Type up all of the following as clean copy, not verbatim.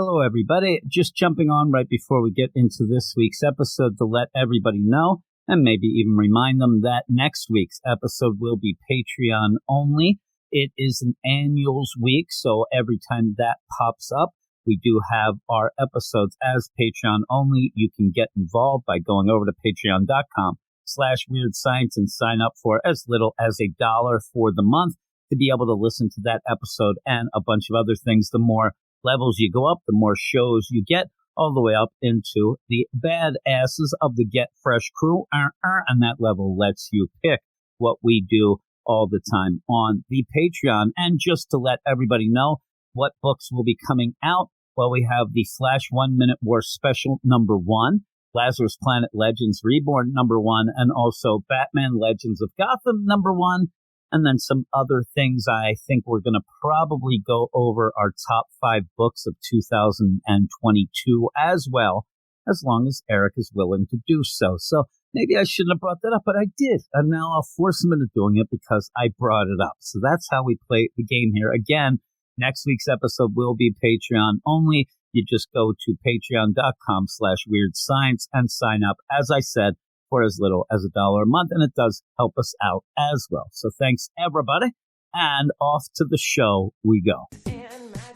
Hello, everybody. Just jumping on right before we get into this week's episode to let everybody know and maybe even remind them that next week's episode will be Patreon only. It is an annuals week, so every time that pops up, we do have our episodes as Patreon only. You can get involved by going over to patreon.com/weirdscience and sign up for as little as $1 for the month to be able to listen to that episode and a bunch of other things. The more levels you go up, the more shows you get, all the way up into the badasses of the Get Fresh crew. And that level lets you pick what we do all the time on the Patreon. And just to let everybody know what books will be coming out, well, we have the Flash 1 Minute War Special #1, Lazarus Planet Legends Reborn #1, and also Batman Legends of Gotham #1. And then some other things. I think we're going to probably go over our top 5 books of 2022 as well, as long as Eric is willing to do so. So maybe I shouldn't have brought that up, but I did. And now I'll force him into doing it because I brought it up. So that's how we play the game here. Again, next week's episode will be Patreon only. You just go to patreon.com/weirdscience and sign up, as I said, for as little as $1 a month, and it does help us out as well. So thanks, everybody, and off to the show we go.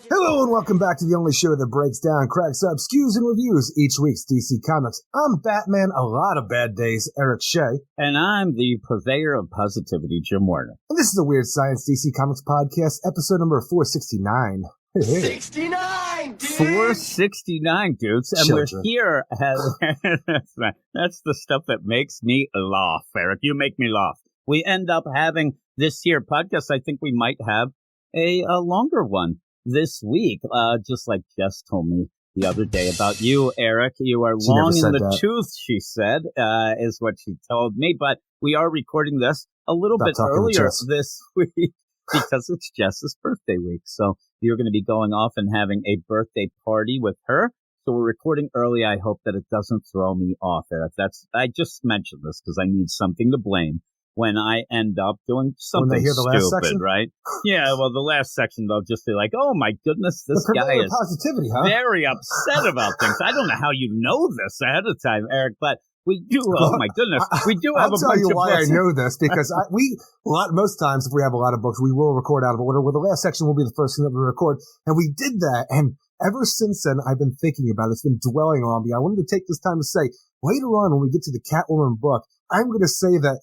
Hello, and welcome back to the only show that breaks down, cracks up, skews, and reviews each week's DC Comics. I'm Batman, a lot of bad days, Eric Shea. And I'm the purveyor of positivity, Jim Warner. And this is the Weird Science DC Comics Podcast, episode number 469. 69, dude! 469, dudes. And Children. we're here. That's the stuff that makes me laugh, Eric. You make me laugh. We end up having this here podcast. I think we might have a longer one this week, just like Jess told me the other day about you, Eric. You are She long never in said the that. tooth, she said, is what she told me. But we are recording this a little Stop bit talking to earlier Jess. this week because it's Jess's birthday week. So you're going to be going off and having a birthday party with her. So we're recording early. I hope that it doesn't throw me off, Eric. I just mentioned this because I need something to blame when I end up doing something hear the last stupid, section? right? Yeah, well, the last section, they'll just be like, oh, my goodness, this The guy purveyor of is positivity, huh? very upset about things. I don't know how you know this ahead of time, Eric, but we do, oh, my goodness, we do have I'll a tell bunch you of why I books. know this, because most times if we have a lot of books, we will record out of order, where the last section will be the first thing that we record, and we did that, and ever since then, I've been thinking about it. It's been dwelling on me. I wanted to take this time to say, later on when we get to the Catwoman book, I'm going to say that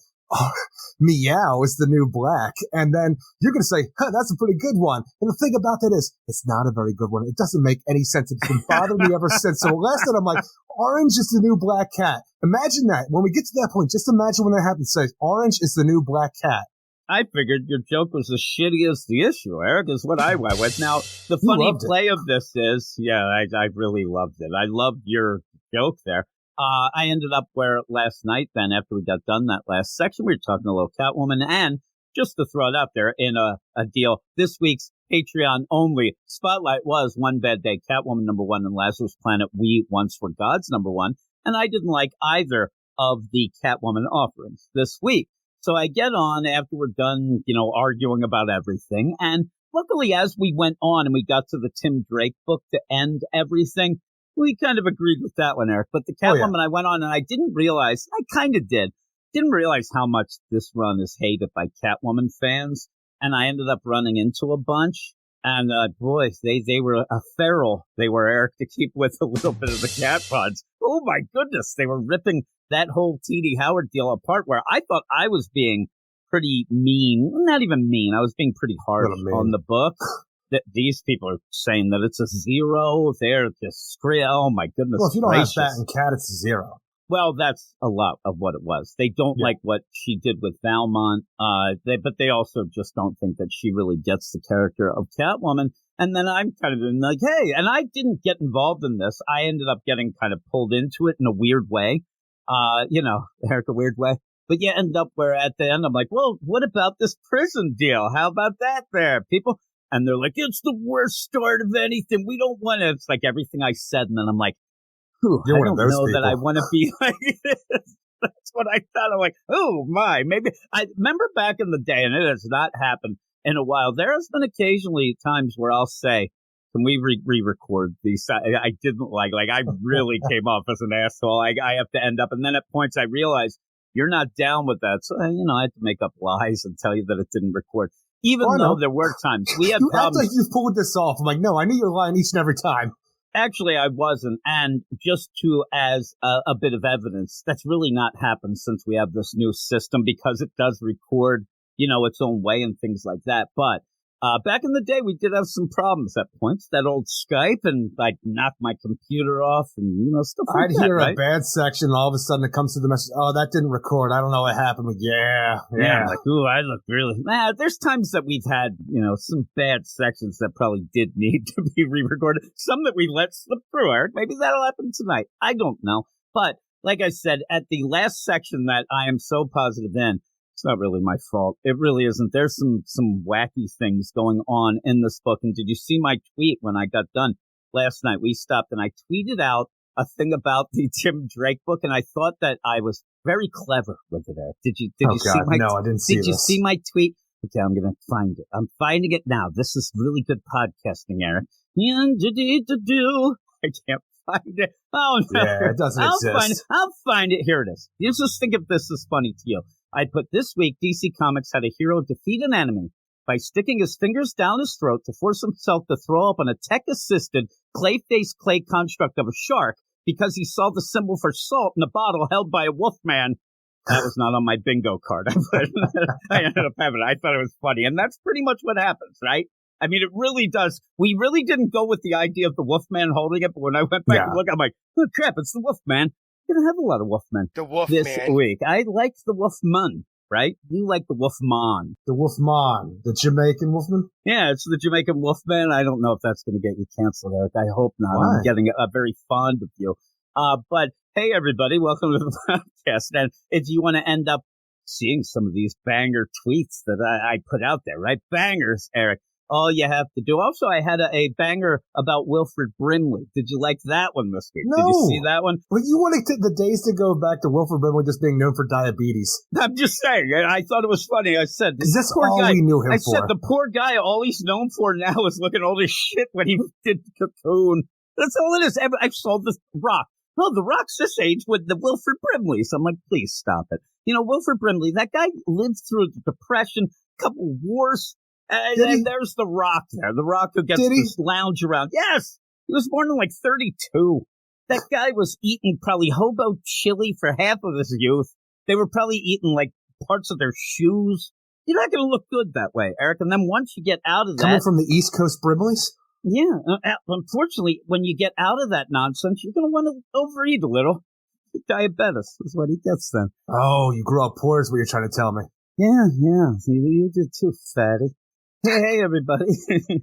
Meow is the new black, and then you're going to say, that's a pretty good one. And the thing about that is, it's not a very good one. It doesn't make any sense. It's been bothering me ever since. So last night I'm like, orange is the new black cat. Imagine that. When we get to that point, just imagine when that happens. Say, orange is the new black cat. I figured your joke was as shitty as the issue, Eric, is what I went with. Now, the funny play of this is, I really loved it. I loved your joke there. I ended up where last night, then, after we got done that last section, we were talking a little Catwoman, and just to throw it out there in a deal, this week's Patreon only spotlight was One Bad Day, Catwoman #1, and Lazarus Planet, We Once Were Gods #1, and I didn't like either of the Catwoman offerings this week. So I get on after we're done, arguing about everything, and luckily as we went on and we got to the Tim Drake book to end everything, we kind of agreed with that one, Eric. But the Catwoman, I went on and I didn't realize, I kind of didn't realize how much this run is hated by Catwoman fans. And I ended up running into a bunch. And boy, they were a feral. They were, Eric, to keep with a little bit of the cat pods. Oh my goodness, they were ripping that whole T.D. Howard deal apart, where I thought I was being pretty mean. Not even mean. I was being pretty hard on the book. That these people are saying that it's a 0. They're just oh my goodness. Well, if you don't gracious. have Bat and Cat, it's a 0. Well, that's a lot of what it was. They don't like what she did with Valmont, but they also just don't think that she really gets the character of Catwoman. And then I'm kind of like, hey, and I didn't get involved in this. I ended up getting kind of pulled into it in a weird way. Eric, a weird way. But you end up where at the end I'm like, well, what about this prison deal? How about that there, people? And they're like, it's the worst start of anything. We don't want to. It's like everything I said. And then I'm like, I don't know that I want to be like this. That's what I thought. I'm like, oh, my. Maybe. I remember back in the day, and it has not happened in a while. There has been occasionally times where I'll say, Can we re-record these? I didn't like I really came off as an asshole. I have to end up, and then at points I realized you're not down with that. So, I had to make up lies and tell you that it didn't record. Even though there were times we had problems. Act like you pulled this off. I'm like, no, I knew you were lying each and every time. Actually, I wasn't. And just as a bit of evidence, that's really not happened since we have this new system because it does record, its own way and things like that. But back in the day, we did have some problems at points. That old Skype, and I'd knock my computer off and, stuff like that. I'd hear a bad section, and all of a sudden it comes to the message, oh, that didn't record. I don't know what happened. But yeah. Like, ooh, I look really... there's times that we've had, some bad sections that probably did need to be re-recorded. Some that we let slip through, Eric. Maybe that'll happen tonight. I don't know. But, like I said, at the last section that I am so positive in, it's not really my fault. It really isn't. There's some wacky things going on in this book. And did you see my tweet when I got done last night? We stopped and I tweeted out a thing about the Tim Drake book, and I thought that I was very clever with it, Eric. Did you see my No, I didn't see Did you see my tweet? Okay, I'm going to find it. I'm finding it now. This is really good podcasting, Eric. I can't find it. Oh, no. Yeah, it doesn't exist. I'll find it. Here it is. You just think if this is funny to you. I put this week, DC Comics had a hero defeat an enemy by sticking his fingers down his throat to force himself to throw up on a tech-assisted clay-faced clay construct of a shark because he saw the symbol for salt in a bottle held by a wolfman. That was not on my bingo card. I ended up having it. I thought it was funny. And that's pretty much what happens, right? I mean, it really does. We really didn't go with the idea of the wolfman holding it, but when I went back and looked, I'm like, oh, crap, it's the wolfman. Gonna have a lot of Wolfmen this week. I like the Wolfman, right? You like the Wolfman. The Wolfman. The Jamaican Wolfman? Yeah, it's the Jamaican Wolfman. I don't know if that's going to get you canceled, Eric. I hope not. Why? I'm getting very fond of you. But hey, everybody, welcome to the podcast. And if you want to end up seeing some of these banger tweets that I put out there, right? Bangers, Eric. All you have to do. Also, I had a banger about Wilfred Brimley. Did you like that one this week? No. Did you see that one? But you want the days to go back to Wilfred Brimley just being known for diabetes. I'm just saying. I thought it was funny. I said, this poor guy, we knew him for. I said, the poor guy, all he's known for now is looking old as shit when he did Cocoon. That's all it is. I saw the Rock. No, the Rock's this age with the Wilfred Brimley. So I'm like, please stop it. Wilfred Brimley, that guy lived through the Depression, a couple wars. And there's The Rock there. The Rock who gets this lounge around. Yes! He was born in like 32. That guy was eating probably hobo chili for half of his youth. They were probably eating like parts of their shoes. You're not going to look good that way, Eric. And then once you get out of that... Coming from the East Coast Brimleys? Yeah. Unfortunately, when you get out of that nonsense, you're going to want to overeat a little. Diabetes is what he gets then. Oh, you grew up poor is what you're trying to tell me. Yeah. You did too, fatty. Hey, everybody.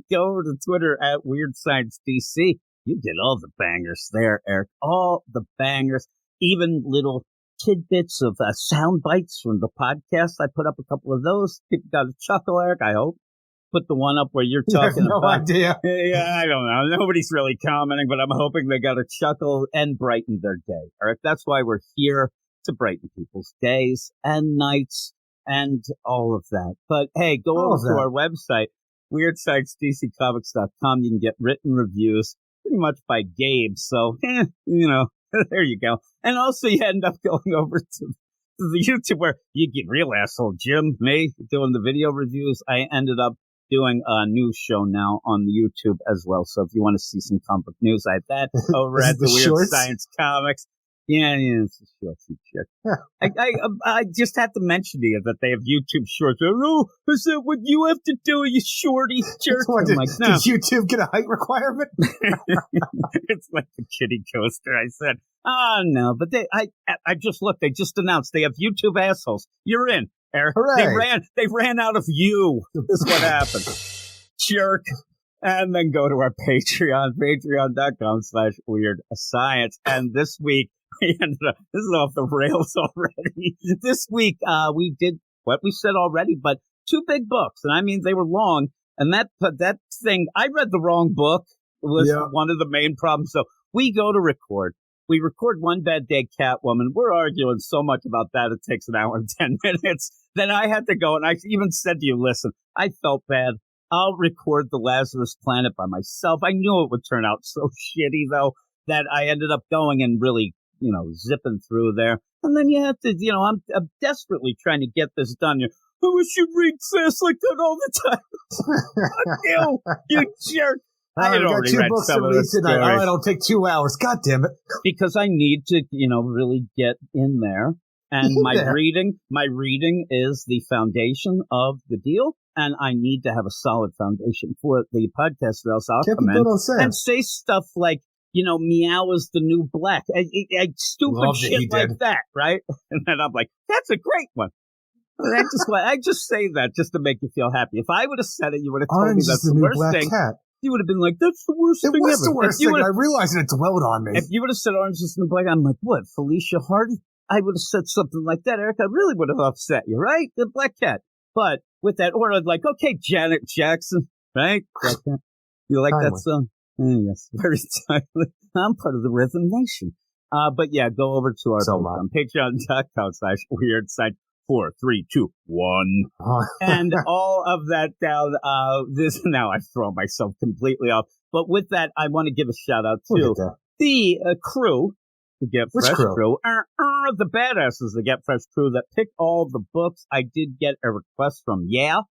Go over to Twitter at Weird Science DC. You get all the bangers there, Eric. All the bangers. Even little tidbits of sound bites from the podcast. I put up a couple of those. People got a chuckle, Eric, I hope. Put the one up where you're talking no about... idea. Yeah, I don't know. Nobody's really commenting, but I'm hoping they got a chuckle and brighten their day. Eric, that's why we're here, to brighten people's days and nights. And all of that. But hey, go over to our website, WeirdSciencedComics.com. You can get written reviews pretty much by Gabe. So, there you go. And also you end up going over to the YouTube where you get real asshole Jim, me, doing the video reviews. I ended up doing a news show now on the YouTube as well. So if you want to see some comic news, I have that over at the Weird shorts? Science Comics. Yeah, it's a short. I just have to mention to you that they have YouTube shorts. Oh, is that what you have to do, you shorty jerk? Did YouTube get a height requirement? It's like the kitty coaster. I said, oh no, but I just looked. They just announced they have YouTube assholes. You're in, Eric. Hooray. They ran out of you. This is what happened, jerk. And then go to our Patreon, patreon.com/weirdScience. And this week, we ended up, this is off the rails already. This week, we did what we said already, but 2 big books. And I mean, they were long. And that thing, I read the wrong book was one of the main problems. So we go to record. We record One Bad Day Catwoman. We're arguing so much about that. It takes an hour and 10 minutes. Then I had to go. And I even said to you, listen, I felt bad. I'll record the Lazarus Planet by myself. I knew it would turn out so shitty, though, that I ended up going and really, zipping through there. And then you have to, I'm desperately trying to get this done. I wish you'd read fast like that all the time. you jerk. I had already read some of the stories. Oh, it'll take 2 hours. God damn it. Because I need to, really get in there. And my reading is the foundation of the deal. And I need to have a solid foundation for the podcast, or else I'll come in and say stuff like, meow is the new black. Stupid shit like that, right? And then I'm like, that's a great one. I just say that just to make you feel happy. If I would have said it, you would have told me that's the worst thing. Cat. You would have been like, that's the worst thing ever. It was the worst thing. I realized it dwelled on me. If you would have said Orange is the New Black, I'm like, what, Felicia Hardy? I would have said something like that, Eric. I really would have upset you, right? The Black Cat. But with that order, I'd like, okay, Janet Jackson, right? You like that song? Yes, very timely. I'm part of the Rhythm Nation. But yeah, go over to our patreon.com/weirdside. 4, 3, 2, 1. And all of that down. Now I've thrown myself completely off. But with that, I want to give a shout out to the crew, the Get Fresh crew. The badasses, the Get Fresh crew that picked all the books. I did get a request from Yeah,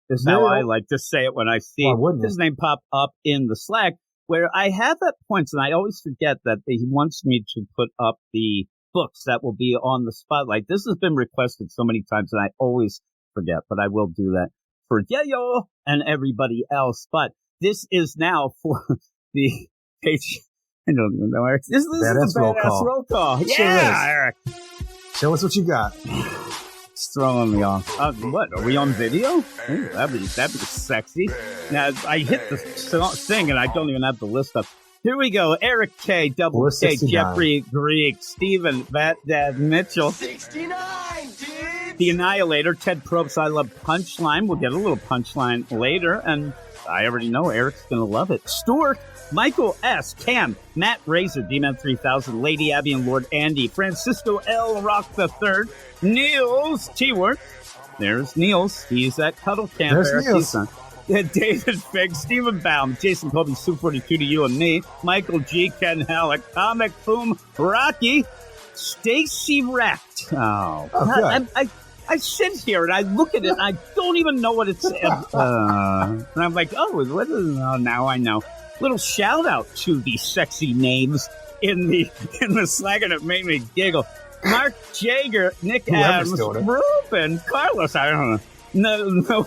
is how I like to say it when I see his name pop up in the Slack, where I have at points, and I always forget that he wants me to put up the books that will be on the spotlight. This has been requested so many times, and I always forget, but I will do that for Yayo and everybody else. But this is now for the page. I don't even know, Eric. This is a badass roll call. Yeah, Eric. Show us what you got. It's throwing me off. What? Are we on video? Ooh, that'd be sexy. Now, I hit the thing, and I don't even have the list up. Here we go. Eric K, Double K, Jeffrey Greek, Stephen, Dad Mitchell. 69, dude! The Annihilator, Ted Probst, I love Punchline. We'll get a little Punchline later, and I already know Eric's going to love it. Stuart, Michael S., Cam, Matt Razor, D-Man 3000, Lady Abby and Lord Andy, Francisco L. Rock III, Niels T-Word. There's Niels. He's at Cuddle Camp. There's Niels. David Fig, Stephen Baum, Jason Colby, Sue 42 to you and me, Michael G, Ken Halleck, Comic Boom, Rocky, Stacy Wrecked. Oh, God. I sit here and I look at it and I don't even know what it says. And I'm like, now I know. Little shout out to the sexy names in the Slack, and it made me giggle. Mark Jager, Nick Adams, Ruben, Carlos, I don't know. No,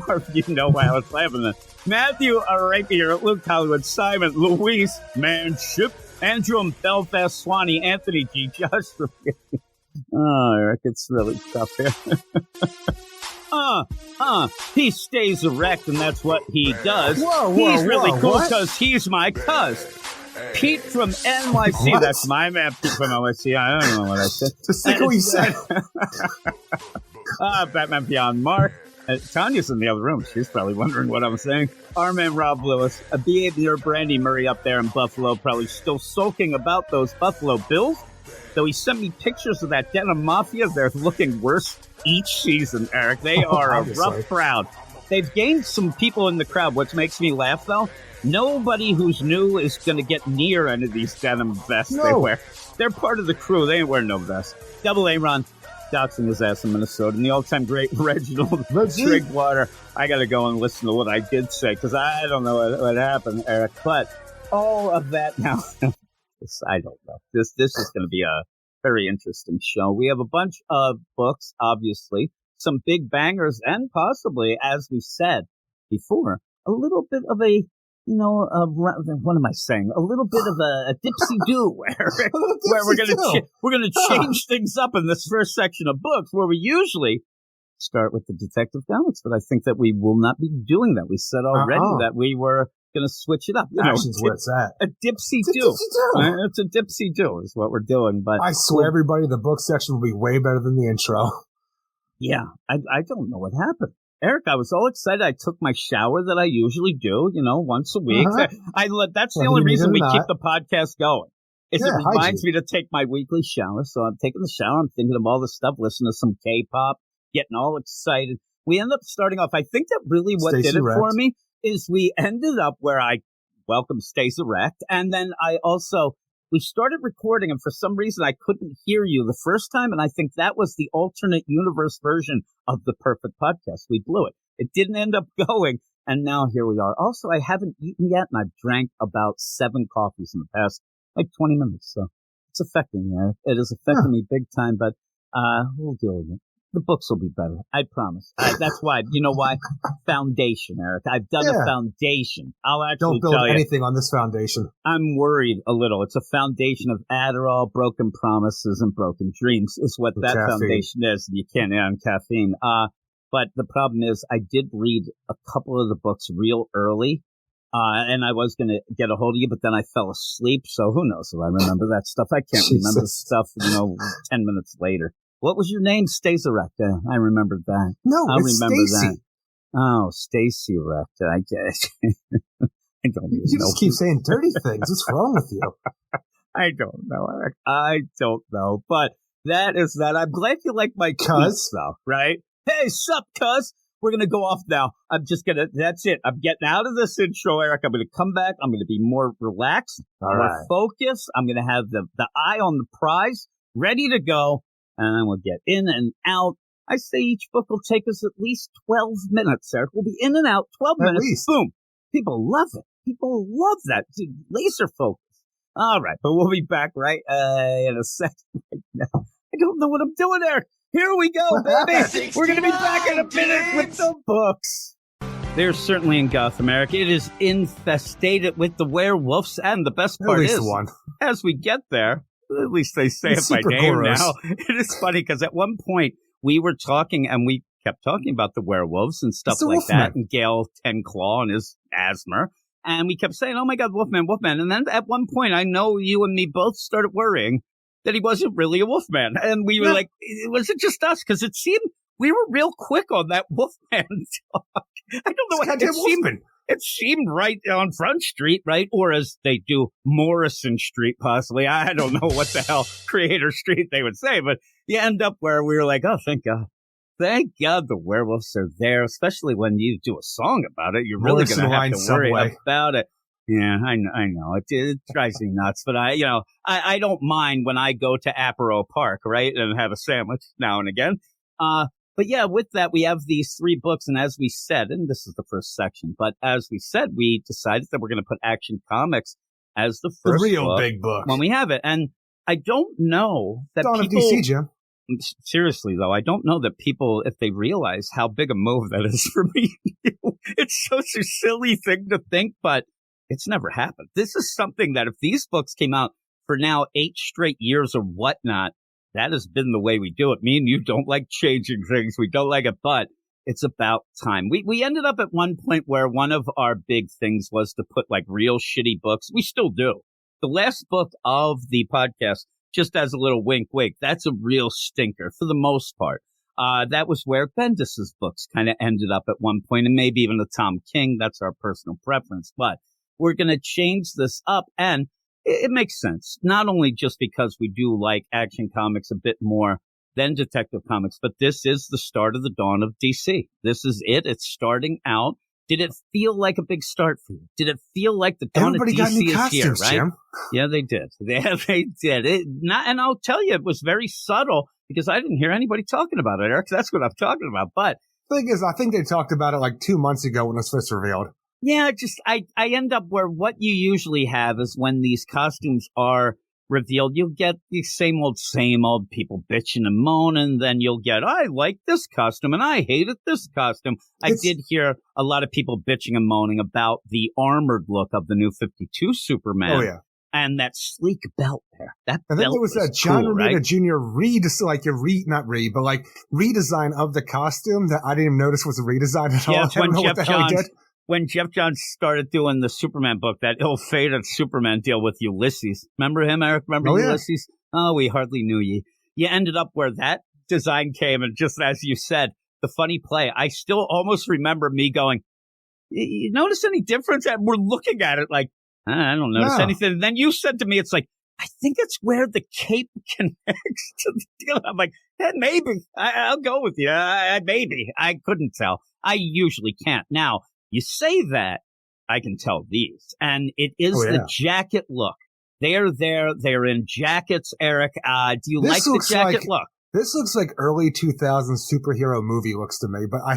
Mark, you know why I was laughing at. Matthew Arapier, Luke Hollywood, Simon, Luis, Manship, Andrew Belfast, Swanee, Anthony G, Josh. Oh, Eric, it's really tough here. He stays erect, and that's what he does. He's really cool because he's my cuz. Pete from NYC. What? That's my man, Pete from NYC. I don't know what I said. Just think what you said. Batman Beyond Mark. Tanya's in the other room. She's probably wondering what I'm saying. Our man Rob Lewis. Behavior Brandy Murray up there in Buffalo, probably still soaking about those Buffalo Bills. Though he sent me pictures of that Denim Mafia. They're looking worse each season, Eric. They are a rough crowd. They've gained some people in the crowd. What makes me laugh, though, nobody who's new is going to get near any of these denim vests they wear. They're part of the crew. They ain't wearing no vests. Double A-Ron doxing his ass in Minnesota. And the all-time great Reginald Drinkwater. I got to go and listen to what I did say, because I don't know what happened, Eric. But all of that now, I don't know. This is going to be a very interesting show. We have a bunch of books, obviously, some big bangers, and possibly, as we said before, a little bit of a, what am I saying? A little bit of a dipsy-do where we're gonna change things up in this first section of books, where we usually start with the Detective Comics, but I think that we will not be doing that. We said already that we were going to switch it up. Action's where it's at. A dipsy-do. It's a dipsy-do is what we're doing. But I swear, everybody, the book section will be way better than the intro. Yeah, I don't know what happened. Eric, I was all excited. I took my shower that I usually do, once a week. That's the only reason we keep the podcast going. It reminds me to take my weekly shower. So I'm taking the shower. I'm thinking of all the stuff, listening to some K-pop, getting all excited. we ended up starting off, I think that really what Stacey did it Wrecked. for me is we ended up where I welcome Stays Erect. And then we started recording, and for some reason I couldn't hear you the first time. And I think that was the alternate universe version of the perfect podcast. We blew it. It didn't end up going. And now here we are. Also, I haven't eaten yet, and I've drank about 7 coffees in the past, 20 minutes. So it's affecting me. It is affecting me big time, but we'll deal with it. The books will be better. I promise. That's why. You know why? Foundation, Eric. I've done a foundation. I'll actually don't build tell you, anything on this foundation. I'm worried a little. It's a foundation of Adderall, broken promises, and broken dreams is what that foundation is. You can't add caffeine. But the problem is I did read a couple of the books real early, and I was going to get a hold of you, but then I fell asleep. So who knows if I remember that stuff. I can't remember stuff, 10 minutes later. What was your name? Stacy Erect. I remembered that. No, it's remember Stacy. that. Oh, Stacy Erect. I guess. I don't even You know. just keep saying dirty things. What's wrong with you? I don't know, Eric. I don't know. But that is that. I'm glad you like my tweets, though, right? Hey, sup, cuz? We're going to go off now. That's it. I'm getting out of this intro, Eric. I'm going to come back. I'm going to be more relaxed, more focused. I'm going to have the eye on the prize, ready to go. And then we'll get in and out. I say each book will take us at least 12 minutes, Eric. We'll be in and out 12 minutes. Least. Boom. People love it. People love that. Dude, laser focus. All right. But we'll be back right in a second right now. I don't know what I'm doing, Eric. Here we go, baby. We're going to be back in a minute with the books. They're certainly in Gotham, Eric. It is infestated with the werewolves. And the best part is, as we get there, at least they say it by name now. It is funny because at one point we were talking and we kept talking about the werewolves and stuff like that, and Gale Tenclaw and his asthma. And we kept saying, oh my God, Wolfman, Wolfman. And then at one point, I know you and me both started worrying that he wasn't really a Wolfman. And we were like, was it just us? Because it seemed we were real quick on that Wolfman talk. I don't know what it seemed right on Front Street, right? Or as they do, Morrison Street, possibly. I don't know what the hell Creator Street they would say, but you end up where we were like, oh, thank God. Thank God the werewolves are there, especially when you do a song about it. You're really going to have to worry about it. Yeah, I know. It drives me nuts, but I don't mind when I go to Apero Park, right, and have a sandwich now and again. But yeah, with that, we have these 3 books, and as we said, and this is the first section, but as we said, we decided that we're going to put Action Comics as the first big book when we have it. And I don't know that Dawn people... of DC, Jim. Seriously, though, I don't know that people, if they realize how big a move that is for me. It's such a silly thing to think, but it's never happened. This is something that if these books came out for now 8 straight years or whatnot, that has been the way we do it. Me and you don't like changing things. We don't like it, but it's about time. We ended up at one point where one of our big things was to put like real shitty books. We still do. The last book of the podcast, just as a little wink, that's a real stinker for the most part. That was where Bendis's books kind of ended up at one point, and maybe even the Tom King. That's our personal preference, but we're going to change this up, and it makes sense. Not only just because we do like Action Comics a bit more than Detective Comics, but this is the start of the dawn of DC. This is it. It's starting out. Did it feel like a big start for you? Did it feel like the dawn of DC is here, right? Jim. Yeah, they did. They did. And I'll tell you, it was very subtle because I didn't hear anybody talking about it, Eric. That's what I'm talking about. But the thing is, I think they talked about it like 2 months ago when it was first revealed. Yeah, I end up where what you usually have is when these costumes are revealed, you'll get the same old people bitching and moaning. Then you'll get, I like this costume and I hated this costume. I did hear a lot of people bitching and moaning about the armored look of the new 52 Superman. Oh, yeah. And that sleek belt there. That I think belt it was a John cool, Romita right? Jr. redesign of the costume that I didn't even notice was a redesign at all. I don't know what the hell he did. When Jeff Johns started doing the Superman book, that ill-fated Superman deal with Ulysses. Remember him, Eric? Remember Ulysses? Yeah. Oh, we hardly knew ye. You ended up where that design came, and just as you said, the funny play, I still almost remember me going, you notice any difference? And we're looking at it like, I don't notice anything. And then you said to me, it's like, I think it's where the cape connects to the deal. I'm like, maybe. I'll go with you. Maybe. I couldn't tell. I usually can't. Now, you say that, I can tell these. And it is the jacket look. They're there. They're in jackets, Eric. Do you like the jacket look? This looks like early 2000s superhero movie looks to me, but I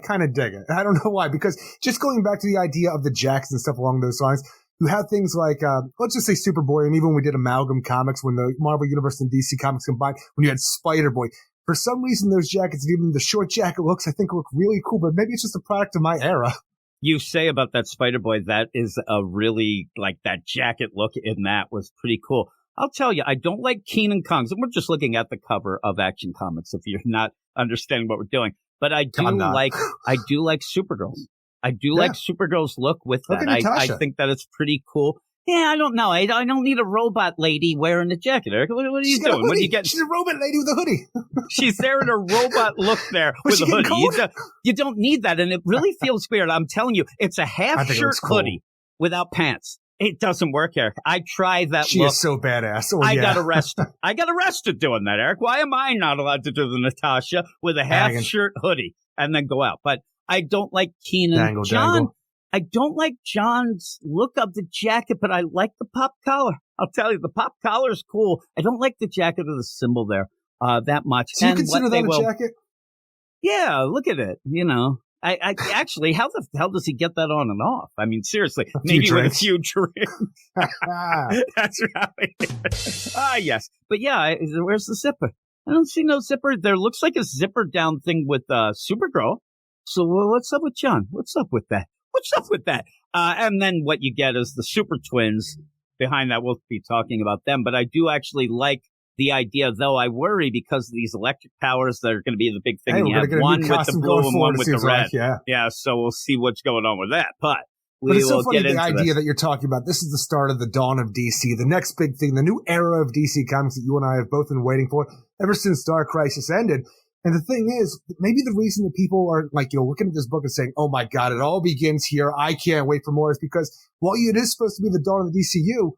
kind of dig it. I don't know why, because just going back to the idea of the jackets and stuff along those lines, you have things like, let's just say Superboy, and even when we did Amalgam Comics, when the Marvel Universe and DC Comics combined, when you had Spider-Boy. For some reason, those jackets, even the short jacket looks, I think look really cool, but maybe it's just a product of my era. You say about that Spider-Boy, that is a really, like, that jacket look in that was pretty cool. I'll tell you, I don't like Keenan Kong's, and we're just looking at the cover of Action Comics if you're not understanding what we're doing. But I do like Supergirl's. I do like Supergirl's look with that. I think that it's pretty cool. Yeah, I don't know. I don't need a robot lady wearing a jacket, Eric. What are you doing? What do you get? She's a robot lady with a hoodie. She's there in a robot look there with a hoodie. You don't need that, and it really feels weird. I'm telling you, it's a half-shirt hoodie without pants. It doesn't work, Eric. I tried that She look. is so badass. Oh, I got arrested. I got arrested doing that, Eric. Why am I not allowed to do the Natasha with a half-shirt hoodie and then go out? But I don't like Keenan. I don't like John's look of the jacket, but I like the pop collar. I'll tell you, the pop collar is cool. I don't like the jacket or the symbol there that much. So you consider that a jacket? Yeah, look at it. You know. I actually, how the hell does he get that on and off? I mean, seriously, maybe with a few drinks. That's right. Yes. But yeah, where's the zipper? I don't see no zipper. There looks like a zipper down thing with Supergirl. So what's up with John? What's up with that? And then what you get is the Super Twins behind that. We'll be talking about them. But I do actually like the idea, though I worry because of these electric powers that are going to be the big thing. Hey, you have one with the blue and one with the red. Like, yeah, so we'll see what's going on with that. But it's so funny, the idea that you're talking about. This is the start of the dawn of DC, the next big thing, the new era of DC Comics that you and I have both been waiting for ever since Dark Crisis ended. And the thing is, maybe the reason that people are looking at this book and saying, oh my God, it all begins here. I can't wait for more is because while it is supposed to be the dawn of the DCU,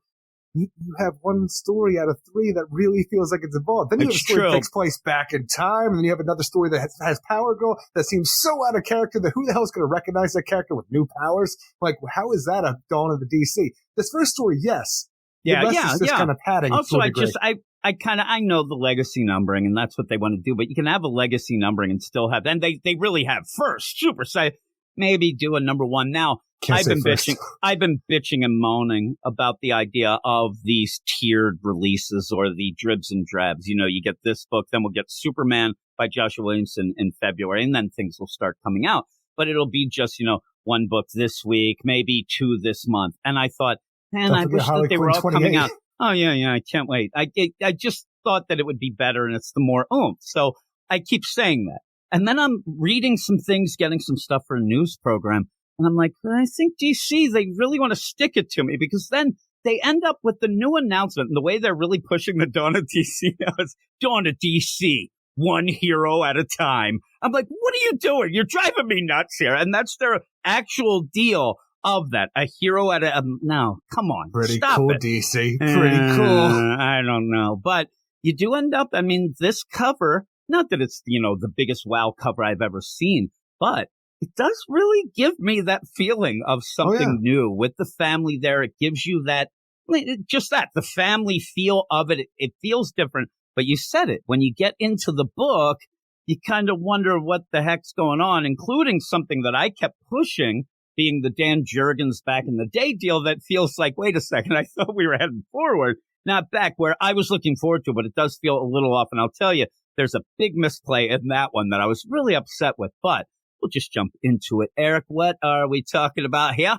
you have one story out of three that really feels like it's involved. Then you have a story that takes place back in time, and then you have another story that has Power Girl that seems so out of character that who the hell is going to recognize that character with new powers? Like, how is that a dawn of the DC? This first story, yes. Yeah. Kind of padding. Also, I know the legacy numbering, and that's what they want to do, but you can have a legacy numbering and still have, and they really have first, Super Saiyan, maybe do a number one. Now, I've been bitching and moaning about the idea of these tiered releases or the dribs and drabs. You know, you get this book, then we'll get Superman by Joshua Williamson in February, and then things will start coming out. But it'll be just, one book this week, maybe two this month. And I thought, man, I wish that they were all coming out. Oh, yeah, I can't wait. I just thought that it would be better, and it's the more oomph. So I keep saying that. And then I'm reading some things, getting some stuff for a news program. And I'm like, I think DC, they really want to stick it to me because then they end up with the new announcement. And the way they're really pushing the Dawn of DC now is Dawn of DC, one hero at a time. I'm like, what are you doing? You're driving me nuts here. And that's their actual deal of that. A hero at a, no, come on. Pretty stop cool, it. DC. Pretty cool. I don't know. But you do end up, this cover, not that it's, the biggest wow cover I've ever seen, but it does really give me that feeling of something new with the family there. It gives you that, the family feel of it. It feels different. But you said it. When you get into the book, you kind of wonder what the heck's going on, including something that I kept pushing, being the Dan Jurgens back in the day deal that feels like, wait a second, I thought we were heading forward, not back, where I was looking forward to, but it does feel a little off. And I'll tell you, there's a big misplay in that one that I was really upset with, but we'll just jump into it. Eric, what are we talking about here?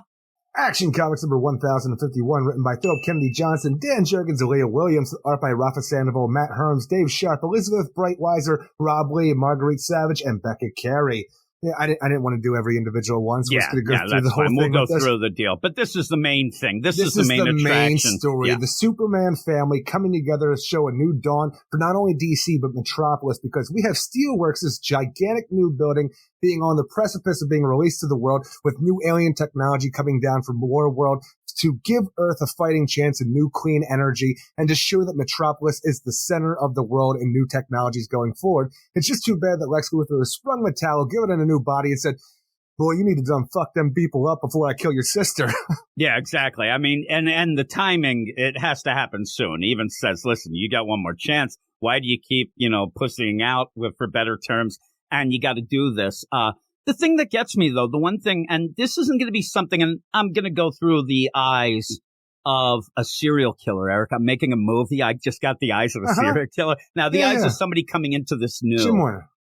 Action Comics number 1051, written by Philip Kennedy Johnson, Dan Jurgens, Aaliyah Williams, art by Rafa Sandoval, Matt Herms, Dave Sharp, Elizabeth Breitweiser, Rob Lee, Marguerite Savage, and Becca Carey. Yeah, I didn't want to do every individual one, so we're just going to go through the whole thing. We'll go through the deal. But this is the main thing. This is the main attraction. Main story. Yeah. The Superman family coming together to show a new dawn for not only DC, but Metropolis, because we have Steelworks, this gigantic new building, being on the precipice of being released to the world with new alien technology coming down from War World to give Earth a fighting chance and new clean energy and to show that Metropolis is the center of the world and new technologies going forward. It's just too bad that Lex Luthor has sprung the towel, given it a new body, and said, boy, you need to done fuck them people up before I kill your sister. Yeah, exactly. I mean, and the timing, it has to happen soon. He even says, listen, you got one more chance. Why do you keep, pussying out for better terms? And you got to do this. The thing that gets me, though, the one thing, and this isn't going to be something, and I'm going to go through the eyes of a serial killer, Eric. I'm making a movie. I just got the eyes of a serial killer. Now, the eyes of somebody coming into this new.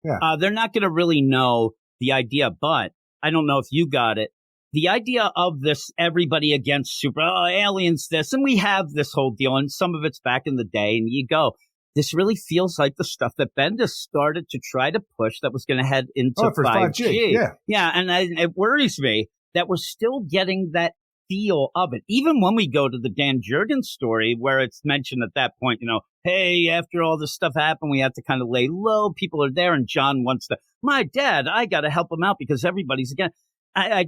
They're not going to really know the idea, but I don't know if you got it. The idea of this, everybody against aliens, this, and we have this whole deal, and some of it's back in the day, and you go, this really feels like the stuff that Bendis started to try to push that was going to head into 5G. Yeah, and it worries me that we're still getting that feel of it. Even when we go to the Dan Jurgens story, where it's mentioned at that point, hey, after all this stuff happened, we have to kind of lay low. People are there, and John wants to, my dad, I got to help him out because everybody's again. I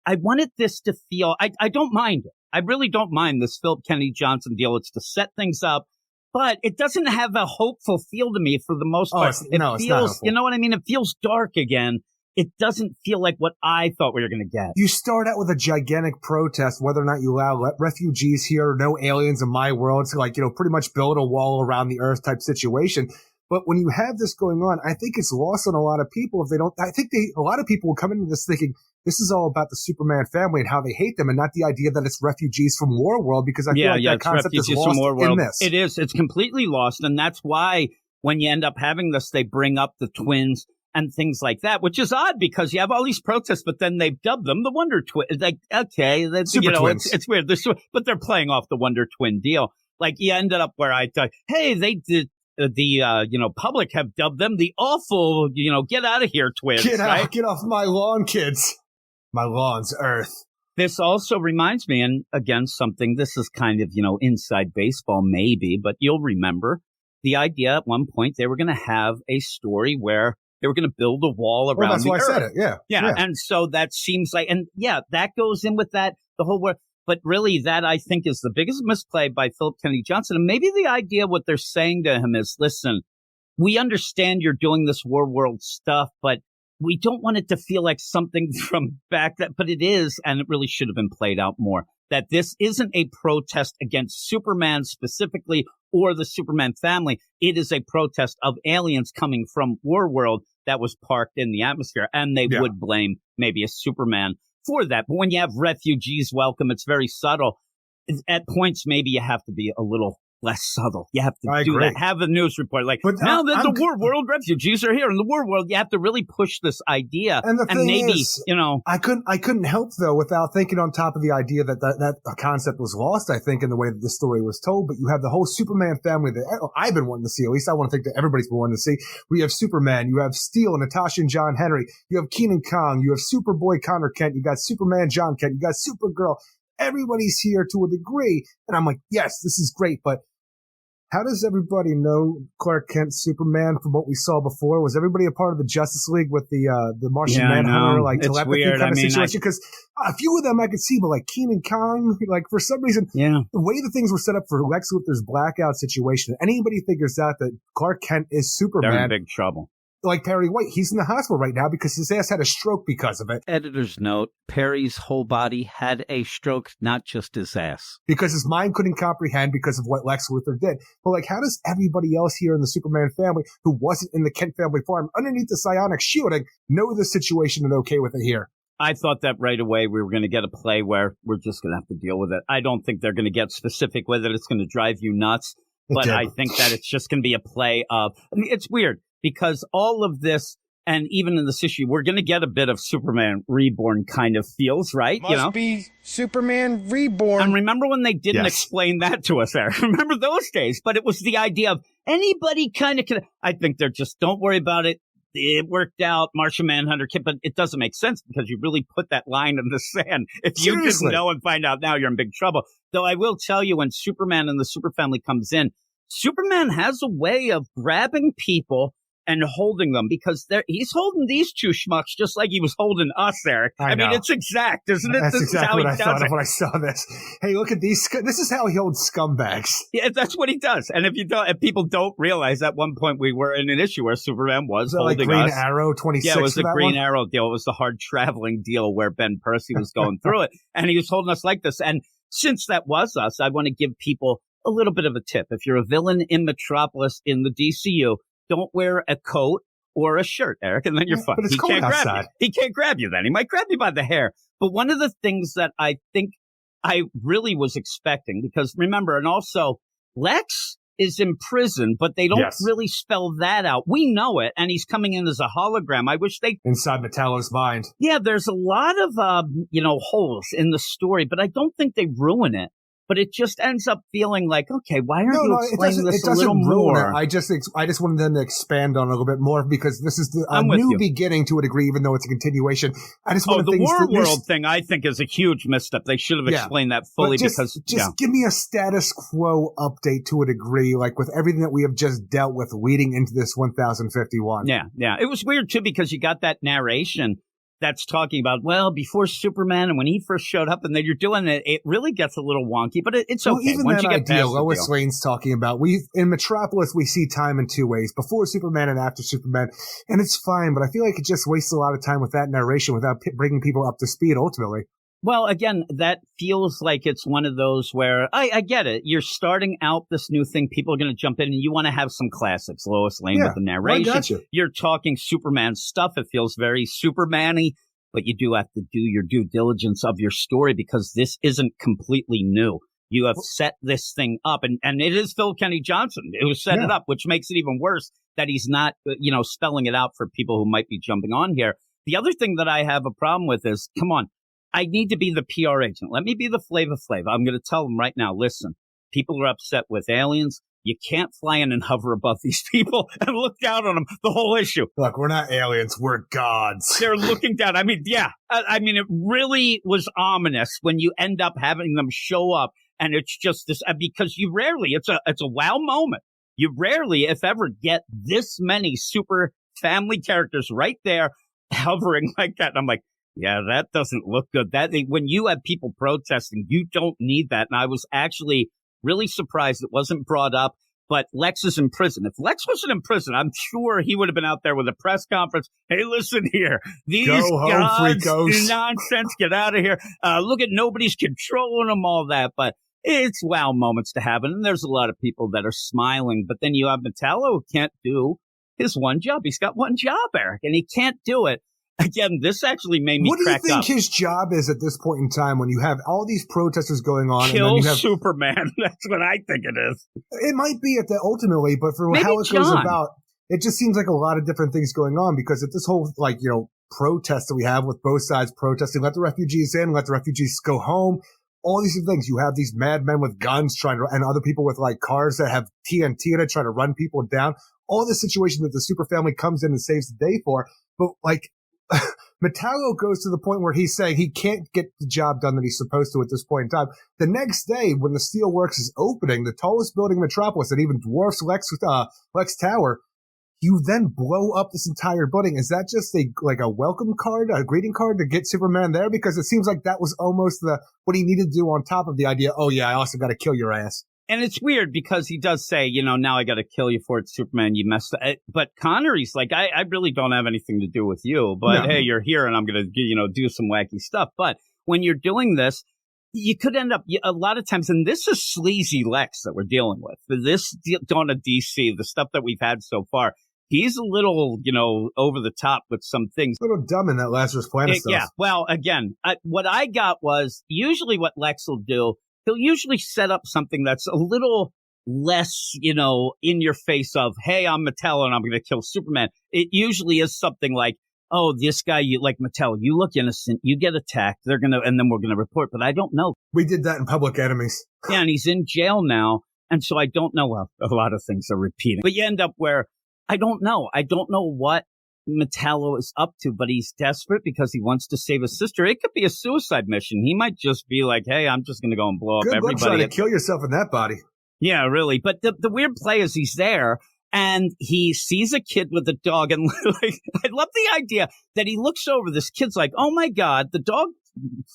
wanted this to feel, I don't mind it. I really don't mind this Philip Kennedy Johnson deal. It's to set things up. But it doesn't have a hopeful feel to me for the most part. It feels, you know what I mean? It feels dark again. It doesn't feel like what I thought we were going to get. You start out with a gigantic protest, whether or not you allow refugees here, no aliens in my world, to pretty much build a wall around the Earth type situation. But when you have this going on, I think it's lost on a lot of people if they don't. I think a lot of people will come into this thinking this is all about the Superman family and how they hate them, and not the idea that it's refugees from Warworld, because I feel like that concept is lost in this. It is. It's completely lost, and that's why when you end up having this, they bring up the twins and things like that, which is odd because you have all these protests, but then they've dubbed them the Wonder Twins. Like, okay, that's, Twins. It's weird, but they're playing off the Wonder Twin deal. Like, you ended up where I thought, hey, they did. The public have dubbed them the awful, get out of here twins. Get out, right? Get off my lawn, kids. My lawn's Earth. This also reminds me, and again, something, this is kind of, inside baseball maybe, but you'll remember the idea at one point they were going to have a story where they were going to build a wall around that's the why Earth. I said it, yeah. And so that seems like, and that goes in with that, the whole world. But really, that, I think, is the biggest misplay by Philip Kennedy Johnson. And maybe the idea, what they're saying to him is, listen, we understand you're doing this war world stuff, but we don't want it to feel like something from back that, but it is, and it really should have been played out more, that this isn't a protest against Superman specifically or the Superman family. It is a protest of aliens coming from war world that was parked in the atmosphere, and they would blame maybe a Superman for that. But when you have refugees welcome, it's very subtle. At points, maybe you have to be a little less subtle. You have to do that. Have a news report. Like, now that the war world refugees are here in the war world, you have to really push this idea. And the thing maybe, is, I couldn't help, though, without thinking on top of the idea that concept was lost, I think, in the way that the story was told. But you have the whole Superman family that I've been wanting to see. At least I want to think that everybody's been wanting to see. We have Superman. You have Steel, Natasha, and John Henry. You have Keenan Kong. You have Superboy Connor Kent. You got Superman John Kent. You got Supergirl. Everybody's here to a degree. And I'm like, yes, this is great. But how does everybody know Clark Kent Superman from what we saw before? Was everybody a part of the Justice League with the Martian Manhunter, telepathy kind of situation? Because a few of them I could see, but like Keenan Kong, for some reason, the way the things were set up for Lex Luthor's blackout situation, anybody figures out that Clark Kent is Superman, they're in big trouble. Like Perry White, he's in the hospital right now because his ass had a stroke because of it. Editor's note, Perry's whole body had a stroke, not just his ass. Because his mind couldn't comprehend because of what Lex Luthor did. But how does everybody else here in the Superman family who wasn't in the Kent family farm underneath the psionic shielding know the situation and okay with it here? I thought that right away we were going to get a play where we're just going to have to deal with it. I don't think they're going to get specific with it. It's going to drive you nuts. But I think that it's just going to be a play of, it's weird. Because all of this, and even in this issue, we're going to get a bit of Superman Reborn kind of feels, right? Must be Superman Reborn. And remember when they didn't explain that to us, Eric? Remember those days? But it was the idea of anybody kind of, I think they're just, don't worry about it. It worked out, Martian Manhunter, but it doesn't make sense because you really put that line in the sand. If you just know and find out now, you're in big trouble. Though I will tell you, when Superman and the Super Family comes in, Superman has a way of grabbing people and holding them because he's holding these two schmucks just like he was holding us, Eric. I mean, it's exact, isn't it? That's this exactly what I thought of it. when I saw this. Hey, look at these. This is how he holds scumbags. Yeah, that's what he does. And if people don't realize, at one point we were in an issue where Superman was holding like Green us. Arrow 26. Yeah, it was the Green one? Arrow deal. It was the hard traveling deal where Ben Percy was going through it, and he was holding us like this. And since that was us, I want to give people a little bit of a tip. If you're a villain in Metropolis in the DCU, don't wear a coat or a shirt, Eric, and then you're fine. But it's cold outside. He can't grab you then. He might grab you by the hair. But one of the things that I think I really was expecting, because remember, and also Lex is in prison, but they don't really spell that out. We know it, and he's coming in as a hologram. I wish they... Inside Metallo's mind. Yeah, there's a lot of, holes in the story, but I don't think they ruin it. But it just ends up feeling like, okay, why aren't you explaining this a little more? I just wanted them to expand on it a little bit more because this is a new beginning to a degree, even though it's a continuation. I just want the War World thing, I think, is a huge misstep. They should have explained that fully because give me a status quo update to a degree, like with everything that we have just dealt with leading into this 1051. Yeah. It was weird too because you got that narration that's talking about, well, before Superman and when he first showed up, and then you're doing it, it really gets a little wonky, but it's okay. Even once that you get idea Lois Lane's talking about, in Metropolis, we see time in two ways, before Superman and after Superman, and it's fine, but I feel like it just wastes a lot of time with that narration without bringing people up to speed, ultimately. Well, again, that feels like it's one of those where I get it. You're starting out this new thing. People are going to jump in and you want to have some classics. Lois Lane with the narration. I got you. You're talking Superman stuff. It feels very Superman-y, but you do have to do your due diligence of your story because this isn't completely new. You have set this thing up, and it is Phil Kenny Johnson who set it up, which makes it even worse that he's not, spelling it out for people who might be jumping on here. The other thing that I have a problem with is, come on, I need to be the PR agent. Let me be the Flavor Flav. I'm going to tell them right now, listen, people are upset with aliens. You can't fly in and hover above these people and look down on them the whole issue. Look, we're not aliens. We're gods. They're looking down. I mean, it really was ominous when you end up having them show up and it's just this, because you rarely, it's a wow moment. You rarely, if ever, get this many super family characters right there hovering like that. And I'm like, yeah, that doesn't look good. When you have people protesting, you don't need that. And I was actually really surprised it wasn't brought up, but Lex is in prison. If Lex wasn't in prison, I'm sure he would have been out there with a press conference. Hey, listen here. These gods, nonsense, get out of here. Look at nobody's controlling them, all that. But it's wow moments to have. And there's a lot of people that are smiling. But then you have Metallo who can't do his one job. He's got one job, Eric, and he can't do it. Again, this actually made me crack up. What do you think his job is at this point in time when you have all these protesters going on? Kill and then you have Superman. That's what I think it is. It might be at the ultimately, but for Maybe how it John. goes about, it just seems like a lot of different things going on because at this whole, protest that we have with both sides protesting, let the refugees in, let the refugees go home. All these things. You have these madmen with guns and other people with cars that have TNT in it trying to run people down. All this situation that the super family comes in and saves the day for. But Metallo goes to the point where he's saying he can't get the job done that he's supposed to at this point in time. The next day, when the Steelworks is opening, the tallest building in Metropolis that even dwarfs Lex Tower, you then blow up this entire building. Is that just a welcome card, a greeting card to get Superman there? Because it seems like that was almost what he needed to do on top of the idea, oh yeah, I also got to kill your ass. And it's weird because he does say, now I got to kill you for it, Superman. You messed up. But Connery's like, I really don't have anything to do with you. But hey, you're here and I'm going to, do some wacky stuff. But when you're doing this, you could end up a lot of times, and this is sleazy Lex that we're dealing with. This Dawn of DC, the stuff that we've had so far, he's a little, over the top with some things. A little dumb in that Lazarus Planet stuff. Yeah. Well, again, what I got was usually what Lex will do. He'll usually set up something that's a little less, in your face of, hey, I'm Metallo and I'm going to kill Superman. It usually is something like, oh, this guy, you like Metallo, you look innocent, you get attacked, and then we're going to report. But I don't know. We did that in Public Enemies. Yeah, and he's in jail now. And so I don't know how a lot of things are repeating. But you end up where I don't know. I don't know what Metallo is up to, but he's desperate because he wants to save his sister. It could be a suicide mission. He might just be like, hey, I'm just going to go and blow up everybody. Good luck trying to kill yourself in that body. Yeah, really. But the weird play is he's there, And he sees a kid with a dog, and like, I love the idea that he looks over. This kid's like, "Oh my God!" The dog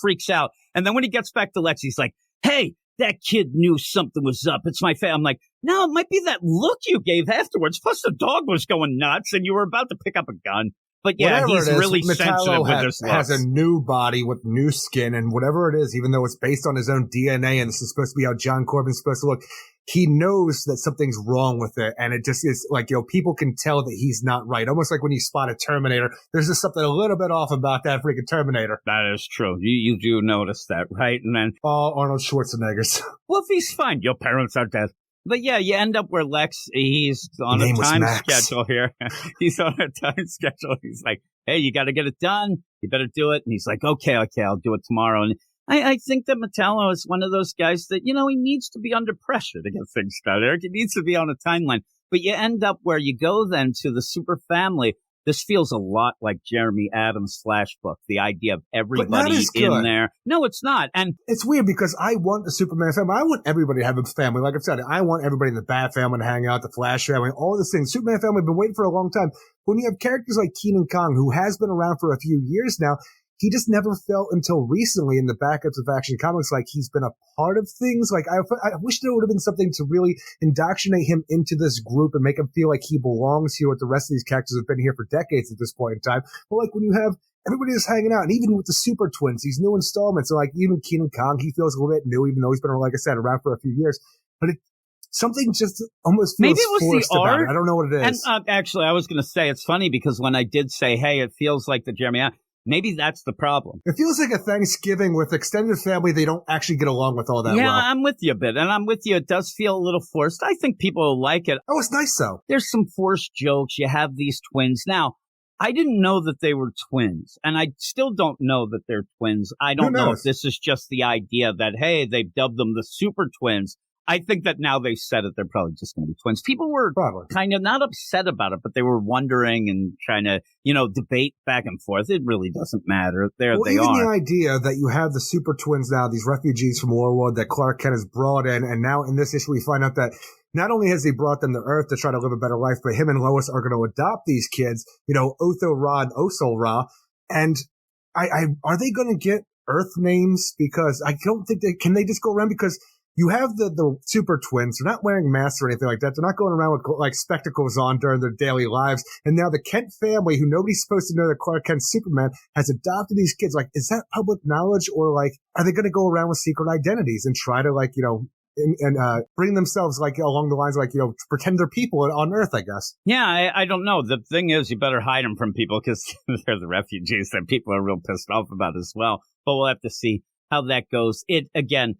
freaks out, and then when he gets back to Lex, he's like, "Hey, that kid knew something was up. It's my family." I'm like, "No, it might be that look you gave afterwards. Plus, the dog was going nuts, and you were about to pick up a gun." But yeah, he's really sensitive with his looks. Has a new body with new skin, and whatever it is, even though it's based on his own DNA, and this is supposed to be how John Corbin's supposed to look, he knows that something's wrong with it, and it just is like, people can tell that he's not right. Almost like when you spot a Terminator, there's just something a little bit off about that freaking Terminator. That is true. You do notice that, right? And then Arnold Schwarzenegger's. Well, if he's fine, your parents are dead. But yeah, you end up where Lex, he's on a time schedule here. He's on a time schedule. He's like, "Hey, you got to get it done. You better do it." And he's like, okay, I'll do it tomorrow. And I think that Metallo is one of those guys that, he needs to be under pressure to get things done. Eric, he needs to be on a timeline. But you end up where you go then to the super family. This feels a lot like Jeremy Adams' Flash book, the idea of everybody in there. No, it's not. And it's weird because I want the Superman family. I want everybody to have a family. Like I've said, I want everybody in the Bat family to hang out, the Flash family, all these things. Superman family, I've been waiting for a long time. When you have characters like Kenan Kong, who has been around for a few years now, he just never felt until recently in the backups of Action Comics like he's been a part of things. Like I wish there would have been something to really indoctrinate him into this group and make him feel like he belongs here with the rest of these characters who've been here for decades at this point in time. But like when you have everybody just hanging out, and even with the Super Twins, these new installments, so like even Kenan Kong, he feels a little bit new, even though he's been, like I said, around for a few years. But something just almost feels maybe it was forced the art. About it. I don't know what it is. And actually, I was going to say it's funny because when I did say, "Hey, it feels like the Jeremy," maybe that's the problem. It feels like a Thanksgiving with extended family. They don't actually get along with all that. Yeah, well. I'm with you a bit, and I'm with you. It does feel a little forced. I think people will like it. Oh, it's nice though. There's some forced jokes. You have these twins. Now, I didn't know that they were twins, and I still don't know that they're twins. I don't know if this is just the idea that, hey, they've dubbed them the Super Twins. I think that now they've said it, they're probably just going to be twins. People were kind of not upset about it, but they were wondering and trying to, debate back and forth. It really doesn't matter. They are. Even the idea that you have the Super Twins now, these refugees from War that Clark Kent has brought in, and now in this issue we find out that not only has he brought them to Earth to try to live a better life, but him and Lois are going to adopt these kids, Otho Ra and Osel Ra. And are they going to get Earth names? Because I don't think can they just go around, because you have the Super Twins. They're not wearing masks or anything like that. They're not going around with like spectacles on during their daily lives. And now the Kent family, who nobody's supposed to know that Clark Kent's Superman, has adopted these kids. Like, is that public knowledge, or like, are they going to go around with secret identities and try to bring themselves like along the lines of like, pretend they're people on Earth, I guess. Yeah, I don't know. The thing is, you better hide them from people because they're the refugees that people are real pissed off about as well. But we'll have to see how that goes. Again,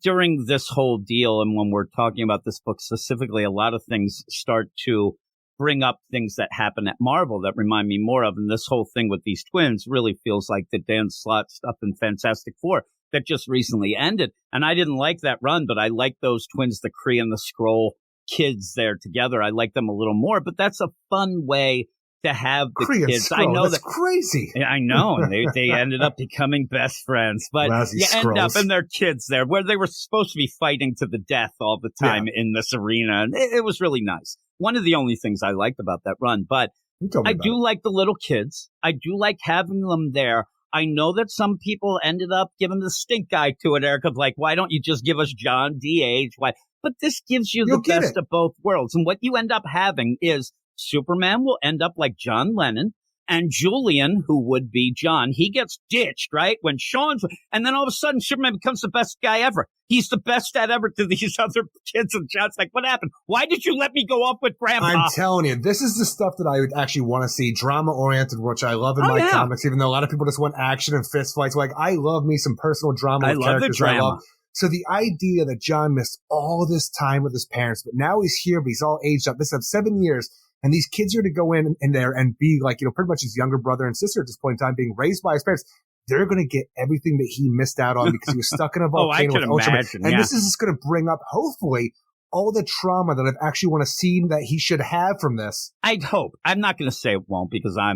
during this whole deal, and when we're talking about this book specifically, a lot of things start to bring up things that happen at Marvel that remind me more of. And this whole thing with these twins really feels like the Dan Slott stuff in Fantastic Four that just recently ended. And I didn't like that run, but I like those twins, the Kree and the Skrull kids there together. I like them a little more, but that's a fun way to have the Kree kids. Skrull, I know that's crazy. I know. And they ended up becoming best friends, but Lousy you end up Skrulls. and their kids there where they were supposed to be fighting to the death all the time in this arena. And it was really nice. One of the only things I liked about that run, but I do like the little kids. I do like having them there. I know that some people ended up giving the stink eye to it, Eric, of like, why don't you just give us John D.H.? Why? But this gives you the best of both worlds. And what you end up having is Superman will end up like John Lennon, and Julian, who would be John, he gets ditched, right? When Sean's, and then all of a sudden Superman becomes the best guy ever. He's the best dad ever to these other kids, and John's like, what happened? Why did you let me go up with Grandpa? I'm telling you, this is the stuff that I would actually want to see, drama-oriented, which I love in my comics, even though a lot of people just want action and fist fights. Like, I love me some personal drama with characters I love. So the idea that John missed all this time with his parents, but now he's here, but he's all aged up. This is 7 years. And these kids are to go in there and be like, pretty much his younger brother and sister at this point in time, being raised by his parents. They're going to get everything that he missed out on because he was stuck in a volcano with Ultraman. And this is just going to bring up, hopefully, all the trauma that I've actually want to see that he should have from this. I'd hope. I'm not going to say it won't because I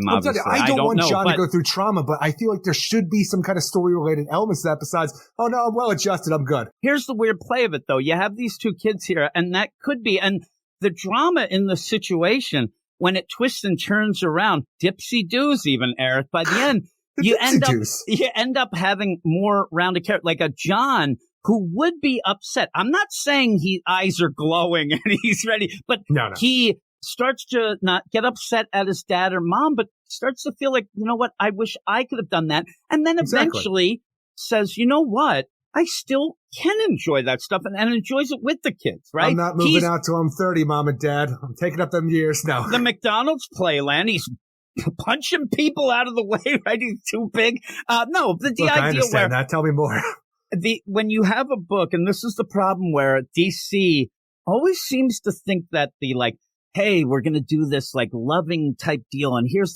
don't want know, John to go through trauma, but I feel like there should be some kind of story-related elements to that besides, oh, no, I'm well-adjusted, I'm good. Here's the weird play of it, though. You have these two kids here, and that could be, and the drama in the situation, when it twists and turns around, dipsy-doos even, Eric, by the end, you end up having more rounded character, like a John who would be upset. I'm not saying his eyes are glowing and he's ready, but he starts to not get upset at his dad or mom, but starts to feel like, you know what, I wish I could have done that. And then eventually says, you know what, I still can enjoy that stuff and enjoys it with the kids, right? I'm not moving out till I'm 30, Mom and Dad. I'm taking up them years now. The McDonald's playland, he's punching people out of the way, right? He's too big. No, the Look, idea I understand that. Tell me more. When you have a book, and this is the problem where DC always seems to think that hey, we're going to do this loving type deal, and here's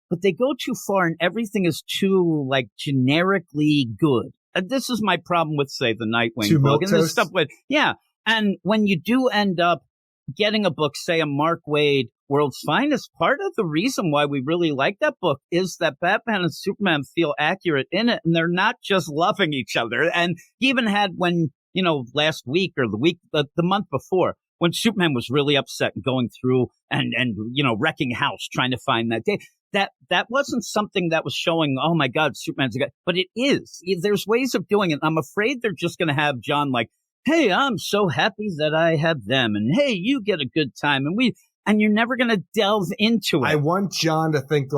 but they go too far and everything is too generically good. And this is my problem with, say, the Nightwing book and this stuff and when you do end up getting a book, say a Mark Waid World's Finest, part of the reason why we really like that book is that Batman and Superman feel accurate in it, and they're not just loving each other. And he even had last week or the month before, when Superman was really upset and going through and wrecking house trying to find that day. That wasn't something that was showing, oh my God, Superman's a guy. But it is. There's ways of doing it. I'm afraid they're just going to have John hey, I'm so happy that I have them. And hey, you get a good time. And you're never going to delve into it. I want John to think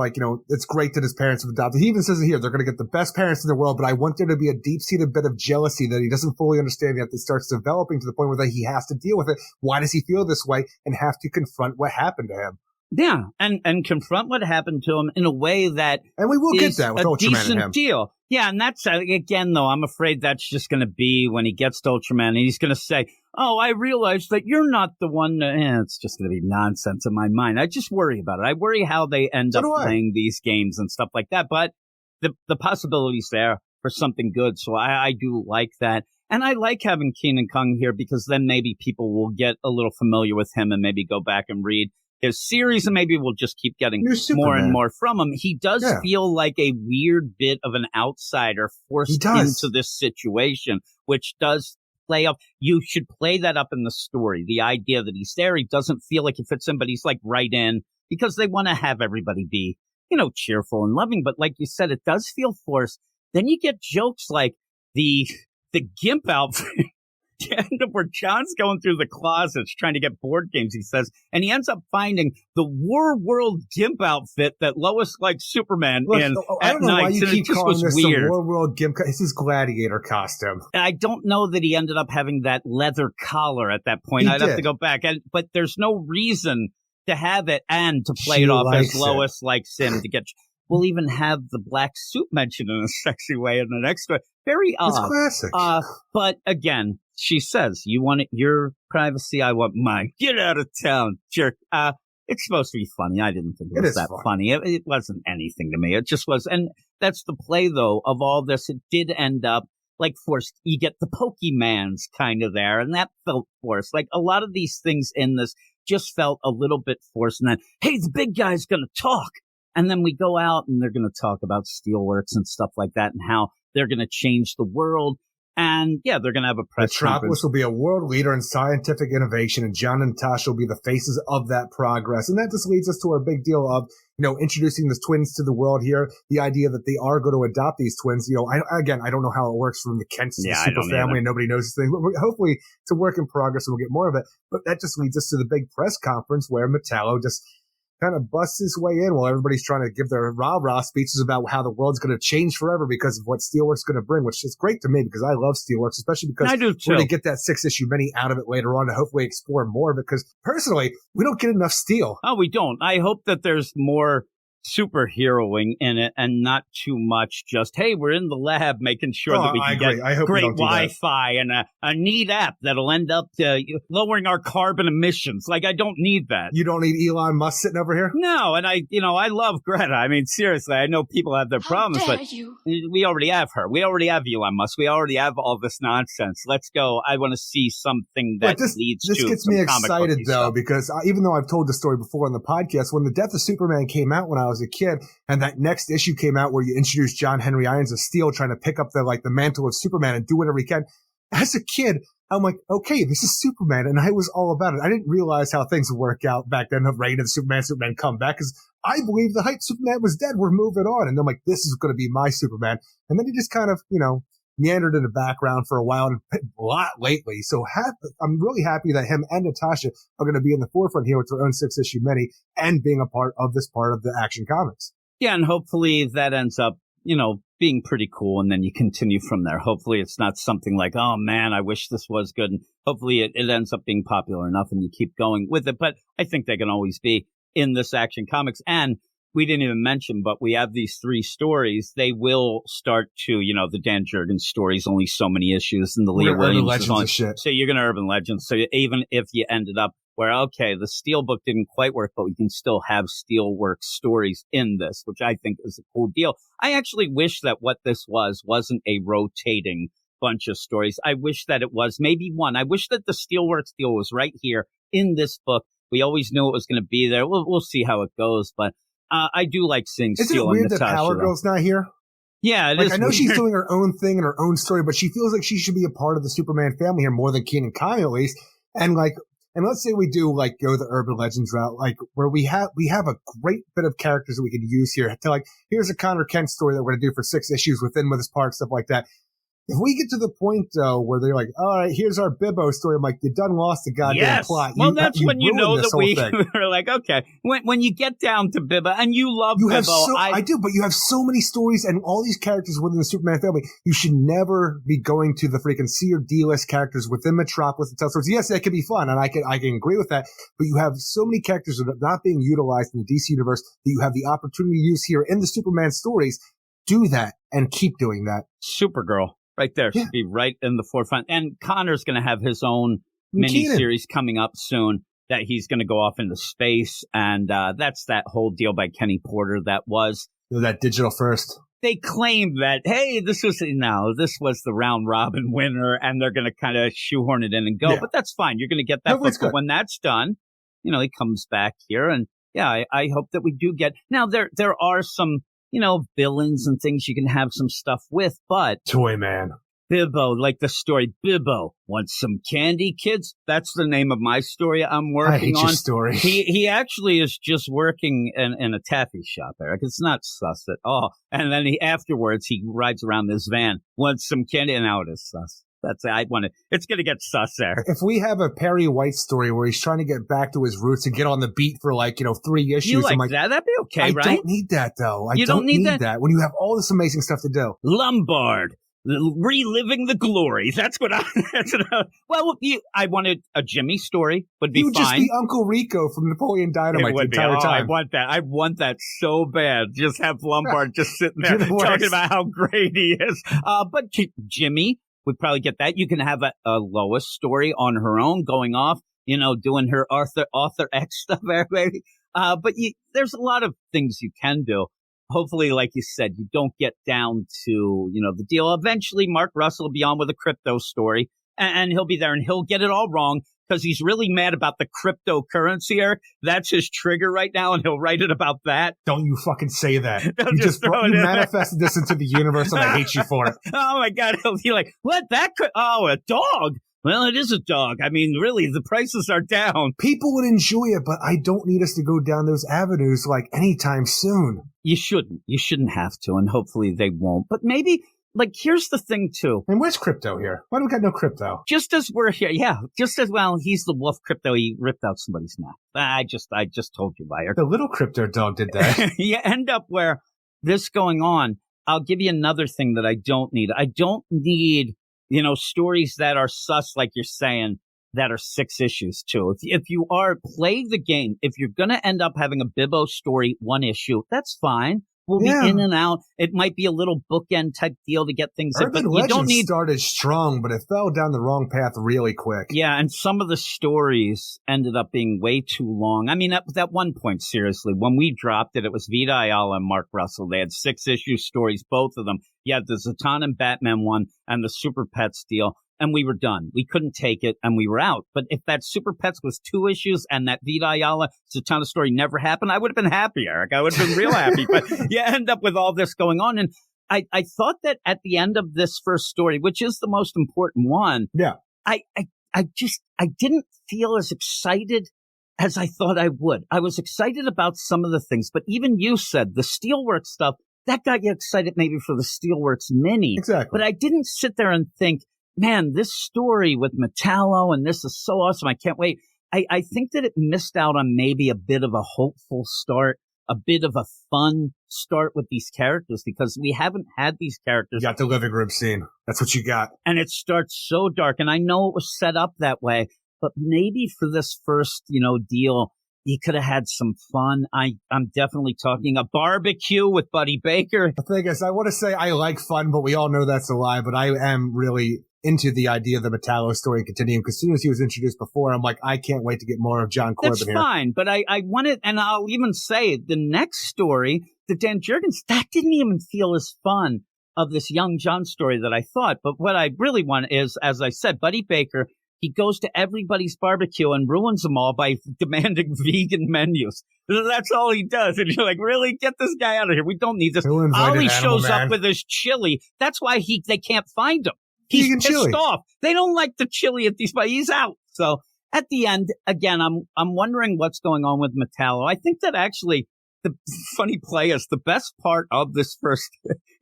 it's great that his parents have adopted. He even says it here, they're going to get the best parents in the world, but I want there to be a deep-seated bit of jealousy that he doesn't fully understand yet that starts developing to the point where he has to deal with it. Why does he feel this way and have to confront what happened to him? Yeah, and confront what happened to him in a way that and we will get that with Ultraman decent and him. Deal. Yeah, and that's again though. I'm afraid that's just going to be when he gets to Ultraman, and he's going to say, "Oh, I realized that you're not the one." It's just going to be nonsense in my mind. I just worry about it. I worry how they end up playing these games and stuff like that. But the possibilities there for something good. So I do like that. And I like having Keenan Kung here because then maybe people will get a little familiar with him and maybe go back and read his series, and maybe we'll just keep getting more and more from him. He does feel like a weird bit of an outsider forced into this situation, which does play up. You should play that up in the story. The idea that he's there, he doesn't feel like he fits in, but he's right in because they want to have everybody be, cheerful and loving. But like you said, it does feel forced. Then you get jokes like the GIMP outfit. The end of where John's going through the closets trying to get board games, he says, and he ends up finding the War World GIMP outfit that Lois likes Superman in I don't know why you keep calling this weird. The War World GIMP. It's his gladiator costume. And I don't know that he ended up having that leather collar at that point. I'd have to go back. But there's no reason to have it and to play it off as Lois likes him to get. We'll even have the black suit mentioned in a sexy way in the next story. Very odd. It's classic. But again, she says, you want your privacy, I want mine. Get out of town, jerk. It's supposed to be funny. I didn't think it was that funny. It wasn't anything to me. It just was. And that's the play, though, of all this. It did end up forced. You get the Pokemans kind of there, and that felt forced. A lot of these things in this just felt a little bit forced. And then, hey, the big guy's going to talk. And then we go out and they're going to talk about steelworks and stuff like that and how they're going to change the world. And yeah, they're going to have a press conference. Metropolis will be a world leader in scientific innovation, and John and Natasha will be the faces of that progress. And that just leads us to our big deal of, introducing the twins to the world here. The idea that they are going to adopt these twins. I don't know how it works from the Kents to the super family and nobody knows this thing. But hopefully it's a work in progress and we'll get more of it. But that just leads us to the big press conference where Metallo just kind of busts his way in while everybody's trying to give their rah-rah speeches about how the world's going to change forever because of what Steelworks going to bring, which is great to me because I love Steelworks, especially because we're going to get that 6-issue mini out of it later on to hopefully explore more of it because personally, we don't get enough Steel. Oh, we don't. I hope that there's more superheroing in it and not too much just, hey, we're in the lab making sure that we can get great Wi-Fi and a neat app that'll end up lowering our carbon emissions. I don't need that. You don't need Elon Musk sitting over here? No, and I love Greta. I mean, seriously, I know people have their problems, but we already have her. We already have Elon Musk. We already have all this nonsense. Let's go. I want to see something that leads to This gets me excited, though, because even though I've told the story before on the podcast, when The Death of Superman came out when I was a kid, and that next issue came out where you introduced John Henry Irons of Steel trying to pick up the mantle of Superman and do whatever he can. as a kid, I'm like, okay, this is Superman, and I was all about it. I didn't realize how things would work out back then, of Reign of Superman come back, because I believed the hype Superman was dead. We're moving on. And I'm like, this is going to be my Superman. And then he just kind of, meandered in the background for a while and a lot lately. So I'm really happy that him and Natasha are going to be in the forefront here with their own 6-issue mini and being a part of the Action Comics. Yeah, and hopefully that ends up, being pretty cool, and then you continue from there. Hopefully it's not something like, oh man, I wish this was good, and hopefully it ends up being popular enough and you keep going with it. But I think they can always be in this Action Comics. And we didn't even mention, but we have these 3 stories. They will start to, the Dan Jurgens stories, only so many issues, and the Leah Williams is shit. So you're going to Urban Legends. So even if you ended up where, okay, the Steelbook didn't quite work, but we can still have Steelworks stories in this, which I think is a cool deal. I actually wish that what this wasn't a rotating bunch of stories. I wish that it was maybe one. I wish that the Steelworks deal was right here in this book. We always knew it was going to be there. We'll see how it goes, but I do like seeing Steel. Isn't it weird that Power Girl's not here? Yeah, it is. I know weird. She's doing her own thing and her own story, but she feels like she should be a part of the Superman family here more than Keenan Kai, at least. And let's say we do go the Urban Legends route, where we have a great bit of characters that we can use here to here's a Connor Kent story that we're going to do for 6 issues within with his part, stuff like that. If we get to the point, though, where they're like, all right, here's our Bibbo story, I'm like, you done lost the goddamn plot. Well, that's when you know that we are like, okay, when you get down to Bibbo, and you love Bibbo. I do, but you have so many stories and all these characters within the Superman family. You should never be going to the freaking C or D list characters within Metropolis and tell stories. Yes, that can be fun, and I can agree with that, but you have so many characters that are not being utilized in the DC universe that you have the opportunity to use here in the Superman stories. Do that and keep doing that. Supergirl. Right there. Should be right in the forefront. And Connor's going to have his own mini-series coming up soon that he's going to go off into space. And that's that whole deal by Kenny Porter that was... That digital first. They claimed that, hey, this was the round robin winner, and they're going to kind of shoehorn it in and go. Yeah. But that's fine. You're going to get that book. But when that's done, he comes back here. And yeah, I hope that we do get... Now, there are some... villains and things you can have some stuff with, but... Toyman. Bibbo, like the story, Bibbo, want some candy, kids? That's the name of my story I'm working on. I hate your story. He actually is just working in a taffy shop, Eric. It's not sus at all. And then afterwards, he rides around this van, wants some candy, and now it is sus. It's going to get sus there. If we have a Perry White story where he's trying to get back to his roots and get on the beat for 3 issues. You like that? That'd be okay, right? I don't need that, though. I don't need that when you have all this amazing stuff to do. Lombard, reliving the glory. That's what I wanted a Jimmy story, would be fine. He would just be Uncle Rico from Napoleon Dynamite the entire time. I want that so bad. Just have Lombard just sitting there talking about how great he is. But Jimmy would probably get that. You can have a Lois story on her own, going off, doing her Author X stuff, maybe. But there's a lot of things you can do. Hopefully, like you said, you don't get down to, the deal. Eventually, Mark Russell will be on with a crypto story, and he'll be there, and he'll get it all wrong because he's really mad about the cryptocurrency, Eric. That's his trigger right now, and he'll write it about that. Don't you fucking say that. You manifested this into the universe, and I hate you for it. Oh, my God. He'll be like, what? A dog? Well, it is a dog. I mean, really, the prices are down. People would enjoy it, but I don't need us to go down those avenues anytime soon. You shouldn't. You shouldn't have to, and hopefully they won't. But maybe... here's the thing, too. And where's Crypto here? Why do we got no Crypto? Just as we're here, just as well, he's the wolf Crypto. He ripped out somebody's mouth. I just told you, Buyer. The little Crypto dog did that. You end up where this going on. I'll give you another thing that I don't need. I don't need, stories that are sus, like you're saying, that are 6 issues, too. If you play the game, if you're going to end up having a Bibbo story 1 issue, that's fine. We'll be in and out. It might be a little bookend type deal to get things in, but you don't need... started strong, but it fell down the wrong path really quick. Yeah, and some of the stories ended up being way too long. I mean, at one point, seriously, when we dropped it, it was Vita Ayala and Mark Russell. They had 6-issue stories, both of them. You had the Zatanna and Batman one and the Super Pets deal. And we were done. We couldn't take it, and we were out. But if that Super Pets was 2 issues and that Vita Ayala Zatanna story never happened, I would have been happy, Eric. I would have been real happy. But you end up with all this going on. And I thought that at the end of this first story, which is the most important one, I didn't feel as excited as I thought I would. I was excited about some of the things, but even you said the Steelworks stuff, that got you excited maybe for the Steelworks mini. Exactly. But I didn't sit there and think, man, this story with Metallo and this is so awesome. I can't wait. I think that it missed out on maybe a bit of a hopeful start, a bit of a fun start with these characters, because we haven't had these characters. You got the living room scene. That's what you got. And it starts so dark. And I know it was set up that way, but maybe for this first, deal, you could have had some fun. I'm definitely talking a barbecue with Buddy Baker. The thing is, I want to say I like fun, but we all know that's a lie. But I am really into the idea of the Metallo story continuing, because as soon as he was introduced before, I'm like, I can't wait to get more of John Corbin here. That's fine, but I wanted, and I'll even say the next story, the Dan Jurgens, that didn't even feel as fun of this young John story that I thought. But what I really want is, as I said, Buddy Baker, he goes to everybody's barbecue and ruins them all by demanding vegan menus. That's all he does. And you're like, really? Get this guy out of here. We don't need this. Ollie shows up with his chili. That's why they can't find him. He's pissed chili. Off. They don't like the chili at these, but he's out. So at the end, again, I'm wondering what's going on with Metallo. I think that actually the funny play is the best part of this first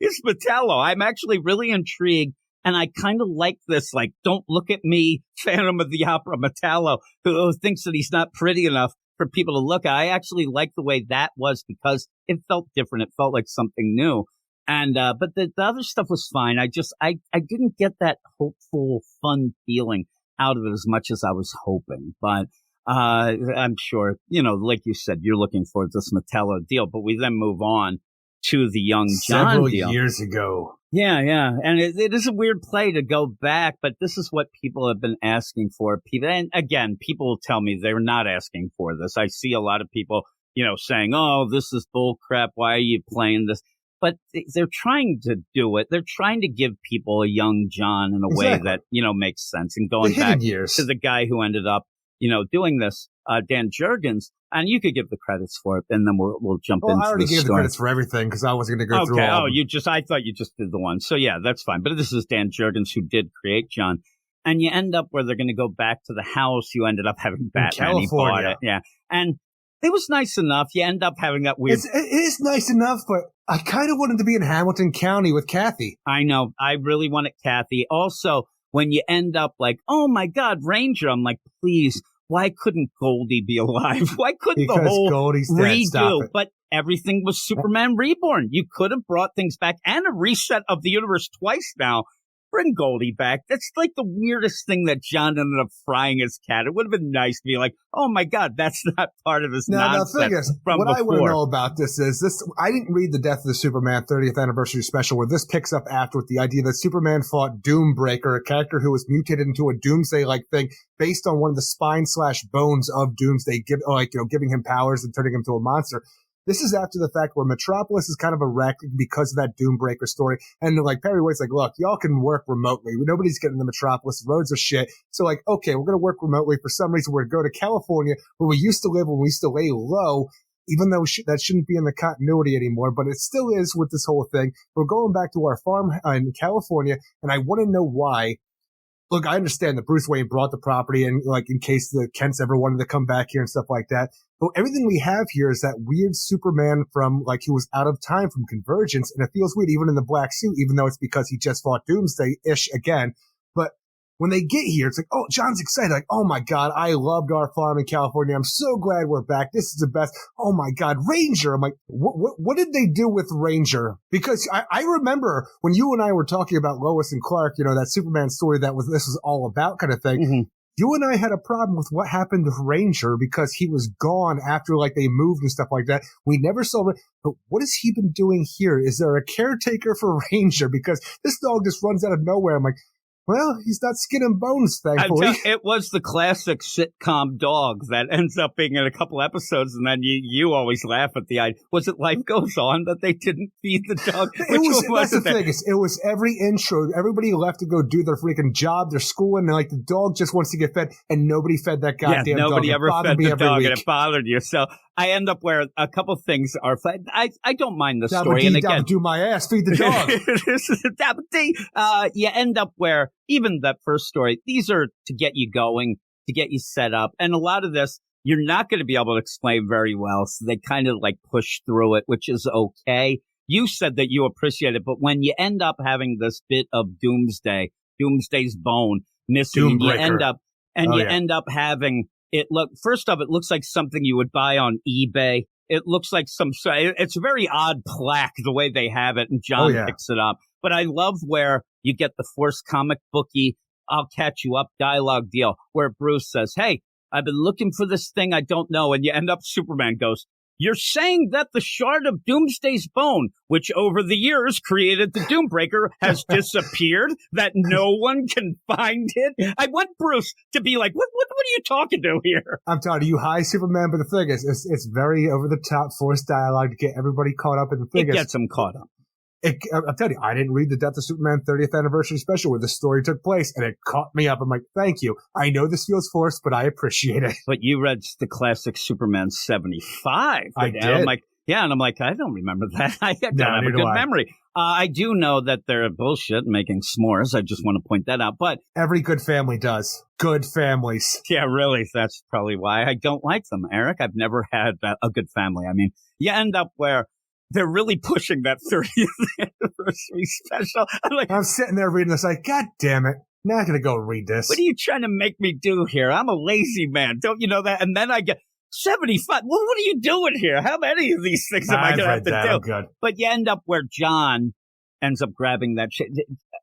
is Metallo. I'm actually really intrigued. And I kind of like this, like, don't look at me, Phantom of the Opera Metallo, who thinks that he's not pretty enough for people to look at. I actually like the way that was, because it felt different. It felt like something new. And, but the other stuff was fine. I didn't get that hopeful, fun feeling out of it as much as I was hoping. But, I'm sure, like you said, you're looking for this Metallo deal, but we then move on to the young John Several deal. years ago. Yeah. And it is a weird play to go back, but this is what people have been asking for. And again, people will tell me they're not asking for this. I see a lot of people, saying, oh, this is bull crap. Why are you playing this? But they're trying to do it. They're trying to give people a young John in a way that, makes sense. And going back to the guy who ended up, doing this, Dan Jurgens, and you could give the credits for it, and then we'll jump into the story. I already gave the credits for everything because I wasn't going to go through all of them. I thought you just did the one. So yeah, that's fine. But this is Dan Jurgens who did create John. And you end up where they're going to go back to the house. You ended up having Batman. He bought it. Yeah. And it was nice enough. You end up having that weird. It is nice enough, but I kind of wanted to be in Hamilton County with Kathy. I know. I really wanted Kathy. Also, when you end up like, oh my God, Ranger, I'm like, please, why couldn't Goldie be alive? Why couldn't the whole redo? But everything was Superman Reborn. You could have brought things back, and a reset of the universe twice now. Bring Goldie back. That's like the weirdest thing that John ended up frying his cat. It would have been nice to be like, oh my God, that's not part of his nonsense the thing is, from what before. I want to know about this is this. I didn't read the Death of the Superman 30th anniversary special where this picks up after with the idea that Superman fought Doombreaker, a character who was mutated into a Doomsday-like thing based on one of the spine/bones of Doomsday, giving him powers and turning him into a monster. This is after the fact where Metropolis is kind of a wreck because of that Doombreaker story. And like Perry White's like, look, y'all can work remotely. Nobody's getting to Metropolis. Roads are shit. So like, okay, we're going to work remotely. For some reason, we're going to go to California where we used to live when we used to lay low, even though that shouldn't be in the continuity anymore. But it still is with this whole thing. We're going back to our farm in California. And I want to know why. Look, I understand that Bruce Wayne brought the property and like in case the Kents ever wanted to come back here and stuff like that. But everything we have here is that weird Superman from like he was out of time from Convergence. And it feels weird even in the black suit, even though it's because he just fought Doomsday-ish again. But when they get here, it's like, oh, John's excited. Like, oh my God, I loved our farm in California. I'm so glad we're back. This is the best. Oh my God, Ranger. I'm like, what did they do with Ranger? Because I remember when you and I were talking about Lois and Clark, that Superman story this was all about kind of thing. Mm-hmm. You and I had a problem with what happened to Ranger because he was gone after like they moved and stuff like that. We never saw it. But what has he been doing here? Is there a caretaker for Ranger? Because this dog just runs out of nowhere. I'm like, well, he's not skin and bones, thankfully. It was the classic sitcom dog that ends up being in a couple episodes, and then you always laugh at the idea. Was it Life Goes On that they didn't feed the dog? That's the thing. It was every intro. Everybody left to go do their freaking job, their school, and like the dog just wants to get fed, and nobody fed that goddamn dog. Nobody ever fed the dog, and it bothered you. So I end up where a couple things are fun. I don't mind the story. And again, do my ass, feed the dog. You end up where even that first story, these are to get you going, to get you set up. And a lot of this, you're not going to be able to explain very well. So they kind of like push through it, which is okay. You said that you appreciate it, but when you end up having this bit of Doomsday's bone missing, and you end up having it first off, it looks like something you would buy on eBay. It looks like it's a very odd plaque the way they have it, and John picks it up. But I love where you get the Force comic booky, I'll catch you up dialogue deal, where Bruce says, hey, I've been looking for this thing I don't know, and you end up Superman goes, you're saying that the shard of Doomsday's bone, which over the years created the Doombreaker, has disappeared, that no one can find it? I want Bruce to be like, what are you talking to here? I'm telling you, hi, Superman, but the thing is, it's very over-the-top forced dialogue to get everybody caught up in the thing. It gets them caught up. I'm telling you, I didn't read the Death of Superman 30th anniversary special where the story took place, and it caught me up. I'm like, thank you. I know this feels forced, but I appreciate it. But you read the classic Superman 75. I did. I'm like, I don't remember that. I don't have a good memory. I do know that they're bullshit making s'mores. I just want to point that out. But every good family does. Good families. Yeah, really. That's probably why I don't like them, Eric. I've never had a good family. I mean, you end up where they're really pushing that 30th anniversary special. I'm sitting there reading this like, God damn it. Not going to go read this. What are you trying to make me do here? I'm a lazy man. Don't you know that? And then I get 75. Well, what are you doing here? How many of these things am I going to have to do? Good. But you end up where John ends up grabbing that shit.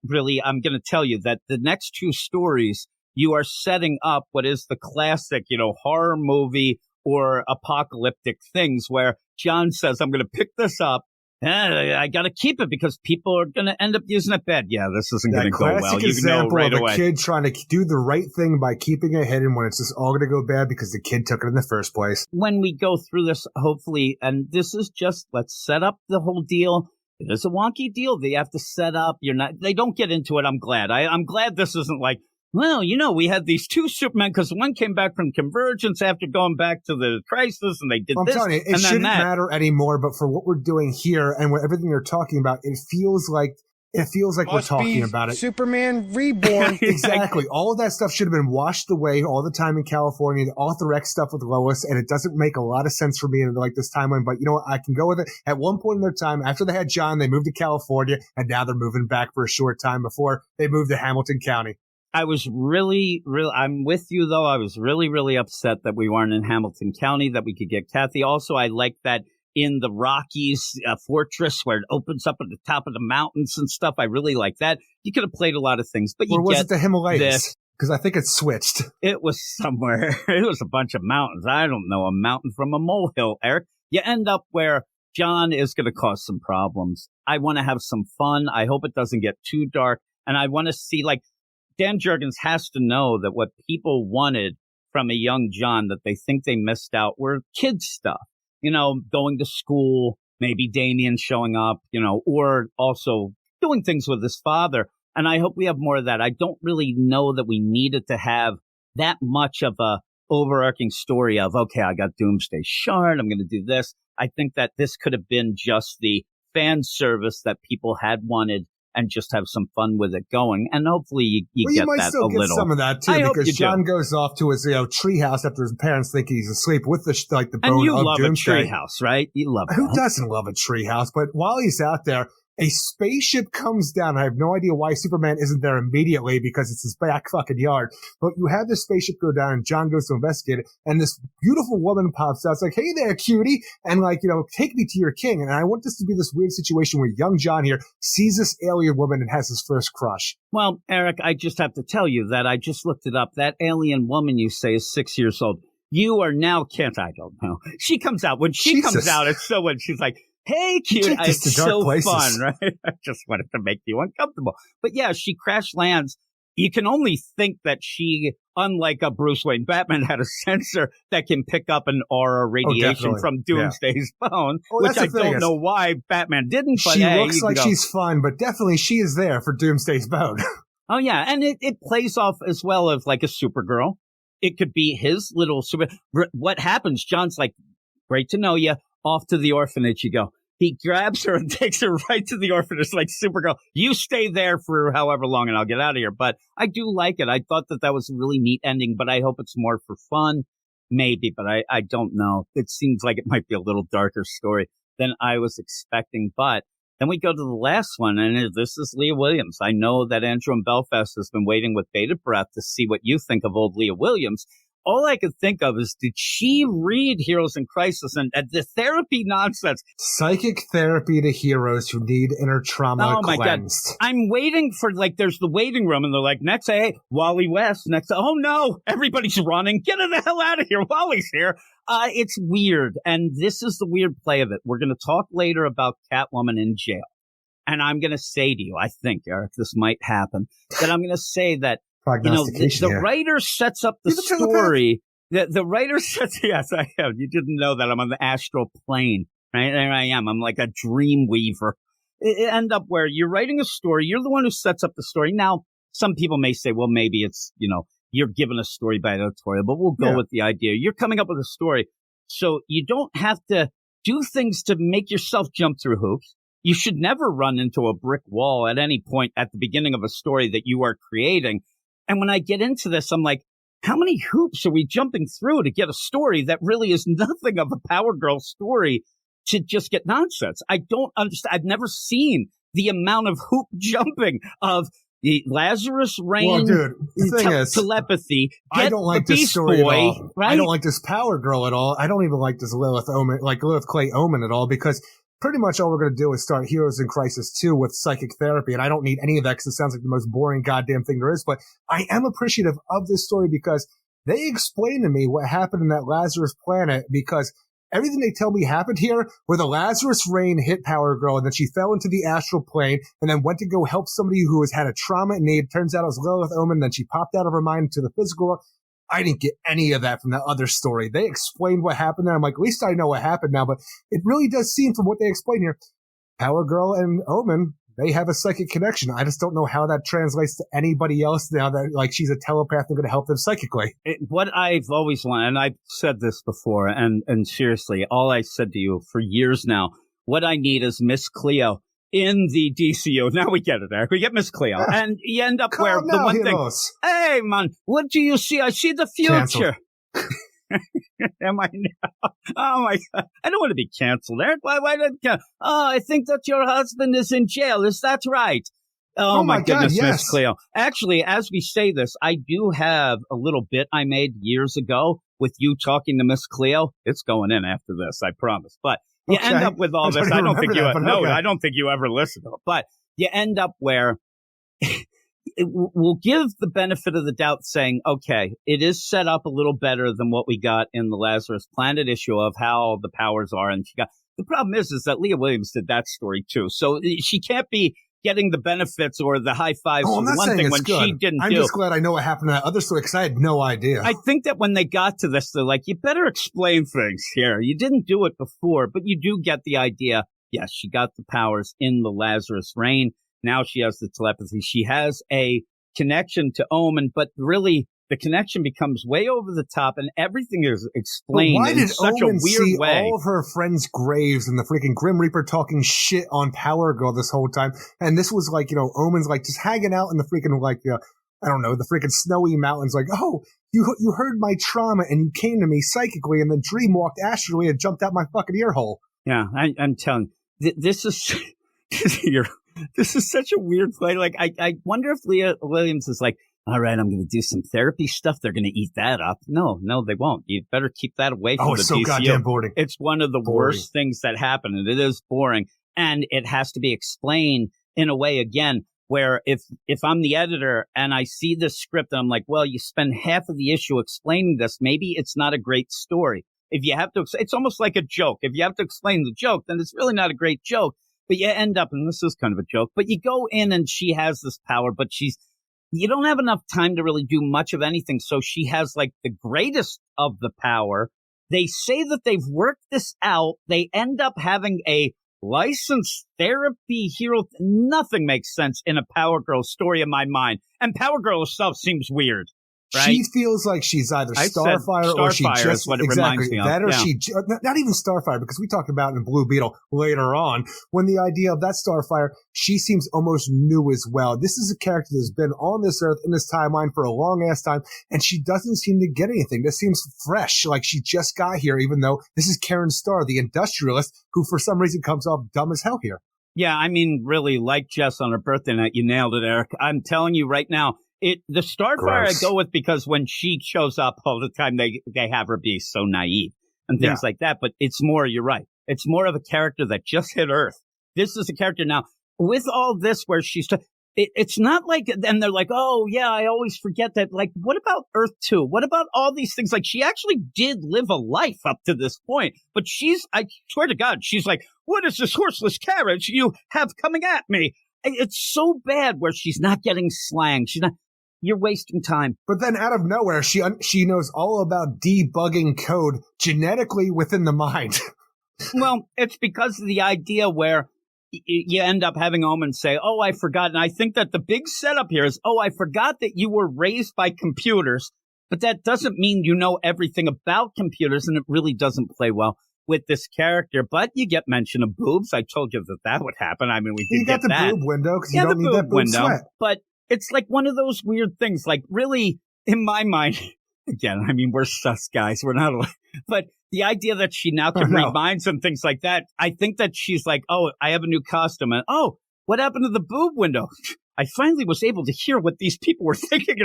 Really, I'm going to tell you that the next two stories, you are setting up what is the classic, horror movie or apocalyptic things where John says, I'm going to pick this up. I got to keep it because people are going to end up using it bad. Yeah, this isn't going to go well. Classic example of a kid trying to do the right thing by keeping it hidden when it's just all going to go bad because the kid took it in the first place. When we go through this, hopefully, and this is just, let's set up the whole deal. It is a wonky deal that you have to set up. They don't get into it. I'm glad. I'm glad this isn't like, well, we had these two Supermen because one came back from Convergence after going back to the Crisis, and they did this. I'm telling you, it shouldn't matter anymore. But for what we're doing here and everything you're talking about, it feels like we're talking about it. Superman Reborn. Exactly. All of that stuff should have been washed away all the time in California. The Author X stuff with Lois, and it doesn't make a lot of sense for me in like this timeline. But you know what? I can go with it. At one point in their time, after they had John, they moved to California, and now they're moving back for a short time before they moved to Hamilton County. I was really, I'm with you, though. I was really, really upset that we weren't in Hamilton County, that we could get Kathy. Also, I like that in the Rockies fortress where it opens up at the top of the mountains and stuff. I really like that. You could have played a lot of things, but or was it the Himalayas? Because I think it switched. It was somewhere. It was a bunch of mountains. I don't know a mountain from a molehill, Eric. You end up where John is going to cause some problems. I want to have some fun. I hope it doesn't get too dark. And I want to see, Dan Jurgens has to know that what people wanted from a young John that they think they missed out were kids stuff, going to school, maybe Damien showing up, or also doing things with his father. And I hope we have more of that. I don't really know that we needed to have that much of a overarching story of, okay, I got Doomsday Shard, I'm going to do this. I think that this could have been just the fan service that people had wanted and just have some fun with it going. And hopefully you get that a little. You might still get some of that, too, because John goes off to his treehouse after his parents think he's asleep with the bone of Doomsday. And you love a treehouse, right? You love Who doesn't love a treehouse? But while he's out there, a spaceship comes down. I have no idea why Superman isn't there immediately because it's his back fucking yard. But you have this spaceship go down and John goes to investigate it. And this beautiful woman pops out. It's like, hey there, cutie. And take me to your king. And I want this to be this weird situation where young John here sees this alien woman and has his first crush. Well, Eric, I just have to tell you that I just looked it up. That alien woman you say is 6 years old. You are now I don't know. She comes out. When she comes out, it's so when she's like, hey, cute. It's so fun, right? I just wanted to make you uncomfortable. But yeah, she crash lands. You can only think that she, unlike a Bruce Wayne, Batman had a sensor that can pick up an aura radiation from Doomsday's bone, which I don't know why Batman didn't. But she looks like she's fun, but definitely she is there for Doomsday's bone. Oh, yeah. And it plays off as well of like a Supergirl. It could be his little super. What happens? John's like, great to know you. Off to the orphanage you go. He grabs her and takes her right to the orphanage like Supergirl. You stay there for however long and I'll get out of here. But I do like it. I thought that was a really neat ending, but I hope it's more for fun. Maybe, but I don't know. It seems like it might be a little darker story than I was expecting. But then we go to the last one, and this is Leah Williams. I know that Andrew in Belfast has been waiting with bated breath to see what you think of old Leah Williams. All I could think of is, did she read Heroes in Crisis and the therapy nonsense? Psychic therapy to heroes who need inner trauma cleansed. God. I'm waiting for, there's the waiting room, and they're like, next, hey, Wally West. Next, oh, no, everybody's running. Get the hell out of here. Wally's here. It's weird, and this is the weird play of it. We're going to talk later about Catwoman in jail, and I'm going to say to you, I think, Eric, this might happen, that I'm going to say that the writer sets up the story. The writer sets, yes, I have. You didn't know that I'm on the astral plane, right? There I am. I'm like a dream weaver. It end up where you're writing a story. You're the one who sets up the story. Now, some people may say, well, maybe it's, you're given a story by editorial, but we'll go with the idea. You're coming up with a story. So you don't have to do things to make yourself jump through hoops. You should never run into a brick wall at any point at the beginning of a story that you are creating. And when I get into this, I'm like, how many hoops are we jumping through to get a story that really is nothing of a Power Girl story to just get nonsense? I don't understand. I've never seen the amount of hoop jumping of the Lazarus Rain. Well, dude, the thing is, telepathy. I don't like this story boy, at all. Right? I don't like this Power Girl at all. I don't even like this Lilith Clay Omen at all, because pretty much all we're going to do is start Heroes in Crisis 2 with psychic therapy, and I don't need any of that because it sounds like the most boring goddamn thing there is. But I am appreciative of this story because they explain to me what happened in that Lazarus planet, because everything they tell me happened here, where the Lazarus Rain hit Power Girl, and then she fell into the astral plane, and then went to go help somebody who has had a trauma, and it turns out it was Lilith Omen, then she popped out of her mind into the physical world. I didn't get any of that from that other story. They explained what happened there. I'm like, at least I know what happened now, but it really does seem from what they explain here, Power Girl and Omen, they have a psychic connection. I just don't know how that translates to anybody else now that, she's a telepath and going to help them psychically. What I've always wanted, and I've said this before, and seriously, all I said to you for years now, what I need is Miss Cleo in the DCU. Now we get it, Eric. We get Miss Cleo. And you end up where the one heroes. Thing, hey, man, what do you see? I see the future. Am I now? Oh, my God. I don't want to be canceled, Eric. Why did I think that your husband is in jail. Is that right? Oh my goodness, God, yes. Miss Cleo. Actually, as we say this, I do have a little bit I made years ago with you talking to Miss Cleo. It's going in after this, I promise. But you end up with all this. I don't think I don't think you ever listened to it. But you end up where we'll give the benefit of the doubt saying, okay, it is set up a little better than what we got in the Lazarus Planet issue of how the powers are. And the problem is that Leah Williams did that story too. So she can't be getting the benefits or the high fives for one thing when she didn't I'm just glad I know what happened to that other story because I had no idea. I think that when they got to this, they're like, you better explain things here. You didn't do it before, but you do get the idea. Yes, she got the powers in the Lazarus Rain. Now she has the telepathy. She has a connection to Omen, but really the connection becomes way over the top and everything is explained in such a weird way. All of her friends' graves and the freaking Grim Reaper talking shit on Power Girl this whole time. And this was like, Omen's like just hanging out in the freaking I don't know, the freaking snowy mountains like, oh, you heard my trauma and you came to me psychically and then dream walked astrally and jumped out my fucking ear hole. Yeah, I'm telling you, this is such a weird play. Like, I wonder if Leah Williams is like, all right, I'm going to do some therapy stuff. They're going to eat that up. No, they won't. You better keep that away from the DCU. Oh, it's so goddamn boring. It's one of the worst things that happen, and it is boring. And it has to be explained in a way, again, where if I'm the editor and I see this script and I'm like, well, you spend half of the issue explaining this, maybe it's not a great story. If you have to, it's almost like a joke. If you have to explain the joke, then it's really not a great joke. But you end up, and this is kind of a joke, but you go in and she has this power, but you don't have enough time to really do much of anything. So she has like the greatest of the power. They say that they've worked this out. They end up having a licensed therapy hero. Nothing makes sense in a Power Girl story in my mind. And Power Girl herself seems weird. right? She feels like she's either Starfire or she just is what it reminds me of. That or she not even Starfire, because we talked about in Blue Beetle later on when the idea of that Starfire, she seems almost new as well. This is a character that's been on this earth in this timeline for a long ass time, and she doesn't seem to get anything. This seems fresh, like she just got here, even though this is Karen Starr, the industrialist, who for some reason comes off dumb as hell here. Yeah, I mean, really, like Jess on her birthday night, you nailed it, Eric. I'm telling you right now, the Starfire I go with because when she shows up all the time, they have her be so naive and things like that. But it's more, you're right. It's more of a character that just hit Earth. This is a character now with all this where she's, it's not like, and they're like, oh yeah, I always forget that. Like, what about Earth 2? What about all these things? Like, she actually did live a life up to this point, but I swear to God, she's like, what is this horseless carriage you have coming at me? It's so bad where she's not getting slang. You're wasting time. But then out of nowhere, she knows all about debugging code genetically within the mind. Well, it's because of the idea where you end up having Omen say, oh, I forgot. And I think that the big setup here is, oh, I forgot that you were raised by computers. But that doesn't mean you know everything about computers, and it really doesn't play well with this character. But you get mention of boobs. I told you that would happen. I mean, we did get that. You got the boob window because you don't need that boob sweat. But it's like one of those weird things. Like, really, in my mind, again, I mean, we're sus guys. We're not, but the idea that she now can read minds and things like that, I think that she's like, oh, I have a new costume. And, oh, what happened to the boob window? I finally was able to hear what these people were thinking.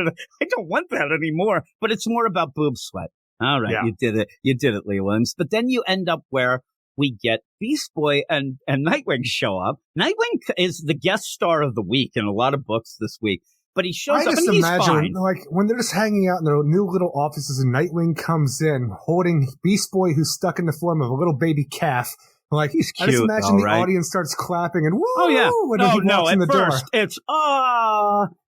I don't want that anymore. But it's more about boob sweat. All right, you did it. You did it, Lee Williams. But then you end up where we get Beast Boy and Nightwing show up. Nightwing is the guest star of the week in a lot of books this week. But he shows up and he's fine. I just imagine, like, when they're just hanging out in their new little offices and Nightwing comes in holding Beast Boy who's stuck in the form of a little baby calf. Like, he's cute, I just imagine the audience starts clapping and woo! Oh, yeah. When he walks in the door. It's,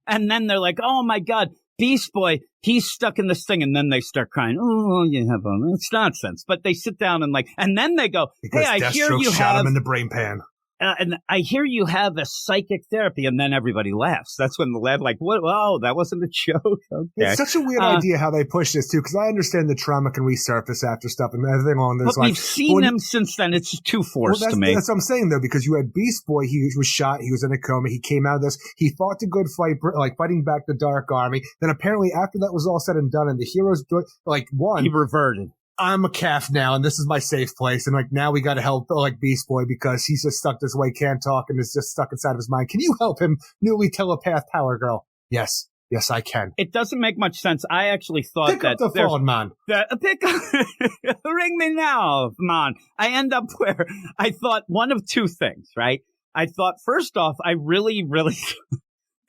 and then they're like, oh my God, Beast Boy, he's stuck in this thing. And then they start crying. Oh, you have it's nonsense. But they sit down and then they go, because hey, I hear you shot him in the brain pan. And I hear you have a psychic therapy, and then everybody laughs. That's when the laugh, like, what? Oh, that wasn't a joke. Okay. It's such a weird idea how they push this too, because I understand the trauma can resurface after stuff and everything along those lines. But we've seen them since then. It's too forced to me. That's what I'm saying though, because you had Beast Boy. He was shot. He was in a coma. He came out of this. He fought a good fight, like fighting back the Dark Army. Then apparently, after that was all said and done, and the heroes won, he reverted. I'm a calf now, and this is my safe place. And like now we got to help like Beast Boy because he's just stuck this way, can't talk, and is just stuck inside of his mind. Can you help him, newly telepath Power Girl? Yes, I can. It doesn't make much sense. I actually thought pick up the phone, man. Pick up, ring me now, man. I end up where I thought one of two things, right? I thought first off, I really.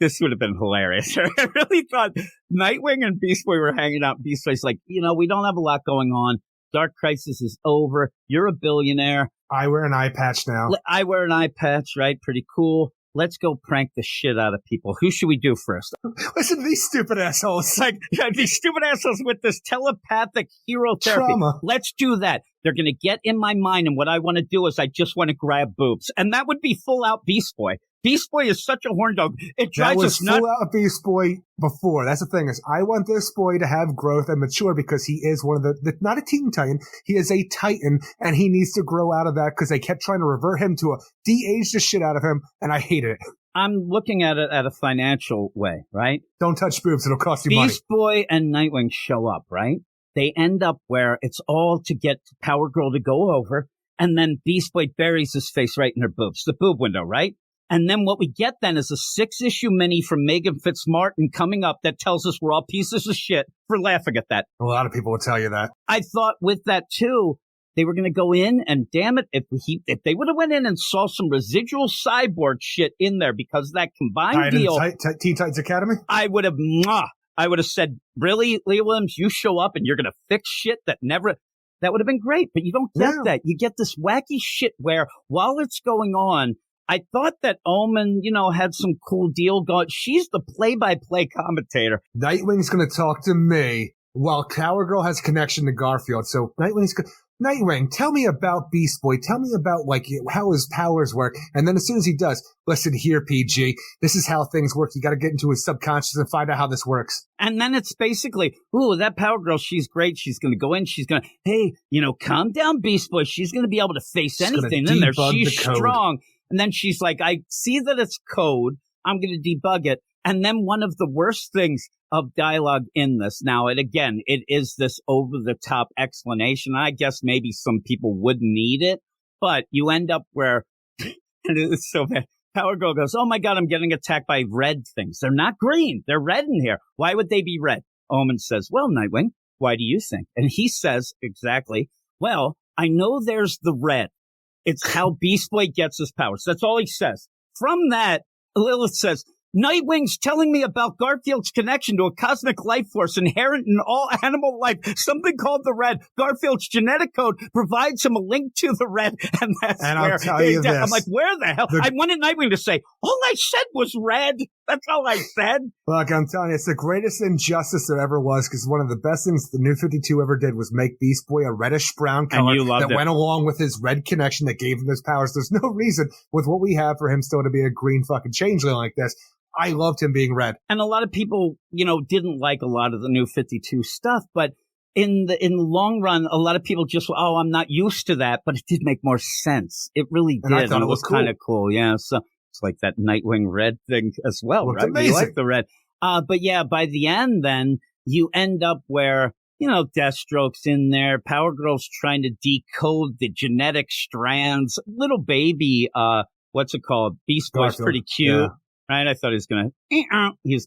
This would have been hilarious. I really thought Nightwing and Beast Boy were hanging out. Beast Boy's like, we don't have a lot going on. Dark Crisis is over. You're a billionaire. I wear an eye patch now. I wear an eye patch, right? Pretty cool. Let's go prank the shit out of people. Who should we do first? Listen to these stupid assholes. Like, these stupid assholes with this telepathic hero therapy. Trauma. Let's do that. They're going to get in my mind, and what I want to do is I just want to grab boobs. And that would be full-out Beast Boy. Beast Boy is such a horn dog. It drives us nuts. That was full-out Beast Boy before. That's the thing is, I want this boy to have growth and mature because he is one of the not a Teen Titan. He is a Titan, and he needs to grow out of that because they kept trying to revert him to de-age the shit out of him, and I hated it. I'm looking at it at a financial way, right? Don't touch boobs. It'll cost you money. Beast Boy and Nightwing show up, right? They end up where it's all to get Power Girl to go over, and then Beast Boy buries his face right in her boobs, the boob window, right? And then what we get then is a 6-issue mini from Megan Fitzmartin coming up that tells us we're all pieces of shit for laughing at that. A lot of people will tell you that. I thought with that too, they were going to go in and damn it, if they would have went in and saw some residual cyborg shit in there because that combined deal. Teen Titans Academy? I would have said, really, Lee Williams, you show up and you're going to fix shit that would have been great, but you don't get that. You get this wacky shit where while it's going on, I thought that Omen, had some cool deal going. She's the play-by-play commentator. Nightwing's going to talk to me while Power Girl has connection to Garfield, so Nightwing, tell me about Beast Boy. Tell me about, like, how his powers work. And then as soon as he does, listen here, PG, this is how things work. You got to get into his subconscious and find out how this works. And then it's basically, ooh, that Power Girl, she's great. She's going to go in. She's going to, hey, calm down, Beast Boy. She's going to be able to face anything in there. She's strong. And then she's like, I see that it's code. I'm going to debug it. And then one of the worst things of dialogue in this, now, it is this over-the-top explanation. I guess maybe some people would need it, but you end up where, and it's so bad, Power Girl goes, oh my God, I'm getting attacked by red things. They're not green. They're red in here. Why would they be red? Omen says, well, Nightwing, why do you think? And he says exactly, well, I know there's the red. It's how Beast Boy gets his powers. That's all he says. From that, Lilith says, Nightwing's telling me about Garfield's connection to a cosmic life force inherent in all animal life, something called the red. Garfield's genetic code provides him a link to the red, and that's and where I'll tell you this. I'm like, where the hell? I wanted Nightwing to say, all I said was red. That's all I said. Look, I'm telling you, it's the greatest injustice there ever was, because one of the best things the New 52 ever did was make Beast Boy a reddish-brown color that went along with his red connection that gave him his powers. There's no reason with what we have for him still to be a green fucking changeling like this. I loved him being red. And a lot of people, didn't like a lot of the New 52 stuff, but in the long run, a lot of people just, I'm not used to that, but it did make more sense. It really did. And I thought it was cool. Kind of cool. Yeah. So it's like that Nightwing red thing as well, right? Amazing. You like the red. But yeah, by the end, then you end up where, Deathstroke's in there. Power Girl's trying to decode the genetic strands. Little baby, what's it called? Beast Boy's pretty cute. Yeah. Right, I thought he was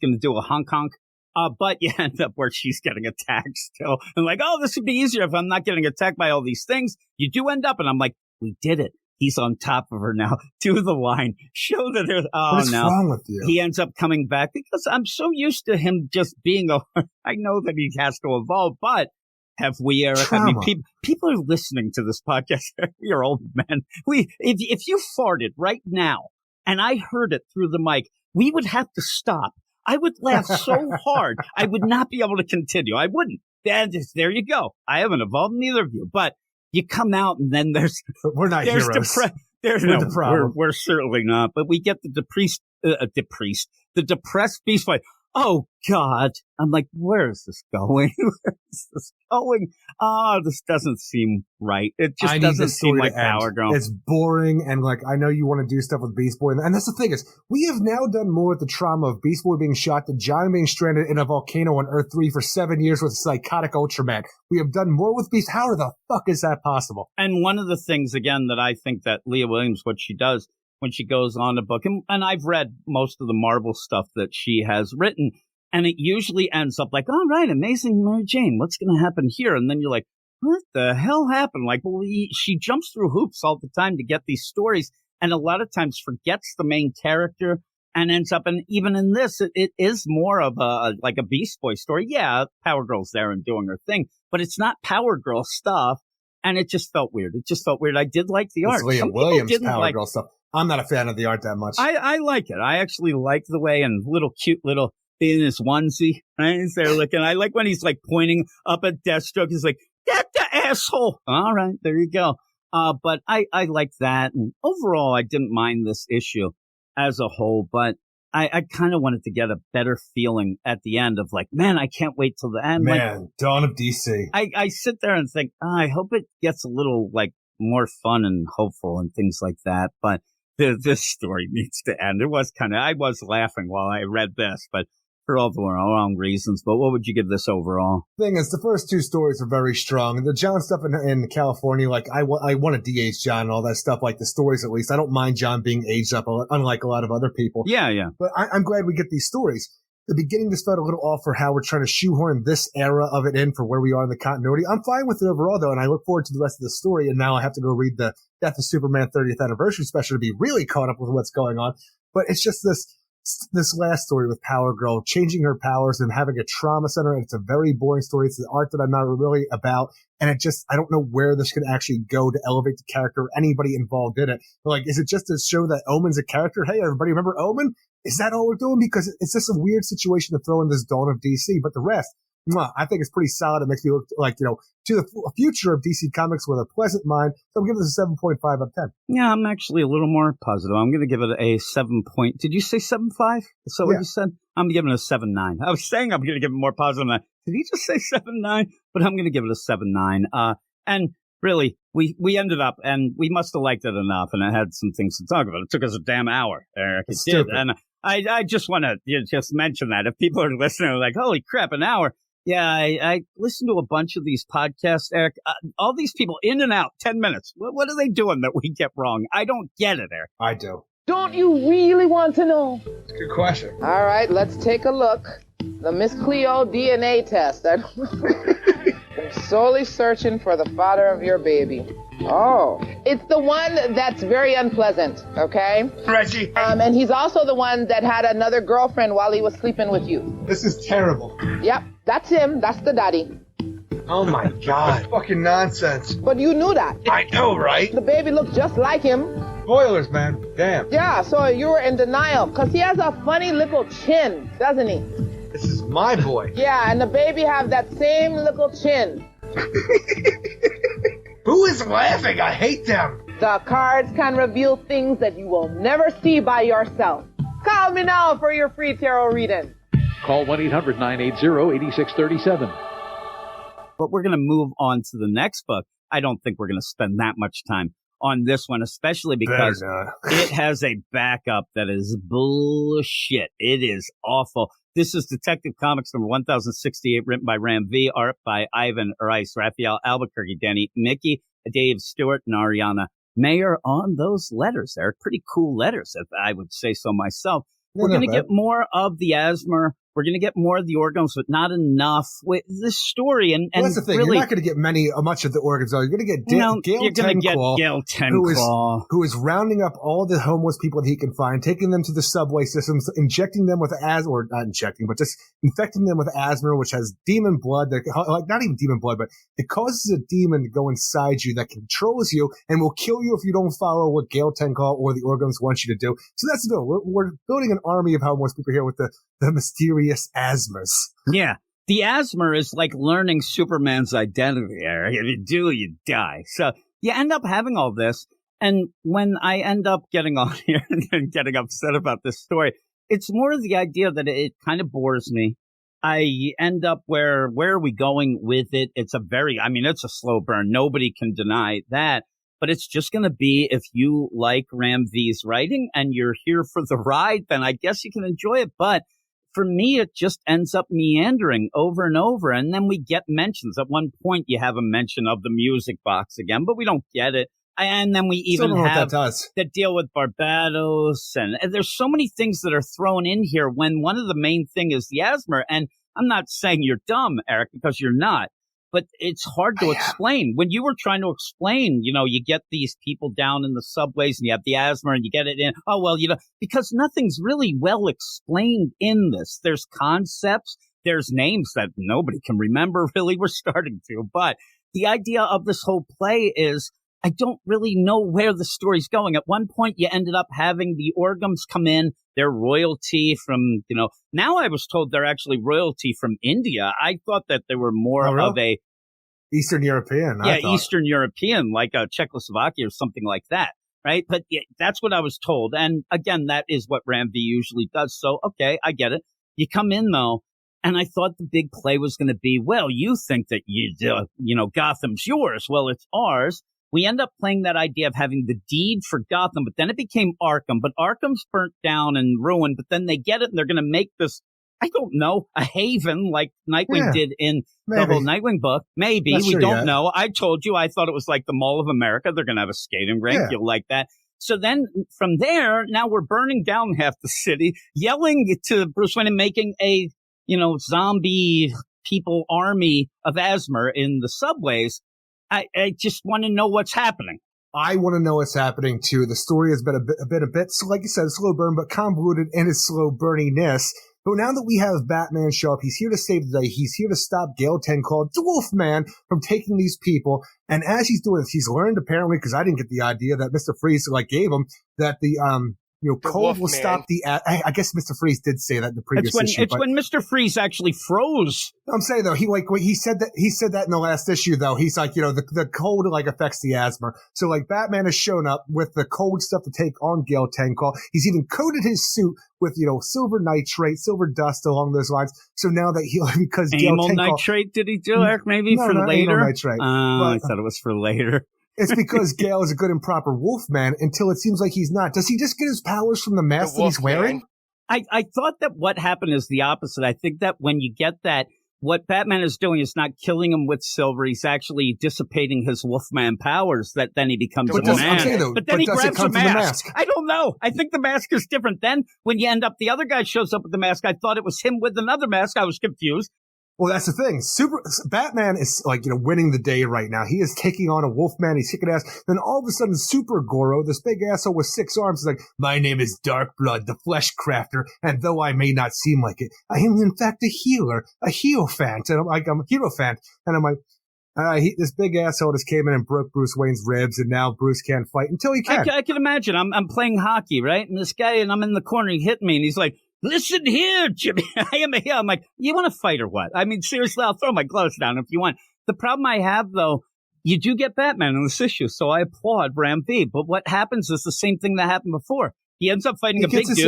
gonna do a honk honk, but you end up where she's getting attacked still, and like, oh, this would be easier if I'm not getting attacked by all these things. You do end up, and I'm like, we did it. He's on top of her now. Do the line, show that there's. Oh What's no, wrong with you? He ends up coming back because I'm so used to him just being a. I know that he has to evolve, but. Have we, Eric? I mean, people are listening to this podcast. We're old men. If you farted right now. And I heard it through the mic, we would have to stop. I would laugh so hard, I would not be able to continue. I wouldn't. There you go. I haven't evolved, neither of you. But you come out and then we're not heroes. The problem. We're certainly not. But we get the depressed Beast Boy. Oh, God. I'm like, where is this going? Where is this going? Oh, this doesn't seem right. It just doesn't seem like Power Girl. It's boring, and I know you want to do stuff with Beast Boy, and that's the thing is, we have now done more with the trauma of Beast Boy being shot to John being stranded in a volcano on Earth 3 for 7 years with psychotic Ultraman. We have done more with Beast. How the fuck is that possible? And one of the things, again, that I think that Leah Williams, what she does, when she goes on a book, and I've read most of the Marvel stuff that she has written, and it usually ends up like, all right, Amazing Mary Jane, what's going to happen here? And then you're like, what the hell happened? Like, well, she jumps through hoops all the time to get these stories, and a lot of times forgets the main character and ends up, and even in this, it is more of a Beast Boy story. Yeah, Power Girl's there and doing her thing, but it's not Power Girl stuff, and it just felt weird. I did like the art. It's Leah Williams Power Girl stuff. I'm not a fan of the art that much. I like it. I actually like the way and cute little in his onesie, right? He's there looking. I like when he's like pointing up at Deathstroke. He's like, "Get the asshole!" All right, there you go. But I like that, and overall, I didn't mind this issue as a whole. But I kind of wanted to get a better feeling at the end of like, man, I can't wait till the end. Man, Dawn of DC. I sit there and think, I hope it gets a little like more fun and hopeful and things like that. But this story needs to end. I was laughing while I read this, but for all the wrong reasons. But what would you give this overall? Thing is, the first two stories are very strong. The John stuff in California, like I want to de-age John and all that stuff, like the stories at least. I don't mind John being aged up, unlike a lot of other people. Yeah. But I'm glad we get these stories. The beginning just felt a little off for how we're trying to shoehorn this era of it in for where we are in the continuity. I'm fine with it overall, though, and I look forward to the rest of the story. And now I have to go read the Death of Superman 30th anniversary special to be really caught up with what's going on. But it's just this last story with Power Girl changing her powers and having a trauma center. And it's a very boring story. It's the art that I'm not really about. And I don't know where this could actually go to elevate the character or anybody involved in it. But like, is it just to show that Omen's a character? Hey, everybody remember Omen? Is that all we're doing? Because it's just a weird situation to throw in this Dawn of DC. But the rest, I think it's pretty solid. It makes me look like, to the future of DC Comics with a pleasant mind. So I'm giving this a 7.5 out of 10. Yeah, I'm actually a little more positive. I'm going to give it a 7 point. Did you say 7.5? So what you said? I'm giving it a 7.9. I was saying I'm going to give it more positive than that. Did he just say 7.9? But I'm going to give it a 7.9. And really, we ended up, and we must have liked it enough, and I had some things to talk about. It took us a damn hour, Eric. It did. And I just want to just mention that. If people are listening, they're like, holy crap, an hour. Yeah, I listened to a bunch of these podcasts, Eric. All these people in and out, 10 minutes. What are they doing that we get wrong? I don't get it, Eric. I do. Don't you really want to know? It's a good question. All right, let's take a look. The Miss Cleo DNA test. I'm solely searching for the father of your baby. Oh. It's the one that's very unpleasant, okay? Reggie. And he's also the one that had another girlfriend while he was sleeping with you. This is terrible. Yep, that's him. That's the daddy. Oh my God. That's fucking nonsense. But you knew that. I know, right? The baby looked just like him. Spoilers, man. Damn. Yeah, so you were in denial, because he has a funny little chin, doesn't he? This is my boy. Yeah, and the baby have that same little chin. Who is laughing? I hate them. The cards can reveal things that you will never see by yourself. Call me now for your free tarot reading. Call 1-800-980-8637. But we're going to move on to the next book. I don't think we're going to spend that much time on this one, especially because it has a backup that is bullshit. It is awful. This is Detective Comics number 1068, written by Ram V, art by Ivan Rice, Raphael Albuquerque, Danny Mickey, Dave Stewart, and Ariana Mayer on those letters. They're pretty cool letters, if I would say so myself. We're going to get more of the Asthma. We're going to get more of the organs, but not enough with this story. And that's the thing. Really, you're not going to get much of the organs, though. You're going to get Gail Tenquall, who is rounding up all the homeless people that he can find, taking them to the subway systems, injecting them with asthma, or not injecting, but just infecting them with asthma, which has demon blood. Not even demon blood, but it causes a demon to go inside you that controls you and will kill you if you don't follow what Gail Tenquall or the organs want you to do. So that's the deal. We're building an army of homeless people here with the mysterious asthmas. Yeah. The asthma is like learning Superman's identity, Eric. If you do, you die. So you end up having all this. And when I end up getting on here and getting upset about this story, it's more the idea that it kind of bores me. I end up where are we going with it? It's it's a slow burn. Nobody can deny that. But it's just going to be, if you like Ram V's writing and you're here for the ride, then I guess you can enjoy it. But for me, it just ends up meandering over and over. And then we get mentions. At one point, you have a mention of the music box again, but we don't get it. And then we even have that deal with Barbados. And there's so many things that are thrown in here when one of the main thing is the asthma. And I'm not saying you're dumb, Eric, because you're not. But it's hard to explain. When you were trying to explain, you get these people down in the subways and you have the asthma and you get it in. Oh, well, because nothing's really well explained in this. There's concepts. There's names that nobody can remember, really. We're starting to. But the idea of this whole play is I don't really know where the story's going. At one point, you ended up having the Orgums come in. They're royalty from, now I was told they're actually royalty from India. I thought that they were more of a Eastern European. Eastern European, like Czechoslovakia or something like that, right? But that's what I was told. And again, that is what Ram V usually does. So, okay, I get it. You come in, though, and I thought the big play was going to be, well, you think that Gotham's yours. Well, it's ours. We end up playing that idea of having the deed for Gotham, but then it became Arkham. But Arkham's burnt down and ruined, but then they get it and they're going to make this, I don't know, a haven like Nightwing did in the whole Nightwing book. Maybe. We don't know. I told you, I thought it was like the Mall of America. They're going to have a skating rink. You'll like that. So then from there, now we're burning down half the city, yelling to Bruce Wayne and making a, zombie people army of asthma in the subways. I just want to know what's happening. I want to know what's happening too. The story has been a bit, so like you said, slow burn, but convoluted in its slow burniness. But now that we have Batman show up, he's here to save the day. He's here to stop Gail Tenquall, the Wolfman, from taking these people. And as he's doing this, he's learned apparently, because I didn't get the idea that Mr. Freeze gave him, that the Cold will stop the. I guess Mr. Freeze did say that in the previous issue. It's when Mr. Freeze actually froze. I'm saying though, he said that in the last issue though. He's like, the cold affects the asthma. So Batman has shown up with the cold stuff to take on Gale Tencall. He's even coated his suit with silver nitrate, silver dust along those lines. So now that because Gale Tencall, nitrate, did he do it? Maybe for later. Nitrate. I thought it was for later. It's because Gale is a good and proper Wolfman until it seems like he's not. Does he just get his powers from the mask that he's wearing? I thought that what happened is the opposite. I think that when you get that, what Batman is doing is not killing him with silver. He's actually dissipating his Wolfman powers that then he becomes a man. But then he grabs a mask. I don't know. I think the mask is different. Then when you end up, the other guy shows up with the mask. I thought it was him with another mask. I was confused. Well, that's the thing. Batman is winning the day right now. He is taking on a Wolfman. He's kicking ass. Then all of a sudden, Super Goro, this big asshole with 6 arms, is like, my name is Darkblood, the Flesh Crafter, and though I may not seem like it, I am in fact a healer, a Hierophant. And I'm a Hierophant. And I'm like, this big asshole just came in and broke Bruce Wayne's ribs, and now Bruce can't fight until he can. I can imagine. I'm playing hockey, right? And this guy, and I'm in the corner, he hit me, and he's like, listen here, Jimmy. I am here. I'm like, you want to fight or what? I mean, seriously, I'll throw my gloves down if you want. The problem I have, though, you do get Batman in this issue, so I applaud Ram V. But what happens is the same thing that happened before. He ends up fighting a big dude. He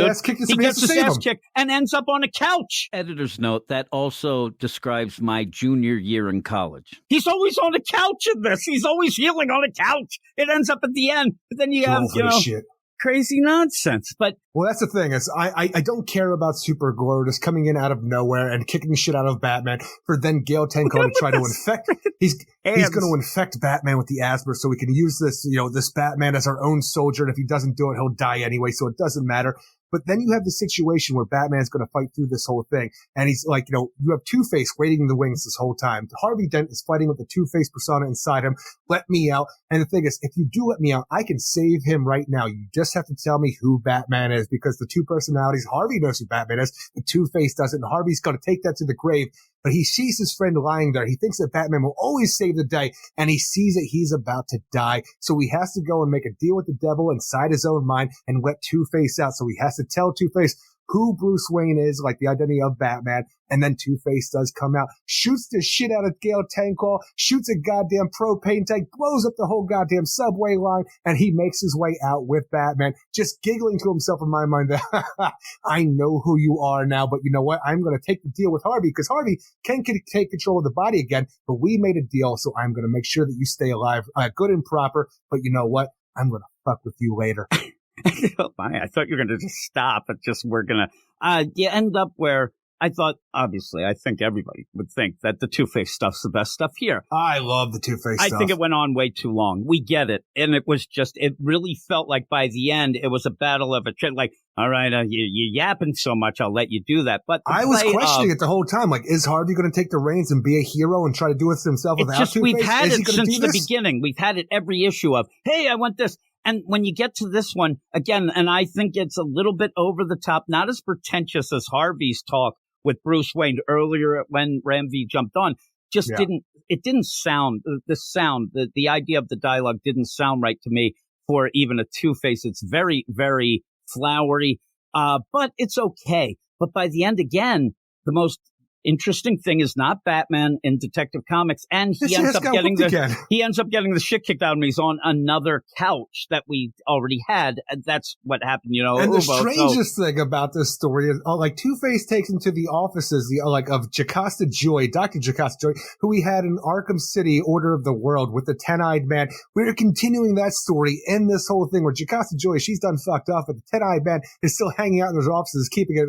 gets his ass kicked and ends up on a couch. Editor's note, that also describes my junior year in college. He's always on a couch in this. He's always healing on a couch. It ends up at the end. But then you have, shit. Crazy nonsense. But well, that's the thing is I don't care about Super Goro just coming in out of nowhere and kicking the shit out of Batman for then Gale Tencall to try to infect. He's going to infect Batman with the asthma so we can use this, this Batman as our own soldier. And if he doesn't do it, he'll die anyway. So it doesn't matter. But then you have the situation where Batman's going to fight through this whole thing. And he's like, you have Two-Face waiting in the wings this whole time. Harvey Dent is fighting with the Two-Face persona inside him. Let me out. And the thing is, if you do let me out, I can save him right now. You just have to tell me who Batman is, because the two personalities, Harvey knows who Batman is, the Two-Face doesn't, and Harvey's going to take that to the grave. But he sees his friend lying there. He thinks that Batman will always save the day, and he sees that he's about to die. So he has to go and make a deal with the devil inside his own mind and let Two-Face out. So he has to tell Two-Face who Bruce Wayne is, like the identity of Batman. And then Two-Face does come out, shoots the shit out of Gale Tencall, shoots a goddamn propane tank, blows up the whole goddamn subway line, and he makes his way out with Batman, just giggling to himself in my mind that, I know who you are now, but you know what? I'm going to take the deal with Harvey, because Harvey can take control of the body again, but we made a deal, so I'm going to make sure that you stay alive, good and proper, but you know what? I'm going to fuck with you later. I thought you were going to just stop, but we're going to, you end up where I thought, obviously, I think everybody would think that the Two-Face stuff's the best stuff here. I love the Two-Face stuff. I think it went on way too long. We get it. And it was it really felt like by the end, it was a battle of like, all right, you're yapping so much, I'll let you do that. But I was questioning it the whole time. Like, is Harvey going to take the reins and be a hero and try to do it himself without Two-Face? We've had it since the beginning. We've had it every issue of, hey, I want this. And when you get to this one, again, and I think it's a little bit over the top, not as pretentious as Harvey's talk with Bruce Wayne earlier when Ram V jumped on, didn't sound, the idea of the dialogue didn't sound right to me for even a Two-Face. It's very, very flowery, but it's okay. But by the end, again, the most interesting thing is not Batman in Detective Comics, and he ends up getting the shit kicked out of him. He's on another couch that we already had, and that's what happened, And the strangest thing about this story is, like, Two-Face takes him to the offices, of Jocasta Joy, Dr. Jocasta Joy, who we had in Arkham City, Order of the World, with the 10-eyed man. We're continuing that story in this whole thing where Jocasta Joy, she's done fucked off, but the 10-eyed man is still hanging out in those offices, keeping it,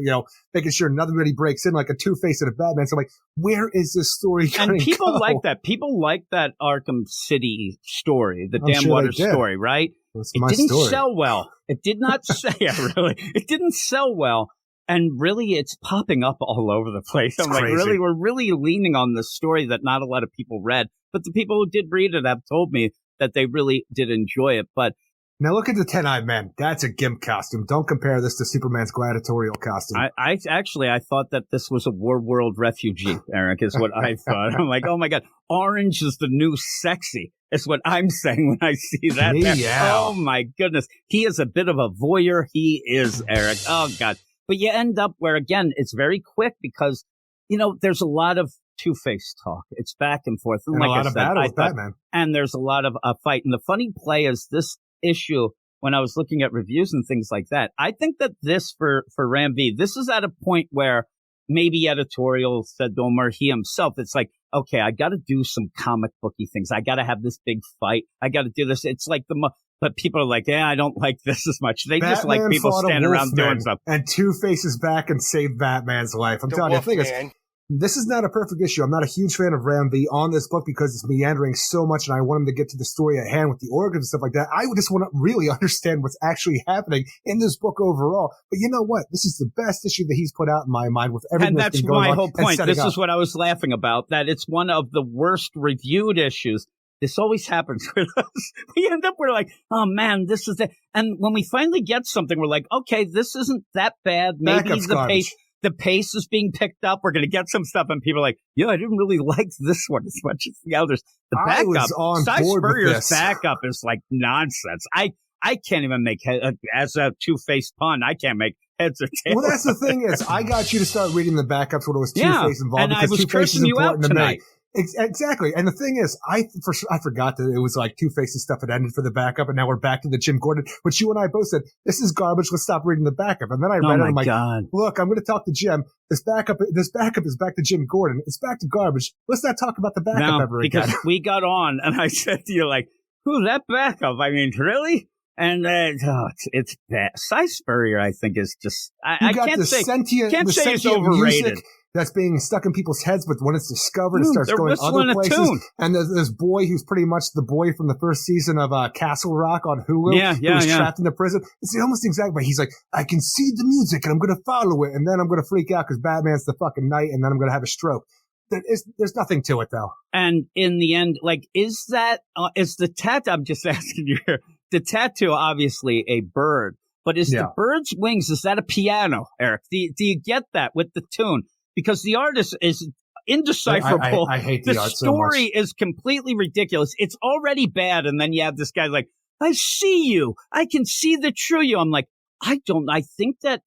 making sure nobody breaks in, like a Two-Face and a Batman. So I'm like, where is this story going to go? And people like that. People like that Arkham City story, the Damn Water story, right? It didn't sell well. It did not sell. Yeah, really. It didn't sell well. And really, it's popping up all over the place. I'm like, really, we're really leaning on this story that not a lot of people read. But the people who did read it have told me that they really did enjoy it. But now look at the 10-eyed man. That's a GIMP costume. Don't compare this to Superman's gladiatorial costume. I thought that this was a War World refugee, Eric, is what I thought. I'm like, oh my God, orange is the new sexy. is what I'm saying when I see that. Meow. Oh, my goodness. He is a bit of a voyeur. He is, Eric. Oh, God. But you end up where, again, it's very quick because, there's a lot of Two-Face talk. It's back and forth. And like a lot of battle with Batman. And there's a lot of fight. And the funny play is this issue, when I was looking at reviews and things like that, I think that this for Ram V, this is at a point where maybe editorial said to him or he himself, it's like, okay, I got to do some comic booky things. I got to have this big fight. I got to do this. It's like but people are like, I don't like this as much. They just like people standing around doing stuff. And Two-Face is back and saved Batman's life. I'm telling you, the thing is, this is not a perfect issue. I'm not a huge fan of Ram V on this book because it's meandering so much and I want him to get to the story at hand with the organs and stuff like that. I just want to really understand what's actually happening in this book overall. But you know what? This is the best issue that he's put out in my mind with everything that's been going on. And that's my whole point. This is what I was laughing about, that it's one of the worst reviewed issues. This always happens with us. We end up, we're like, oh man, this is it. And when we finally get something, we're like, okay, this isn't that bad. Maybe the pace is being picked up. We're going to get some stuff. And people are like, yeah, I didn't really like this one as much as the others. The backup, Cy Spurrier's backup is like nonsense. I can't even make, as a Two-Face pun, I can't make heads or tails. Well, that's the thing is, I got you to start reading the backups when it was Two-Face involved. And I was cursing you out tonight. Exactly. And the thing is, I forgot that it was like Two-Face's stuff had ended for the backup and now we're back to the Jim Gordon, which you and I both said, this is garbage. Let's stop reading the backup. And then I read it. I'm like, look, I'm going to talk to Jim. This backup is back to Jim Gordon. It's back to garbage. Let's not talk about the backup ever again. Because we got on and I said to you like, who's that backup? I mean, really? And it's bad. Cy Spurrier, I think, is just, I can't say it's overrated. That's being stuck in people's heads, but when it's discovered, it starts going other places. And there's this boy who's pretty much the boy from the first season of Castle Rock on Hulu, who's trapped in the prison. It's almost exact, but he's like, I can see the music and I'm going to follow it, and then I'm going to freak out because Batman's the fucking knight, and then I'm going to have a stroke. There's nothing to it, though. And in the end, like, is the tattoo? I'm just asking you here. The tattoo, obviously, a bird, but is the bird's wings? Is that a piano, Eric? Do you get that with the tune? Because the artist is indecipherable. I hate the art so much. The story is completely ridiculous. It's already bad, and then you have this guy like, I see you. I can see the true you. I'm like, I think that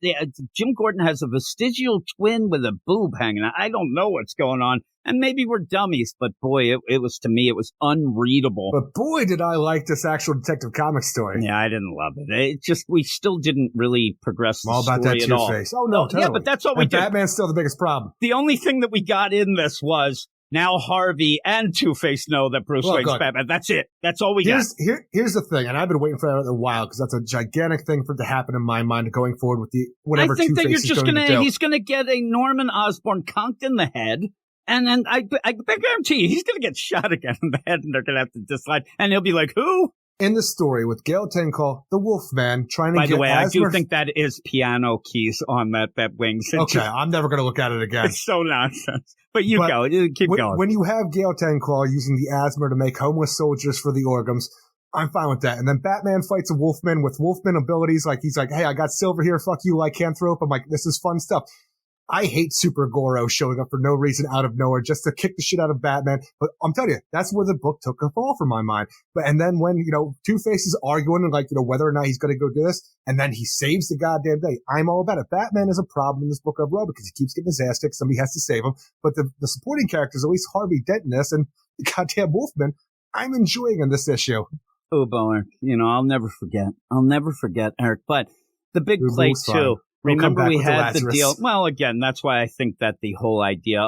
Jim Gordon has a vestigial twin with a boob hanging out. I don't know what's going on. And maybe we're dummies, but boy, it was, to me, it was unreadable. But boy, did I like this actual Detective Comics story. Yeah, I didn't love it. It just, we still didn't really progress the story about that at all. Two-Face. Oh, no, totally. Yeah, but that's all we did. Batman's still the biggest problem. The only thing that we got in this was, now Harvey and Two-Face know that Bruce Wayne's Batman. That's it. That's all we got. Here's the thing, and I've been waiting for that a while because that's a gigantic thing for it to happen in my mind going forward with the whatever Two-Face is going to do. I think that you're just he's going to get a Norman Osborn conked in the head, and then I guarantee you he's going to get shot again in the head, and they're going to have to decide, and he'll be like, who? In the story with Gail Tinkle, the Wolfman, trying to get... By the way, I do think that is piano keys on that wings. Okay, I'm never going to look at it again. It's so nonsense. But go. Keep going. When you have Gail Tinkle using the asthma to make homeless soldiers for the Orgums, I'm fine with that. And then Batman fights a Wolfman with Wolfman abilities. Like, he's like, hey, I got silver here. Fuck you, lycanthrope. I'm like, this is fun stuff. I hate Super Goro showing up for no reason out of nowhere just to kick the shit out of Batman. But I'm telling you, that's where the book took a fall from my mind. And then when, Two-Face is arguing and whether or not he's going to go do this, and then he saves the goddamn day. I'm all about it. Batman is a problem in this book overall because he keeps getting his ass kicked. Somebody has to save him. But the supporting characters, at least Harvey Dent in this and the goddamn Wolfman, I'm enjoying in this issue. Oh, Bower, I'll never forget, Eric. But the big play too. Remember we had the deal. Well, again, that's why I think that the whole idea,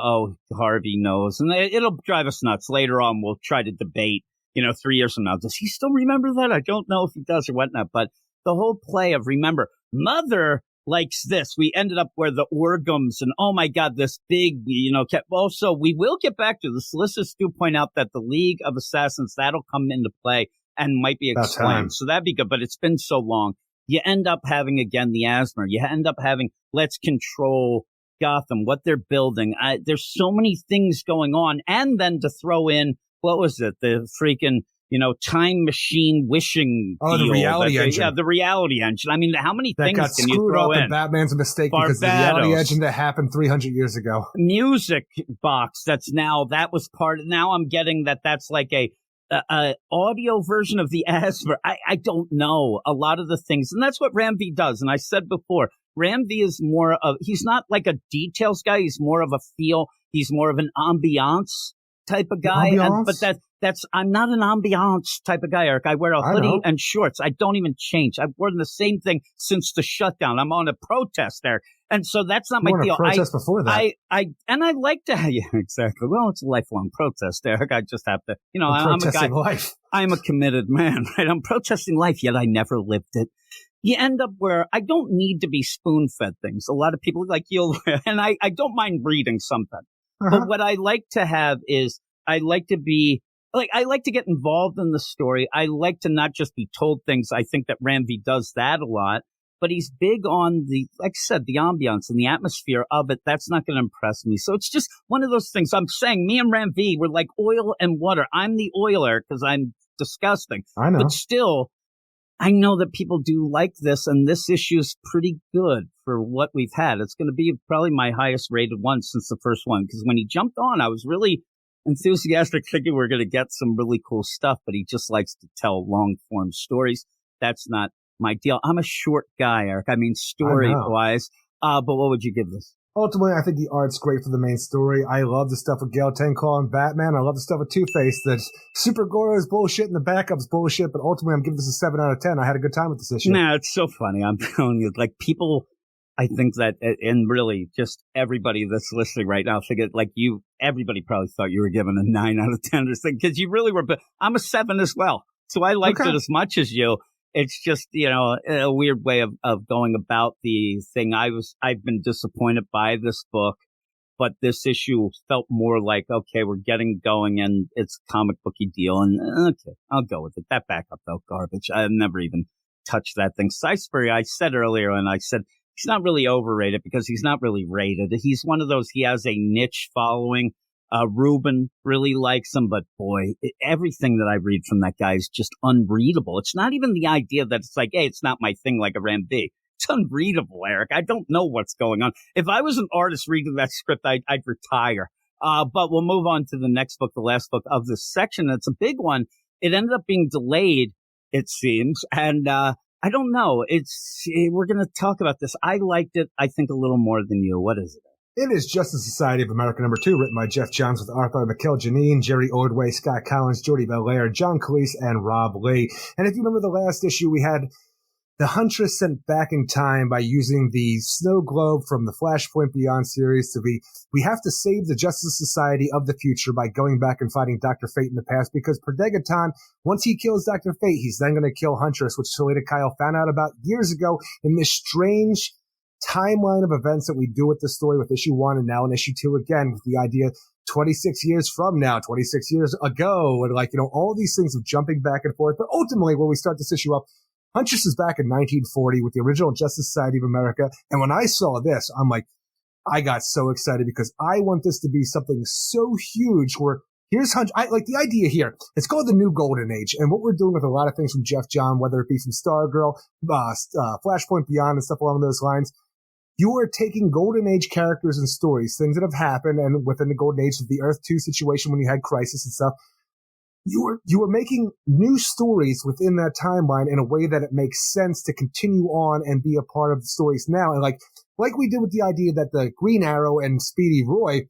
Harvey knows, and it'll drive us nuts. Later on, we'll try to debate, 3 years from now, does he still remember that? I don't know if he does or whatnot, but the whole play of, remember, Mother likes this. We ended up where the Orgums and, oh my God, this big, kept. Also, we will get back to the solicitors do point out that the League of Assassins, that'll come into play and might be explained. So that'd be good, but it's been so long. You end up having, again, the asthma. You end up having, let's control Gotham, what they're building. There's so many things going on. And then to throw in, what was it? The freaking, time machine wishing deal. The reality engine. Yeah, the reality engine. I mean, how many things can you throw in? Batman's a mistake because the reality engine that happened 300 years ago. Music box that was part of, now I'm getting that's like a audio version of the ads. I don't know a lot of the things, and that's what Ram V does. And I said before, Ram V is more of, he's not like a details guy. He's more of a feel. He's more of an ambiance type of guy. But I'm not an ambiance type of guy, Eric. I wear a hoodie and shorts. I don't even change. I've worn the same thing since the shutdown. I'm on a protest, Eric. And so that's not my deal. Protest before that. I like to, yeah, exactly. Well, it's a lifelong protest, Eric. I just have to, I'm a guy. Life. I'm a committed man, right? I'm protesting life, yet I never lived it. You end up where I don't need to be spoon-fed things. A lot of people like and I don't mind reading something. But what I like to have is I like to be, I like to get involved in the story. I like to not just be told things. I think that Ram V does that a lot. But he's big on like I said, the ambiance and the atmosphere of it. That's not going to impress me. So it's just one of those things. I'm saying me and Ram V, we're like oil and water. I'm the oiler because I'm disgusting. I know. But still, I know that people do like this, and this issue is pretty good for what we've had. It's going to be probably my highest rated one since the first one, because when he jumped on, I was really enthusiastic, thinking we're going to get some really cool stuff, but he just likes to tell long-form stories. That's not my deal. I'm a short guy, Eric. I mean, story-wise. But what would you give this? Ultimately, I think the art's great for the main story. I love the stuff with Gail Tenkoll and Batman. I love the stuff with Two-Face. The Supergirl is bullshit and the backup's bullshit, but ultimately I'm giving this a 7 out of 10. I had a good time with this issue. Nah, it's so funny. I'm telling you, like, people, I think that, and really just everybody that's listening right now, everybody probably thought you were giving a 9 out of 10 or something, because you really were, but I'm a 7 as well. So I liked it as much as you. It's just, a weird way of going about the thing. I've been disappointed by this book, but this issue felt more like, okay, we're getting going and it's a comic booky deal. And okay, I'll go with it. That backup though, garbage. I've never even touched that thing. Salisbury, I said earlier, and I said, he's not really overrated because he's not really rated. He's one of those, he has a niche following. Ruben really likes him, but boy, everything that I read from that guy is just unreadable. It's not even the idea that it's like, hey, it's not my thing like a Ram V. It's unreadable, Eric. I don't know what's going on. If I was an artist reading that script, I'd retire. But we'll move on to the next book, the last book of this section. It's a big one. It ended up being delayed, it seems. And, I don't know. We're going to talk about this. I liked it, I think, a little more than you. What is it? It is Justice Society of America #2, written by Jeff Johns with Arthur McKell-Janine, Jerry Ordway, Scott Collins, Jordi Belair, John Cleese, and Rob Lee. And if you remember the last issue, we had the Huntress sent back in time by using the snow globe from the Flashpoint Beyond series to be, we have to save the Justice Society of the future by going back and fighting Dr. Fate in the past, because Perdegaton, once he kills Dr. Fate, he's then going to kill Huntress, which Selena Kyle found out about years ago in this strange timeline of events that we do with the story with issue 1 and now in issue 2 again, with the idea 26 years from now, 26 years ago, and all these things of jumping back and forth. But ultimately, when we start this issue up, Huntress is back in 1940 with the original Justice Society of America. And when I saw this, I'm like, I got so excited because I want this to be something so huge where here's Huntress. I like the idea here. It's called the New Golden Age. And what we're doing with a lot of things from Jeff John, whether it be from Stargirl, Flashpoint Beyond and stuff along those lines, you are taking Golden Age characters and stories, things that have happened, and within the Golden Age of the Earth 2 situation when you had Crisis and stuff, you were making new stories within that timeline in a way that it makes sense to continue on and be a part of the stories now. And like we did with the idea that the Green Arrow and Speedy Roy,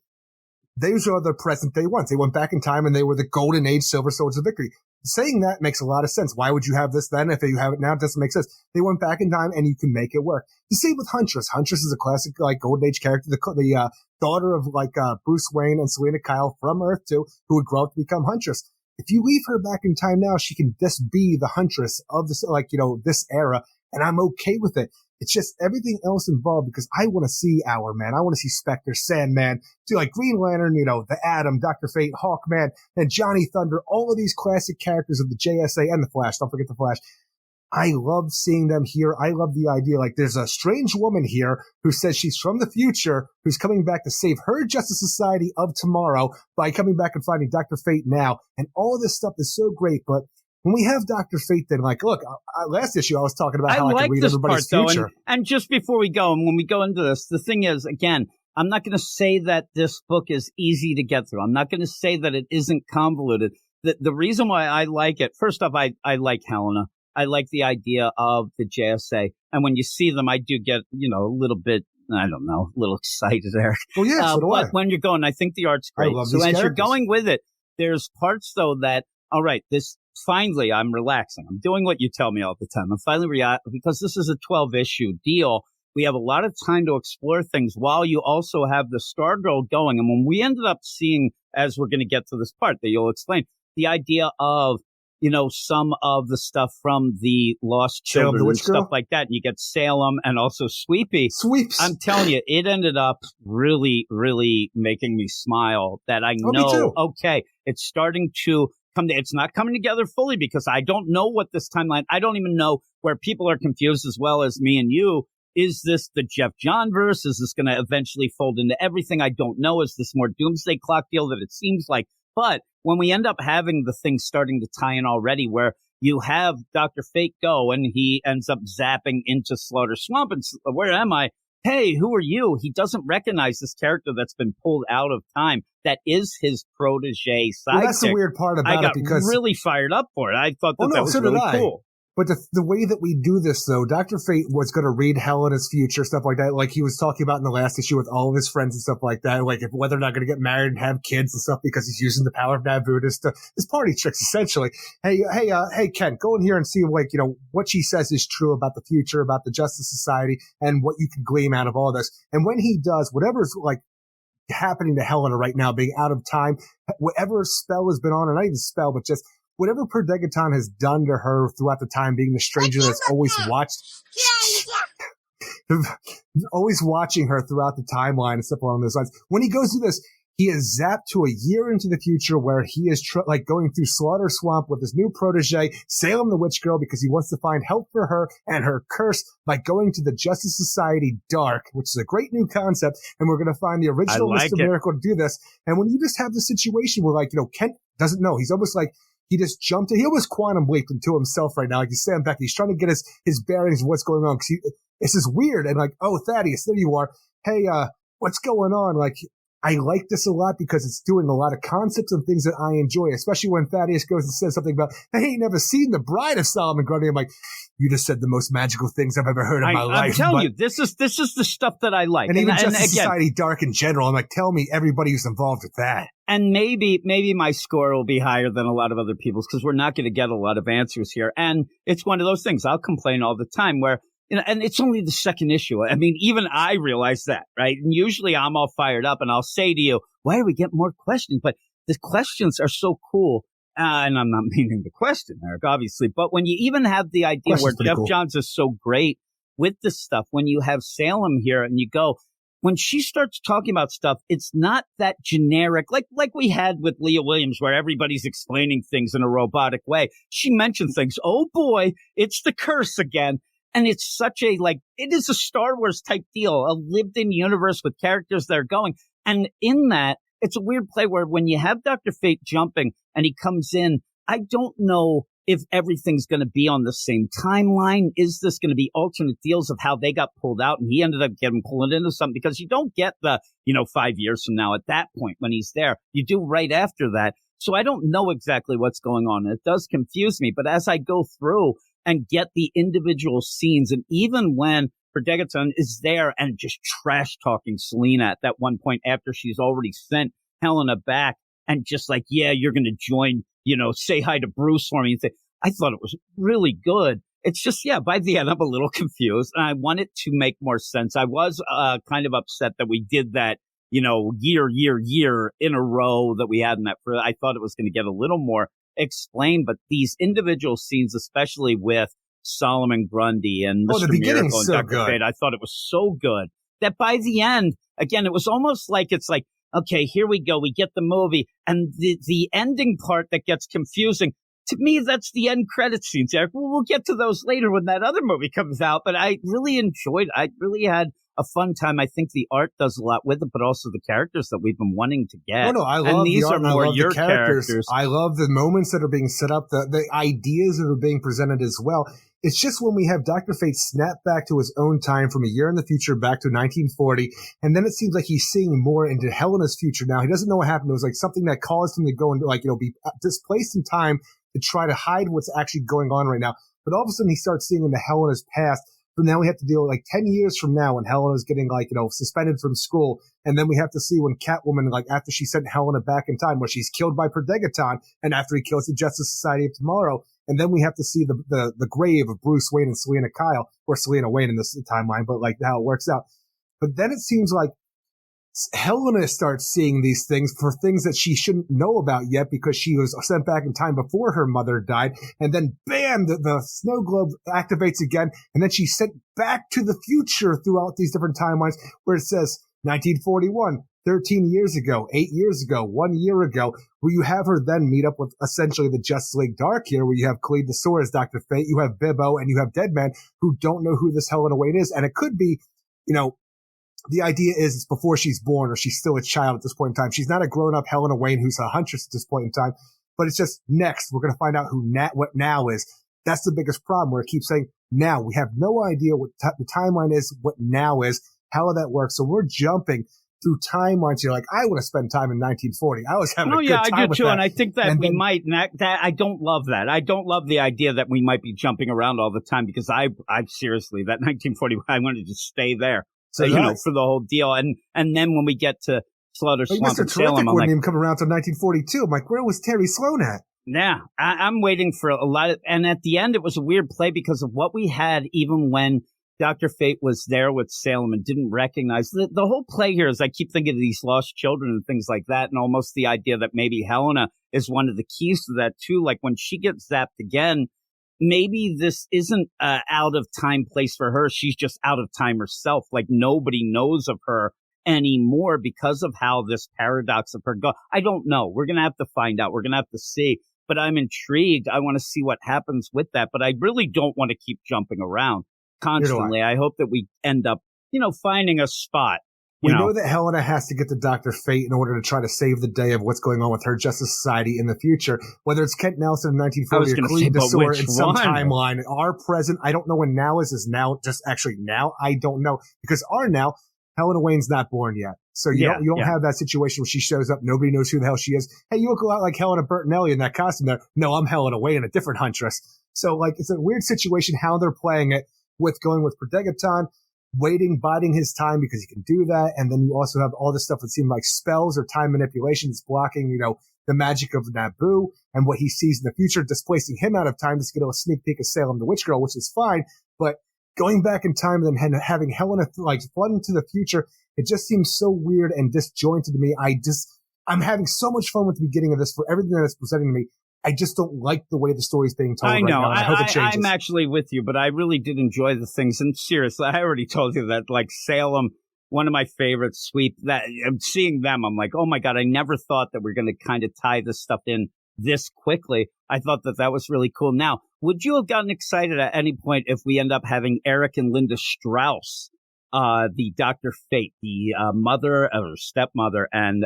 those are the present day ones. They went back in time and they were the Golden Age Silver Swords of Victory. Saying that makes a lot of sense. Why would you have this then? If you have it now, it doesn't make sense. They went back in time and you can make it work. The same with Huntress. Huntress is a classic, Golden Age character, the daughter of, Bruce Wayne and Selena Kyle from Earth 2, who would grow up to become Huntress. If you leave her back in time now, she can just be the Huntress of this, this era, and I'm okay with it. It's just everything else involved because I want to see Hourman. I want to see Spectre, Sandman, Green Lantern, the Atom, Dr. Fate, Hawkman, and Johnny Thunder, all of these classic characters of the JSA and the Flash. Don't forget the Flash. I love seeing them here. I love the idea. There's a strange woman here who says she's from the future, who's coming back to save her Justice Society of tomorrow by coming back and finding Dr. Fate now. And all this stuff is so great, but when we have Dr. Fate, then look, last issue I was talking about how I can read everybody's future. And just before we go, and when we go into this, the thing is, again, I'm not going to say that this book is easy to get through. I'm not going to say that it isn't convoluted. the reason why I like it, first off, I like Helena. I like the idea of the JSA. And when you see them, I do get, a little bit, I don't know, a little excited there. Well, yeah, so do I. But when you're going, I think the art's great. So as you're going with it, there's parts, though, that, all right, finally, I'm relaxing. I'm doing what you tell me all the time. I'm finally because this is a 12-issue deal. We have a lot of time to explore things while you also have the Stargirl going. And when we ended up seeing, as we're going to get to this part that you'll explain, the idea of, some of the stuff from the Lost Children and stuff like that. And you get Salem and also Sweeps. I'm telling you, it ended up really, really making me smile that I know, okay, it's starting to come. It's not coming together fully because I don't know what this timeline, I don't even know where people are confused as well as me and you. Is this the Jeff John verse? Is this going to eventually fold into everything? I don't know. Is this more Doomsday Clock deal that it seems like? But when we end up having the thing starting to tie in already where you have Dr. Fate go and he ends up zapping into Slaughter Swamp and where am I? Hey, who are you? He doesn't recognize this character that's been pulled out of time. That is his protege sidekick. Well, that's the weird part about it because I got really fired up for it. I thought that was really cool. But the way that we do this, though, Dr. Fate was going to read Helena's future, stuff like that, like he was talking about in the last issue with all of his friends and stuff like that, like whether or not going to get married and have kids and stuff because he's using the power of Nabu to his party tricks, essentially. Hey, Ken, go in here and see, what she says is true about the future, about the Justice Society, and what you can glean out of all this. And when he does, whatever's, happening to Helena right now, being out of time, whatever spell has been on, or not even spell, but just whatever Per Degaton has done to her throughout the time, being the stranger that's always always watching her throughout the timeline and stuff along those lines. When he goes through this, he is zapped to a year into the future where he is going through Slaughter Swamp with his new protege, Salem the Witch Girl, because he wants to find help for her and her curse by going to the Justice Society Dark, which is a great new concept. And we're going to find the original Mr. Miracle to do this. And when you just have the situation where, Kent doesn't know, he's almost like, he just jumped in. He almost quantum leaped into himself right now. Like he's Sam Beck. He's trying to get his bearings of what's going on. It's just weird. And oh, Thaddeus, there you are. Hey, what's going on? I like this a lot because it's doing a lot of concepts and things that I enjoy, especially when Thaddeus goes and says something about, I ain't never seen the bride of Solomon Grundy. I'm like, you just said the most magical things I've ever heard in my life. I'm telling you, this is the stuff that I like. And even Justice Society Dark in general. I'm like, tell me everybody who's involved with that. And maybe my score will be higher than a lot of other people's because we're not going to get a lot of answers here. And it's one of those things. I'll complain all the time where, and it's only the second issue. I mean, even I realize that, right? And usually I'm all fired up and I'll say to you, why do we get more questions? But the questions are so cool. And I'm not meaning the question, Eric, obviously. But when you even have the idea where Jeff Johns is so great with this stuff, when you have Salem here and you go, when she starts talking about stuff, it's not that generic, like we had with Leah Williams, where everybody's explaining things in a robotic way. She mentions things. Oh boy, it's the curse again. And it's such it is a Star Wars type deal, a lived in universe with characters that are going. And in that, it's a weird play where when you have Dr. Fate jumping and he comes in, I don't know if everything's going to be on the same timeline. Is this going to be alternate deals of how they got pulled out and he ended up getting pulled into something? Because you don't get the, 5 years from now at that point when he's there. You do right after that. So I don't know exactly what's going on. It does confuse me. But as I go through and get the individual scenes, and even when Degaton is there and just trash talking Selena at that one point after she's already sent Helena back and just yeah, you're going to join, say hi to Bruce for me and say, I thought it was really good. It's just, by the end, I'm a little confused and I want it to make more sense. I was kind of upset that we did that, year in a row that we had in that. I thought it was going to get a little more explained, but these individual scenes, especially with Solomon Grundy and Mr. Miracle and Dr. Fate, I thought it was so good that by the end, again, it was almost like okay, here we go. We get the movie and the ending part that gets confusing. To me, that's the end credit scenes, Eric. We'll get to those later when that other movie comes out, but I really enjoyed it. I really had a fun time. I think the art does a lot with it, but also the characters that we've been wanting to get. No, I love these the art, are more I love your the characters. I love the moments that are being set up, the ideas that are being presented as well. It's just when we have Dr. Fate snap back to his own time from a year in the future back to 1940, and then it seems like he's seeing more into Helena's future now. He doesn't know what happened. It was like something that caused him to go and be displaced in time to try to hide what's actually going on right now. But all of a sudden he starts seeing into Helena's past. But now we have to deal with 10 years from now when Helena's getting suspended from school. And then we have to see when Catwoman, after she sent Helena back in time, where she's killed by Prodegaton, and after he kills the Justice Society of Tomorrow. And then we have to see the grave of Bruce Wayne and Selena Kyle, or Selena Wayne in this timeline, but how it works out. But then it seems like Helena starts seeing these things for things that she shouldn't know about yet because she was sent back in time before her mother died. And then bam, the snow globe activates again. And then she's sent back to the future throughout these different timelines where it says 1941. 13 years ago, 8 years ago, 1 year ago, where you have her then meet up with essentially the Justice League Dark here, where you have Khalid Nassour as Dr. Fate, you have Bibbo, and you have Deadman, who don't know who this Helena Wayne is. And it could be, the idea is it's before she's born or she's still a child at this point in time. She's not a grown-up Helena Wayne who's a huntress at this point in time, but it's just next. We're going to find out what now is. That's the biggest problem where it keeps saying now. We have no idea what the timeline is, what now is, how that works. So we're jumping through timelines. You're like, I want to spend time in 1940. I was having a good time I do with too, that. and I think that might. That I don't love that. I don't love the idea that we might be jumping around all the time because I seriously that 1940. I wanted to stay there, for the whole deal. And then when we get to Slaughter Swamp and Salem, I'm wouldn't like, even come around to 1942. I'm like, where was Terry Sloan at? Yeah, I'm waiting for a lot of. And at the end, it was a weird play because of what we had, even when Dr. Fate was there with Salem and didn't recognize the whole play here is I keep thinking of these lost children and things like that. And almost the idea that maybe Helena is one of the keys to that too. Like when she gets zapped again, maybe this isn't out of time place for her. She's just out of time herself. Like nobody knows of her anymore because of how this paradox of her go. I don't know. We're going to have to find out. We're going to have to see. But I'm intrigued. I want to see what happens with that. But I really don't want to keep jumping around constantly. I hope that we end up, finding a spot. We know that Helena has to get to Dr. Fate in order to try to save the day of what's going on with her Justice Society in the future. Whether it's Kent Nelson in 1940 or Khalid Nassour in some timeline. Our present, I don't know when now is now just actually now. I don't know because our now, Helena Wayne's not born yet. So you don't have that situation where she shows up. Nobody knows who the hell she is. Hey, you look a lot like Helena Bertinelli in that costume there. No, I'm Helena Wayne, a different huntress. So it's a weird situation how they're playing it. With going with Prodegaton, biding his time because he can do that. And then you also have all this stuff that seemed like spells or time manipulations blocking, the magic of Naboo and what he sees in the future, displacing him out of time just to get a sneak peek of Salem the Witch Girl, which is fine. But going back in time and then having Helena flood into the future, it just seems so weird and disjointed to me. I'm having so much fun with the beginning of this for everything that it's presenting to me. I just don't like the way the story's being told I know. right now. I hope it changes. I'm actually with you, but I really did enjoy the things. And seriously, I already told you that, Salem, one of my favorite sweep, that seeing them, I'm like, oh my God, I never thought that we're going to kind of tie this stuff in this quickly. I thought that was really cool. Now, would you have gotten excited at any point if we end up having Eric and Linda Strauss, the Dr. Fate, the mother or stepmother and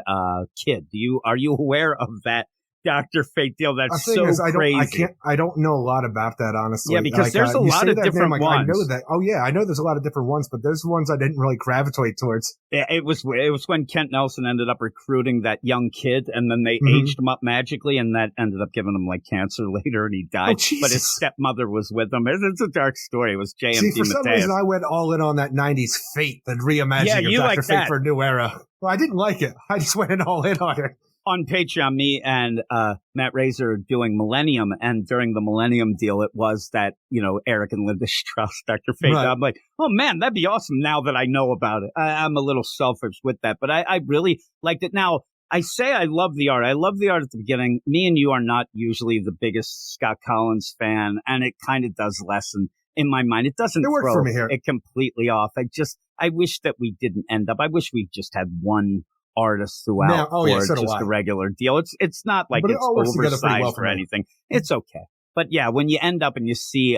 kid? Are you aware of that Dr. Fate deal? That's so crazy. I don't know a lot about that, honestly. Yeah, because there's a lot of different ones. I know that. Oh yeah, I know there's a lot of different ones, but there's ones I didn't really gravitate towards. Yeah, it was when Kent Nelson ended up recruiting that young kid, and then they aged him up magically, and that ended up giving him cancer later, and he died. Oh, but his stepmother was with him. It's a dark story. It was JMT See, for some reason, I went all in on that 90s Fate, the reimagining of Dr. Fate for a new era. Well, I didn't like it. I just went all in on it. On Patreon, me and Matt Razor doing Millennium, and during the Millennium deal, it was that, Eric and Linda Strauss, Dr. Fate. Right. I'm like, oh man, that'd be awesome now that I know about it. I'm a little selfish with that, but I really liked it. Now, I say I love the art. I love the art at the beginning. Me and you are not usually the biggest Scott Collins fan, and it kind of does lessen in my mind. It doesn't throw it completely off. I wish that we didn't end up. I wish we just had one artists throughout just a regular deal. It's not like it's oversized or anything. It's okay. But yeah, when you end up and you see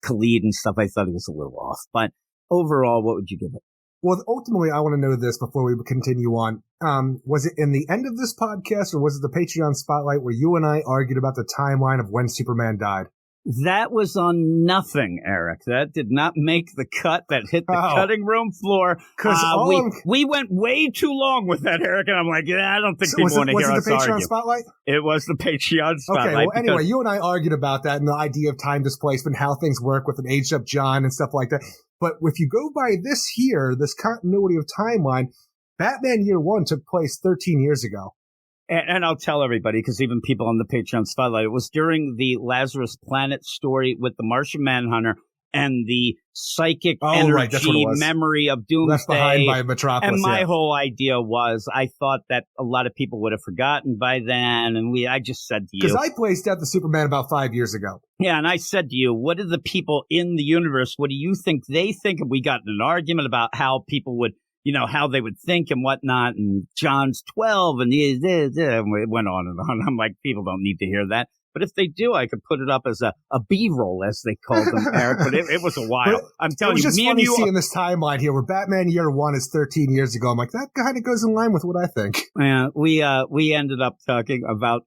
Khalid and stuff, I thought it was a little off. But overall, what would you give it? Well, ultimately, I want to know this before we continue on. Was it in the end of this podcast, or was it the Patreon Spotlight where you and I argued about the timeline of when Superman died? That was on nothing, Eric. That did not make the cut. That hit the cutting room floor. Because we went way too long with that, Eric. And I'm like, I don't think people want to hear us argue. Was it the Patreon Spotlight? It was the Patreon Spotlight. Okay, well, anyway, you and I argued about that and the idea of time displacement, how things work with an aged up John and stuff like that. But if you go by this here, this continuity of timeline, Batman Year One took place 13 years ago. And I'll tell everybody, because even people on the Patreon Spotlight, it was during the Lazarus Planet story with the Martian Manhunter and the psychic energy memory of Doomsday. Left behind by Metropolis. And my whole idea was, I thought that a lot of people would have forgotten by then. And I just said to you. Because I placed out the Superman about 5 years ago. Yeah, and I said to you, what are the people in the universe, what do you think they think? And we got in an argument about how people would, how they would think and whatnot, and John's 12, and it went on and on. I'm like, people don't need to hear that. But if they do, I could put it up as a B-roll, as they called them, Eric. But it was a while. I'm telling you, it was just me funny and you seeing this timeline here where Batman Year One is 13 years ago. I'm like, that kind of goes in line with what I think. Yeah, we ended up talking about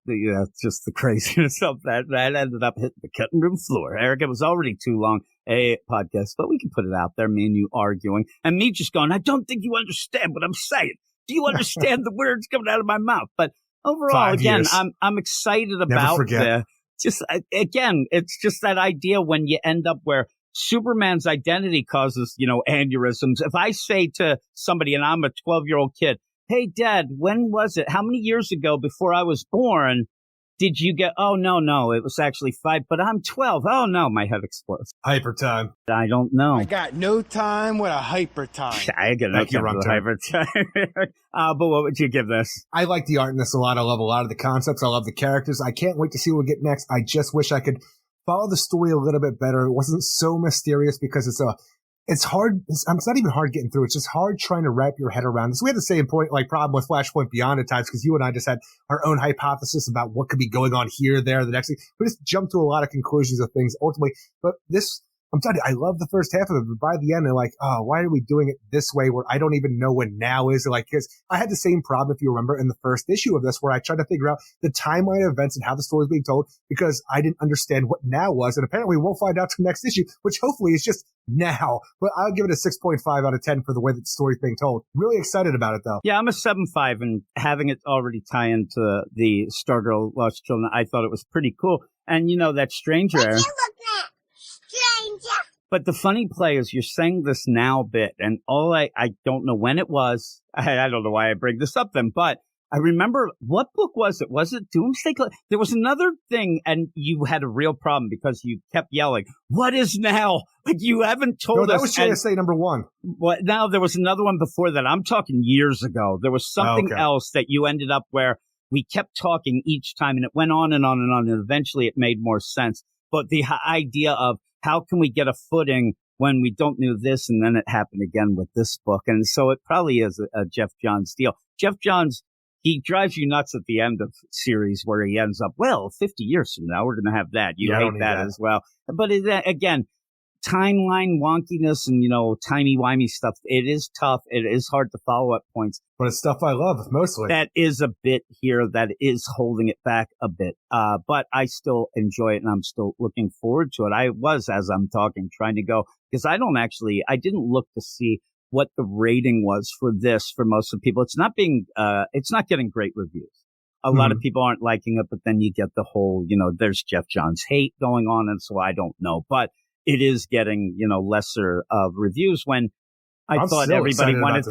just the craziness of that. That ended up hitting the cutting room floor. Eric, it was already too long a podcast, but we can put it out there, me and you arguing, and me just going, I don't think you understand what I'm saying. Do you understand the words coming out of my mouth? But overall, again, I'm excited about it's just that idea when you end up where Superman's identity causes, aneurysms. If I say to somebody, and I'm a 12-year-old kid, hey, Dad, when was it? How many years ago before I was born did you get, oh, no, it was actually 5, but I'm 12. Oh, no, my head explodes. Hyper time. I don't know. I got no time with a hyper time. I got no time with a hyper time. But what would you give this? I like the art in this a lot. I love a lot of the concepts. I love the characters. I can't wait to see what we get next. I just wish I could follow the story a little bit better. It wasn't so mysterious because it's hard. It's not even hard getting through. It's just hard trying to wrap your head around this. We had the same problem with Flashpoint Beyond at times because you and I just had our own hypothesis about what could be going on here, there, the next thing. We just jumped to a lot of conclusions of things ultimately. But this, I'm telling you, I love the first half of it, but by the end, they're like, oh, why are we doing it this way where I don't even know when now is? Because I had the same problem, if you remember, in the first issue of this where I tried to figure out the timeline of events and how the story is being told because I didn't understand what now was. And apparently we'll find out to the next issue, which hopefully is just now. But I'll give it a 6.5 out of 10 for the way that the story's being told. Really excited about it, though. Yeah, I'm a 7.5, and having it already tie into the Stargirl Lost Children, I thought it was pretty cool. And that stranger. Stranger. But the funny play is you're saying this now bit, and I don't know when it was. I don't know why I bring this up then, but I remember, what book was it? Was it Doomsday? There was another thing, and you had a real problem because you kept yelling, what is now? Like, you haven't told us. No, that was JSA number 1. What? Now, there was another one before that. I'm talking years ago. There was something else that you ended up where we kept talking each time, and it went on and on and on, and eventually it made more sense. But the idea of, how can we get a footing when we don't know this? And then it happened again with this book. And so it probably is a Jeff Johns deal. Jeff Johns, he drives you nuts at the end of series where he ends up, 50 years from now, we're going to have that. You hate that as well. But again, timeline wonkiness and, timey-wimey stuff, it is tough. It is hard to follow at points. But it's stuff I love, mostly. That is a bit here that is holding it back a bit. But I still enjoy it, and I'm still looking forward to it. I was, as I'm talking, trying to go, because I didn't look to see what the rating was for this for most of the people. It's not getting great reviews. A lot of people aren't liking it, but then you get the whole, there's Jeff Johns hate going on, and so I don't know. But it is getting, lesser reviews when I thought everybody wanted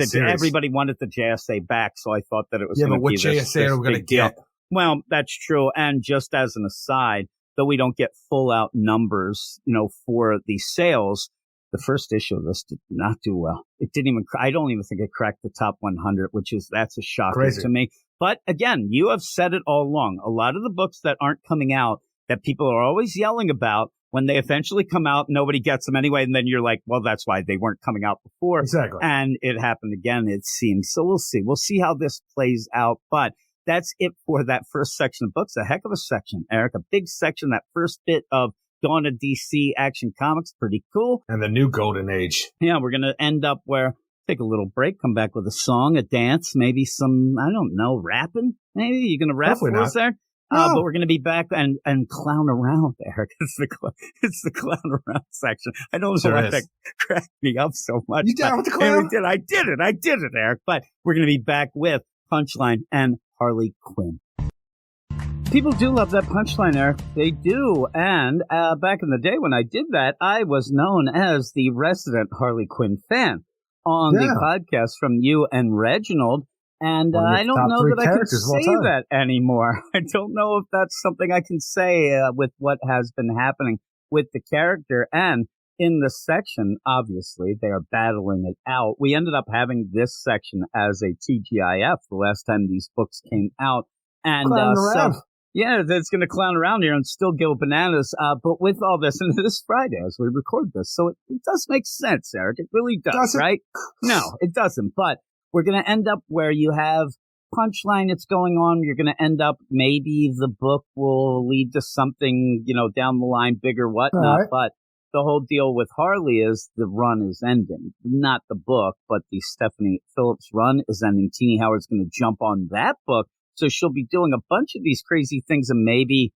the JSA back, so I thought that it was going to be this. Yeah, but what JSA are we going to get? Well, that's true. And just as an aside, though we don't get full out numbers, for the sales, the first issue of this did not do well. It didn't even, I don't even think it cracked the top 100, that's a shock to me. But again, you have said it all along. A lot of the books that aren't coming out that people are always yelling about, when they eventually come out, nobody gets them anyway. And then you're like, well, that's why they weren't coming out before. Exactly. And it happened again, it seems. So we'll see. We'll see how this plays out. But that's it for that first section of books. A heck of a section, Eric. A big section. That first bit of Dawn of DC Action Comics. Pretty cool. And the new golden age. Yeah, we're going to end up where take a little break, come back with a song, a dance, maybe some, I don't know, rapping? Maybe you're going to rap for us there? No. But we're going to be back and clown around, Eric. It's the clown around section. I don't know why that cracked me up so much. You down with the clown? I did it, Eric. But we're going to be back with Punchline and Harley Quinn. People do love that Punchline, Eric. They do. And back in the day when I did that, I was known as the resident Harley Quinn fan on the podcast from you and Reginald. And I don't know that I can say that anymore. I don't know if that's something I can say with what has been happening with the character. And in the section, obviously, they are battling it out. We ended up having this section as a TGIF the last time these books came out. And yeah, that's going to clown around here and still go bananas. But with all this, and it is Friday as we record this, so it does make sense, Eric. It really does, right? No, it doesn't. But we're going to end up where you have Punchline that's going on. You're going to end up, maybe the book will lead to something, down the line, bigger, whatnot. Right. But the whole deal with Harley is the run is ending. Not the book, but the Stephanie Phillips run is ending. Teenie Howard's going to jump on that book. So she'll be doing a bunch of these crazy things, and maybe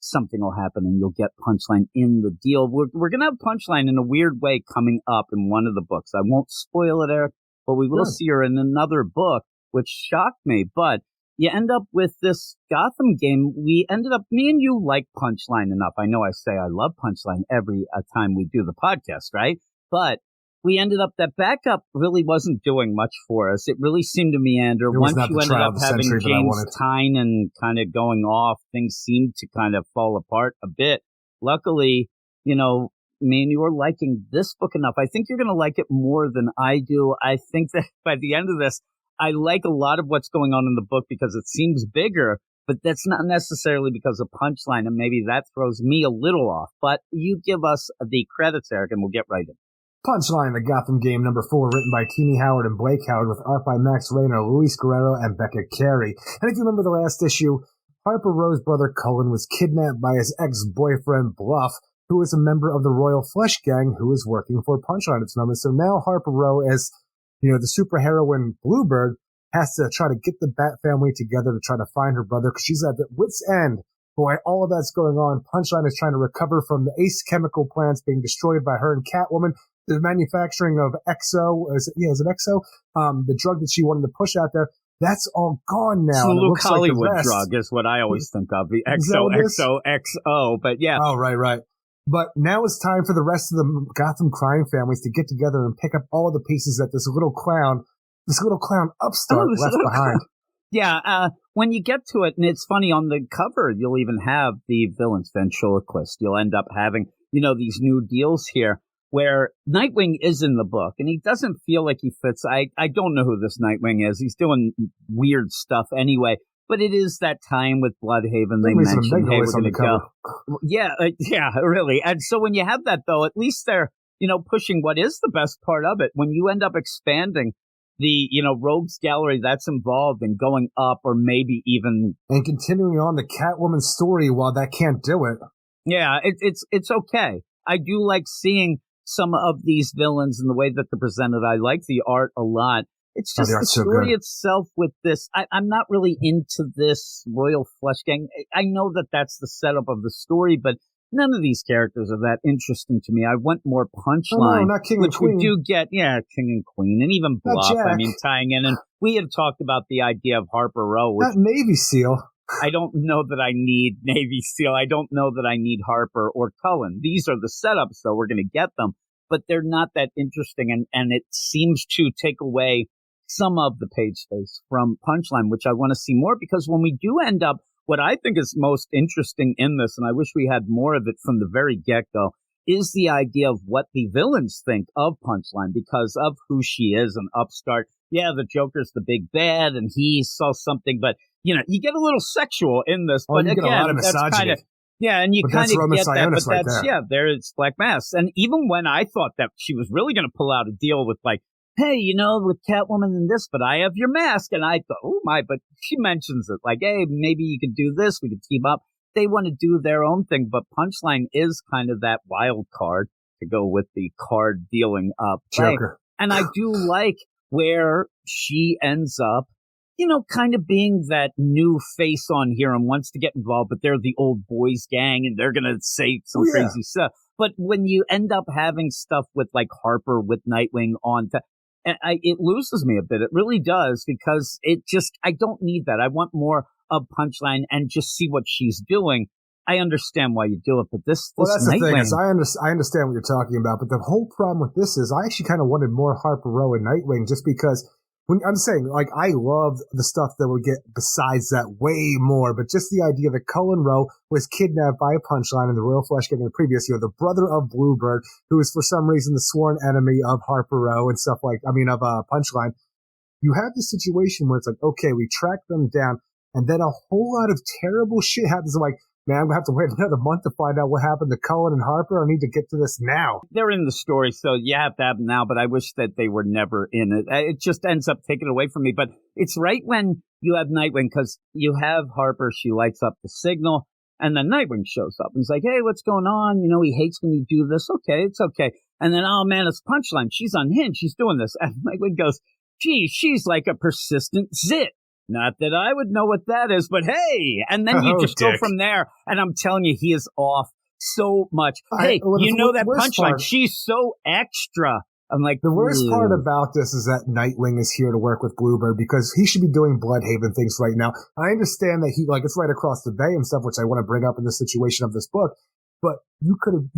something will happen and you'll get Punchline in the deal. We're going to have Punchline in a weird way coming up in one of the books. I won't spoil it, Eric, but we will see her in another book, which shocked me. But you end up with this Gotham game. Me and you like Punchline enough. I know I say I love Punchline every time we do the podcast, right? But we ended up, that backup really wasn't doing much for us. It really seemed to meander. Once you ended up having James Tynion kind of going off, things seemed to kind of fall apart a bit. Luckily, me and you are liking this book enough. I think you're going to like it more than I do. I think that by the end of this, I like a lot of what's going on in the book because it seems bigger, but that's not necessarily because of Punchline, and maybe that throws me a little off. But you give us the credits, Eric, and we'll get right in. Punchline, the Gotham game, number 4, written by Teenie Howard and Blake Howard, with art by Max Raynor, Luis Guerrero, and Becca Carey. And if you remember the last issue, Harper Rowe's brother Cullen was kidnapped by his ex-boyfriend Bluff, who is a member of the Royal Flush Gang, who is working for Punchline at this moment. So now Harper Rowe, as the superheroine Bluebird, has to try to get the Bat family together to try to find her brother, because she's at wit's end. Boy, all of that's going on. Punchline is trying to recover from the Ace chemical plants being destroyed by her and Catwoman. The manufacturing of Exo, is it Exo? The drug that she wanted to push out there, that's all gone now. It's a Luke Hollywood drug is what I always think of. The XO. But yeah. Oh, right. But now it's time for the rest of the Gotham crime families to get together and pick up all the pieces that this little clown upstart left behind. Yeah, when you get to it, and it's funny, on the cover, you'll even have the villain's ventriloquist. You'll end up having, these new deals here where Nightwing is in the book, and he doesn't feel like he fits. I don't know who this Nightwing is. He's doing weird stuff anyway. But it is that time with Bloodhaven. They mentioned, hey, we're going to go. Yeah, really. And so when you have that, though, at least they're, pushing what is the best part of it. When you end up expanding the, rogues gallery that's involved and going up, or maybe even... And continuing on the Catwoman story while that can't do it. Yeah, it's okay. I do like seeing some of these villains and the way that they're presented. I like the art a lot. It's just the story itself with this. I'm not really into this Royal Flush Gang. I know that that's the setup of the story, but none of these characters are that interesting to me. I want more Punchline. Oh, no, not King and Queen. We do get, King and Queen, and even Bluff. Tying in. And we had talked about the idea of Harper Rowe. Not Navy SEAL. I don't know that I need Navy SEAL. I don't know that I need Harper or Cullen. These are the setups, though. We're going to get them. But they're not that interesting, and it seems to take away some of the page space from Punchline, which I want to see more, because when we do end up, what I think is most interesting in this, and I wish we had more of it from the very get-go, is the idea of what the villains think of Punchline because of who she is, an upstart. Yeah, the Joker's the big bad, and he saw something, but, you get a little sexual in this. But again, that's kind of... Yeah, and you kind of get that, but right there's Black Mass. And even when I thought that she was really going to pull out a deal with, like, hey, with Catwoman and this, but I have your mask. And I thought, oh my, but she mentions it like, hey, maybe you could do this. We could team up. They want to do their own thing, but Punchline is kind of that wild card to go with the card dealing play. Joker. And I do like where she ends up, kind of being that new face on here and wants to get involved, but they're the old boys gang and they're going to say some crazy stuff. But when you end up having stuff with like Harper with Nightwing on, it loses me a bit. It really does, because I don't need that. I want more of Punchline and just see what she's doing. I understand why you do it, but that's Nightwing. The thing is, I understand what you're talking about, but the whole problem with this is I actually kind of wanted more Harper Row and Nightwing, just because I'm saying, like, I love the stuff that would get besides that way more, but just the idea that Cullen Rowe was kidnapped by a Punchline in the Royal Flush Gang in the previous year, the brother of Bluebird, who is for some reason the sworn enemy of Harper Row and stuff of Punchline. You have this situation where it's like, okay, we track them down, and then a whole lot of terrible shit happens. I'm like, man, I'm going to have to wait another month to find out what happened to Cullen and Harper. I need to get to this now. They're in the story, so you have to have them now, but I wish that they were never in it. It just ends up taking it away from me. But it's right when you have Nightwing, because you have Harper, she lights up the signal, and then Nightwing shows up and is like, hey, what's going on? He hates when you do this. Okay, it's okay. And then, oh man, it's Punchline. She's unhinged. She's doing this. And Nightwing goes, gee, she's like a persistent zit. Not that I would know what that is, but hey! And then you just go from there, and I'm telling you, he is off so much. That Punchline, she's so extra. I'm like, the worst part about this is that Nightwing is here to work with Bluebird, because he should be doing Bloodhaven things right now. I understand that it's right across the bay and stuff, which I want to bring up in the situation of this book. But you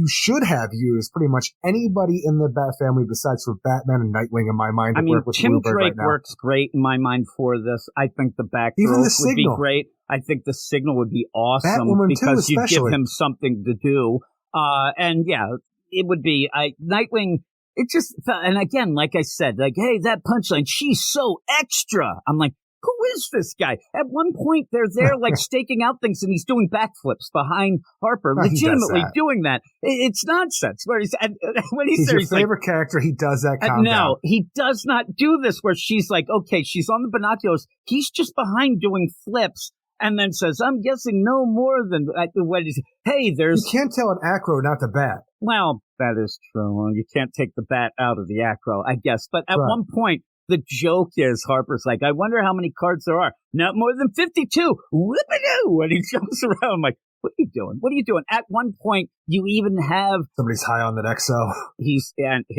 should have used pretty much anybody in the Bat family besides for Batman and Nightwing in my mind to work with Tim Bluebird Drake right now. works great in my mind for this. I think the Batgirl would be great. I think the Signal would be awesome, Batwoman because too, you give him something to do. And yeah, it would be Nightwing. It just, and again, like I said, like, hey, that Punchline, she's so extra. I'm like, who is this guy? At one point, they're there like staking out things, and he's doing backflips behind Harper, legitimately doing that. It's nonsense. When he's your favorite character, he does that. No, he does not do this. Where she's like, okay, she's on the binoculars. He's just behind doing flips, and then says, "I'm guessing no more than what is." Hey, there's. You can't tell an acro not the Bat. Well, that is true. You can't take the Bat out of the acro, I guess. But at one point, the joke is Harper's like, I wonder how many cards there are. Not more than 52. Whoop-a-doo! And he jumps around. I'm like, what are you doing? What are you doing? At one point, you even have... Somebody's high on that XO.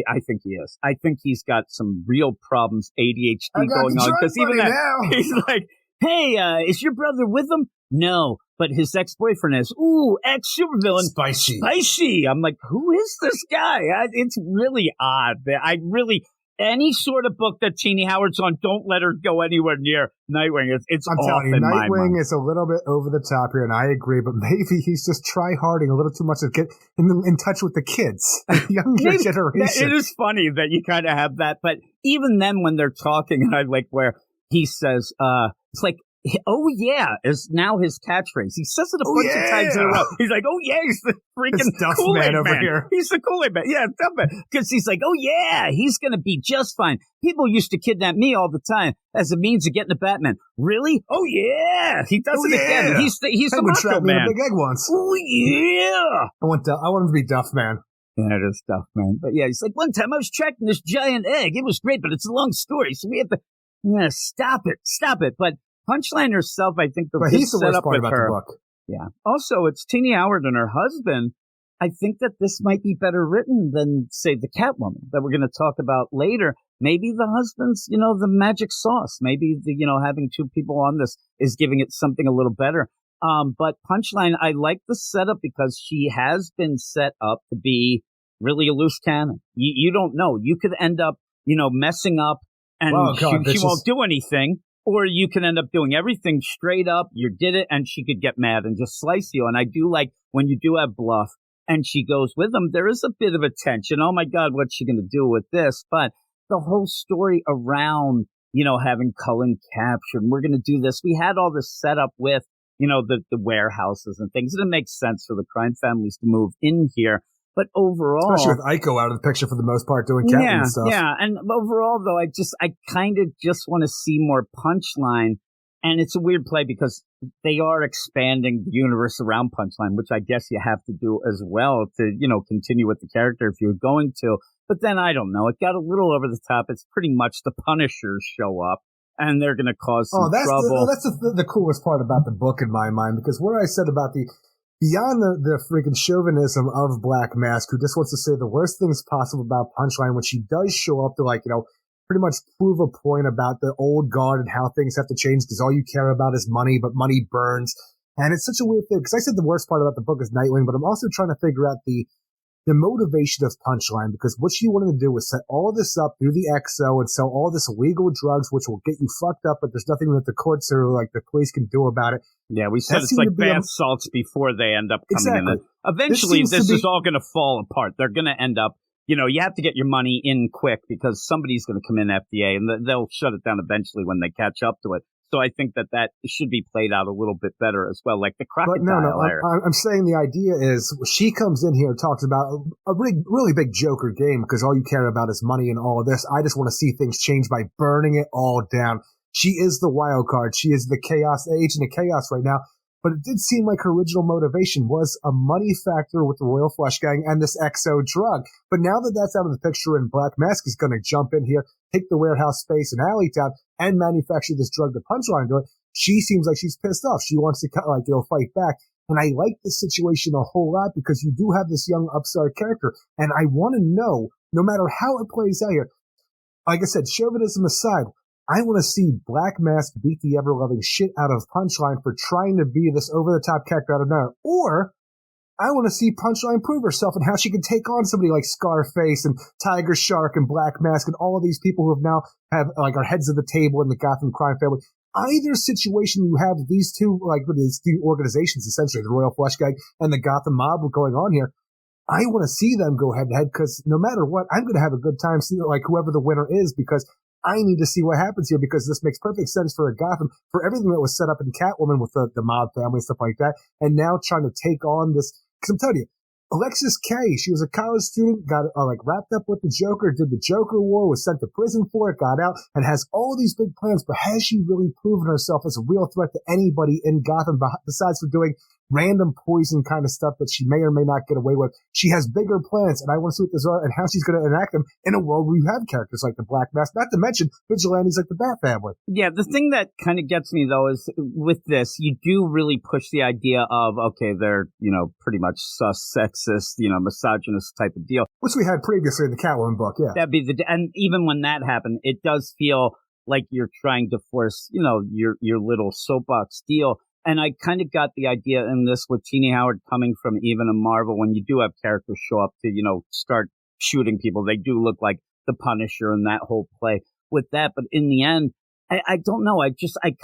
I think he is. I think he's got some real problems, ADHD going on. Because even that, he's like, hey, is your brother with him? No, but his ex-boyfriend is. Ooh, ex-supervillain. Spicy. I'm like, who is this guy? It's really odd. Any sort of book that Teenie Howard's on, don't let her go anywhere near Nightwing. I'm telling you, Nightwing is a little bit over the top here, and I agree, but maybe he's just try-harding a little too much to get in touch with the kids, the younger generation. It is funny that you kind of have that, but even then when they're talking, and I like where he says, it's like, oh yeah, is now his catchphrase. He says it a bunch of times in a row. He's like, oh yeah, he's the freaking Kool-Aid man over here. He's the Kool-Aid man. Yeah, Duff Man. Because he's like, oh yeah, he's going to be just fine. People used to kidnap me all the time as a means of getting to Batman. Really? Oh yeah. He does it again. He's the Macho Man. Big egg once. Oh yeah. I want him to be Duff Man. Yeah, it is Duff Man. But yeah, he's like, one time I was tracking this giant egg. It was great, but it's a long story. So we have to, stop it. But Punchline herself, I think he's the worst part about the book. Yeah. Also, it's Teenie Howard and her husband. I think that this might be better written than, say, the Catwoman that we're going to talk about later. Maybe the husband's, the magic sauce. Maybe having two people on this is giving it something a little better. But Punchline, I like the setup because she has been set up to be really a loose cannon. You don't know. You could end up, messing up and she won't do anything. Or you can end up doing everything straight up. You did it, and she could get mad and just slice you. And I do like when you do have bluff, and she goes with them. There is a bit of a tension. Oh my God, what's she going to do with this? But the whole story around, having Cullen captured, and we're going to do this. We had all this set up with, the warehouses and things. And it makes sense for the crime families to move in here. But overall, especially with Aiko out of the picture for the most part doing Catwoman stuff. Yeah, and overall though, I kind of just want to see more Punchline, and it's a weird play because they are expanding the universe around Punchline, which I guess you have to do as well to continue with the character if you're going to. But then I don't know. It got a little over the top. It's pretty much the Punishers show up, and they're going to cause some trouble. That's the coolest part about the book in my mind, because what I said about beyond the freaking chauvinism of Black Mask, who just wants to say the worst things possible about Punchline, when she does show up to, like, you know, pretty much prove a point about the old guard and how things have to change because all you care about is money, but money burns. And it's such a weird thing, because I said the worst part about the book is Nightwing, but I'm also trying to figure out the motivation of Punchline, because what she wanted to do was set all this up through the XO and sell all this illegal drugs, which will get you fucked up, but there's nothing that the courts or like the police can do about it. Yeah, we said it's like bath salts before they end up coming in. Eventually, this is all going to fall apart. They're going to end up, you know, you have to get your money in quick because somebody's going to come in FDA, and they'll shut it down eventually when they catch up to it. So I think that should be played out a little bit better as well, like the crocodile. But I'm saying the idea is she comes in here and talks about a really big Joker game because all you care about is money and all of this. I just want to see things change by burning it all down. She is the wild card. She is the chaos agent of chaos right now. But it did seem like her original motivation was a money factor with the Royal Flush Gang and this XO drug. But now that that's out of the picture and Black Mask is going to jump in here, take the warehouse space in Alleytown, and manufacture this drug to Punchline to it, she seems like she's pissed off. She wants to, like, you know, fight back. And I like this situation a whole lot because you do have this young upstart character. And I want to know, no matter how it plays out here, like I said, chauvinism aside, I want to see Black Mask beat the ever-loving shit out of Punchline for trying to be this over-the-top character out of nowhere. Or I want to see Punchline prove herself and how she can take on somebody like Scarface and Tiger Shark and Black Mask and all of these people who have now like are heads of the table in the Gotham crime family. Either situation you have these two, like these two organizations, essentially the Royal Flush Gang and the Gotham mob going on here, I want to see them go head to head because no matter what, I'm going to have a good time seeing like whoever the winner is because I need to see what happens here because this makes perfect sense for a Gotham, for everything that was set up in Catwoman with the mob family and stuff like that, and now trying to take on this. Because I'm telling you, Alexis Kay, she was a college student, got like wrapped up with the Joker, did the Joker War, was sent to prison for it, got out, and has all these big plans. But has she really proven herself as a real threat to anybody in Gotham besides for doing random poison kind of stuff that she may or may not get away with? She has bigger plans, and I want to see what those are and how she's going to enact them in a world where you have characters like the Black Mask, not to mention vigilantes like the Bat Family. Yeah, the thing that kind of gets me, though, is with this, you do really push the idea of, okay, they're, you know, pretty much sus, sexist, you know, misogynist type of deal. Which we had previously in the Catwoman book, yeah. That'd be and even when that happened, it does feel like you're trying to force, you know, your little soapbox deal. And I kind of got the idea in this with Teenie Howard coming from even a Marvel, when you do have characters show up to, you know, start shooting people, they do look like the Punisher and that whole play with that. But in the end, I don't know. I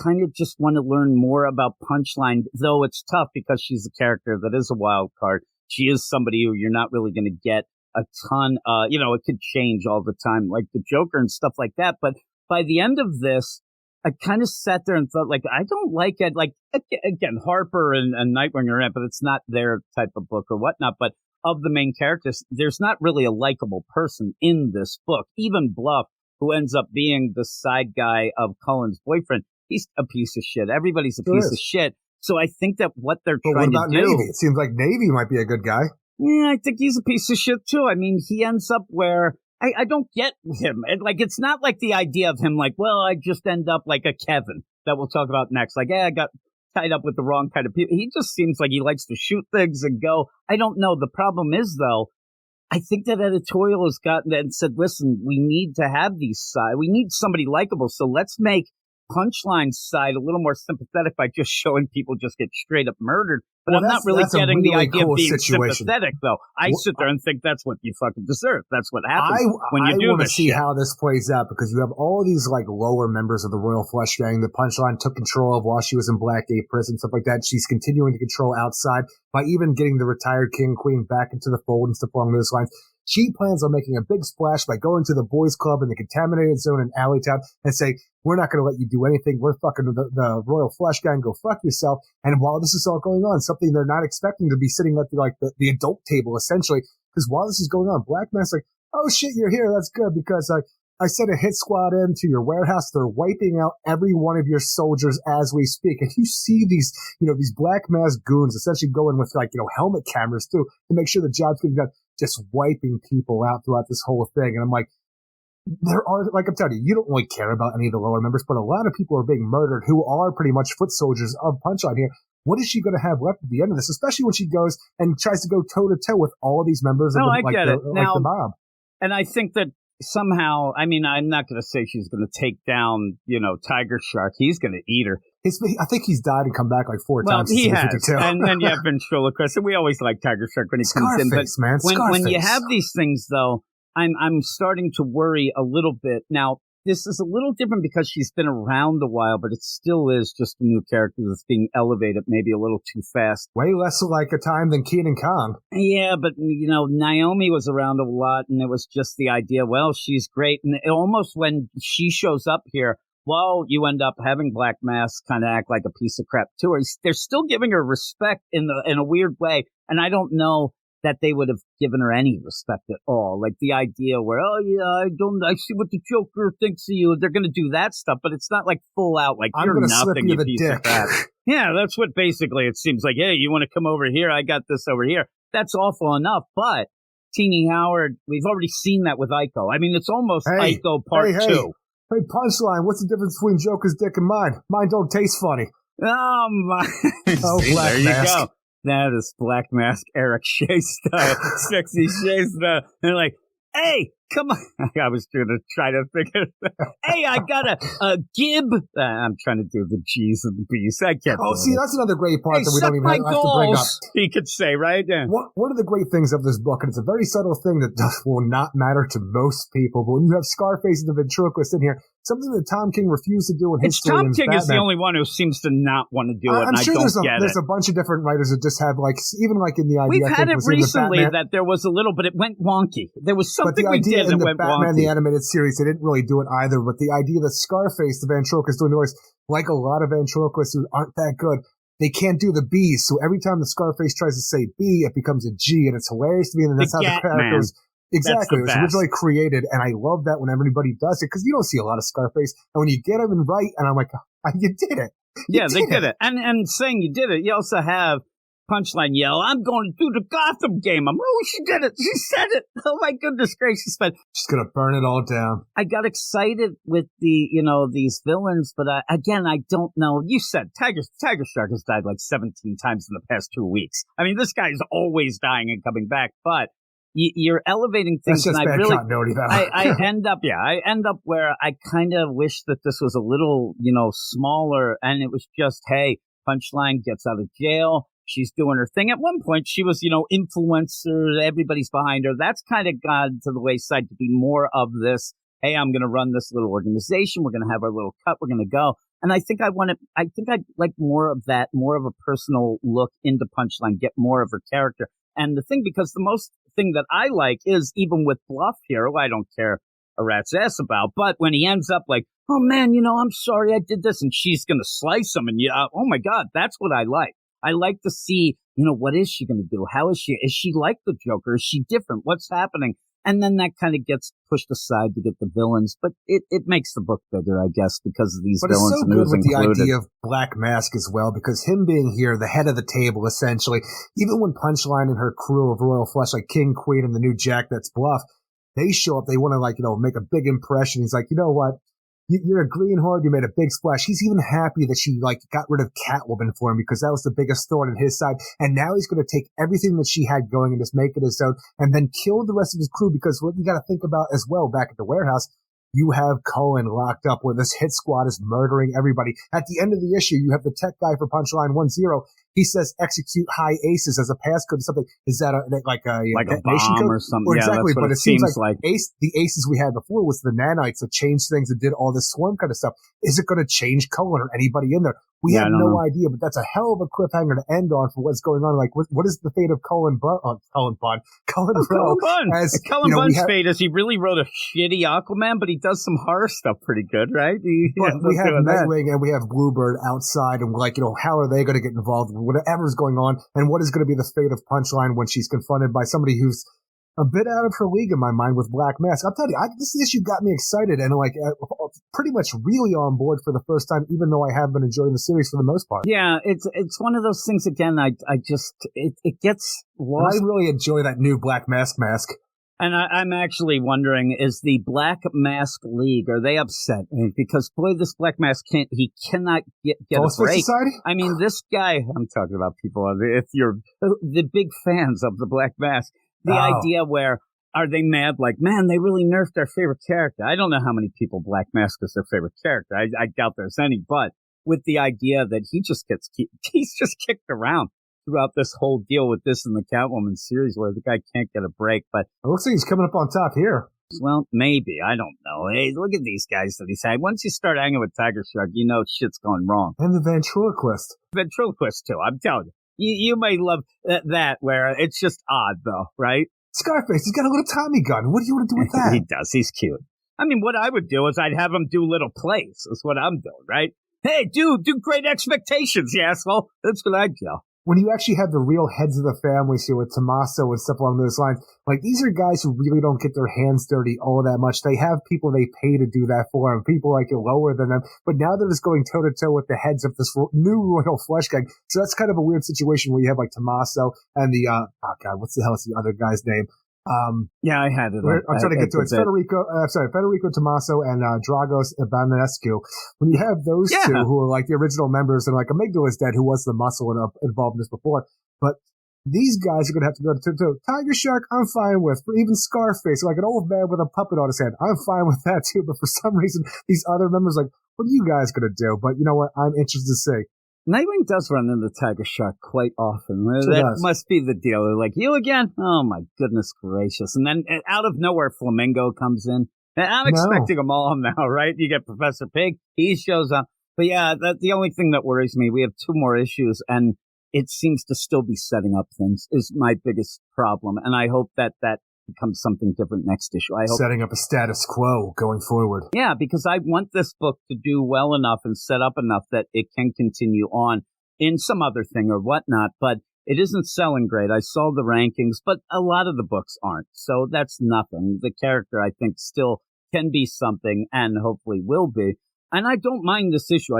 kind of just want to learn more about Punchline, though it's tough because she's a character that is a wild card. She is somebody who you're not really going to get a ton, you know, it could change all the time, like the Joker and stuff like that. But by the end of this, I kind of sat there and thought, like, I don't like it. Like, again, Harper and Nightwing are in it, but it's not their type of book or whatnot. But of the main characters, there's not really a likable person in this book. Even Bluff, who ends up being the side guy of Cullen's boyfriend, he's a piece of shit. Everybody's a piece of shit. So I think that what they're trying to do... Navy? It seems like Navy might be a good guy. Yeah, I think he's a piece of shit, too. I mean, he ends up where... I don't get him. Like, it's not like the idea of him like, well, I just end up like a Kevin that we'll talk about next. Like, I got tied up with the wrong kind of people. He just seems like he likes to shoot things and go. I don't know. The problem is, though, I think that editorial has gotten and said, listen, we need to have these sides. We need somebody likable. So let's make Punchline's side a little more sympathetic by just showing people just get straight up murdered. But I'm not really getting the idea of being sympathetic, though. I sit there and think that's what you fucking deserve. That's what happens when you do this. I want to see how this plays out because you have all these like lower members of the Royal Flush Gang that Punchline took control of while she was in Blackgate Prison, stuff like that. She's continuing to control outside by even getting the retired King Queen back into the fold and stuff along those lines. She plans on making a big splash by going to the boys club in the contaminated zone in Alleytown and say, we're not going to let you do anything. We're fucking the Royal Flush Gang. Go fuck yourself. And while this is all going on, something they're not expecting to be sitting at the adult table, essentially, because while this is going on, Black Mask's like, oh shit, you're here. That's good because I sent a hit squad into your warehouse. They're wiping out every one of your soldiers as we speak. And you see these, these Black Mask goons essentially going with helmet cameras too to make sure the job's getting done. just wiping people out throughout this whole thing. And I'm like, there are, like I'm telling you, you don't really care about any of the lower members, but a lot of people are being murdered who are pretty much foot soldiers of Punchline here. What is she going to have left at the end of this, especially when she goes and tries to go toe-to-toe with all of these members of the mob? And I think that somehow, I mean, I'm not going to say she's going to take down, Tiger Shark. He's going to eat her. I think he's died and come back like 4 times. He has. And then you have ventriloquist. And we always like Tiger Shark when he comes in. But man. When you have these things, though, I'm starting to worry a little bit. Now, this is a little different because she's been around a while, but it still is just a new character that's being elevated maybe a little too fast. Way less like a time than Keenan Kong. Yeah, but, Naomi was around a lot, and it was just the idea, well, she's great. And it almost when she shows up here, well, you end up having Black Mask kind of act like a piece of crap to her. They're still giving her respect in a weird way, and I don't know that they would have given her any respect at all. Like the idea where, I see what the Joker thinks of you. They're going to do that stuff, but it's not like full out, like, you're nothing, you piece of crap. Yeah, that's what basically it seems like. Hey, you want to come over here? I got this over here. That's awful enough, but Teenie Howard, we've already seen that with Ico. I mean, it's almost Ico part 2. Hey, Punchline, what's the difference between Joker's dick and mine? Mine don't taste funny. Oh, my. Black Mask. You go. That is Black Mask Eric Shea style, sexy Shea style. And like, hey, come on. I was going to try to figure it out. Hey, I got a gib. I'm trying to do the G's and the B's. I can't. Oh, see, that's another great part that we don't even have to bring up. He could say, right? Yeah. One of the great things of this book, and it's a very subtle thing that will not matter to most people, but when you have Scarface and the ventriloquist in here, something that Tom King refused to do in his story. Tom King is the only one who seems to not want to do it, and I don't get it. There's a bunch of different writers that just have, like, even like in the idea. We've had it recently that there was a little, but it went wonky. There was something we did that went Batman, wonky. The animated series, they didn't really do it either, but the idea that Scarface, the ventriloquist, doing the voice, like a lot of ventriloquists who aren't that good, they can't do the B's, so every time the Scarface tries to say B, it becomes a G, and it's hilarious to me, and that's how the characters. Exactly. It was originally created, and I love that when everybody does it, because you don't see a lot of Scarface, and when you get him right, and I'm like, you did it. They did it. And saying you did it, you also have Punchline yell, I'm going to do the Gotham game. She did it. She said it. Oh, my goodness gracious. But she's going to burn it all down. I got excited with these villains, but again, I don't know. You said Tiger Shark has died like 17 times in the past 2 weeks. I mean, this guy's always dying and coming back, but you're elevating things. That's just and bad continuity, though. I end up where I kind of wish that this was a little, smaller, and it was just, hey, Punchline gets out of jail. She's doing her thing. At one point, she was, influencer. Everybody's behind her. That's kind of gone to the wayside to be more of this. Hey, I'm going to run this little organization. We're going to have our little cut. We're going to go. And I think I'd like more of that, more of a personal look into Punchline, get more of her character. And the thing, because the most thing that I like is even with Bluff here, who I don't care a rat's ass about, but when he ends up like, oh man, I'm sorry I did this, and she's going to slice him, and oh my God, that's what I like. I like to see, what is she going to do? How is she? Is she like the Joker? Is she different? What's happening? And then that kind of gets pushed aside to get the villains, but it makes the book bigger, I guess, because of these villains. But it's so good with the idea of Black Mask as well, because him being here, the head of the table, essentially, even when Punchline and her crew of Royal Flush, like King, Queen, and the new Jack that's Bluff, they show up, they want to, make a big impression. He's like, you know what? You're a greenhorn. You made a big splash. He's even happy that she got rid of Catwoman for him, because that was the biggest thorn in his side. And now he's going to take everything that she had going and just make it his own, and then kill the rest of his crew. Because what you got to think about as well, back at the warehouse, you have Cullen locked up where this hit squad is murdering everybody. At the end of the issue, you have the tech guy for Punchline 1-0. He says execute high aces as a passcode or something. Is that like a bomb code? or something? Or exactly, yeah, but it seems like the aces we had before was the nanites that changed things and did all this swarm kind of stuff. Is it going to change Cullen or anybody in there? We have no idea, but that's a hell of a cliffhanger to end on for what's going on. Like, what is the fate of Cullen Bunn's fate is he really wrote a shitty Aquaman, but he does some horror stuff pretty good, right? We have Nightwing and we have Bluebird outside, and how are they going to get involved with whatever's going on, and what is going to be the fate of Punchline when she's confronted by somebody who's a bit out of her league in my mind with Black Mask. I'll tell you, this issue got me excited and pretty much really on board for the first time, even though I have been enjoying the series for the most part. Yeah, it's one of those things again. It gets lost. And I really enjoy that new Black Mask. And I'm actually wondering, is the Black Mask League, are they upset? Because, boy, this Black Mask cannot get a break. Society? I mean, this guy, I'm talking about people, if you're the big fans of the Black Mask, the idea where, are they mad? Like, man, they really nerfed our favorite character. I don't know how many people Black Mask is their favorite character. I doubt there's any, but with the idea that he's just kicked around throughout this whole deal with this and the Catwoman series where the guy can't get a break. But it looks like he's coming up on top here. Well, maybe. I don't know. Hey, look at these guys that he's had. Once you start hanging with Tiger Shark, you know shit's going wrong. And the ventriloquist. Ventriloquist, too. I'm telling you. You may love that, where it's just odd, though, right? Scarface, he's got a little Tommy gun. What do you want to do with that? He does. He's cute. I mean, what I would do is I'd have him do little plays. That's what I'm doing, right? Hey, do Great Expectations, you asshole. That's what I'd do. When you actually have the real heads of the families here with Tommaso and stuff along those lines, like these are guys who really don't get their hands dirty all that much. They have people they pay to do that for them, people like lower than them. But now they're just going toe to toe with the heads of this new Royal Flush Gang. So that's kind of a weird situation where you have like Tommaso and the, what's the hell is the other guy's name? Yeah, I had it. I'm trying to get to it. It's Federico Tommaso and Dragos Ivanescu. When you have those two who are like the original members, and like Amygdala's dead, who was the muscle involved in this before, but these guys are going to have to go to Tiger Shark. I'm fine with, even Scarface, like an old man with a puppet on his head. I'm fine with that too. But for some reason, these other members like, what are you guys going to do? But you know what? I'm interested to see. Nightwing does run into Tiger Shark quite often. Sure that does. Must be the deal. They're like, you again? Oh, my goodness gracious. And then out of nowhere, Flamingo comes in. And I'm expecting them all now, right? You get Professor Pig. He shows up. But yeah, the only thing that worries me, we have 2 more issues, and it seems to still be setting up things is my biggest problem. And I hope that becomes something different next issue. I hope setting up a status quo going forward. Yeah, because I want this book to do well enough and set up enough that it can continue on in some other thing or whatnot, but it isn't selling great. I saw the rankings, but a lot of the books aren't. So that's nothing. The character, I think, still can be something and hopefully will be. And I don't mind this issue.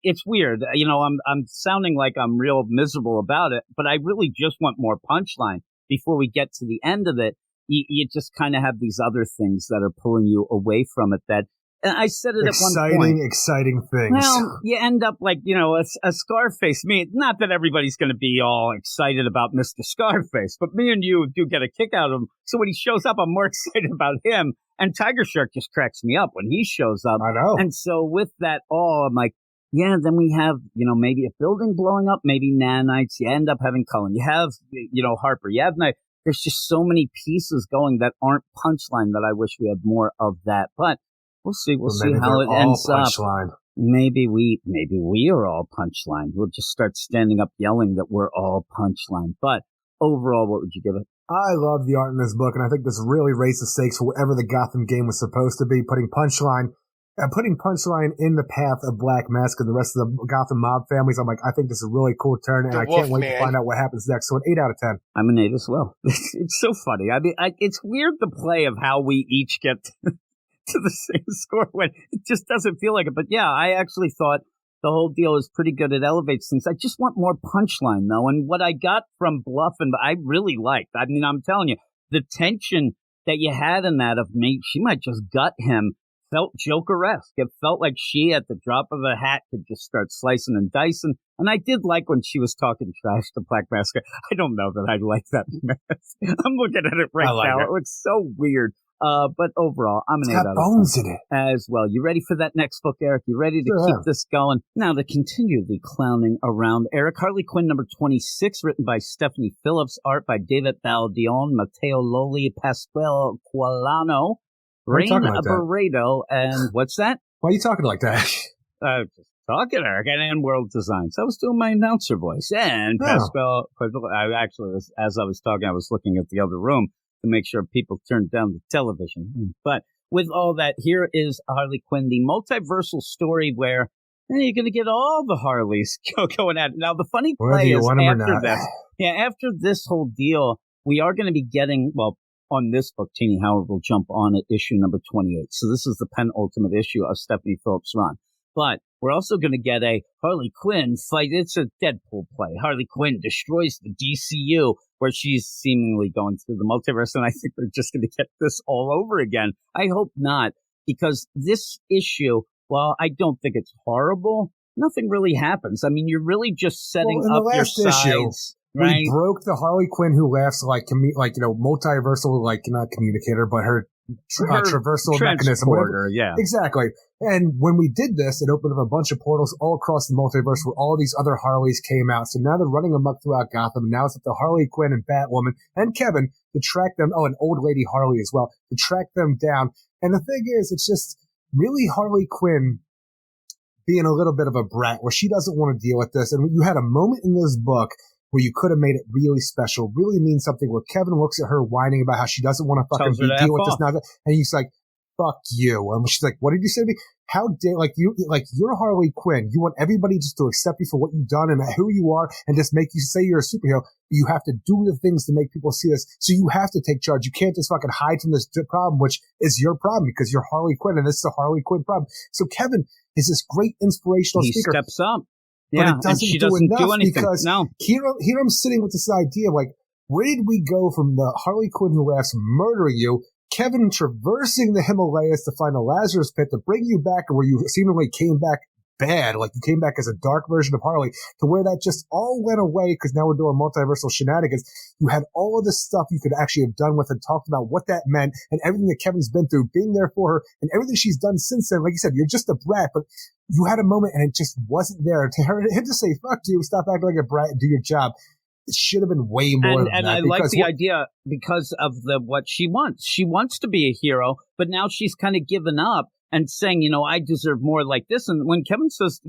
It's weird. You know, I'm sounding like I'm real miserable about it, but I really just want more Punchline before we get to the end of it. You just kind of have these other things that are pulling you away from it. That, and I said it at one point. Exciting things. Well, you end up like, you know, a Scarface. Not that everybody's going to be all excited about Mr. Scarface, but me and you do get a kick out of him. So when he shows up, I'm more excited about him. And Tiger Shark just cracks me up when he shows up. I know. And so with that all, I'm like, yeah, then we have, you know, maybe a building blowing up, maybe nanites. You end up having Cullen. You have, you know, Harper. You have Knight. There's just so many pieces going that aren't Punchline that I wish we had more of that. But we'll see. We'll see how it ends Punchline. up. Maybe we are all Punchline. We'll just start standing up yelling that we're all Punchline. But overall, what would you give it? I love the art in this book, and I think this really raised the stakes for whatever the Gotham game was supposed to be, putting Punchline in the path of Black Mask and the rest of the Gotham mob families. I'm like, I think this is a really cool turn, and I can't wait to find out what happens next. So an 8 out of 10. I'm an 8 as well. It's so funny. I mean, it's weird the play of how we each get to the same score when it just doesn't feel like it. But yeah, I actually thought the whole deal is pretty good. It elevates things. I just want more Punchline, though. And what I got from Bluff, and I really liked. I mean, I'm telling you, the tension that you had in that of me, she might just gut him, felt Joker-esque. It felt like she, at the drop of a hat, could just start slicing and dicing. And I did like when she was talking trash to Black Mask. I don't know that I like that mask. I'm looking at it right now. It looks so weird. But overall, I'm an 8 out of 10. It's got bones in it. As well. You ready for that next book, Eric? You ready to keep this going? Now, to continue the clowning around Eric, Harley Quinn number 26, written by Stephanie Phillips, art by David Baldion, Matteo Loli, Pasquale Qualano, Rain Barreto, and what's that? Why are you talking like that? Just talking, Eric, and World Designs. I was doing my announcer voice. And Pasquale, as I was talking, I was looking at the other room to make sure people turned down the television. But with all that, here is Harley Quinn, the multiversal story where you're going to get all the Harleys going at it. Now, the funny play is after this whole deal, we are going to be getting, well, on this book, Teeny Howard will jump on at issue number 28. So this is the penultimate issue of Stephanie Phillips' run. But we're also going to get a Harley Quinn fight. It's a Deadpool play. Harley Quinn destroys the DCU, where she's seemingly going through the multiverse. And I think we're just going to get this all over again. I hope not, because this issue, while I don't think it's horrible, nothing really happens. I mean, you're really just setting up your sides. Right? We broke the Harley Quinn who laughs multiversal, not communicator, but her traversal mechanism. Yeah. Exactly. And when we did this, it opened up a bunch of portals all across the multiverse where all these other Harleys came out. So now they're running amok throughout Gotham. And now it's up to Harley Quinn and Batwoman and Kevin to track them. Oh, and Old Lady Harley as well, to track them down. And the thing is, it's just really Harley Quinn being a little bit of a brat where she doesn't want to deal with this. And you had a moment in this book where you could have made it really special, really mean something, where Kevin looks at her whining about how she doesn't want to fucking deal with this now. And he's like, fuck you. And she's like, what did you say to me? How dare, you're Harley Quinn. You want everybody just to accept you for what you've done and who you are and just make you say you're a superhero. You have to do the things to make people see this. So you have to take charge. You can't just fucking hide from this problem, which is your problem because you're Harley Quinn and this is a Harley Quinn problem. So Kevin is this great inspirational speaker. He steps up. But it doesn't do anything because here I'm sitting with this idea of where did we go from the Harley Quinn who laughs murdering you, Kevin traversing the Himalayas to find a Lazarus pit to bring you back where you seemingly came back bad, like you came back as a dark version of Harley, to where that just all went away because now we're doing multiversal shenanigans. You had all of this stuff you could actually have done with and talked about what that meant and everything that Kevin's been through, being there for her and everything she's done since then. Like you said, you're just a brat, but you had a moment and it just wasn't there. To him to say, fuck you, stop acting like a brat and do your job. It should have been way more than that. And I like the idea because of what she wants. She wants to be a hero, but now she's kind of given up and saying, I deserve more like this. And when Kevin says,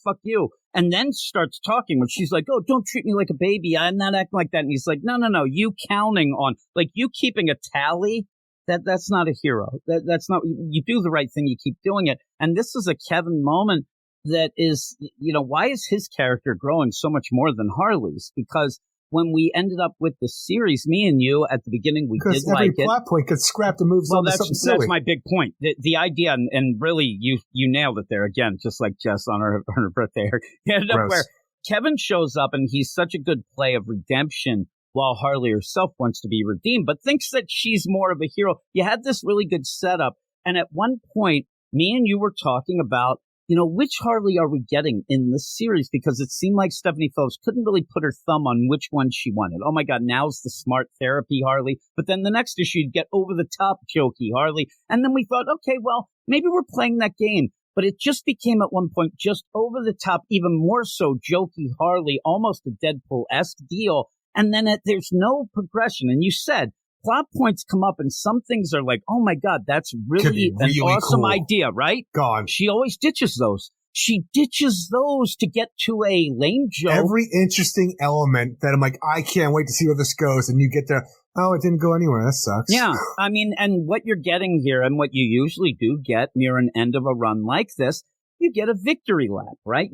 fuck you, and then starts talking, when she's like, oh, don't treat me like a baby, I'm not acting like that. And he's like, no, you counting on, you keeping a tally, that's not a hero. That's not, you do the right thing, you keep doing it. And this is a Kevin moment that is, why is his character growing so much more than Harley's? Because when we ended up with the series, me and you at the beginning, we did like it. Because every plot point gets scrapped and moves on to something silly. That's my big point. The idea, and really, you nailed it there again, just like Jess on her birthday. You ended up where Kevin shows up and he's such a good play of redemption while Harley herself wants to be redeemed, but thinks that she's more of a hero. You had this really good setup. And at one point, me and you were talking about, which Harley are we getting in this series? Because it seemed like Stephanie Phillips couldn't really put her thumb on which one she wanted. Oh my God, now's the smart therapy Harley. But then the next issue, you'd get over the top jokey Harley. And then we thought, okay, well, maybe we're playing that game. But it just became at one point just over the top, even more so jokey Harley, almost a Deadpool-esque deal. And then there's no progression. And you said, plot points come up and some things are like, oh my God, that's really an awesome idea, right? God. She always ditches those. She ditches those to get to a lame joke. Every interesting element that I'm like, I can't wait to see where this goes. And you get there, oh, it didn't go anywhere. That sucks. Yeah. I mean, and what you're getting here and what you usually do get near an end of a run like this, you get a victory lap, right?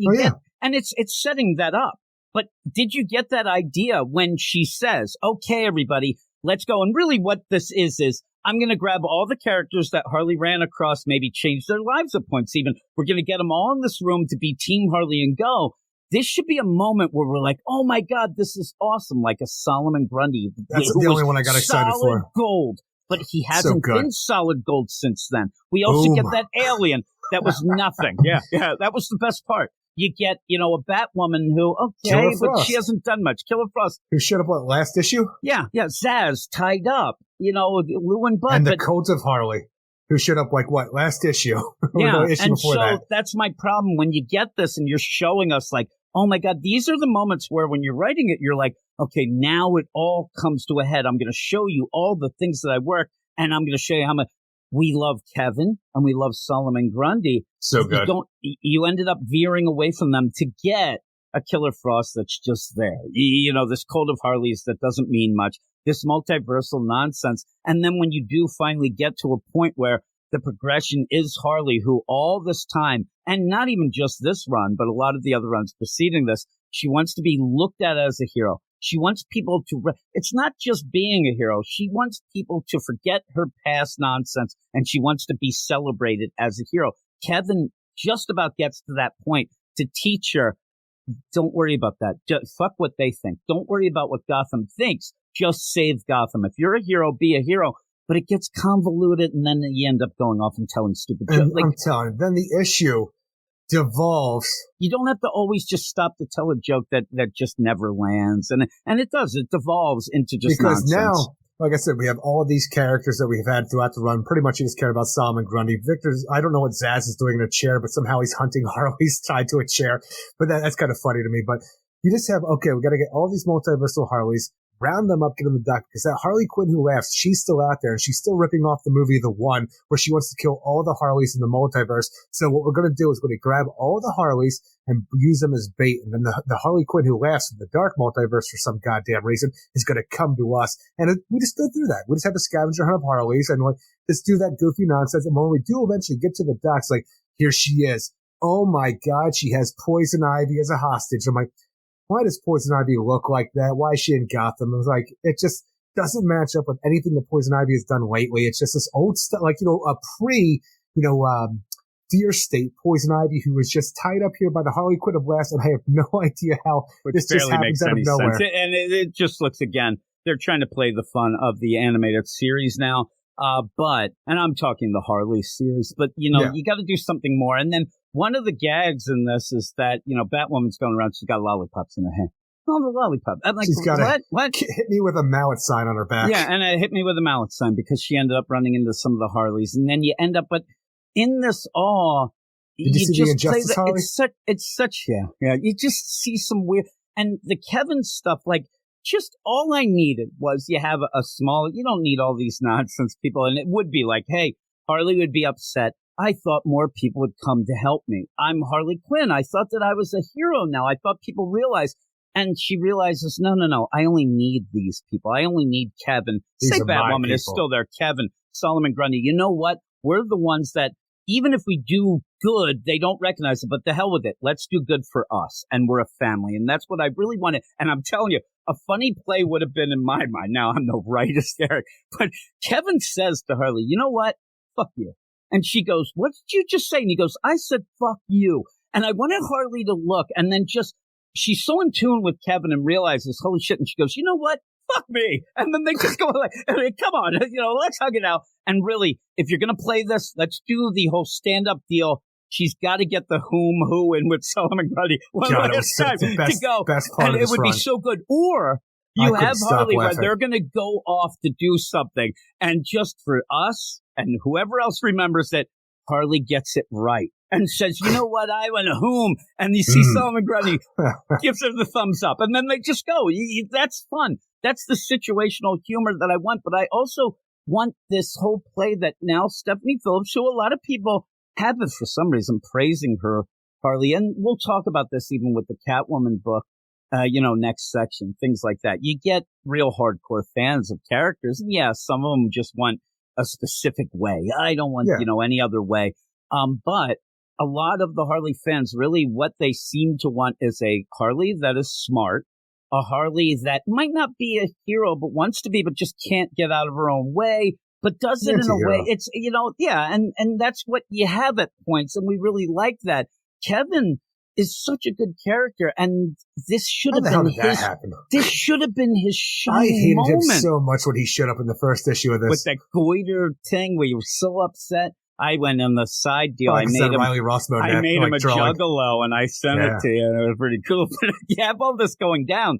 And it's setting that up. But did you get that idea when she says, okay, everybody, let's go. And really what this is I'm going to grab all the characters that Harley ran across, maybe change their lives at points even. We're going to get them all in this room to be Team Harley and go. This should be a moment where we're like, oh my God, this is awesome. Like a Solomon Grundy. That's the only one I got excited for. Solid gold. But he hasn't been solid gold since then. We also get that alien that was nothing. Yeah, that was the best part. You get, a Batwoman who, but she hasn't done much. Killer Frost. Who showed up, last issue? Yeah, Zaz tied up, Lou and Bud. And the Codes of Harley, who showed up, last issue? Yeah, and so that's my problem. When you get this and you're showing us, oh my God, these are the moments where when you're writing it, you're like, okay, now it all comes to a head. I'm going to show you all the things that I work, and I'm going to show you how much we love Kevin and we love Solomon Grundy. So good. You ended up veering away from them to get a Killer Frost that's just there. This Code of Harleys that doesn't mean much, this multiversal nonsense. And then when you do finally get to a point where the progression is Harley, who all this time, and not even just this run, but a lot of the other runs preceding this, she wants to be looked at as a hero. She wants people to, it's not just being a hero. She wants people to forget her past nonsense, and she wants to be celebrated as a hero. Kevin just about gets to that point to teach her, don't worry about that. Just fuck what they think. Don't worry about what Gotham thinks. Just save Gotham. If you're a hero, be a hero. But it gets convoluted, and then you end up going off and telling stupid jokes. I'm telling you, then the issue devolves. You don't have to always just stop to tell a joke that just never lands. And it does. It devolves into just because nonsense. Now, like I said, we have all of these characters that we've had throughout the run. Pretty much you just care about Solomon Grundy. Victor's, I don't know what Zaz is doing in a chair, but somehow he's hunting Harleys tied to a chair. But that's kind of funny to me. But you just have, okay, we got to get all these multiversal Harleys, round them up, get them the dock, because that Harley Quinn who laughs, she's still out there, and she's still ripping off the movie The One, where she wants to kill all the Harleys in the multiverse. So what we're going to do is we're going to grab all the Harleys and use them as bait, and then the Harley Quinn who laughs in the dark multiverse for some goddamn reason is going to come to us, and we just go through that. We just have a scavenger hunt of Harleys, and just do that goofy nonsense, and when we do eventually get to the docks, like, here she is. Oh my God, she has Poison Ivy as a hostage. I'm like, why does Poison Ivy look like that? Why is she in Gotham? It was like, it just doesn't match up with anything that Poison Ivy has done lately. It's just this old stuff, like, a Deer State Poison Ivy who was just tied up here by the Harley Quinn of last, and I have no idea how this just happens out of nowhere. And it just looks, again, they're trying to play the fun of the animated series now. And I'm talking the Harley series, but, you got to do something more. And then one of the gags in this is that, Batwoman's going around, she's got lollipops in her hand. Oh, the lollipop. I'm like, she's got what? Hit me with a mallet sign on her back. Yeah, and it hit me with a mallet sign because she ended up running into some of the Harleys. And then you end up, but in this all, Did you see the Injustice Harley? It's such, yeah. You just see some weird, and the Kevin stuff, like, just all I needed was you have a small, you don't need all these nonsense people. And it would be like, hey, Harley would be upset. I thought more people would come to help me. I'm Harley Quinn. I thought that I was a hero now. I thought people realized. And she realizes, no. I only need these people. I only need Kevin. Say Batwoman is still there. Kevin, Solomon Grundy. You know what? We're the ones that, even if we do good, they don't recognize it. But the hell with it. Let's do good for us. And we're a family. And that's what I really wanted. And I'm telling you, a funny play would have been in my mind. Now, I'm no writer's Eric. But Kevin says to Harley, you know what? Fuck you. And she goes, what did you just say? And he goes, I said, fuck you. And I wanted Harley to look, and then she's so in tune with Kevin and realizes, holy shit. And she goes, you know what? Fuck me. And then they just go like, come on, let's hug it out. And really, if you're going to play this, let's do the whole stand-up deal. She's got to get the who in with Solomon Grundy one last time to go. And it would be so good. Or you have Harley where they're going to go off to do something. And just for us and whoever else remembers it, Harley gets it right and says, you know what, I went whom. And you see Solomon Grundy gives her the thumbs up. And then they just go. That's fun. That's the situational humor that I want. But I also want this whole play that now Stephanie Phillips, who a lot of people have it for some reason, praising her, Harley. And we'll talk about this even with the Catwoman book, next section, things like that. You get real hardcore fans of characters. And yeah, some of them just want a specific way. I don't want, any other way. But a lot of the Harley fans, really what they seem to want is a Harley that is smart, a Harley that might not be a hero, but wants to be, but just can't get out of her own way, but does it in a way. It's, and that's what you have at points. And we really like that. Kevin is such a good character, and this should have been this should have been his shining moment. I hated him so much when he showed up in the first issue of this. With that goiter thing where you were so upset. I went on the side deal. I made him a juggalo, and I sent it to you, and it was pretty cool. But you have all this going down,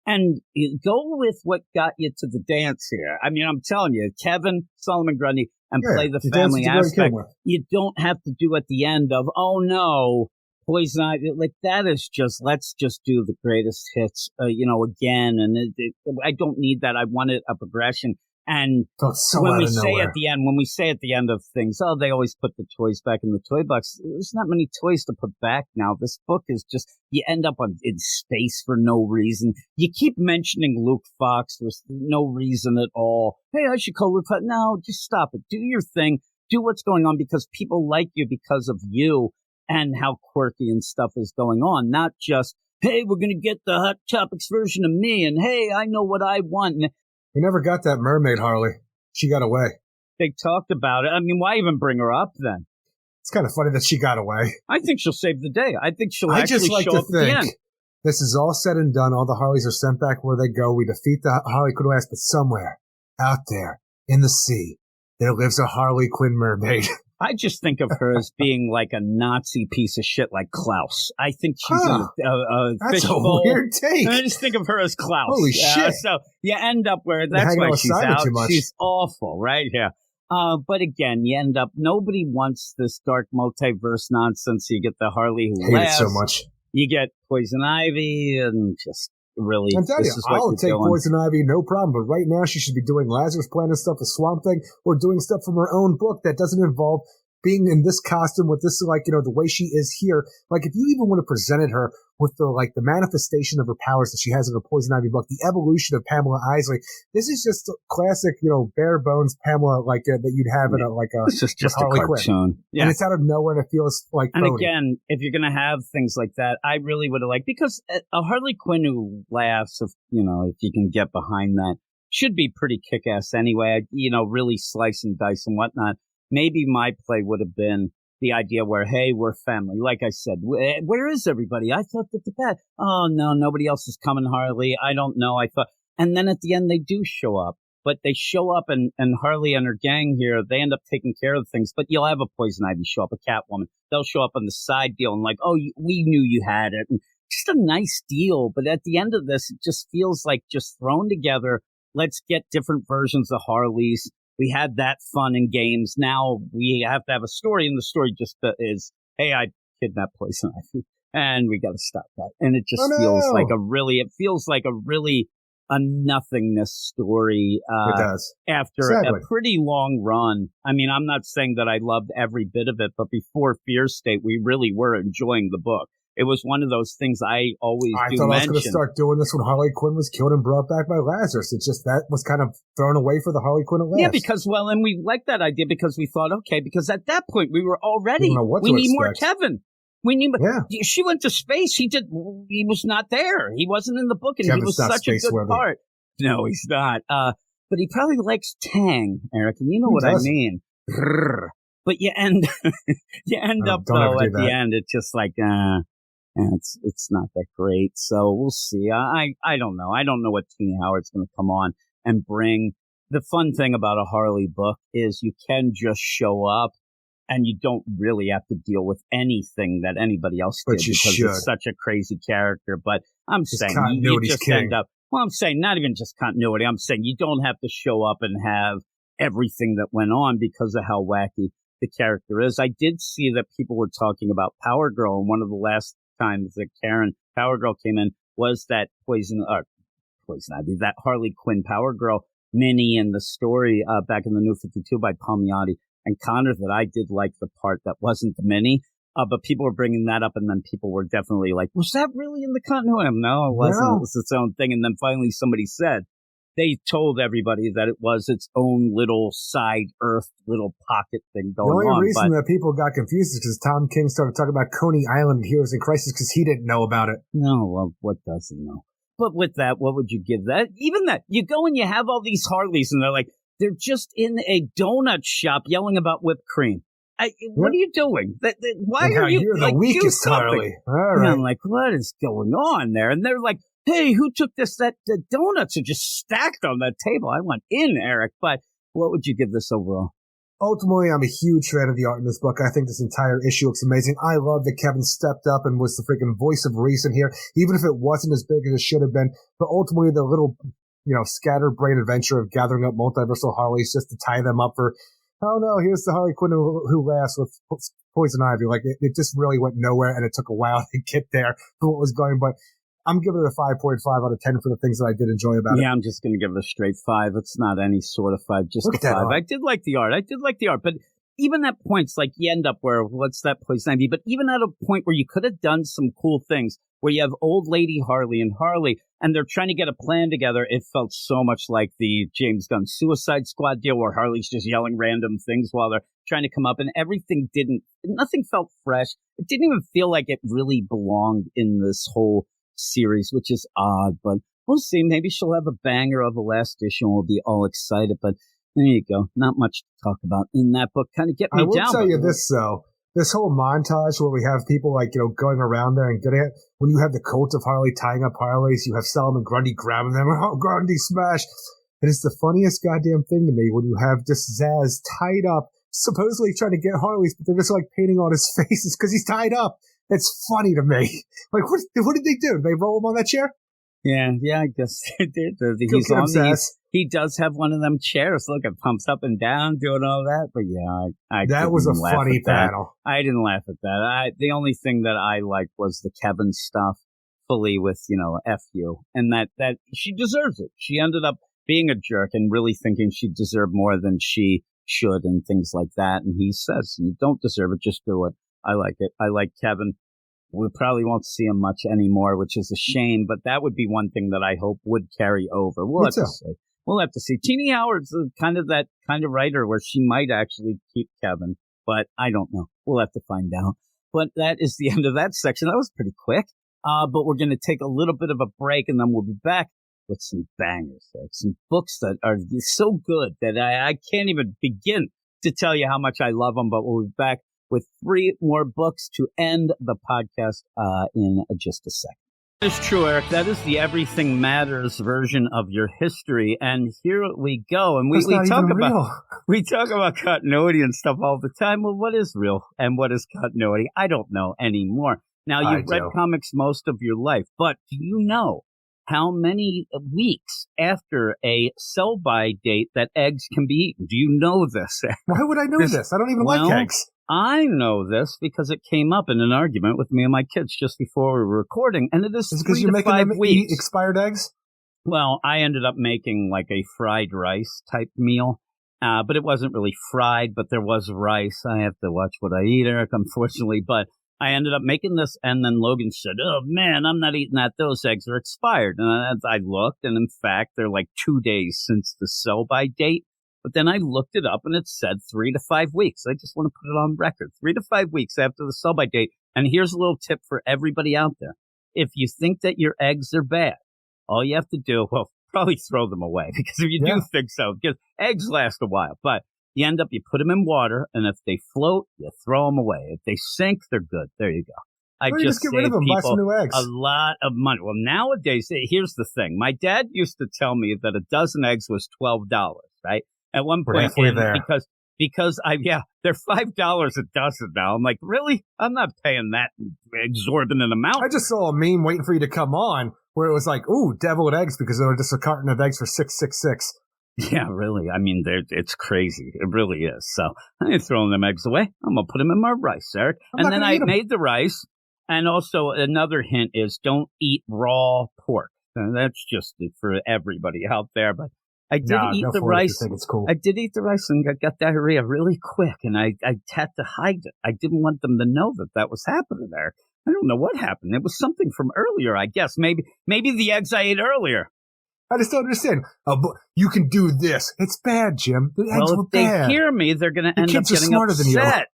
and you go with what got you to the dance here. I mean, I'm telling you, Kevin, Solomon Grundy, and play the family aspect. You don't have to do at the end of, oh no, Poison Ivy. Like, that is just, let's just do the greatest hits, again. And I don't need that. I wanted a progression. And when we say at the end of things, oh, they always put the toys back in the toy box. There's not many toys to put back now. This book is just, you end up in space for no reason. You keep mentioning Luke Fox. There's no reason at all. Hey, I should call Luke Fox. No, just stop it. Do your thing. Do what's going on because people like you because of you and how quirky and stuff is going on. Not just, hey, we're going to get the Hot Topics version of me, and hey, I know what I want. And We never got that mermaid, Harley. She got away. they talked about it. I mean, why even bring her up then? It's kind of funny that she got away. I think she'll save the day. I think she'll I actually just like show to up at the end. think this is all said and done. All the Harleys are sent back where they go. We defeat the Harley Quinn last, but somewhere out there in the sea, there lives a Harley Quinn mermaid. I just think of her as being like a Nazi piece of shit like Klaus. I think she's a That's fishbowl. a weird take. I just think of her as Klaus. Holy shit. So you end up where that's hanging why out with she's Simon out. too much. She's awful, right? Yeah. But again, you end up, nobody wants this dark multiverse nonsense. You get the Harley who Hate it laughs. so much. You get Poison Ivy and just really, I'm telling this you, is what I'll you're take doing. Poison Ivy, no problem. But right now, she should be doing Lazarus Planet stuff, the Swamp Thing, or doing stuff from her own book that doesn't involve being in this costume with this, like, you know, the way she is here. Like, if you even would have presented her with the, like, the manifestation of her powers that she has in her Poison Ivy book, the evolution of Pamela Isley, this is just a classic, you know, bare bones Pamela, like, that you'd have in a, like, a, This is just a Harley cartoon. Quinn. Yeah. And it's out of nowhere and it feels like And phony. again, if you're going to have things like that, I really would have liked, because a Harley Quinn who laughs, if you can get behind that, should be pretty kick-ass anyway, really slice and dice and whatnot. Maybe my play would have been the idea where, hey, we're family. Like I said, where is everybody? I thought that the bad. Oh, no, nobody else is coming, Harley. I don't know. I thought. And then at the end, they do show up. But they show up, and Harley and her gang here, they end up taking care of things. But you'll have a Poison Ivy show up, a Catwoman. They'll show up on the side deal and like, oh, we knew you had it. And just a nice deal. But at the end of this, it just feels like just thrown together. Let's get different versions of Harleys. We had that fun in games. Now we have to have a story, and the story just is, hey, I kidnapped Poison Ivy, and we got to stop that. And it just feels like a nothingness story. It does. After Exactly. a pretty long run. I mean, I'm not saying that I loved every bit of it, but before Fear State, we really were enjoying the book. It was one of those things I always I do thought mention. I was going to start doing this when Harley Quinn was killed and brought back by Lazarus. It's just that was kind of thrown away for the Harley Quinn at last. Yeah, because, and we liked that idea because we thought, okay, because at that point we were already, we need more Kevin. We need, she went to space. He was not there. He wasn't in the book, and Kevin's he was not such a good part. No, he's not. But he probably likes Tang, Eric, and you know what I mean. But you end up though at the end, it's just like, and it's not that great. So we'll see. I don't know. I don't know what Tina Howard's going to come on and bring. The fun thing about a Harley book is you can just show up and you don't really have to deal with anything that anybody else did because it's such a crazy character. But I'm saying you just end up. Well, I'm saying not even just continuity. I'm saying you don't have to show up and have everything that went on because of how wacky the character is. I did see that people were talking about Power Girl, and one of the last times that Karen Power Girl came in was that Poison Ivy, that Harley Quinn Power Girl mini in the story back in the New 52 by Palmiotti and Connor, that I did like the part that wasn't the mini. But people were bringing that up, and then people were definitely like, was that really in the continuity? No, it wasn't. No. It was its own thing. And then finally somebody said, they told everybody that it was its own little side Earth, little pocket thing going on. The only reason that people got confused is because Tom King started talking about Coney Island Heroes in Crisis because he didn't know about it. No, well, what does he know? But with that, what would you give that? Even that, you go and you have all these Harleys, and they're just in a donut shop yelling about whipped cream. What are you doing? Why are you You're the weakest Harley. All right. And I'm like, what is going on there? And they're like, hey, who took the donuts are just stacked on that table? I went in, Eric. But what would you give this overall? Ultimately, I'm a huge fan of the art in this book. I think this entire issue looks amazing. I love that Kevin stepped up and was the freaking voice of reason here, even if it wasn't as big as it should have been. But ultimately, the little, scatterbrain adventure of gathering up multiversal Harleys just to tie them up for, oh no, here's the Harley Quinn who laughs with Poison Ivy. Like, it just really went nowhere, and it took a while to get there for what was going. But I'm giving it a 5.5 out of 10 for the things that I did enjoy about it. Yeah, I'm just going to give it a straight 5. It's not any sort of 5, just a 5. I did like the art. But even at points, like, you end up where, what's that Poison Ivy? But even at a point where you could have done some cool things, where you have old lady Harley, and they're trying to get a plan together, it felt so much like the James Gunn Suicide Squad deal, where Harley's just yelling random things while they're trying to come up, and nothing felt fresh. It didn't even feel like it really belonged in this whole series, which is odd, but we'll see. Maybe she'll have a banger of the last issue and we'll be all excited, but there you go. Not much to talk about in that book. Kind of get me down. I will tell you this, though. This whole montage where we have people going around there and getting it, when you have the cult of Harley tying up Harleys, you have Solomon Grundy grabbing them, oh, Grundy smash. It is the funniest goddamn thing to me when you have this Zaz tied up, supposedly trying to get Harleys, but they're just painting on his faces because he's tied up. It's funny to me. What did they do? Did they roll him on that chair? Yeah, I guess they did. He does have one of them chairs. Look, it pumps up and down, doing all that. But yeah, that was a funny battle. I didn't laugh at that. The only thing that I liked was the Kevin stuff, fully with F you, and that she deserves it. She ended up being a jerk and really thinking she deserved more than she should, and things like that. And he says, "You don't deserve it. Just do it." I like it. I like Kevin. We probably won't see him much anymore, which is a shame, but that would be one thing that I hope would carry over. We'll have to see. We'll have to see. Teenie Howard's that kind of writer where she might actually keep Kevin, but I don't know. We'll have to find out. But that is the end of that section. That was pretty quick. But we're going to take a little bit of a break, and then we'll be back with some bangers there. Some books that are so good that I can't even begin to tell you how much I love them, but we'll be back with 3 more books to end the podcast in just a second. It's true, Eric. That is the Everything Matters version of your history, and here we go. And we talk about continuity and stuff all the time. Well, what is real and what is continuity? I don't know anymore. Now, you've read comics most of your life, but do you know how many weeks after a sell-by date that eggs can be eaten? Do you know this? Why would I know this? I don't even like eggs. I know this because it came up in an argument with me and my kids just before we were recording, and it is 3 to 5 weeks. Eat expired eggs? Well, I ended up making a fried rice type meal, but it wasn't really fried, but there was rice. I have to watch what I eat, Eric, unfortunately, but I ended up making this, and then Logan said, "Oh, man, I'm not eating that. Those eggs are expired." And I looked, and in fact, they're 2 days since the sell-by date. But then I looked it up, and it said 3 to 5 weeks. I just want to put it on record. 3 to 5 weeks after the sell-by date. And here's a little tip for everybody out there. If you think that your eggs are bad, all you have to do, probably throw them away. Because if you do think so, because eggs last a while. But you put them in water, and if they float, you throw them away. If they sink, they're good. There you go. I just get rid of them, buy some new eggs. A lot of money. Well, nowadays, here's the thing. My dad used to tell me that a dozen eggs was $12, right? At one point, because they're $5 a dozen now. I'm like, really? I'm not paying that exorbitant amount. I just saw a meme waiting for you to come on where it was ooh, deviled eggs because they were just a carton of eggs for $6.66. Yeah, really. I mean, it's crazy. It really is. So I ain't throwing them eggs away. I'm gonna put them in my rice, Eric. And then I made the rice. And also another hint is don't eat raw pork. And that's just for everybody out there, but. I did eat the rice. Cool. I did eat the rice and I got diarrhea really quick, and I had to hide it. I didn't want them to know that was happening there. I don't know what happened. It was something from earlier, I guess. Maybe the eggs I ate earlier. I just don't understand. You can do this. It's bad, Jim. The eggs were bad. If they hear me, they're going to end up getting upset.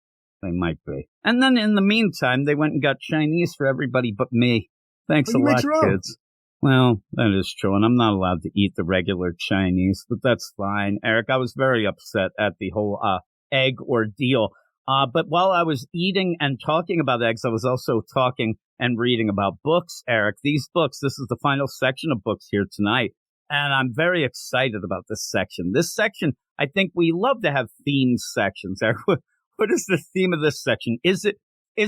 They might be. And then in the meantime, they went and got Chinese for everybody but me. Thanks a lot, kids. Well, that is true, and I'm not allowed to eat the regular Chinese, but that's fine. Eric, I was very upset at the whole egg ordeal. But while I was eating and talking about eggs, I was also talking and reading about books, Eric. These books, this is the final section of books here tonight, and I'm very excited about this section. This section, I think we love to have theme sections, Eric. What is the theme of this section? Is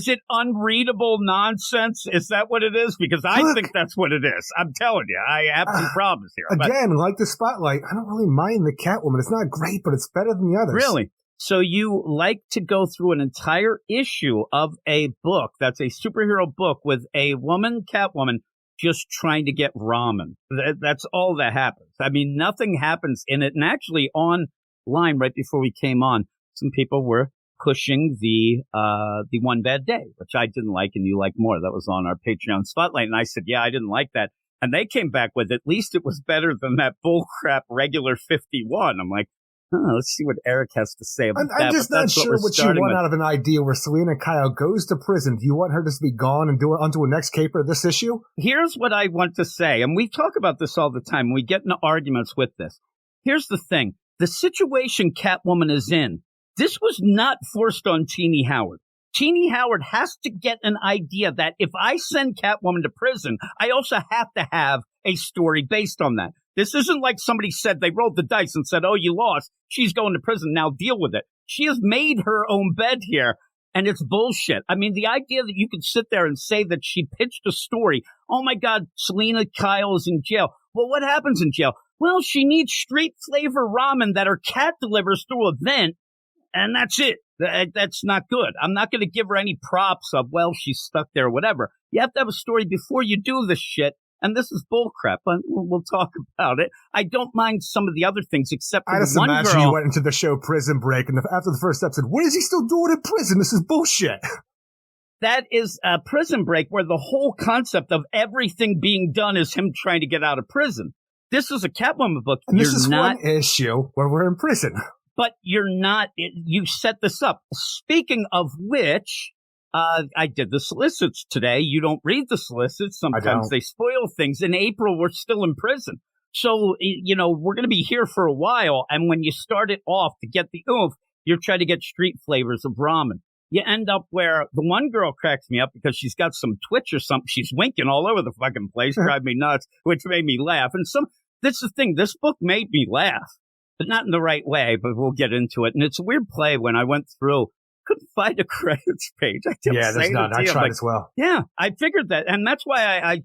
it unreadable nonsense? Is that what it is? Because I think that's what it is. I'm telling you, I have some problems here. Again, like the Spotlight, I don't really mind the Catwoman. It's not great, but it's better than the others. Really? So you like to go through an entire issue of a book that's a superhero book with a woman, Catwoman, just trying to get ramen. That's all that happens. I mean, nothing happens in it. And actually online right before we came on, some people were pushing the One Bad Day, which I didn't like and you like more. That was on our Patreon Spotlight. And I said, yeah, I didn't like that. And they came back with, at least it was better than that bullcrap regular 51. I'm like, Let's see what Eric has to say about that. I'm just not sure what you want out of an idea where Selena Kyle goes to prison. Do you want her to just be gone and do it onto a next caper this issue? Here's what I want to say, and we talk about this all the time. We get into arguments with this. Here's the thing. The situation Catwoman is in, this was not forced on Teenie Howard. Teenie Howard has to get an idea that if I send Catwoman to prison, I also have to have a story based on that. This isn't like somebody said they rolled the dice and said, oh, you lost. She's going to prison. Now deal with it. She has made her own bed here, and it's bullshit. I mean, the idea that you could sit there and say that she pitched a story. Oh, my God, Selena Kyle is in jail. Well, what happens in jail? Well, she needs street flavor ramen that her cat delivers through a vent, and that's it. That's not good. I'm not going to give her any props of, well, she's stuck there or whatever. You have to have a story before you do this shit. And this is bullcrap, but we'll talk about it. I don't mind some of the other things, except for I just one girl. imagine you went into the show Prison Break, and after the first episode, what is he still doing in prison? This is bullshit. That is a Prison Break, where the whole concept of everything being done is him trying to get out of prison. This is a Catwoman book. And this is one issue where we're in prison. But you're not. You set this up. Speaking of which. I did the solicits today. You don't read the solicits. Sometimes they spoil things. In April, we're still in prison. So, we're going to be here for a while. And when you start it off to get the oomph, you're trying to get street flavors of ramen. You end up where the one girl cracks me up because she's got some twitch or something. She's winking all over the fucking place, drive me nuts, which made me laugh. And that's the thing. This book made me laugh, but not in the right way, but we'll get into it. And it's a weird play when I went through. Couldn't find a credits page. Yeah, there's none. I tried as well. Yeah, I figured that. And that's why I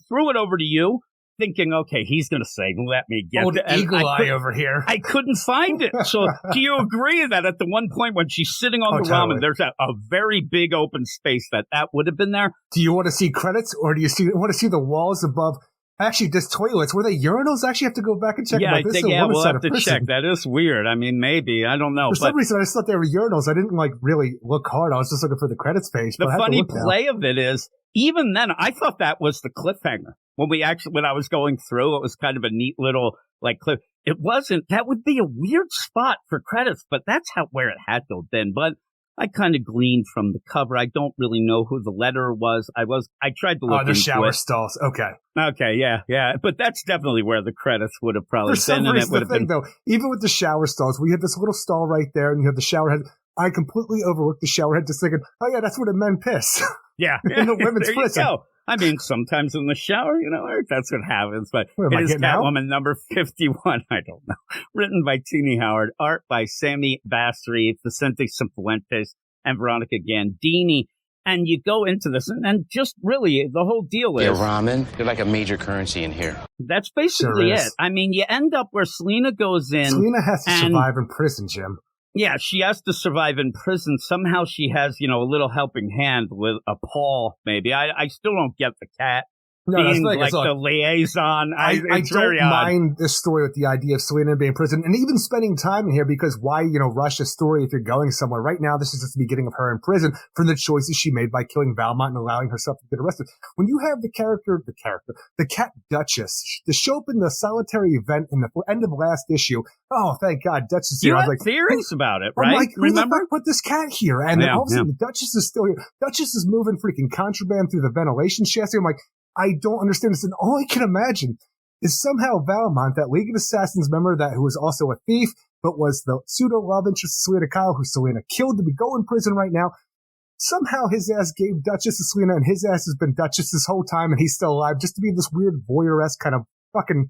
threw it over to you, thinking, okay, he's going to say, let me get it. Eagle eye over here. I couldn't find it. So do you agree that at the one point when she's sitting on the ramen, there's a very big open space that would have been there? Do you want to see credits, or do you want to see the walls above? Actually, this toilets, were they urinals? I actually have to go back and check. Yeah, we'll have to check. That is weird. I mean, maybe. I don't know. For some reason, I just thought they were urinals. I didn't, really look hard. I was just looking for the credits page. The funny play of it is, even then, I thought that was the cliffhanger. When I was going through, it was kind of a neat little, clip. It wasn't. That would be a weird spot for credits, but that's where it had to have been. But I kind of gleaned from the cover. I don't really know who the letter was. I tried to look into it. Oh, the shower stalls. Okay, yeah. But that's definitely where the credits would have probably been. For some reason, the thing, though, even with the shower stalls, we have this little stall right there, and you have the shower head. I completely overlooked the shower head, just thinking, oh, yeah, that's where the men piss. Yeah. In the women's prison. You go. I mean, sometimes in the shower, that's what happens. But it is Catwoman number 51. I don't know. Written by Teenie Howard, art by Sammy Basri, Vicente Cifuentes, and Veronica Gandini. And you go into this, and just really, the whole deal is... Yeah, ramen, they're like a major currency in here. That's basically it. I mean, you end up where Selena goes in... Selena has to survive in prison, Jim. Yeah, she has to survive in prison. Somehow she has, a little helping hand with a paw, maybe. I still don't get the cat. No, being the liaison. I don't mind this story with the idea of Selena being in prison and even spending time in here, because why, rush a story if you're going somewhere? Right now, this is just the beginning of her in prison for the choices she made by killing Valmont and allowing herself to get arrested. When you have the Cat Duchess, the show up in the solitary event in the end of the last issue. Oh, thank God, Duchess here. You I had theories about it, right? I'm like, who the fuck put this cat here? And then all of a sudden, the Duchess is still here. Duchess is moving freaking contraband through the ventilation chassis. I'm like, I don't understand this. And all I can imagine is somehow Valmont, that League of Assassins member who was also a thief, but was the pseudo love interest of Selena Kyle, who Selena killed to be going in prison right now. Somehow his ass gave Duchess to Selena, and his ass has been Duchess this whole time, and he's still alive, just to be this weird voyeur-esque kind of fucking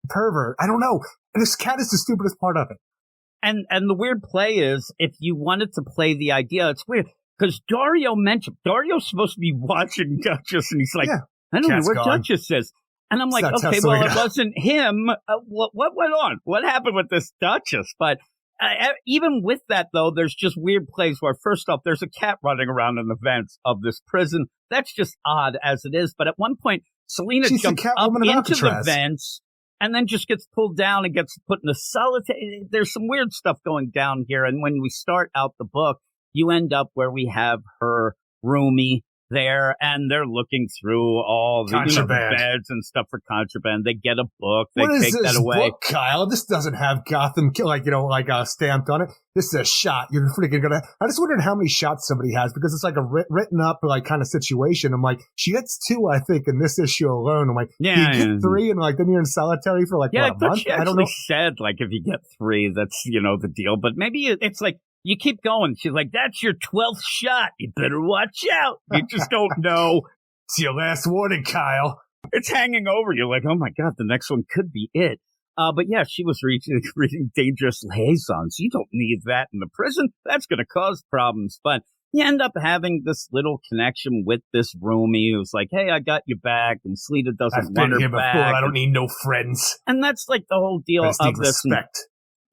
pervert. I don't know. And this cat is the stupidest part of it. And the weird play is, if you wanted to play the idea, it's weird. Because Dario's supposed to be watching Duchess, and he's like, I don't know where Duchess is. And I'm like, okay, well, it wasn't him. What went on? What happened with this Duchess? But even with that, though, there's just weird plays where, first off, there's a cat running around in the vents of this prison. That's just odd as it is. But at one point, Selena jumps up into the vents and then just gets pulled down and gets put in the solitary. There's some weird stuff going down here. And when we start out the book, you end up where we have her roomie there, and they're looking through all the, the beds and stuff for contraband. They get a book. They take that away. Book, Kyle? This doesn't have Gotham, stamped on it. This is a shot. You're freaking gonna. I just wondered how many shots somebody has, because it's like a written up kind of situation. I'm like, she gets 2, I think, in this issue alone. I'm like, you get 3, and then you're in solitary for what, a month? I don't know. Said if you get 3, that's the deal. But maybe it's like, you keep going. She's like, that's your 12th shot. You better watch out. You just don't know. It's your last warning, Kyle. It's hanging over you. Like, oh my God, the next one could be it. But yeah, she was reading Dangerous Liaisons. You don't need that in the prison. That's going to cause problems. But you end up having this little connection with this roomie who's like, hey, I got you back. And Selena doesn't want her here back. Before. I don't need no friends. And that's like the whole deal of this. Respect.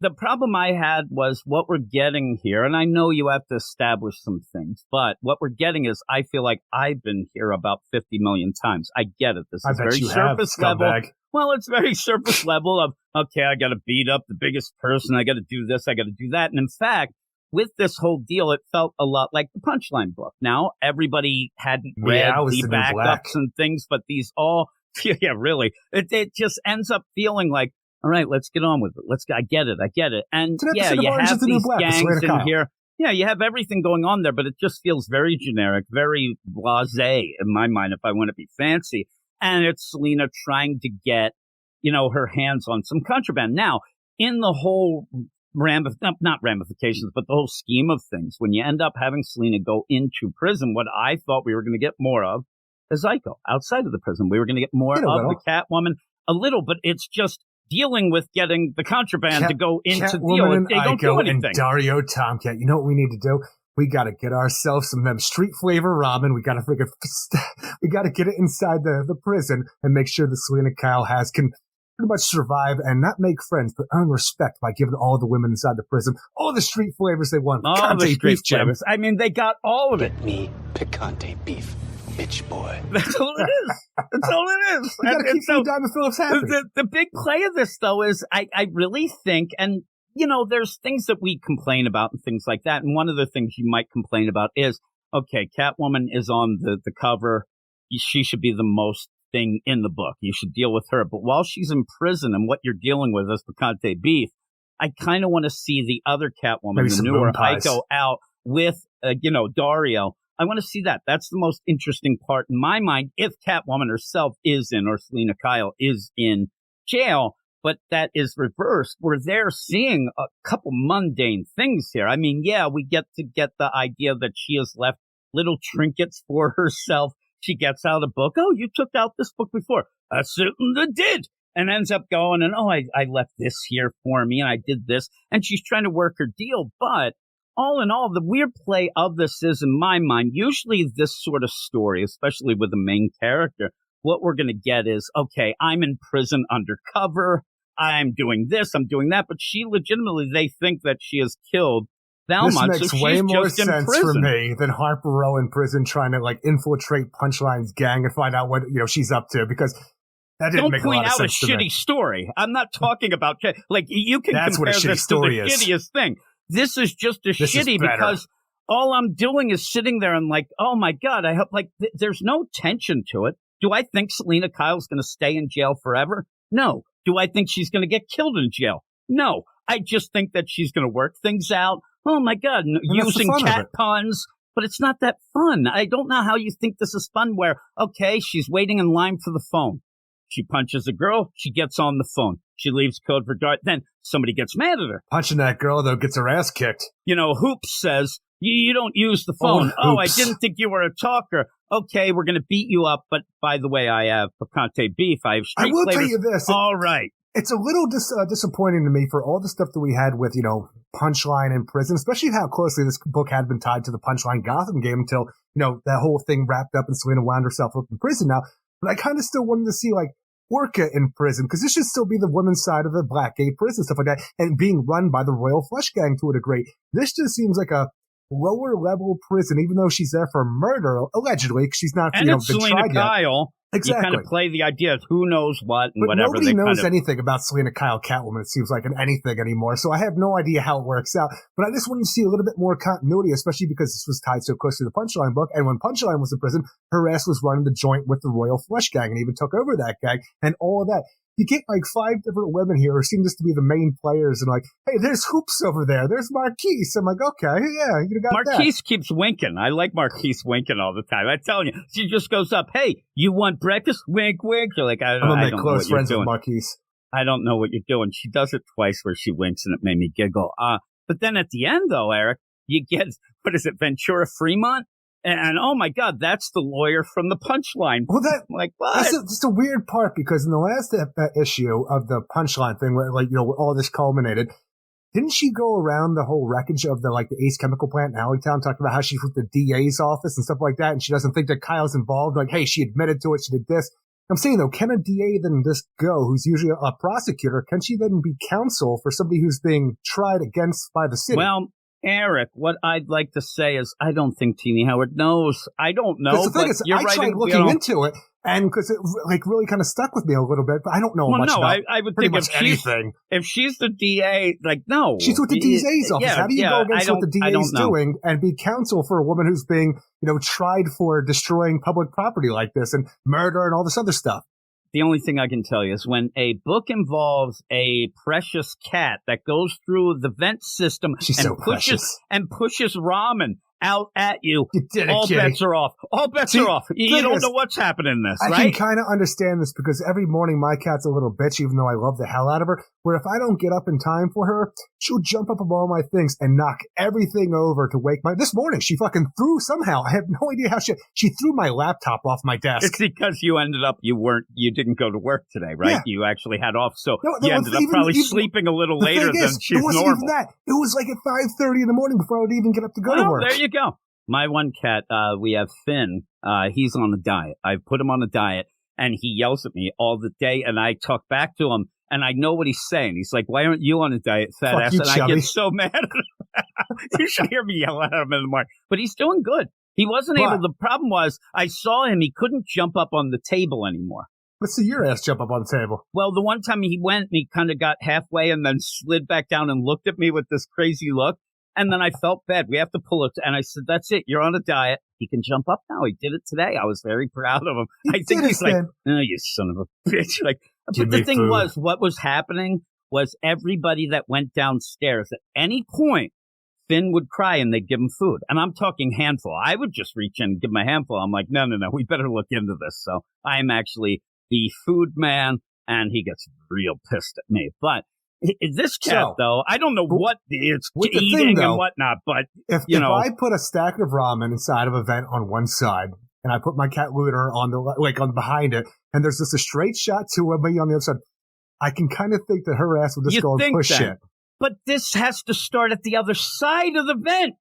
The problem I had was what we're getting here, and I know you have to establish some things, but what we're getting is, I feel like I've been here about 50 million times. I get it. This is very surface level. Well, it's very surface level of, okay, I got to beat up the biggest person. I got to do this. I got to do that. And in fact, with this whole deal, it felt a lot like the Punchline book. Now, everybody hadn't read the backups and things, but these all, really, it just ends up feeling like, all right, let's get on with it. I get it. And you have these gangs in here. Yeah, you have everything going on there, but it just feels very generic, very blasé in my mind, if I want to be fancy. And it's Selena trying to get, her hands on some contraband. Now, in the whole not ramifications, but the whole scheme of things, when you end up having Selena go into prison, what I thought we were going to get more of is Zyko outside of the prison. We were going to get more of the Catwoman, a little, but it's just dealing with getting the contraband to go into the deal. They don't do anything. And Dario Tomcat, you know what we need to do? We got to get ourselves some of them street flavor ramen. We got to get it inside the prison and make sure that Selena Kyle can pretty much survive and not make friends, but earn respect by giving all the women inside the prison all the street flavors they want. All the street flavors. I mean, they got all of it. Get me picante beef. Bitch boy. That's all it is. That's all it is. You gotta keep Diamond Phillips happy. The big play of this, though, is I really think, and, there's things that we complain about and things like that. And one of the things you might complain about is, okay, Catwoman is on the cover. She should be the most thing in the book. You should deal with her. But while she's in prison and what you're dealing with is picante beef, I kind of want to see the other Catwoman, the newer Iko, out with, Dario. I want to see that. That's the most interesting part in my mind, if Catwoman herself is in, or Selena Kyle is in jail, but that is reversed. We're there seeing a couple mundane things here. I mean, yeah, we get the idea that she has left little trinkets for herself. She gets out a book. Oh, you took out this book before. I certainly did. And ends up going, and I left this here for me, and I did this. And she's trying to work her deal, but all in all, the weird play of this is, in my mind, usually this sort of story, especially with the main character, what we're going to get is, okay, I'm in prison undercover. I'm doing this, I'm doing that. But she legitimately, they think that she has killed Valmont. This makes way more sense for me than Harper Row in prison trying to infiltrate Punchline's gang and find out what she's up to, because that didn't make a lot of sense to me. Don't point out a shitty story. I'm not talking about you can That's compare what a this shitty to the shittiest thing. This is just shitty because all I'm doing is sitting there and oh my God, I hope there's no tension to it. Do I think Selena Kyle's going to stay in jail forever? No. Do I think she's going to get killed in jail? No. I just think that she's going to work things out. Oh my God, using cat puns, but it's not that fun. I don't know how you think this is fun where, okay, she's waiting in line for the phone. She punches a girl, she gets on the phone. She leaves code for Dart. Then somebody gets mad at her. Punching that girl, though, gets her ass kicked. Hoops says, you don't use the phone. Oh, I didn't think you were a talker. Okay, we're going to beat you up. But by the way, I have picante beef. I have street flavors. Tell you this. All right. It's a little disappointing to me for all the stuff that we had with, Punchline in prison, especially how closely this book had been tied to the Punchline Gotham game until, that whole thing wrapped up and Selena wound herself up in prison now. But I kind of still wanted to see, Orca in prison, because this should still be the women's side of the Blackgate prison, stuff like that, and being run by the Royal Flush Gang to a degree. This just seems like a lower level prison, even though she's there for murder, allegedly, because she's not, and been it's Selena tried yet. Kyle. Exactly. You kind of play the idea of who knows what and but whatever. Nobody knows anything about Selena Kyle Catwoman, it seems like, in anything anymore. So I have no idea how it works out. But I just wanted to see a little bit more continuity, especially because this was tied so close to the Punchline book. And when Punchline was in prison, her ass was running the joint with the Royal Flush Gang and even took over that gang and all of that. You get like 5 different women here who seem just to be the main players and like, hey, there's Hoops over there. There's Marquise. I'm like, okay, yeah, you got Marquise keeps winking. I like Marquise winking all the time. I'm telling you, she just goes up, hey, you want breakfast? Wink, wink. You're like, I'm going to make close friends with Marquise. I don't know what you're doing. She does it twice where she winks and it made me giggle. But then at the end, though, Eric, you get, what is it, Ventura Fremont? And oh my God, that's the lawyer from the Punchline. Well, that like what? That's just a weird part because in the last issue of the Punchline thing, where where all this culminated, didn't she go around the whole wreckage of the Ace Chemical Plant in Alleytown, talking about how she's with the DA's office and stuff like that, and she doesn't think that Kyle's involved? Like, hey, she admitted to it, she did this. I'm saying though, can a DA then just go, who's usually a prosecutor, can she then be counsel for somebody who's being tried against by the city? Well, Eric, what I'd like to say is I don't think Teenie Howard knows. I don't know. The thing is, I tried looking into it, and because it really kind of stuck with me a little bit, but I don't know much about I would think if she's the DA, no. She's with the DA's office. How do you go against what the DA's doing and be counsel for a woman who's being, tried for destroying public property like this and murder and all this other stuff? The only thing I can tell you is when a book involves a precious cat that goes through the vent system and pushes ramen out at you, all bets are off. All bets are off. You don't know what's happening in this, right? I can kind of understand this because every morning my cat's a little bitch, even though I love the hell out of her, where if I don't get up in time for her, she'll jump up on all my things and knock everything over to wake this morning she fucking threw somehow. I have no idea how she threw my laptop off my desk. It's because you ended up, you didn't go to work today, right? Yeah. You actually had off, so you ended up probably sleeping a later than she's normal. It wasn't even that. It was like at 5:30 in the morning before I would even get up to go to work. There you go. My one cat, we have Finn. He's on a diet. I put him on a diet, and he yells at me all the day, and I talk back to him, and I know what he's saying. He's like, why aren't you on a diet, fat ass? And I get so mad at him. You should hear me yell at him in the morning. But he's doing good. He wasn't able. The problem was I saw him. He couldn't jump up on the table anymore. Let's see your ass jump up on the table. Well, the one time he went, and he kind of got halfway and then slid back down and looked at me with this crazy look. And then I felt bad. We have to pull it. And I said, that's it. You're on a diet. He can jump up now. He did it today. I was very proud of him. I think he's like, oh, you son of a bitch. But the thing was, what was happening was everybody that went downstairs at any point, Finn would cry and they'd give him food. And I'm talking handful. I would just reach in and give him a handful. I'm like, no, we better look into this. So I'm actually the food man and he gets real pissed at me. But this cat, though, I don't know what it's eating and whatnot, but, if I put a stack of ramen inside of a vent on one side, and I put my cat Lunar on on behind it, and there's just a straight shot to me on the other side, I can kind of think that her ass will just go and push it. But this has to start at the other side of the vent.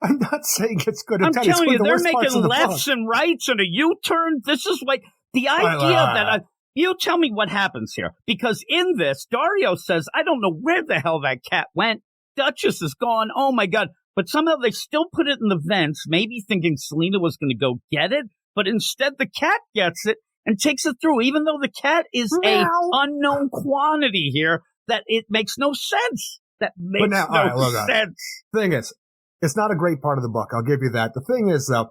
I'm not saying it's good. I'm telling you, they're making lefts and rights and a U-turn. This is the idea that... You tell me what happens here. Because in this, Dario says, I don't know where the hell that cat went. Duchess is gone. Oh, my God. But somehow they still put it in the vents, maybe thinking Selena was going to go get it. But instead, the cat gets it and takes it through, even though the cat is a unknown quantity here, that it makes no sense. That makes no sense. Thing is, it's not a great part of the book. I'll give you that. The thing is, though,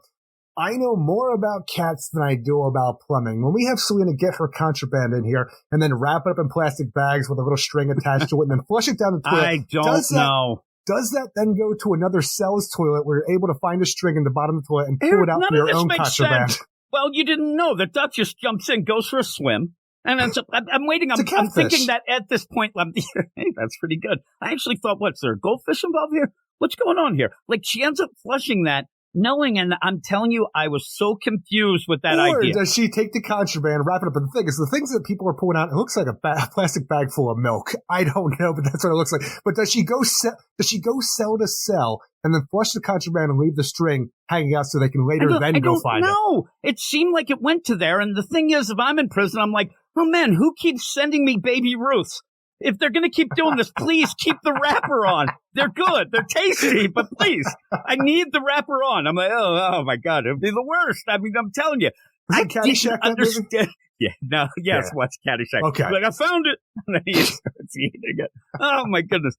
I know more about cats than I do about plumbing. When we have Selena get her contraband in here and then wrap it up in plastic bags with a little string attached to it and then flush it down the toilet. I don't know. Does that then go to another cell's toilet where you're able to find a string in the bottom of the toilet and pull it out for your own contraband? Sense. Well, you didn't know. The Duchess jumps in, goes for a swim. And I'm waiting. I'm thinking that at this point, hey, that's pretty good. I actually thought, what's there, goldfish involved here? What's going on here? She ends up flushing that. Knowing, and I'm telling you, I was so confused with that idea. Or does she take the contraband, wrap it up? And the thing is, the things that people are pulling out, it looks like a plastic bag full of milk. I don't know, but that's what it looks like. But does she go cell to cell and then flush the contraband and leave the string hanging out so they can later go find it? No, it seemed like it went to there. And the thing is, if I'm in prison, I'm like, oh man, who keeps sending me Baby Ruths? If they're going to keep doing this, please keep the wrapper on. They're good. They're tasty, but please, I need the wrapper on. I'm like, oh my God, it'd be the worst. I mean, I'm telling you. I didn't understand. Yeah, no, yes, watch Caddyshack. Okay. Like, I found it. And then he starts eating it. Oh, my goodness.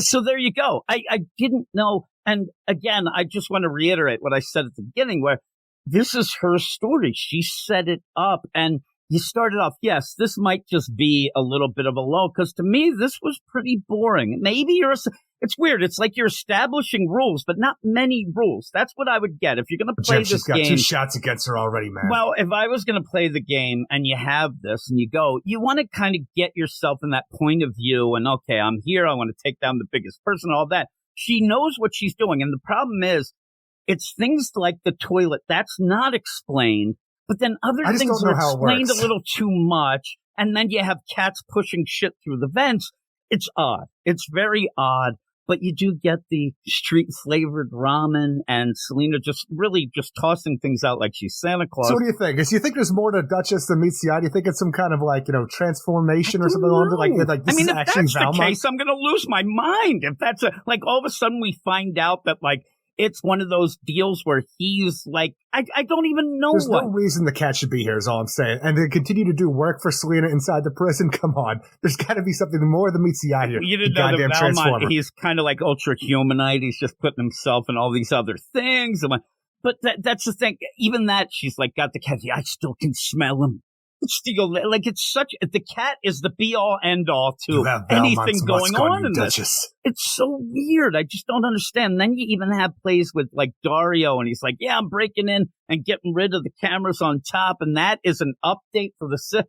So there you go. I didn't know. And again, I just want to reiterate what I said at the beginning, where this is her story. She set it up. And you started off, yes, this might just be a little bit of a lull, because to me, this was pretty boring. Maybe it's weird. It's like you're establishing rules, but not many rules. That's what I would get. If you're going to play this she's got game. 2 shots against her already, man. Well, if I was going to play the game and you have this and you want to kind of get yourself in that point of view and, okay, I'm here. I want to take down the biggest person, all that. She knows what she's doing. And the problem is, it's things like the toilet. That's not explained. But then other things are explained a little too much. And then you have cats pushing shit through the vents. It's odd. It's very odd. But you do get the street-flavored ramen and Selena just tossing things out like she's Santa Claus. So what do you think? Do you think there's more to Duchess than meets the eye? Do you think it's some kind of transformation or something along there? Like this is actually if that's Valmont? the case, I'm going to lose my mind. If that's all of a sudden we find out that it's one of those deals where he's like, I don't even know There's no reason the cat should be here is all I'm saying. And to continue to do work for Selena inside the prison, come on. There's got to be something more than meets the eye here. You didn't know that Valmont, he's kind of like ultra-humanite. He's just putting himself in all these other things. But that's the thing. Even that, she's like, got the cat. I still can smell him. The cat is the be-all, end-all to anything going on in this. It's so weird. I just don't understand. And then you even have plays with Dario, and he's like, yeah, I'm breaking in and getting rid of the cameras on top, and that is an update for the...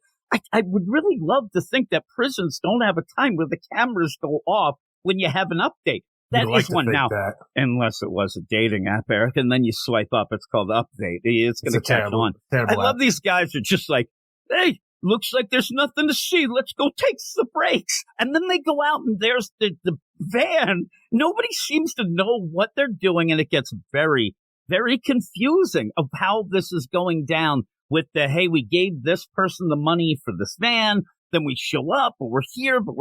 I would really love to think that prisons don't have a time where the cameras go off when you have an update. That is one now, unless it was a dating app, Eric, and then you swipe up. It's called Update. It's going to catch on. I love these guys who are just like, hey, looks like there's nothing to see. Let's go take the breaks. And then they go out and there's the van. Nobody seems to know what they're doing. And it gets very, very confusing of how this is going down with hey, we gave this person the money for this van. Then we show up, but we're here, but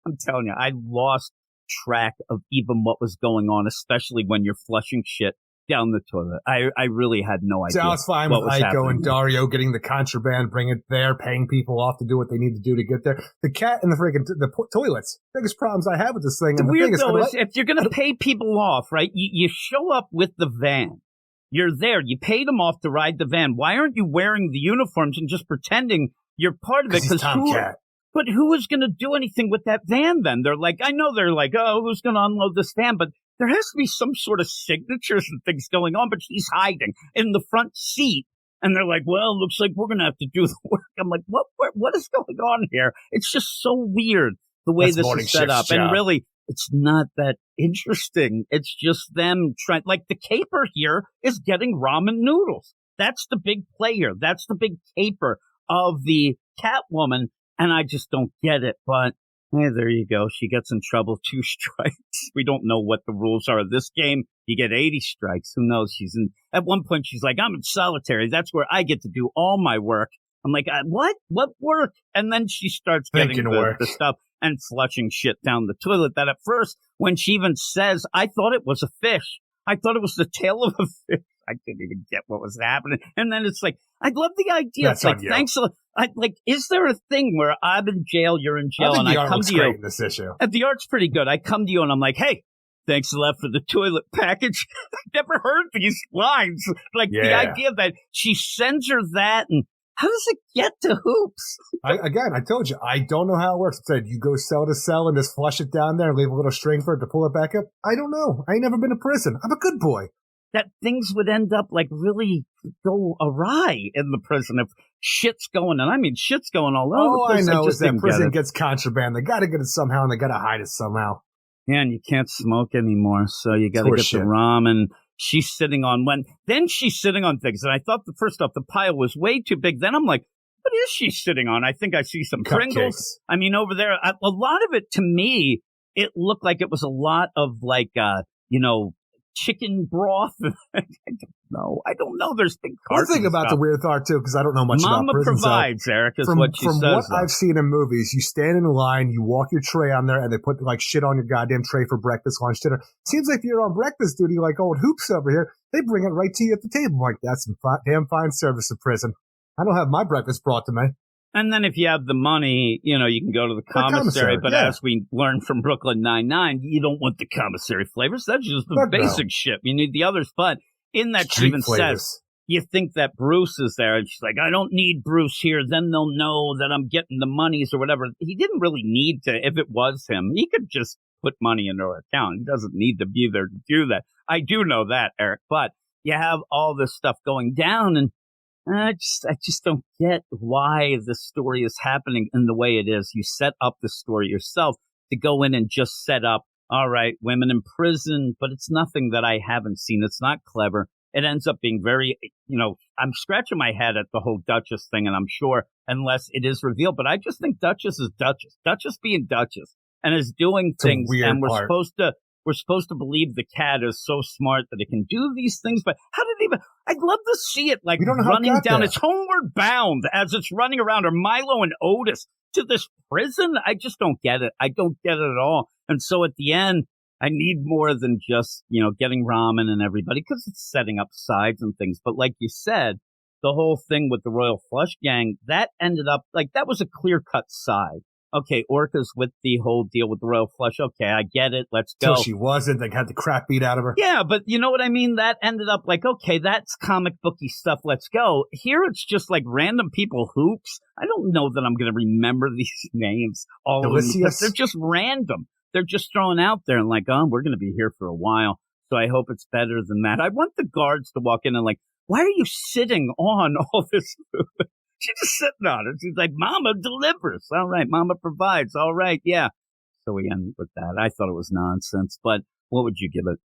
I'm telling you, I lost track of even what was going on, especially when you're flushing shit down the toilet. I really had no idea. So I was fine with Aiko and Dario getting the contraband, bring it there, paying people off to do what they need to do to get there. The cat and the toilets. Biggest problems I have with this thing. The weird though is if you're going to pay people off, right? You show up with the van. You're there. You paid them off to ride the van. Why aren't you wearing the uniforms and just pretending you're part of it? Because Tomcat. But who is going to do anything with that van then? I know they're like, oh, who's going to unload this van? But there has to be some sort of signatures and things going on, but he's hiding in the front seat. And they're like, well, looks like we're going to have to do the work. I'm like, what is going on here? It's just so weird the way this is set up. And really, it's not that interesting. It's just them trying, the caper here is getting ramen noodles. That's the big play here. That's the big caper of the Catwoman. And I just don't get it, but hey, there you go. She gets in trouble. 2 strikes. We don't know what the rules are of this game. You get 80 strikes. Who knows? At one point, she's like, I'm in solitary. That's where I get to do all my work. I'm like, what? What work? And then she starts getting the stuff and flushing shit down the toilet that at first, when she even says, I thought it was a fish. I thought it was the tail of a fish. I couldn't even get what was happening. And then it's like, I love the idea. It's like, thanks a lot. Is there a thing where I'm in jail, you're in jail, and I come to you? In this issue. And the art's pretty good. I come to you and I'm like, hey, thanks a lot for the toilet package. I've never heard these lines. The idea that she sends her that, and how does it get to Hoops? I told you, I don't know how it works. It said you go cell to cell and just flush it down there and leave a little string for it to pull it back up. I don't know. I ain't never been to prison. I'm a good boy. That things would end up really go awry in the prison if shit's going, and I mean shit's going all over the place. All I know is that prison gets contraband. They got to get it somehow, and they got to hide it somehow. Yeah, and you can't smoke anymore, so you got to get the ramen. She's sitting on she's sitting on things, and I thought first off the pile was way too big. Then I'm like, what is she sitting on? I think I see some Pringles. I mean, over there, a lot of it to me, it looked like it was a lot of chicken broth. I don't know. There's big One cartons thing about the weird thought, too, because I don't know much Mama about prison. provides, Eric, is from what she says. From what though. I've seen in movies, you stand in line, you walk your tray on there, and they put like shit on your goddamn tray for breakfast, lunch, dinner. Seems like if you're on breakfast duty, like old Hoops over here, they bring it right to you at the table. Like, that's some damn fine service in prison. I don't have my breakfast brought to me. And then if you have the money, you can go to the commissary. But as we learned from Brooklyn Nine-Nine, you don't want the commissary flavors. That's just the basic shit. You need the others. But in that, she even says, you think that Bruce is there. And she's like, I don't need Bruce here. Then they'll know that I'm getting the monies or whatever. He didn't really need to. If it was him, he could just put money into her account. He doesn't need to be there to do that. I do know that, Eric. But you have all this stuff going down, and I just don't get why this story is happening in the way it is. You set up the story yourself to go in and just set up, all right, women in prison, but it's nothing that I haven't seen. It's not clever. It ends up being very, I'm scratching my head at the whole Duchess thing, and I'm sure unless it is revealed, but I just think Duchess is Duchess. Duchess being Duchess and is doing things, and we're supposed to believe the cat is so smart that it can do these things, but how did it even... I'd love to see it like running down. It's homeward bound as it's running around, or Milo and Otis to this prison. I just don't get it. I don't get it at all. And so at the end, I need more than just, getting ramen and everybody, because it's setting up sides and things. But like you said, the whole thing with the Royal Flush Gang, that ended up like that was a clear-cut side. Okay, Orca's with the whole deal with the Royal Flush. Okay, I get it. Let's go. Till she wasn't. They had the crap beat out of her. Yeah, but you know what I mean? That ended up like, okay, that's comic booky stuff. Let's go. Here it's just like random people. Hoops. I don't know that I'm going to remember these names. All of them. They're just random. They're just thrown out there and like, oh, we're going to be here for a while. So I hope it's better than that. I want the guards to walk in and like, why are you sitting on all this food? She's just sitting on it. She's like, Mama delivers. All right. Mama provides. All right. Yeah. So we end with that. I thought it was nonsense, but what would you give it?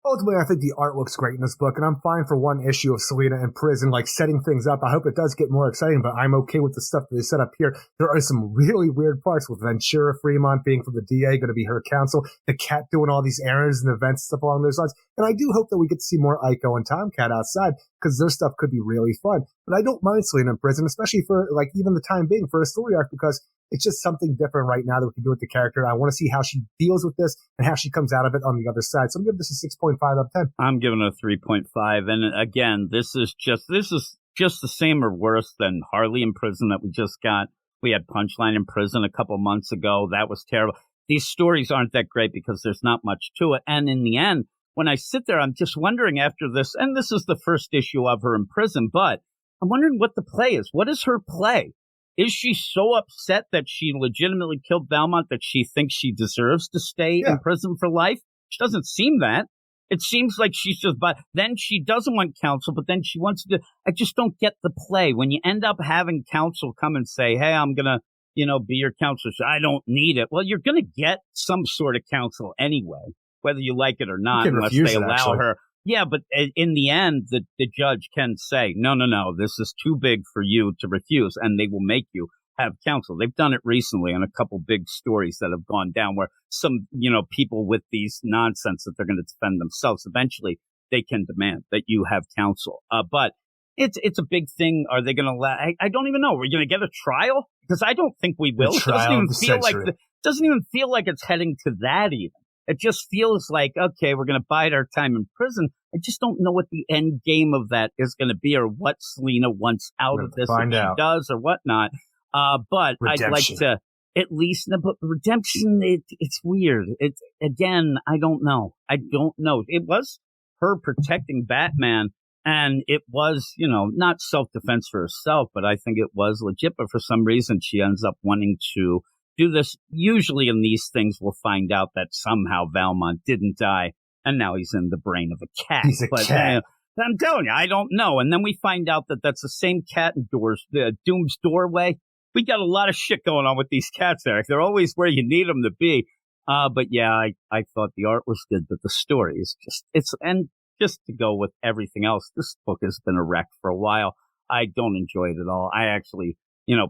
Ultimately, I think the art looks great in this book, and I'm fine for one issue of Selena in prison, like setting things up. I hope it does get more exciting, but I'm okay with the stuff that they set up here. There are some really weird parts with Ventura Fremont being from the DA, going to be her counsel, the cat doing all these errands and events, stuff along those lines. And I do hope that we get to see more Aiko and Tomcat outside, because their stuff could be really fun. But I don't mind Selena in prison, especially for like even the time being for a story arc, because it's just something different right now that we can do with the character. I want to see how she deals with this and how she comes out of it on the other side. So I'm giving this a 6.5 out of 10. I'm giving it a 3.5. And again, this is just the same or worse than Harley in prison that we just got. We had Punchline in prison a couple months ago. That was terrible. These stories aren't that great because there's not much to it. And in the end, when I sit there, I'm just wondering after this, and this is the first issue of her in prison, but I'm wondering what the play is. What is her play? Is she so upset that she legitimately killed Valmont that she thinks she deserves to stay in prison for life? She doesn't seem that. It seems like she's just, but then she doesn't want counsel, but then she wants to, I just don't get the play. When you end up having counsel come and say, hey, I'm going to, be your counselor. So I don't need it. Well, you're going to get some sort of counsel anyway, whether you like it or not, unless they allow her. Yeah, but in the end, the judge can say, no, this is too big for you to refuse, and they will make you have counsel. They've done it recently on a couple big stories that have gone down where some, people with these nonsense that they're going to defend themselves, eventually they can demand that you have counsel. But it's a big thing. Are they going to allow? I don't even know. We're going to get a trial? Because I don't think we will. It doesn't even feel like it's heading to that even. It just feels like, okay, we're going to bide our time in prison. I just don't know what the end game of that is going to be or what Selena wants out of this, if she does or whatnot. But redemption. I'd like to at least, but redemption, it's weird. Again, I don't know. It was her protecting Batman, and it was, not self-defense for herself, but I think it was legit. But for some reason, she ends up wanting to do this. Usually in these things, we'll find out that somehow Valmont didn't die, and now he's in the brain of a cat. He's a cat. I'm telling you, I don't know. And then we find out that that's the same cat in Doom's Doorway. We got a lot of shit going on with these cats, Eric. They're always where you need them to be. But yeah, I thought the art was good, but the story is and just to go with everything else, this book has been a wreck for a while. I don't enjoy it at all. I actually,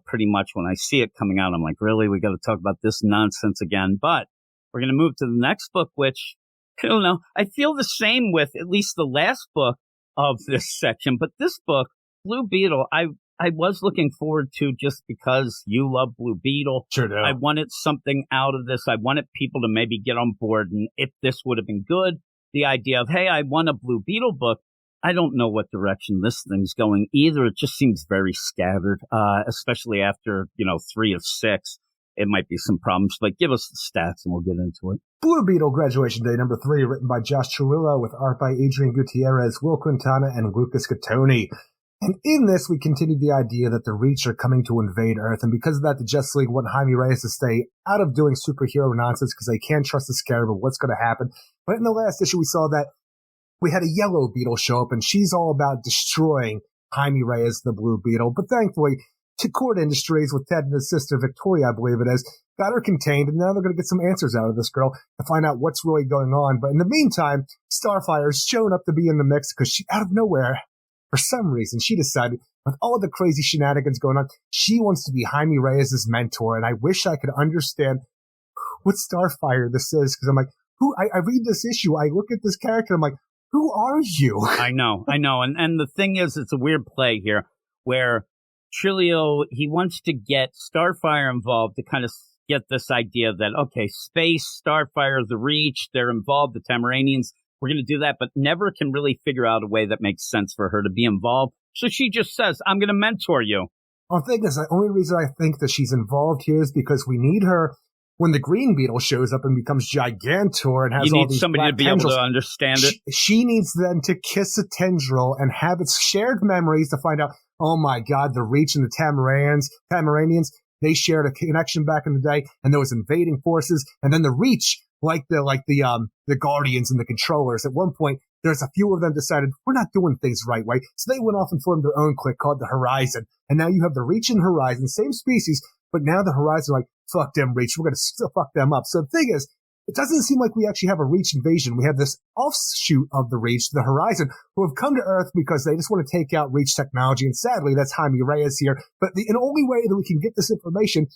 pretty much when I see it coming out, I'm like, really? We got to talk about this nonsense again. But we're going to move to the next book, which I don't know. I feel the same with at least the last book of this section, but this book, Blue Beetle, I was looking forward to just because you love Blue Beetle. Sure do. I wanted something out of this. I wanted people to maybe get on board, and if this would have been good, the idea of, hey, I want a Blue Beetle book. I don't know what direction this thing's going either. It just seems very scattered, especially after, 3 of 6. It might be some problems, but give us the stats and we'll get into it. Blue Beetle Graduation Day number 3, written by Josh Trujillo with art by Adrian Gutierrez, Will Quintana, and Lucas Catoni. And in this, we continue the idea that the Reach are coming to invade Earth, and because of that, the Justice League want Jaime Reyes to stay out of doing superhero nonsense because they can't trust the Scarab of what's going to happen. But in the last issue, we saw that we had a yellow Beetle show up, and she's all about destroying Jaime Reyes, the Blue Beetle. But thankfully, Cord Industries with Ted and his sister Victoria, I believe it is, got her contained, and now they're going to get some answers out of this girl to find out what's really going on. But in the meantime, Starfire's shown up to be in the mix because she, out of nowhere, for some reason, she decided, with all the crazy shenanigans going on, she wants to be Jaime Reyes' mentor. And I wish I could understand what Starfire this is, because I'm like, I read this issue, I look at this character, I'm like, who are you? I know. And the thing is, it's a weird play here where Trilio, he wants to get Starfire involved to kind of get this idea that, okay, space, Starfire, the Reach, they're involved, the Tamaranians, we're going to do that, but never can really figure out a way that makes sense for her to be involved. So she just says, I'm going to mentor you. Well, the thing is, the only reason I think that she's involved here is because we need her when the Green Beetle shows up and becomes Gigantor and has all these somebody to be tendrils, able to understand it. She needs them to kiss a tendril and have its shared memories to find out, oh my God, the Reach and the Tamaranians, they shared a connection back in the day, and there was invading forces, and then the Reach, like the Guardians and the Controllers, at one point, there's a few of them decided, we're not doing things the right way, so they went off and formed their own clique called the Horizon, and now you have the Reach and Horizon, same species, but now the Horizon are like, fuck them, Reach, we're gonna still fuck them up. So the thing is, it doesn't seem like we actually have a Reach invasion. We have this offshoot of the Reach, the Horizon, who have come to Earth because they just want to take out Reach technology, and sadly, that's Jaime Reyes here. But the only way that we can get this information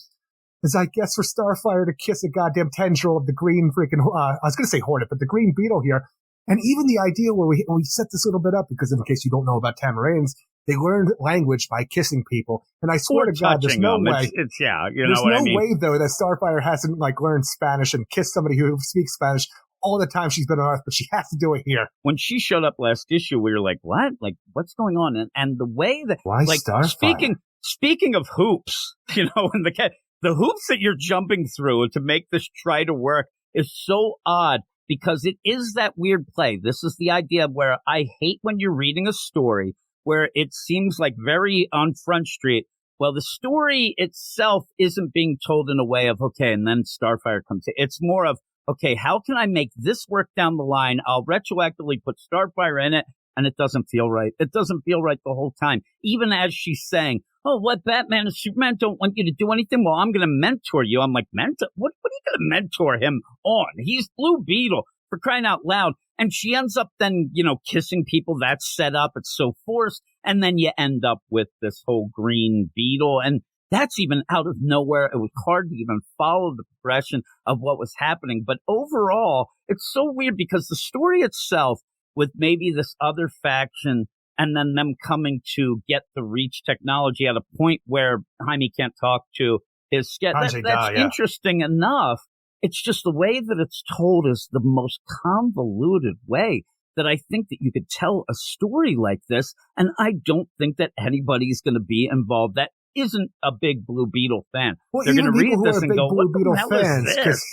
is, I guess, for Starfire to kiss a goddamn tendril of the green freaking, I was going to say Hornet, but the Green Beetle here. And even the idea where we set this little bit up, because in case you don't know about Tamarans, they learned language by kissing people. And I swear to God, there's no way. It's yeah, you there's know what no I mean. way, though, that Starfire hasn't, learned Spanish and kissed somebody who speaks Spanish all the time she's been on Earth, but she has to do it here. When she showed up last issue, we were like, what? Like, what's going on? And the way that, why Starfire? Speaking of hoops, and the hoops that you're jumping through to make this try to work is so odd because it is that weird play. This is the idea where I hate when you're reading a story where it seems like very on Front Street. Well, the story itself isn't being told in a way of, okay, and then Starfire comes in. It's more of, okay, how can I make this work down the line? I'll retroactively put Starfire in it, and it doesn't feel right. It doesn't feel right the whole time. Even as she's saying, oh, what Batman and Superman don't want you to do anything? Well, I'm going to mentor you. I'm like, mentor? What are you going to mentor him on? He's Blue Beetle, for crying out loud. And she ends up then, kissing people. That's set up. It's so forced. And then you end up with this whole Green Beetle. And that's even out of nowhere. It was hard to even follow the progression of what was happening. But overall, it's so weird because the story itself, with maybe this other faction and then them coming to get the Reach technology at a point where Jaime can't talk to his that's interesting enough. It's just the way that it's told is the most convoluted way that I think that you could tell a story like this. And I don't think that anybody's going to be involved that isn't a big Blue Beetle fan. Well, they're going to read this and go, Blue what Beetle the hell fans, is this?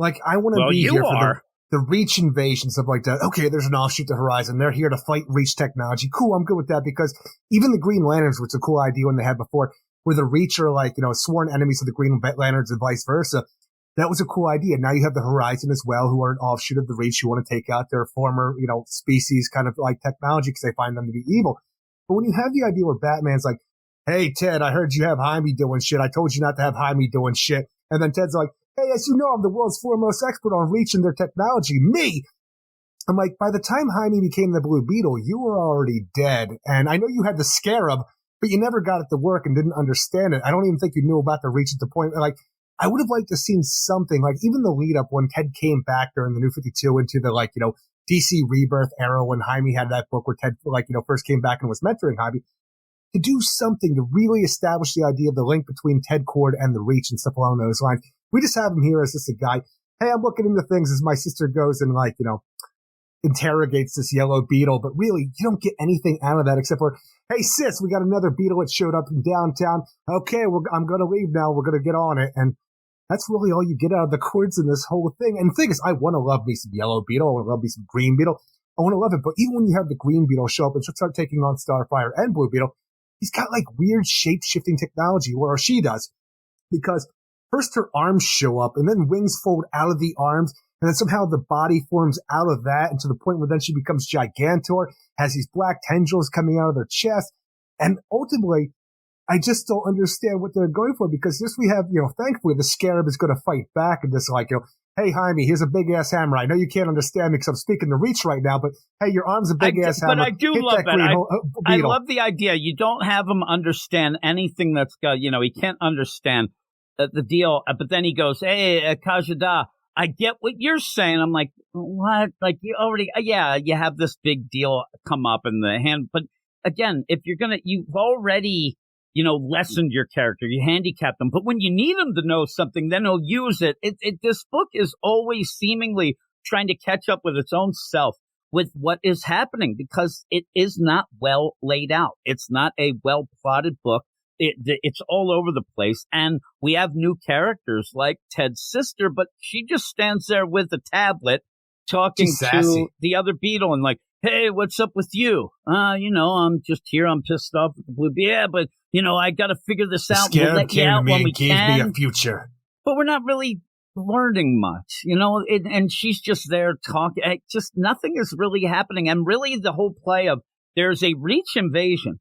I want to be you here are. for the Reach invasion, stuff like that. Okay, there's an offshoot to Horizon. They're here to fight Reach technology. Cool, I'm good with that because even the Green Lanterns, which is a cool idea when they had before, where the Reach are sworn enemies of the Green Lanterns and vice versa. That was a cool idea. Now you have the Horizon as well, who are an offshoot of the Reach, who want to take out their former, species kind of like technology because they find them to be evil. But when you have the idea where Batman's like, hey, Ted, I heard you have Jaime doing shit. I told you not to have Jaime doing shit. And then Ted's like, hey, as you know, I'm the world's foremost expert on Reach and their technology. Me! I'm like, by the time Jaime became the Blue Beetle, you were already dead. And I know you had the Scarab, but you never got it to work and didn't understand it. I don't even think you knew about the Reach at the point. I would have liked to have seen something, like even the lead up when Ted came back during the New 52 into the, like, DC Rebirth era when Jaime had that book where Ted, like, first came back and was mentoring Jaime, to do something to really establish the idea of the link between Ted Cord and the Reach and stuff along those lines. We just have him here as just a guy. Hey, I'm looking into things as my sister goes and, like, interrogates this yellow beetle, but really you don't get anything out of that except for, hey sis, we got another beetle that showed up in downtown. Okay, I'm going to leave now. We're going to get on it. And that's really all you get out of the Cords in this whole thing. And the thing is, I want to love me some yellow beetle. I want to love me some green beetle. I want to love it. But even when you have the green beetle show up and start taking on Starfire and blue beetle, he's got like weird shape-shifting technology, or she does. Because first her arms show up and then wings fold out of the arms. And then somehow the body forms out of that, and to the point where then she becomes Gigantor, has these black tendrils coming out of her chest. And ultimately, I just don't understand what they're going for, because this we have, thankfully the Scarab is going to fight back and just like, hey, Jaime, here's a big ass hammer. I know you can't understand me because I'm speaking to Reach right now, but hey, your arm's a big ass hammer. But I do love that. I love the idea. You don't have him understand anything that's got, he can't understand the deal. But then he goes, hey, Kajada, I get what you're saying. I'm like, what? Like, you already, you have this big deal come up in the hand. But again, if you've already, lessened your character, you handicapped them. But when you need him to know something, then he'll use it. This book is always seemingly trying to catch up with its own self with what is happening, because it is not well laid out. It's not a well plotted book. It's all over the place, and we have new characters like Ted's sister, but she just stands there with a tablet talking to the other beetle and like, hey, what's up with you? I'm just here. I'm pissed off with the blue. Yeah, but, I got to figure this out. We'll let you out when we can. Gave me a future. But we're not really learning much, and she's just there talking. Just nothing is really happening. And really the whole play of there's a Reach invasion.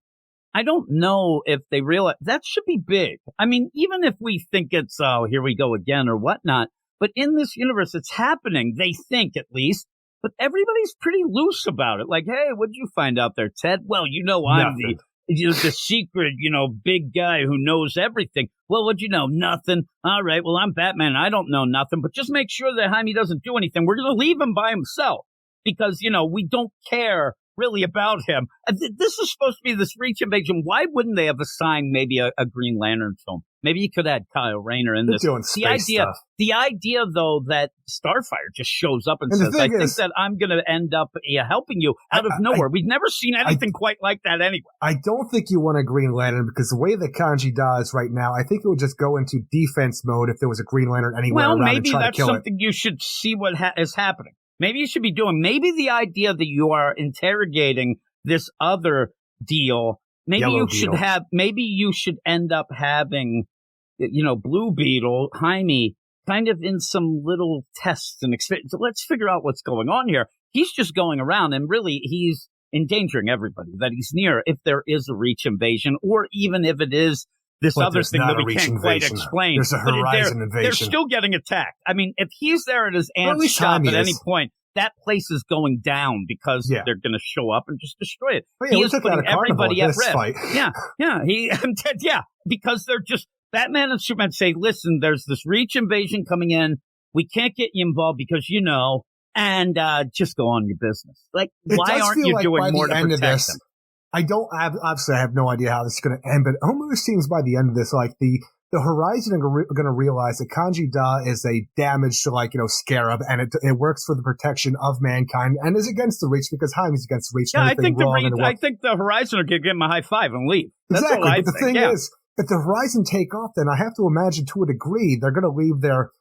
I don't know if they realize that should be big. I mean, even if we think it's, here we go again or whatnot, but in this universe, it's happening. They think at least, but everybody's pretty loose about it. Like, hey, what'd you find out there, Ted? Well, I'm the secret, big guy who knows everything. Well, what'd you know? Nothing. All right. Well, I'm Batman. I don't know nothing, but just make sure that Jaime doesn't do anything. We're going to leave him by himself because, we don't care really about him. This is supposed to be this Reach invasion. Why wouldn't they have assigned maybe a Green Lantern to him? Maybe you could add Kyle Rayner in this. Doing space stuff. The idea, though, that Starfire just shows up and says, I think that I'm going to end up helping you out of nowhere. We've never seen anything quite like that anyway. I don't think you want a Green Lantern, because the way that Kanji does right now, I think it would just go into defense mode if there was a Green Lantern anywhere around and try to kill it. Well, maybe that's something you should see what is happening. Maybe you should be doing, maybe the idea that you are interrogating this other deal, maybe you should end up having, Blue Beetle, Jaime, kind of in some little tests and experience. Let's figure out what's going on here. He's just going around and really he's endangering everybody that he's near if there is a Reach invasion, or even if it is this other thing that we can't quite explain. There's a Horizon invasion. They're still getting attacked. I mean, if he's there at his aunt's shop at any point, that place is going down because they're going to show up and just destroy it. He is putting everybody at risk. Fight. Because they're just, Batman and Superman say, listen, there's this Reach invasion coming in. We can't get you involved because and just go on your business. Like, why aren't you doing more to protect them? I have no idea how this is going to end, but it almost seems by the end of this, like the Horizon are going to realize that Kanji Da is a damage to Scarab, and it works for the protection of mankind and is against the Reach because Jaime's against the Reach. Yeah, I think the Horizon are going to give him a high five and leave. That's exactly. But the thing is, if the Horizon take off, then I have to imagine to a degree they're going to leave their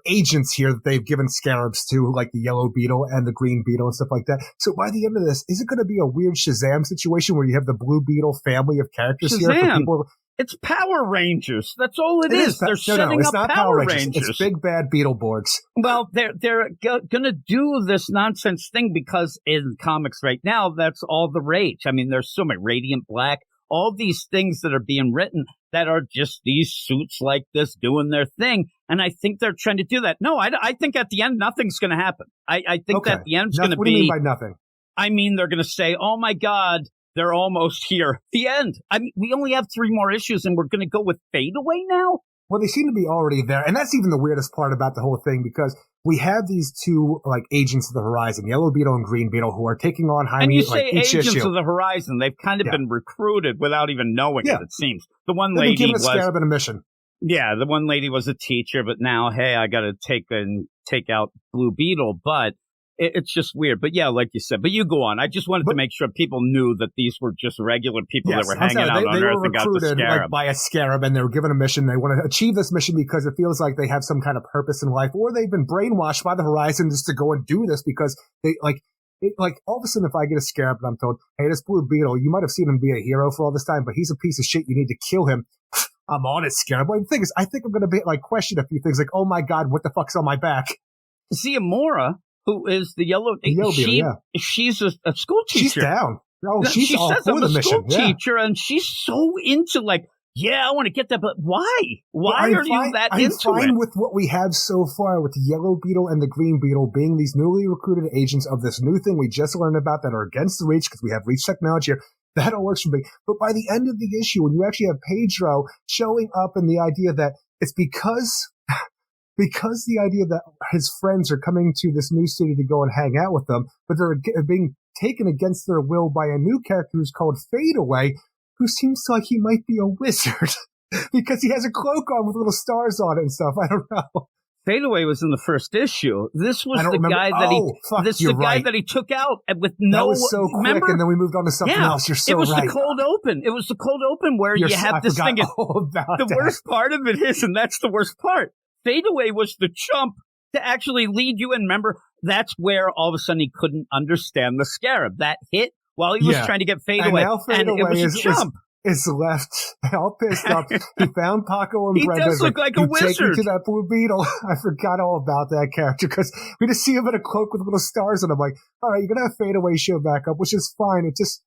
agents here that they've given scarabs to, like the Yellow Beetle and the Green Beetle and stuff like that. So by the end of this, is it going to be a weird Shazam situation where you have the Blue Beetle family of characters here for people? It's Power Rangers. That's all it is. They're setting it's up not Power Rangers. It's big bad Beetleborgs. Well, they're going to do this nonsense thing because in comics right now, that's all the rage. I mean, there's so many Radiant Black, all these things that are being written that are just these suits like this doing their thing. And I think they're trying to do that. No, I think at the end, nothing's going to happen. I think that the end's going to be... What do you mean by nothing? I mean, they're going to say, oh my God, they're almost here. The end. I mean, we only have 3 more issues and we're going to go with Fade Away now? Well, they seem to be already there. And that's even the weirdest part about the whole thing, because we have these two, like, agents of the Horizon, Yellow Beetle and Green Beetle, who are taking on Jaime, and you say like, each agents issue. of the Horizon. They've kind of been recruited without even knowing it seems. The one They've lady been given was... a Scarab and a mission. Yeah, the one lady was a teacher, but now, hey, I got to take out Blue Beetle. But it's just weird. But yeah, like you said. But you go on. I just wanted to make sure people knew that these were just regular people that were hanging out on Earth and got the Scarab. Like, by a Scarab, and they were given a mission. They want to achieve this mission because it feels like they have some kind of purpose in life, or they've been brainwashed by the Horizon just to go and do this because they like all of a sudden, if I get a Scarab and I'm told, hey, this Blue Beetle, you might have seen him be a hero for all this time, but he's a piece of shit. You need to kill him. I'm on it, Scarab. But the thing is, I think I'm going to be like question a few things like, oh my God, what the fuck's on my back? See, Amora, who is the Yellow Beetle, she's a school teacher. She's down. No, she's she all says for I'm the a mission. school teacher, and she's so into like, yeah, I want to get that, but why? Why are you that into it? I'm fine with what we have so far with the Yellow Beetle and the Green Beetle being these newly recruited agents of this new thing we just learned about that are against the Reach because we have Reach technology here. That all works for me. But by the end of the issue, when you actually have Pedro showing up and the idea that it's because the idea that his friends are coming to this new city to go and hang out with them, but they're being taken against their will by a new character who's called Fadeaway, who seems like he might be a wizard because he has a cloak on with little stars on it and stuff. I don't know. Fadeaway was in the first issue. This was the guy that he took out with no. That was so quick, and then we moved on to something else. You're so right. It was the cold open. It was the cold open where you have this thing. The worst part of it is, and that's the worst part. Fadeaway was the chump to actually lead you in. Remember, that's where all of a sudden he couldn't understand the Scarab. That hit while he was trying to get Fadeaway, and it was a chump. Is left all pissed off. He found Paco and Brenda. He does look like a wizard. Take me to that Blue Beetle. I forgot all about that character because we just see him in a cloak with little stars on him. Like, all right, you're going to have Fadeaway show back up, which is fine. It just,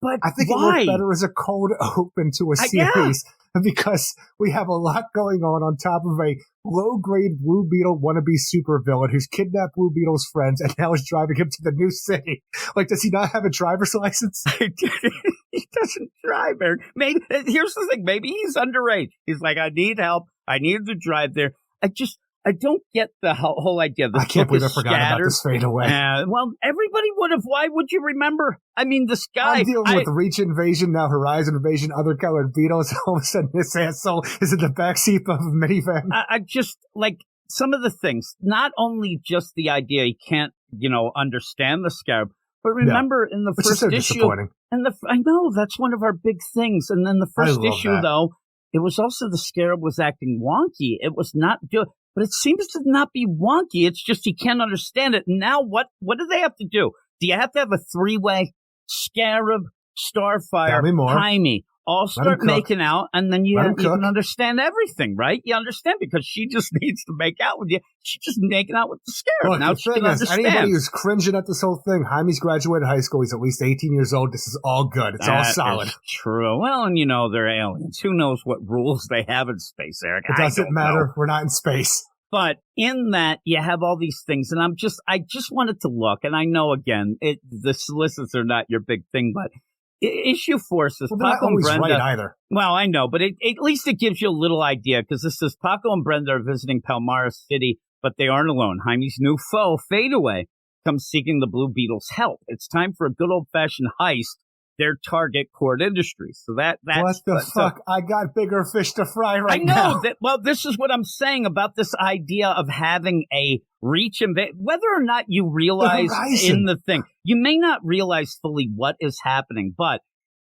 but I think why? It worked better as a cold open to a series because we have a lot going on top of a low-grade Blue Beetle wannabe supervillain who's kidnapped Blue Beetle's friends and now is driving him to the new city. Like, does he not have a driver's license? He doesn't drive, Eric. Maybe here's the thing. Maybe he's underage. He's like, I need help. I need to drive there. I don't get the whole idea. I can't believe I forgot about this Fadeaway. Well, everybody would have. Why would you remember? I mean, this guy. I'm dealing with Reach Invasion, now Horizon Invasion, other colored Beetles. All of a sudden, this asshole is in the backseat of a minivan. I just, like, some of the things, not only just the idea he can't, understand the Scarab, but remember in the first issue. I know, that's one of our big things. And then the first issue, though, it was also the Scarab was acting wonky. It was not good. But it seems to not be wonky. It's just he can't understand it. Now what do they have to do? Do you have to have a three-way? Scarab, Starfire, Jaime, all start making out, and then you can understand everything, right? You understand because she just needs to make out with you. She's just making out with the Scarab. Look, now she can understand. Anybody who's cringing at this whole thing, Jaime's graduated high school. He's at least 18 years old. This is all good. It's all solid. True. Well, and they're aliens. Who knows what rules they have in space, Eric? It doesn't matter. We're not in space. But in that, you have all these things, and I just wanted to look, and I know, again, the solicits are not your big thing, but issue 4 says Paco and Brenda. Right either. Well, I know, but at least it gives you a little idea, because this says Paco and Brenda are visiting Palmyra City, but they aren't alone. Jaime's new foe, Fadeaway, comes seeking the Blue Beetle's help. It's time for a good old-fashioned heist. Their target, Cord Industries. So that's what the fuck? I got bigger fish to fry right now. I know. Well, this is what I'm saying about this idea of having a Reach invasion. Whether or not you realize in the thing, you may not realize fully what is happening, but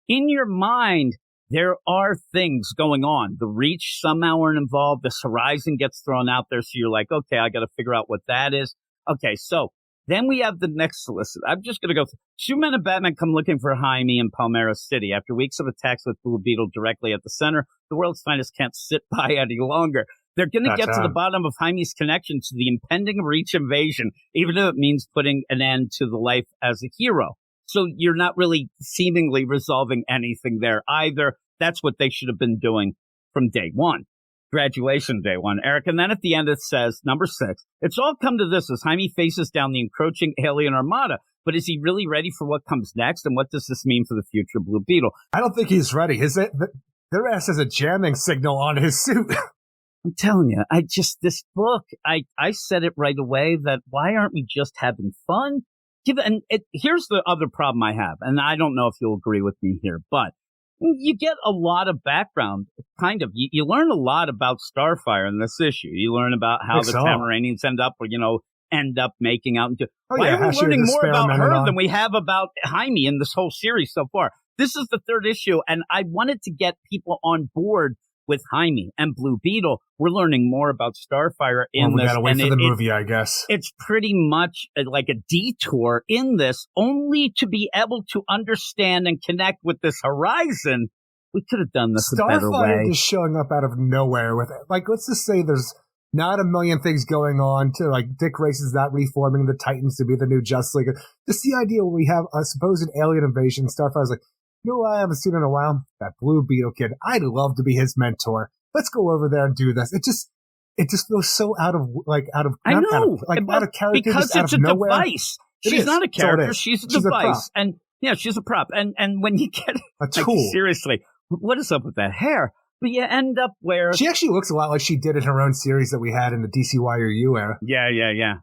in your mind, there are things going on. The Reach somehow are involved. This Horizon gets thrown out there. So you're like, okay, I got to figure out what that is. Okay, so then we have the next solicit. I'm just going to go through. Superman and Batman come looking for Jaime in Palmyra City. After weeks of attacks with Blue Beetle directly at the center, the world's finest can't sit by any longer. They're going to get to the bottom of Jaime's connection to the impending Reach invasion, even if it means putting an end to the life as a hero. So you're not really seemingly resolving anything there either. That's what they should have been doing from day one. Graduation day one, Eric. And then at the end it says, number 6, it's all come to this as Jaime faces down the encroaching alien armada. But is he really ready for what comes next? And what does this mean for the future Blue Beetle? I don't think he's ready. Their ass has a jamming signal on his suit. I'm telling you, this book, I said it right away that why aren't we just having fun? Here's the other problem I have, and I don't know if you'll agree with me here, but you get a lot of background, kind of. You learn a lot about Starfire in this issue. You learn about how the Tamaranians end up making out. Why are we learning more about her than we have about Jaime in this whole series so far? This is the third issue, and I wanted to get people on board with Jaime and Blue Beetle. We're learning more about Starfire in this. We gotta wait for the movie, I guess. It's pretty much like a detour in this, only to be able to understand and connect with this horizon. We could have done this a better way. Starfire is showing up out of nowhere with it. Like, let's just say there's not a million things going on to, like, Dick Grayson's not reforming the Titans to be the new Justice League. Just the idea when we have a supposed alien invasion, Starfire's like, you know what I haven't seen in a while? That Blue Beetle kid. I'd love to be his mentor. Let's go over there and do this. It just feels so out of character, because it's a nowhere. Device. She's not a character. She's a device, and she's a prop. And when you get a tool, seriously, what is up with that hair? But you end up where she actually looks a lot like she did in her own series that we had in the DCYU era. Yeah.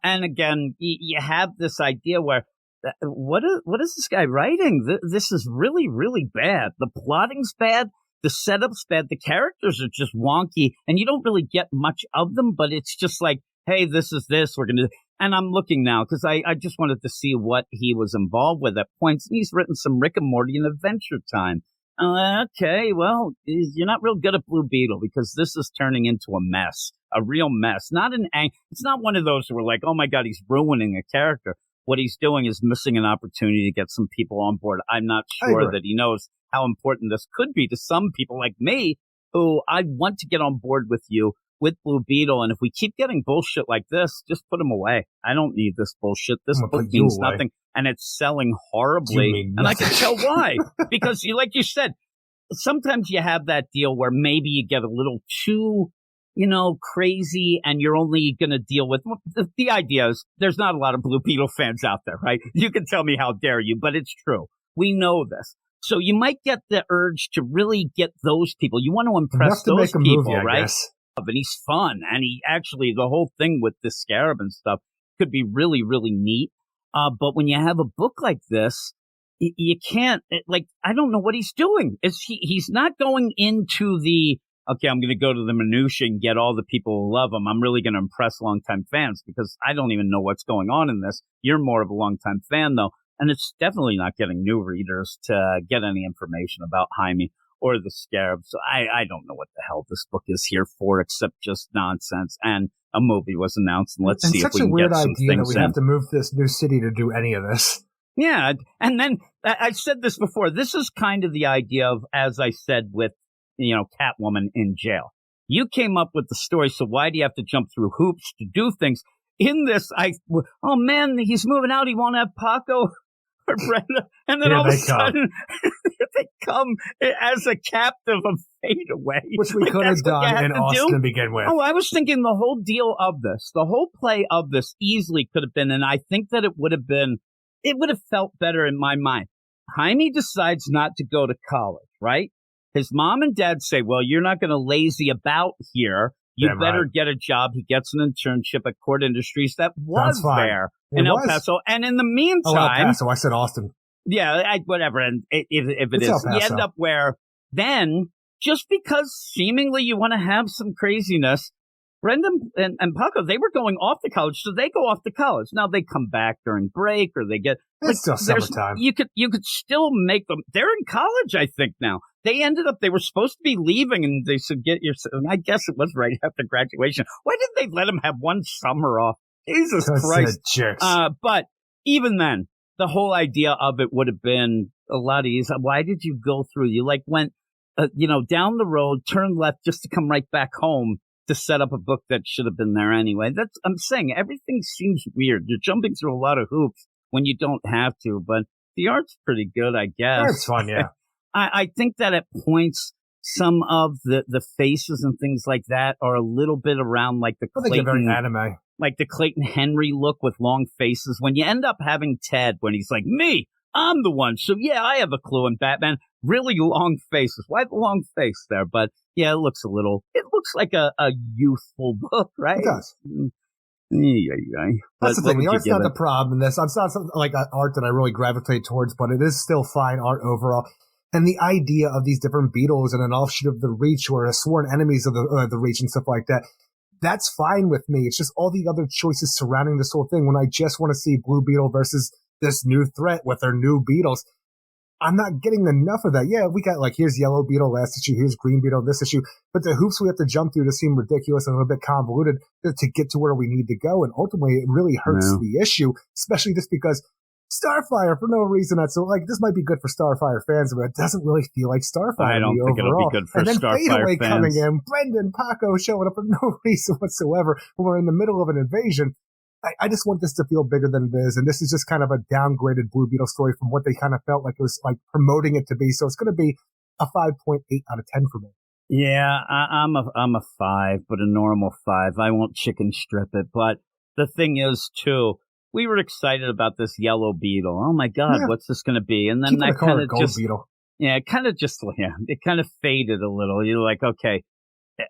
And again, you have this idea where. What is this guy writing? This is really, really bad. The plotting's bad. The setup's bad. The characters are just wonky, and you don't really get much of them, but it's just like, hey, this is this. We're going to... And I'm looking now, because I just wanted to see what he was involved with at points, and he's written some Rick and Morty and Adventure Time. Okay, well, you're not real good at Blue Beetle, because this is turning into a mess. A real mess. It's not one of those where we're like, oh my God, he's ruining a character. What he's doing is missing an opportunity to get some people on board. I'm not sure that he knows how important this could be to some people like me, who I want to get on board with you with Blue Beetle. And if we keep getting bullshit like this, just put him away. I don't need this bullshit. This book means nothing, and it's selling horribly. And I can tell why. Because like you said, sometimes you have that deal where maybe you get a little too crazy, and you're only going to deal with the idea is there's not a lot of Blue Beetle fans out there, right? You can tell me how dare you, but it's true. We know this. So you might get the urge to really get those people. You want to impress those people, right? Guess. And he's fun. And he actually, the whole thing with the Scarab and stuff could be really, really neat. But when you have a book like this, you can't, I don't know what he's doing. He's not going into the, okay, I'm going to go to the minutiae and get all the people who love him. I'm really going to impress longtime fans, because I don't even know what's going on in this. You're more of a longtime fan, though. And it's definitely not getting new readers to get any information about Jaime or the Scarab. So I don't know what the hell this book is here for, except just nonsense. And a movie was announced, and let's see if we can get some things in. It's such a weird idea that we have to move this new city to do any of this. Yeah, and then I said this before. This is kind of the idea of, as I said, with Catwoman in jail. You came up with the story, so why do you have to jump through hoops to do things? In this, oh man, he's moving out. He won't have Paco or Brenda. And then all of a sudden, they come as a captive of Fade Away. Which we could have done in Austin to begin with. Oh, I was thinking the whole deal of this, the whole play of this easily could have been, and I think that it would have felt better in my mind. Jaime decides not to go to college, right? His mom and dad say, well, you're not going to lazy about here. You better get a job. He gets an internship at Court Industries that was there in El Paso. And in the meantime... El Paso. I said Austin. Yeah, whatever. And if it is, you end up where then, just because seemingly you want to have some craziness, Brenda and Paco, they were going off to college, so they go off to college. Now they come back during break, or they get... It's still summertime. You could still make them... They're in college, I think, now. They were supposed to be leaving, and they said, I guess it was right after graduation. Why didn't they let them have one summer off? Jesus Christ. But even then, the whole idea of it would have been a lot easier. Why did you go through? You went, down the road, turned left just to come right back home to set up a book that should have been there anyway. I'm saying everything seems weird. You're jumping through a lot of hoops when you don't have to, but the art's pretty good, I guess. It's fun, yeah. I think that at points, some of the faces and things like that are a little bit around like the Clayton, very anime. Like the Clayton Henry look with long faces. When you end up having Ted, when he's like, me, I'm the one. So, yeah, I have a clue. And Batman, really long faces. Why the long face there? But, yeah, it looks like a youthful book, right? It does. That's the thing. The art's not the problem in this. It's not something like art that I really gravitate towards, but it is still fine art overall. And the idea of these different Beetles and an offshoot of the Reach or a sworn enemies of the Reach and stuff like that, that's fine with me. It's just all the other choices surrounding this whole thing. When I just want to see Blue Beetle versus this new threat with their new Beetles, I'm not getting enough of that. Yeah, we got here's Yellow Beetle last issue, here's Green Beetle this issue, but the hoops we have to jump through just seem ridiculous and a little bit convoluted to get to where we need to go. And ultimately, it really hurts the issue, especially just because Starfire, for no reason, this might be good for Starfire fans, but it doesn't really feel like Starfire. I don't think overall. It'll be good for Starfire fans. And then Fadeaway coming in, Brendan, Paco showing up for no reason whatsoever when we're in the middle of an invasion. I just want this to feel bigger than it is, and this is just kind of a downgraded Blue Beetle story from what they kind of felt like it was promoting it to be. So it's going to be a 5.8 out of 10 for me. Yeah, I'm a 5, but a normal 5. I won't chicken strip it. But the thing is, too, we were excited about this Yellow Beetle. Oh my God, what's this going to be? And then that kind of just, Beetle. Yeah, it kind of faded a little. You're like, okay,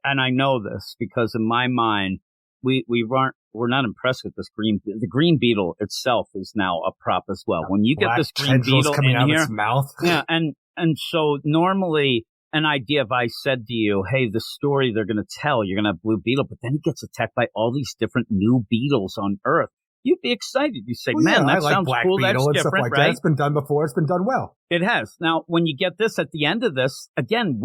and I know this because in my mind, we're not impressed with this the Green Beetle itself is now a prop as well. When you get this Green Beetle coming in out here, of its mouth. Yeah, and so normally an idea if I said to you, hey, the story they're going to tell, you're going to have Blue Beetle, but then he gets attacked by all these different new Beetles on Earth. You'd be excited. You say, man, that sounds Black cool. Beetle That's and different, stuff like right? that. It's been done before. It's been done well. It has. Now, when you get this at the end of this, again,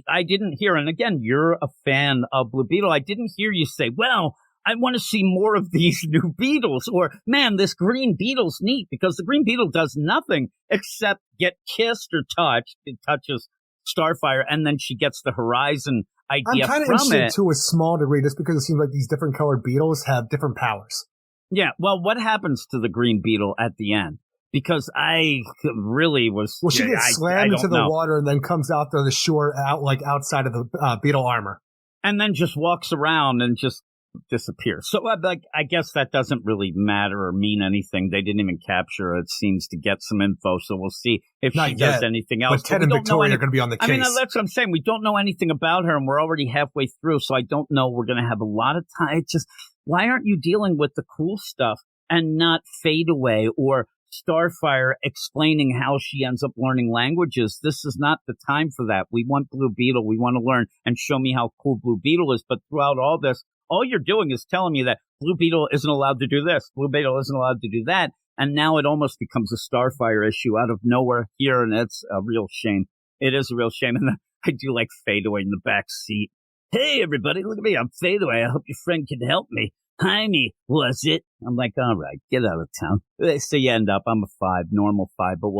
I didn't hear, and again, you're a fan of Blue Beetle. I didn't hear you say, well, I want to see more of these new Beetles, or, man, this Green Beetle's neat, because the Green Beetle does nothing except get kissed or touched. It touches Starfire, and then she gets the Horizon idea from it. I'm kind of interested to a small degree, just because it seems like these different colored Beetles have different powers. Yeah, well, what happens to the Green Beetle at the end? Because I really was... Well, she gets slammed into the water and then comes out to the shore outside of the Beetle armor. And then just walks around and just disappears. So I guess that doesn't really matter or mean anything. They didn't even capture her. It seems to get some info, so we'll see if she does anything else. But Ted and Victoria are going to be on the case. I mean, that's what I'm saying. We don't know anything about her, and we're already halfway through, so I don't know. We're going to have a lot of time. It's just, why aren't you dealing with the cool stuff and not Fadeaway or Starfire explaining how she ends up learning languages? This is not the time for that. We want Blue Beetle. We want to learn and show me how cool Blue Beetle is. But throughout all this, all you're doing is telling me that Blue Beetle isn't allowed to do this. Blue Beetle isn't allowed to do that. And now it almost becomes a Starfire issue out of nowhere here. And it's a real shame. It is a real shame. And I do like Fadeaway in the back seat. Hey, everybody, look at me. I'm Fadeaway. I hope your friend can help me. Hi, me. Was it? I'm like, all right, get out of town. So you end up, I'm a 5, normal 5. But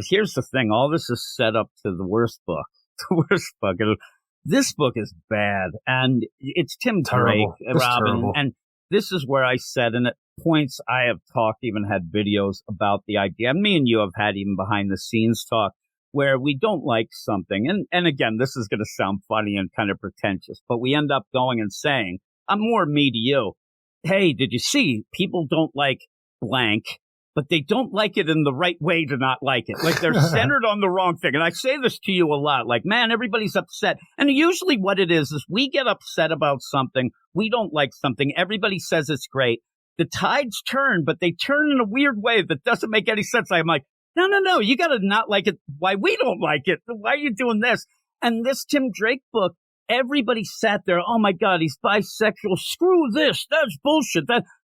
here's the thing. All this is set up to the worst book. The worst book. This book is bad, and it's Tim Drake, Robin, and this is where I said, and at points I have talked, even had videos about the idea. Me and you have had even behind the scenes talk where we don't like something, and again, this is going to sound funny and kind of pretentious, but we end up going and saying, I'm more me to you. Hey, did you see people don't like blank? But they don't like it in the right way to not like it. Like, they're centered on the wrong thing. And I say this to you a lot. Like, man, everybody's upset. And usually what it is we get upset about something. We don't like something. Everybody says it's great. The tides turn, but they turn in a weird way that doesn't make any sense. I'm like, no, you got to not like it. Why we don't like it? Why are you doing this? And this Tim Drake book, everybody sat there. Oh, my God, he's bisexual. Screw this. That's bullshit.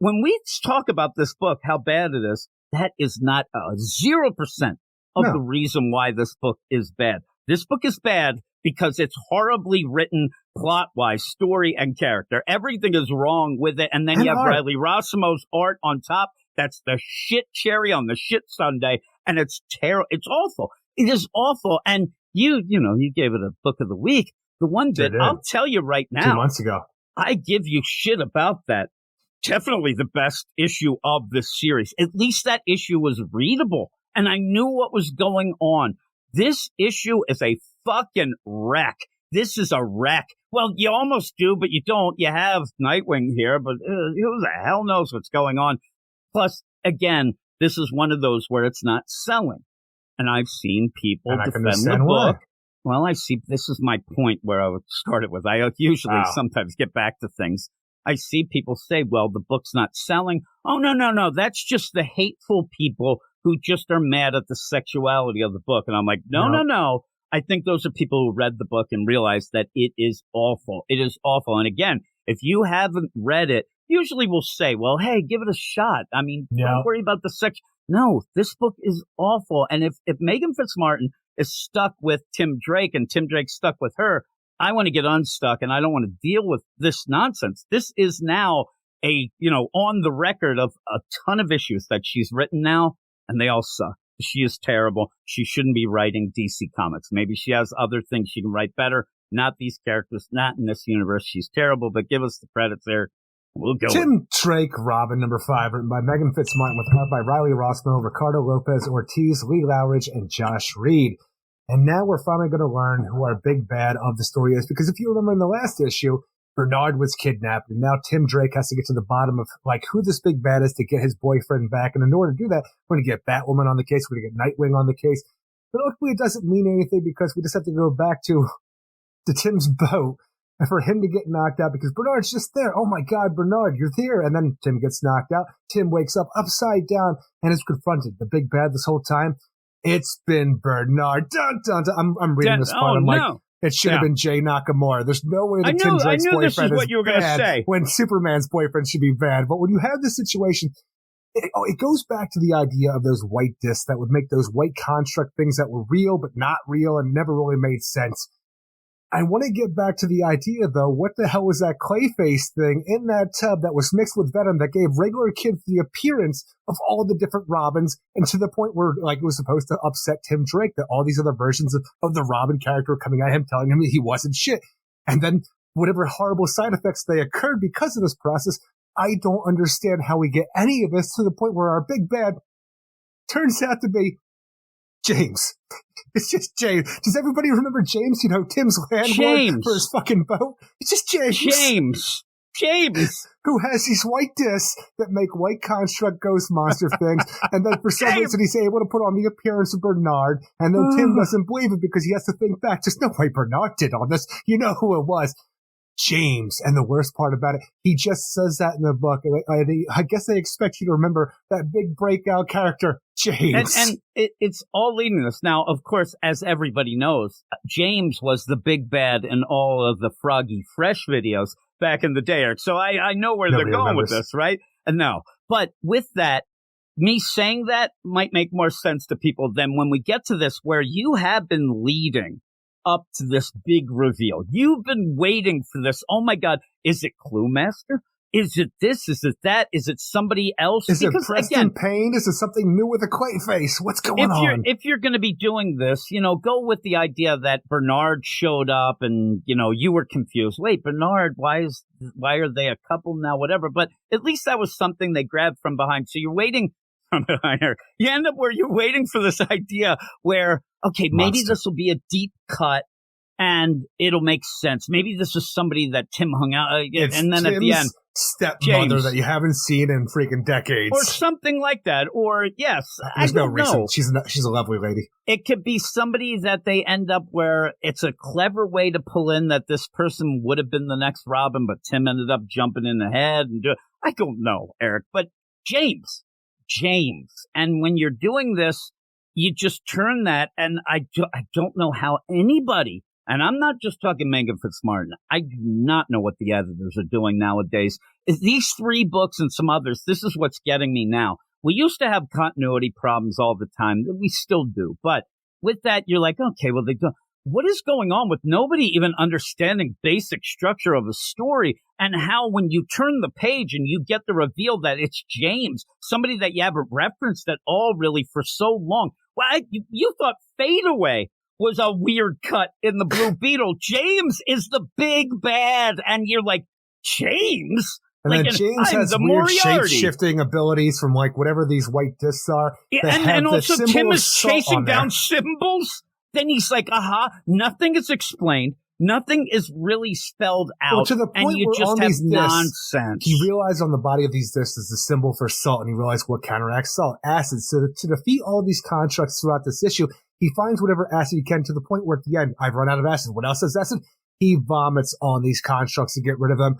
When we talk about this book, how bad it is, that is not 0% of the reason why this book is bad. This book is bad because it's horribly written plot-wise, story and character. Everything is wrong with it. And then you have Riley Rossimo's art on top. That's the shit cherry on the shit sundae. And it's terrible. It's awful. It is awful. And you gave it a book of the week. The one bit, I'll tell you right now. 2 months ago. I give you shit about that. Definitely the best issue of this series. At least that issue was readable, and I knew what was going on. This issue is a fucking wreck. This is a wreck. Well, you almost do, but you don't. You have Nightwing here, but who the hell knows what's going on? Plus, again, This is one of those where it's not selling. And I've seen people defend the book. Why. Well, this is my point where I would start it with. I usually sometimes get back to things. I see people say, well, the book's not selling. Oh, no. That's just the hateful people who just are mad at the sexuality of the book. And I'm like, no. I think those are people who read the book and realized that it is awful. It is awful. And again, if you haven't read it, usually we'll say, well, hey, give it a shot. I mean, don't worry about the sex. No, this book is awful. And if Megan Fitzmartin is stuck with Tim Drake and Tim Drake's stuck with her, I want to get unstuck and I don't want to deal with this nonsense. This is now on the record of a ton of issues that she's written now, and they all suck. She is terrible. She shouldn't be writing DC Comics. Maybe she has other things she can write better. Not these characters, not in this universe. She's terrible, but give us the credits there. We'll go. Tim Drake, Robin, number 5, written by Megan Fitzmartin, with art by Riley Rossmo, Ricardo Lopez Ortiz, Lee Lowridge, and Josh Reed. And now we're finally going to learn who our big bad of the story is, because if you remember in the last issue, Bernard was kidnapped, and now Tim Drake has to get to the bottom of who this big bad is to get his boyfriend back. And in order to do that, we're going to get Batwoman on the case, we're going to get Nightwing on the case. But hopefully it doesn't mean anything, because we just have to go back to Tim's boat and for him to get knocked out, because Bernard's just there. Oh my God, Bernard, you're there. And then Tim gets knocked out. Tim wakes up upside down and is confronted. The big bad this whole time, it's been Bernard. Dun, dun, dun. I'm reading this part. I'm like, it should have been Jay Nakamura. There's no way that Tim Drake's boyfriend this is what you were going to say. When Superman's boyfriend should be bad. But when you have this situation, it goes back to the idea of those white discs that would make those white construct things that were real but not real and never really made sense. I want to get back to the idea, though. What the hell was that Clayface thing in that tub that was mixed with venom that gave regular kids the appearance of all the different Robins, and to the point where it was supposed to upset Tim Drake, that all these other versions of the Robin character were coming at him, telling him that he wasn't shit. And then whatever horrible side effects they occurred because of this process, I don't understand how we get any of this to the point where our big bad turns out to be James. It's just James. Does everybody remember James? Tim's landlord for his fucking boat? It's just James. James. Who has these white discs that make white construct ghost monster things. And then for some reason he's able to put on the appearance of Bernard. And then Tim doesn't believe it because he has to think back. There's no way Bernard did all this. You know who it was. James. And the worst part about it, he just says that in the book. I guess they expect you to remember that big breakout character, James. And it's all leading us. Now, of course, as everybody knows, James was the big bad in all of the Froggy Fresh videos back in the day, Eric. So I know where they're going with this, right? No. But with that, me saying that might make more sense to people than when we get to this, where you have been leading up to this big reveal. You've been waiting for this. Oh my God. Is it Clue Master? Is it this? Is it that? Is it somebody else? Is it Preston Payne? Is it something new with a Clayface? What's going on? If you're going to be doing this, go with the idea that Bernard showed up and, you were confused. Wait, Bernard, why are they a couple now? Whatever. But at least that was something they grabbed from behind. So you're waiting from behind her. You end up where you're waiting for this idea where, okay, maybe this will be a deep cut and it'll make sense. Maybe this is somebody that Tim hung out, and then Tim's at the end, stepmother that you haven't seen in freaking decades, or something like that. Or yes, there's no reason. She's a lovely lady. It could be somebody that they end up where it's a clever way to pull in that this person would have been the next Robin, but Tim ended up jumping in ahead and I don't know, Eric, but James. And when you're doing this, you just turn that, and I don't know how anybody, and I'm not just talking Megan Fitzmartin, I do not know what the editors are doing nowadays. These 3 books and some others, this is what's getting me now. We used to have continuity problems all the time. We still do. But with that, you're like, okay, well, what is going on with nobody even understanding basic structure of a story, and how when you turn the page and you get the reveal that it's James, somebody that you haven't referenced at all really for so long. Well, you thought Fade Away was a weird cut in the Blue Beetle. James is the big bad, and you're like, James? And then James has weird shape-shifting abilities from whatever these white discs are. Yeah, and also Tim is chasing down symbols. Then he's like, nothing is explained. Nothing is really spelled out, to the point and you where just on have these discs, nonsense. He realized on the body of these discs is the symbol for salt, and he realized what counteracts salt, acid. So to defeat all these constructs throughout this issue, he finds whatever acid he can to the point where at the end, I've run out of acid. What else is acid? He vomits on these constructs to get rid of them.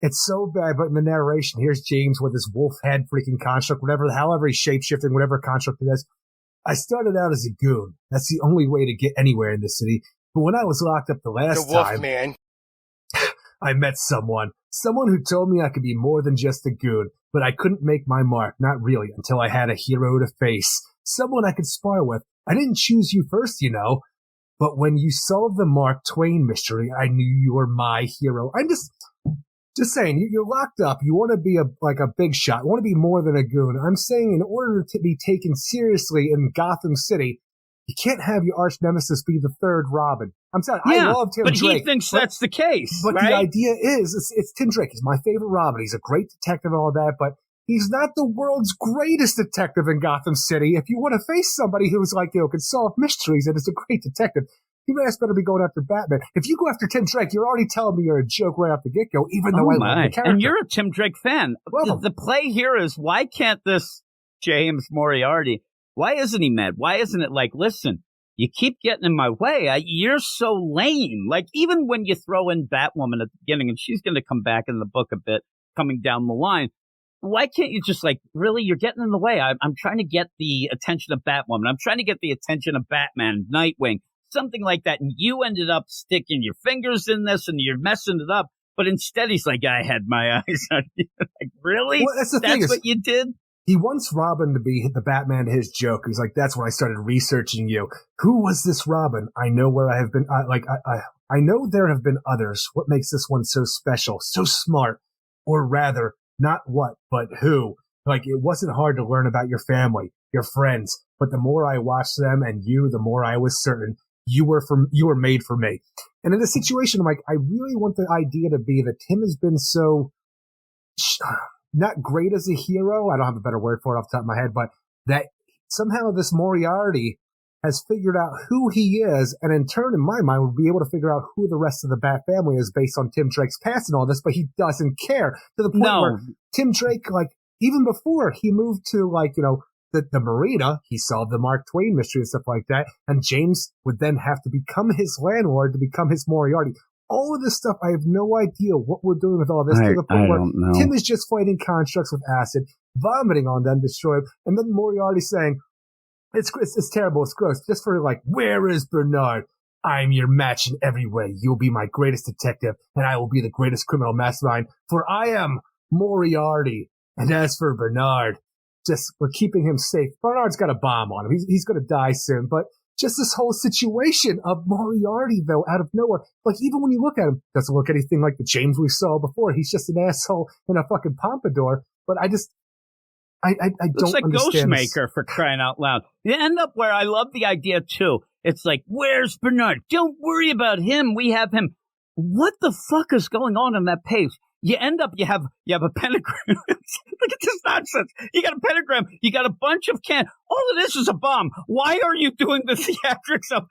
It's so bad, but in the narration, here's James with his wolf head freaking construct, however he's shape-shifting, whatever construct it is. I started out as a goon. That's the only way to get anywhere in this city. But when I was locked up the last time, man. I met someone who told me I could be more than just a goon, but I couldn't make my mark, not really, until I had a hero to face. Someone I could spar with. I didn't choose you first, you know. But when you solved the Mark Twain mystery, I knew you were my hero. I'm just saying, you're locked up. You want to be a big shot. You want to be more than a goon. I'm saying in order to be taken seriously in Gotham City, you can't have your arch nemesis be the third Robin. I'm sorry, I love Tim Drake. But he thinks that's the case, But right? the idea is, it's Tim Drake. He's my favorite Robin. He's a great detective and all that, but he's not the world's greatest detective in Gotham City. If you want to face somebody who's can solve mysteries and is a great detective, you guys better be going after Batman. If you go after Tim Drake, you're already telling me you're a joke right off the get-go, even though I love the character. And you're a Tim Drake fan. Well, the play here is, why can't this James Moriarty, why isn't he mad? Why isn't it like, listen, you keep getting in my way. You're so lame. Like, even when you throw in Batwoman at the beginning, and she's going to come back in the book a bit coming down the line, why can't you just really, you're getting in the way. I'm trying to get the attention of Batwoman. I'm trying to get the attention of Batman, Nightwing, something like that. And you ended up sticking your fingers in this and you're messing it up. But instead, he's like, I had my eyes on you. Like, really? Well, that's the thing. That's what you did? He wants Robin to be the Batman to his joke. He's like, that's when I started researching you. Who was this Robin? I know where I have been. I know there have been others. What makes this one so special, so smart? Or rather, not what, but who? It wasn't hard to learn about your family, your friends. But the more I watched them and you, the more I was certain you were made for me. And in this situation, I'm like, I really want the idea to be that Tim has been so not great as a hero. I don't have a better word for it off the top of my head, but that somehow this Moriarty has figured out who he is, and in turn, in my mind, would be able to figure out who the rest of the Bat family is based on Tim Drake's past and all this, but he doesn't care to the point where Tim Drake, even before he moved to the marina, he solved the Mark Twain mystery and stuff like that, and James would then have to become his landlord to become his Moriarty. All of this stuff, I have no idea what we're doing with all this, to the point where Tim is just fighting constructs with acid, vomiting on them, destroy them, and then Moriarty saying, it's terrible, it's gross, just for where is Bernard? I'm your match in every way. You'll be my greatest detective, and I will be the greatest criminal mastermind, for I am Moriarty. And as for Bernard, we're keeping him safe. Bernard's got a bomb on him. He's going to die soon, but just this whole situation of Moriarty, though, out of nowhere. Even when you look at him, doesn't look anything like the James we saw before. He's just an asshole in a fucking pompadour. But I don't looks like understand Ghostmaker, for crying out loud. You end up where I love the idea, too. It's like, where's Bernard? Don't worry about him. We have him. What the fuck is going on that page? You end up, you have a pentagram. Look at this nonsense. You got a pentagram. You got a bunch of all of this is a bomb. Why are you doing the theatrics of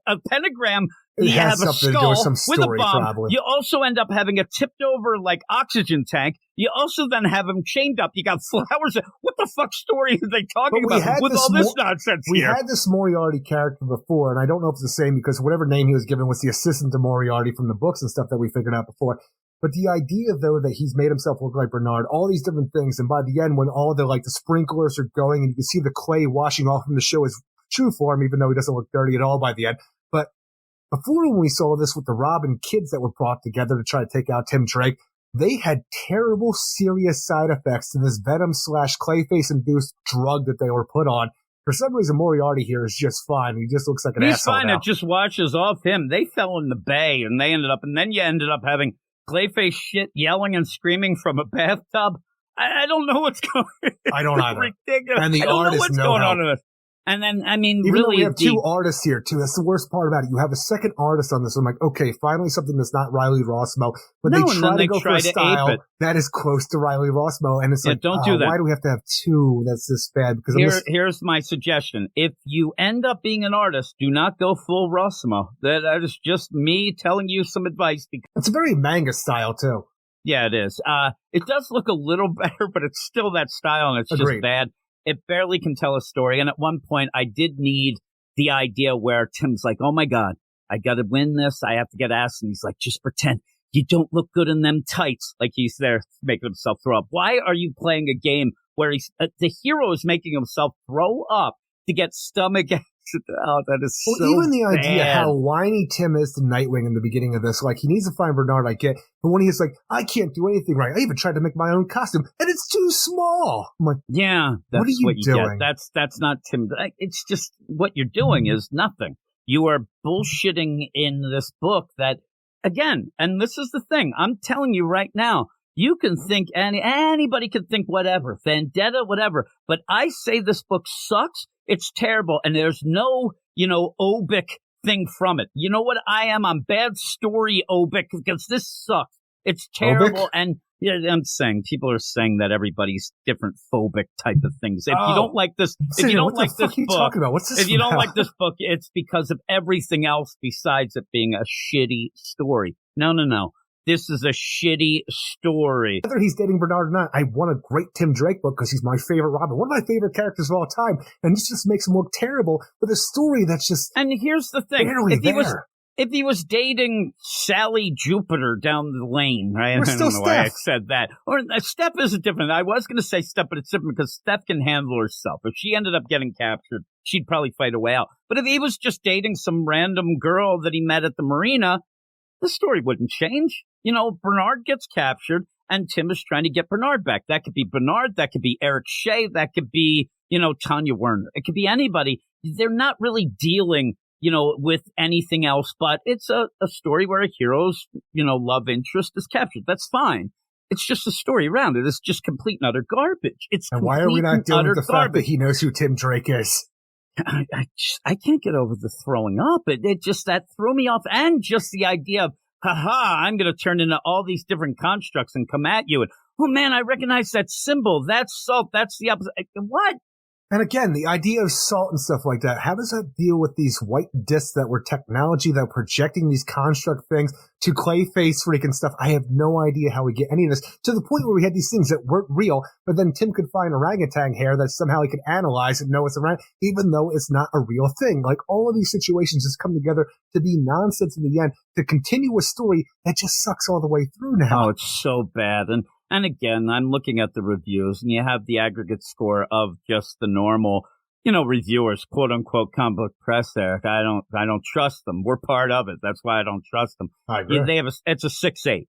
a pentagram? You have a skull with a bomb. Probably. You also end up having a tipped over oxygen tank. You also then have him chained up. You got flowers. What the fuck story are they talking about with all this nonsense we here? We had this Moriarty character before, and I don't know if it's the same because whatever name he was given was the assistant to Moriarty from the books and stuff that we figured out before. But the idea, though, that he's made himself look like Bernard, all these different things, and by the end, when all the sprinklers are going and you can see the clay washing off from the show his true form, even though he doesn't look dirty at all by the end. But before, when we saw this with the Robin kids that were brought together to try to take out Tim Drake, they had terrible, serious side effects to this Venom/Clayface-induced drug that they were put on. For some reason, Moriarty here is just fine. He just looks like an asshole. He's fine. Now. It just washes off him. They fell in the bay, and then you ended up having Clayface shit yelling and screaming from a bathtub. I don't know what's going on. I don't either. Ridiculous. And the I don't art know is what's no going help. on in this. And then, I mean, even really, though we have two artists here, too. That's the worst part about it. You have a second artist on this. I'm like, okay, finally something that's not Riley Rossmo. But they try to go for a style that is close to Riley Rossmo. And it's like, don't do that. Why do we have to have two that's this bad? Because here's my suggestion. If you end up being an artist, do not go full Rossmo. That is just me telling you some advice. Because it's a very manga style, too. Yeah, it is. It does look a little better, but it's still that style, and it's just bad. It barely can tell a story. And at one point, I did need the idea where Tim's like, oh, my God, I got to win this. I have to get asked. And he's like, just pretend you don't look good in them tights. Like he's there making himself throw up. Why are you playing a game where the hero is making himself throw up to get stomach accident? Oh, that is so even the bad. idea how whiny Tim is to Nightwing in the beginning of this, like he needs to find Bernard, I get, but when he's like, I can't do anything right. I even tried to make my own costume, and it's too small. I'm like, yeah, that's what are you doing? Get. That's not Tim. It's just what you're doing is nothing. You are bullshitting in this book that, again, and this is the thing. I'm telling you right now. You can think, anybody can think whatever, vendetta, whatever. But I say this book sucks. It's terrible. And there's no, obic thing from it. You know what I am? I'm bad story obic because this sucks. It's terrible. Obic? And yeah, I'm saying people are saying that everybody's different phobic type of things. If you don't like this, if you don't like this book, if you don't like this book, it's because of everything else besides it being a shitty story. No. This is a shitty story. Whether he's dating Bernard or not, I want a great Tim Drake book because he's my favorite Robin. One of my favorite characters of all time. And this just makes him look terrible with a story that's just And here's the thing. If he was dating Sally Jupiter down the lane, right? I don't know why I said that. Or Steph is different. I was going to say Steph, but it's different because Steph can handle herself. If she ended up getting captured, she'd probably fight her way out. But if he was just dating some random girl that he met at the marina, the story wouldn't change. Bernard gets captured and Tim is trying to get Bernard back. That could be Bernard. That could be Eric Shea. That could be, Tanya Werner. It could be anybody. They're not really dealing, with anything else, but it's a story where a hero's, love interest is captured. That's fine. It's just a story around it. It's just complete and utter garbage. And why are we not dealing with the fact that he knows who Tim Drake is? I can't get over the throwing up. It just, that threw me off. And just the idea of, I'm going to turn into all these different constructs and come at you. And, oh, man, I recognize that symbol. That's salt. That's the opposite. What? And again, the idea of salt and stuff like that, how does that deal with these white discs that were technology that were projecting these construct things to Clayface freaking stuff? I have no idea how we get any of this to the point where we had these things that weren't real, but then Tim could find orangutan hair that somehow he could analyze and know it's around, even though it's not a real thing. Like all of these situations just come together to be nonsense in the end, to continue a story that just sucks all the way through now. Oh, it's so bad. And again, I'm looking at the reviews, and you have the aggregate score of just the normal, reviewers, quote unquote, comic book press. Eric, I don't trust them. We're part of it. That's why I don't trust them. I agree. It's a 6.8.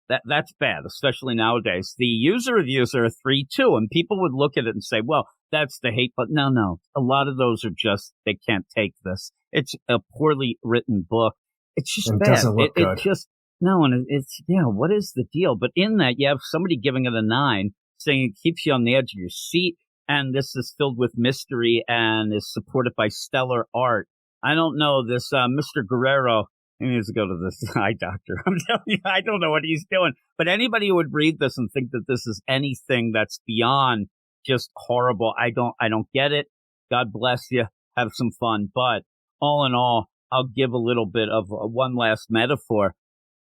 That's bad, especially nowadays. The user reviews are a 3.2, and people would look at it and say, well, that's the hate. But no, a lot of those are just, they can't take this. It's a poorly written book. It's just bad. Doesn't look good. It just. No, and it's, what is the deal? But in that, you have somebody giving it a 9, saying it keeps you on the edge of your seat, and this is filled with mystery and is supported by stellar art. I don't know, this Mr. Guerrero, he needs to go to this eye doctor. I'm telling you, I don't know what he's doing. But anybody who would read this and think that this is anything that's beyond just horrible, I don't get it. God bless you. Have some fun. But all in all, I'll give a little bit of one last metaphor.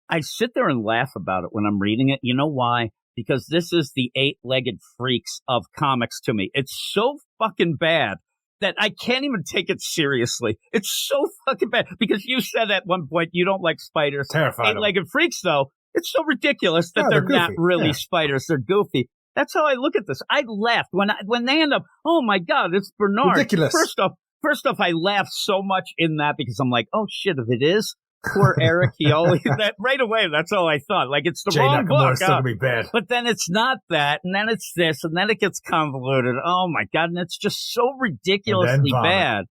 I sit there and laugh about it when I'm reading it. You know why? Because this is the 8-legged freaks of comics to me. It's so fucking bad that I can't even take it seriously. It's so fucking bad. Because you said at one point you don't like spiders. Terrified. 8-legged freaks, though, it's so ridiculous that they're not really spiders. They're goofy. That's how I look at this. I laughed when they end up, oh my God, it's Bernard. Ridiculous. First off, I laughed so much in that because I'm like, oh shit, if it is, poor Eric, he always that right away. That's all I thought. Like it's the wrong book. Still gonna be bad. But then it's not that, and then it's this, and then it gets convoluted. Oh my God! And it's just so ridiculously bad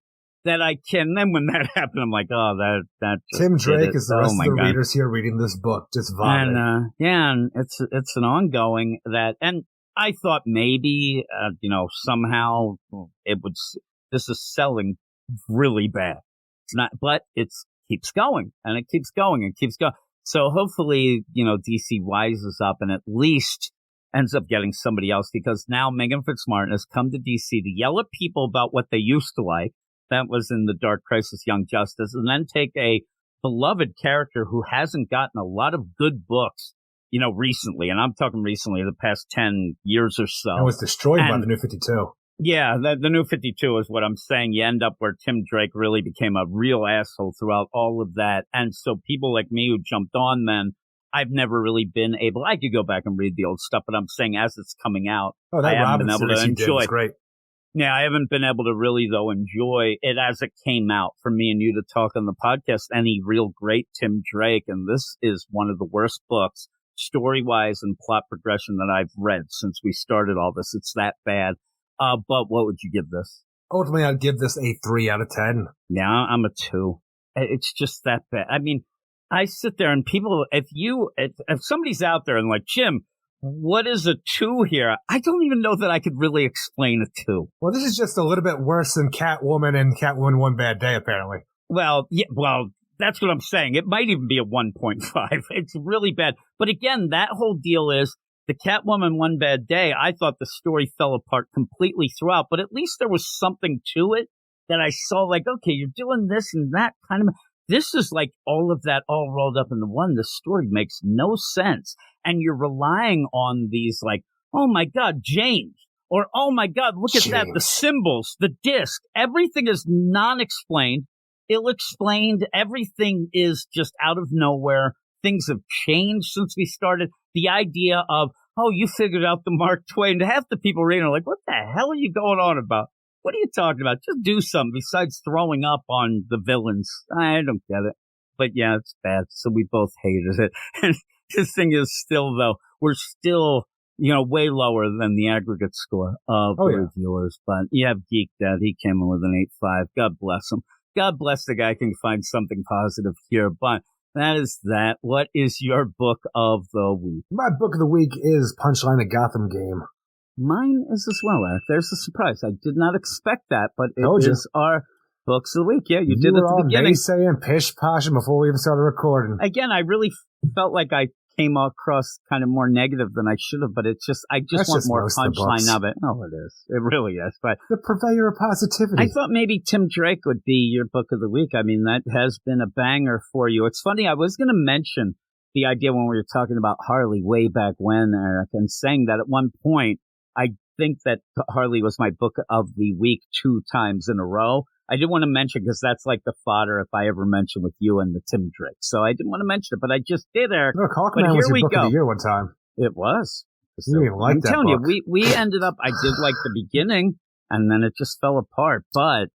that I can. Then when that happened, I'm like, oh, that. Tim Drake is the rest of the readers here reading this book, just vomiting. And it's an ongoing that, and I thought maybe somehow it would. this is selling really bad. It's not, but it keeps going and it keeps going and keeps going. So hopefully, DC wises up and at least ends up getting somebody else, because now Megan Fitzmartin has come to DC to yell at people about what they used to like. That was in the Dark Crisis Young Justice, and then take a beloved character who hasn't gotten a lot of good books, recently. And I'm talking recently, the past 10 years or so. And was destroyed by the New 52. Yeah, the New 52 is what I'm saying. You end up where Tim Drake really became a real asshole throughout all of that. And so people like me who jumped on then, I've never really been able, I could go back and read the old stuff, but I'm saying as it's coming out, I haven't been able to enjoy it. Great. Yeah, I haven't been able to really, though, enjoy it as it came out for me and you to talk on the podcast. Any real great Tim Drake, and this is one of the worst books, story-wise and plot progression, that I've read since we started all this. It's that bad. But what would you give this? Ultimately, I'd give this a 3 out of 10. Yeah, I'm a 2. It's just that bad. I mean, I sit there and people, if somebody's out there and like, Jim, what is a 2 here? I don't even know that I could really explain a 2. Well, this is just a little bit worse than Catwoman and Catwoman One Bad Day, apparently. Well, yeah, that's what I'm saying. It might even be a 1.5. It's really bad. But again, that whole deal is the Catwoman One Bad Day. I thought the story fell apart completely throughout, but at least there was something to it that I saw, like, okay, you're doing this and that kind of. This is like all of that all rolled up into one. The story makes no sense. And you're relying on these like, oh my God, James. Or, oh my God, look at that. The symbols, the disc, everything is non-explained, ill-explained. Everything is just out of nowhere. Things have changed since we started. The idea of, oh, you figured out the Mark Twain. Half the people reading are like, what the hell are you going on about? What are you talking about? Just do something besides throwing up on the villains. I don't get it. But yeah, it's bad. So we both hated it. And the thing is still, though, we're still, way lower than the aggregate score of reviewers. But you have Geek Dad. He came in with an 8.5. God bless him. God bless the guy can find something positive here. But that is that. What is your book of the week? My book of the week is Punchline, a Gotham game. Mine is as well, Eric. There's a surprise. I did not expect that, but it is our books of the week. Yeah, you did at the beginning. Saying pish posh before we even started recording. Again, I really felt like I came across kind of more negative than I should have, but it's just, I just want more punchline of it. Oh, it is. It really is. But the purveyor of positivity. I thought maybe Tim Drake would be your book of the week. I mean, that has been a banger for you. It's funny. I was going to mention the idea when we were talking about Harley way back when, Eric, and saying that at one point, I think that Harley was my book of the week 2 times in a row. I didn't want to mention because that's like the fodder if I ever mention with you and the Tim Drake. So I didn't want to mention it, but I just did, Eric. Look, Hawkman was your book of the year one time. It was. So, you like I'm that telling book. you, we ended up, I did like the beginning, and then it just fell apart. But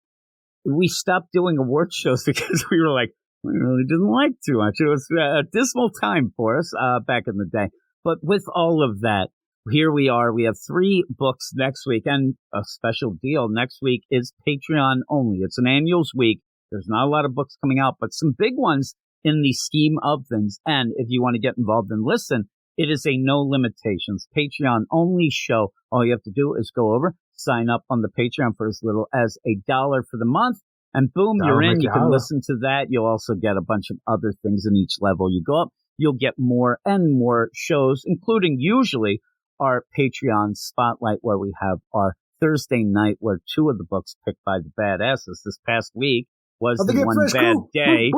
we stopped doing award shows because we were like, we really didn't like too much. It was a dismal time for us back in the day. But with all of that, here we are. We have 3 books next week, and a special deal. Next week is Patreon only. It's an annuals week. There's not a lot of books coming out, but some big ones in the scheme of things. And if you want to get involved and listen, it is a no limitations Patreon only show. All you have to do is go over, sign up on the Patreon for as little as $1 for the month, and boom, you're in. You can listen to that. You'll also get a bunch of other things in each level. You go up, you'll get more and more shows, including usually our Patreon spotlight, where we have our Thursday night, where 2 of the books picked by the badasses this past week was the One Bad Day,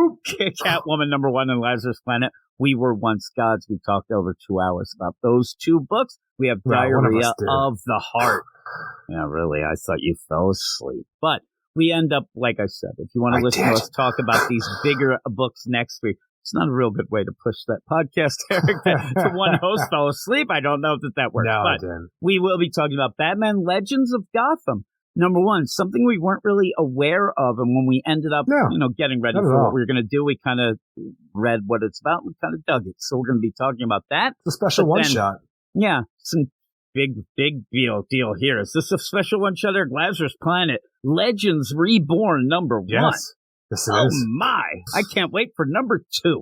Catwoman #1 and Lazarus Planet. We Were Once Gods. We talked over 2 hours about those 2 books. We have Diarrhea of the Heart. Yeah, really, I thought you fell asleep. But we end up, like I said, if you want to listen to us talk about these bigger books next week, it's not a real good way to push that podcast, Eric. The one host fell asleep. I don't know that works. No, but we will be talking about Batman Legends of Gotham. #1, something we weren't really aware of. And when we ended up, getting ready for what we were going to do, we kind of read what it's about. We kind of dug it. So we're going to be talking about that. The special one-shot. Yeah, some big deal here. Is this a special one-shot, Eric? Lazarus Planet Legends Reborn #1. Yes. Yes, it is. My! I can't wait for #2.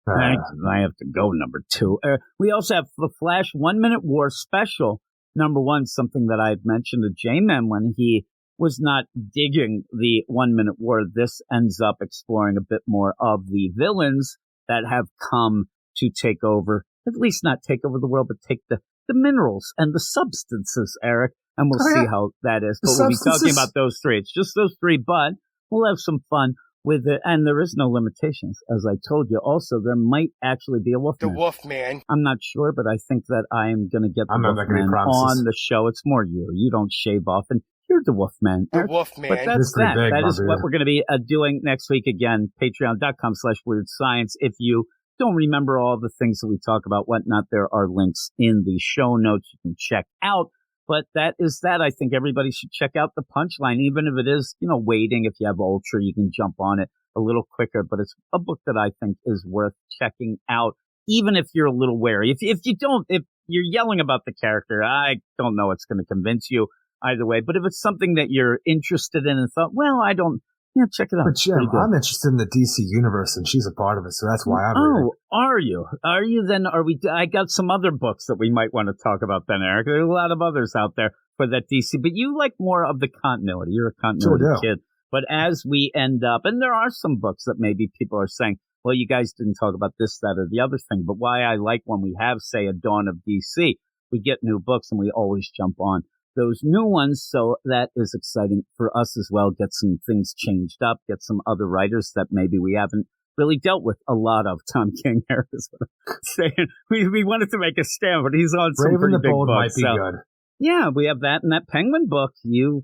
I have to go #2. We also have the Flash 1 Minute War Special #1, something that I had mentioned to J-Man when he was not digging the 1 Minute War, this ends up exploring a bit more of the villains that have come to take over, at least not take over the world, but take the minerals and the substances, Eric. And we'll see how that is. But we'll be talking about those three. It's just those three, but we'll have some fun with it. And there is no limitations, as I told you. Also, there might actually be a Wolfman. The Wolfman. I'm not sure, but I think that I am going to get the Wolfman on the show. It's more you. You don't shave off, and you're the Wolfman. The Wolfman. But that's that. That is what we're going to be doing next week. Again, patreon.com/WeirdScience. If you don't remember all the things that we talk about, whatnot, there are links in the show notes you can check out. But that is that. I think everybody should check out the Punchline, even if it is, waiting. If you have Ultra, you can jump on it a little quicker. But it's a book that I think is worth checking out, even if you're a little wary. If you're yelling about the character, I don't know it's going to convince you either way. But if it's something that you're interested in and thought, check it out. But Jim, I'm interested in the DC universe, and she's a part of it, so that's why I'm reading. Are you? Are you then? Are we? I got some other books that we might want to talk about then, Eric. There's a lot of others out there for that DC, but you like more of the continuity. You're a continuity kid. But as we end up, and there are some books that maybe people are saying, well, you guys didn't talk about this, that, or the other thing. But why I like when we have, say, a Dawn of DC, we get new books and we always jump on those new ones, so that is exciting for us as well. Get some things changed up, get some other writers that maybe we haven't really dealt with a lot of. Tom King here is what I'm saying. We wanted to make a stand, but he's on some pretty big books. Might be good. Yeah, we have that and that Penguin book. You're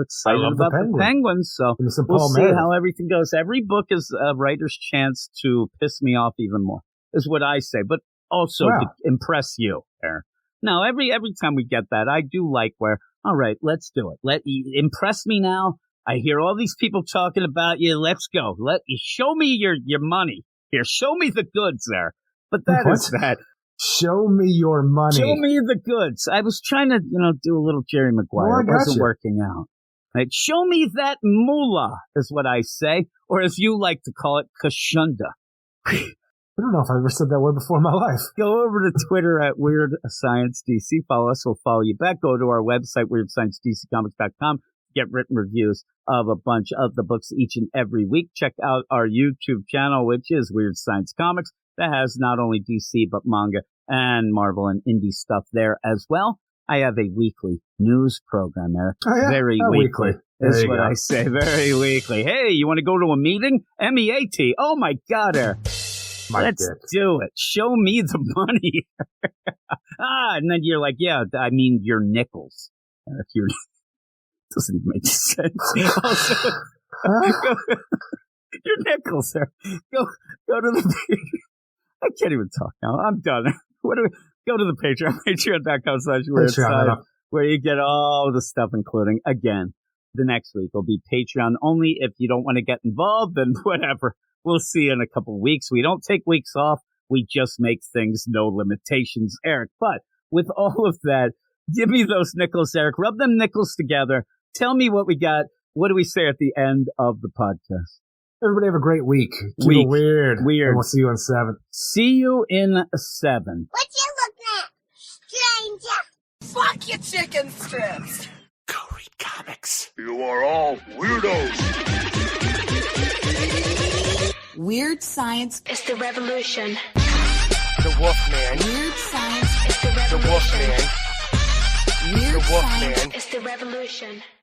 excited about the Penguins, so we'll see how everything goes. Every book is a writer's chance to piss me off even more, is what I say, but also to impress you, Aaron. Now, every time we get that, I do like where, all right, let's do it. Impress me now. I hear all these people talking about you. Let's go. Show me your money. Here, show me the goods there. But that is that. Show me your money. Show me the goods. I was trying to, do a little Jerry Maguire. It wasn't working out. Right? Show me that moolah is what I say, or as you like to call it, kashunda. I don't know if I've ever said that word before in my life. Go over to Twitter at Weird Science DC. Follow us. We'll follow you back. Go to our website, WeirdScienceDCComics.com. Get written reviews of a bunch of the books each and every week. Check out our YouTube channel, which is Weird Science Comics. That has not only DC, but manga and Marvel and indie stuff there as well. I have a weekly news program, Eric. Oh, yeah? Very weekly. Is what I say. Very weekly. Hey, you want to go to a meeting? MEAT. Oh, my God, Eric. Let's do it. Show me the money. And then you're like, yeah, I mean, your nickels. Eric, doesn't even make sense. Also, your nickels there. Go to the page. I can't even talk now. I'm done. Go to the Patreon, patreon.com/WeirdScience, where you get all the stuff, including, again, the next week will be Patreon only. If you don't want to get involved, then whatever. We'll see you in a couple of weeks. We don't take weeks off. We just make things no limitations, Eric. But with all of that, give me those nickels, Eric. Rub them nickels together. Tell me what we got. What do we say at the end of the podcast? Everybody have a great week. Keep it weird. And we'll see you in 7. See you in 7. What you looking at, stranger? Fuck your chicken strips. Go read comics. You are all weirdos. Weird science is the revolution. The Wolfman. Weird science is the revolution. The Wolfman. Weird The Wolfman science is the revolution.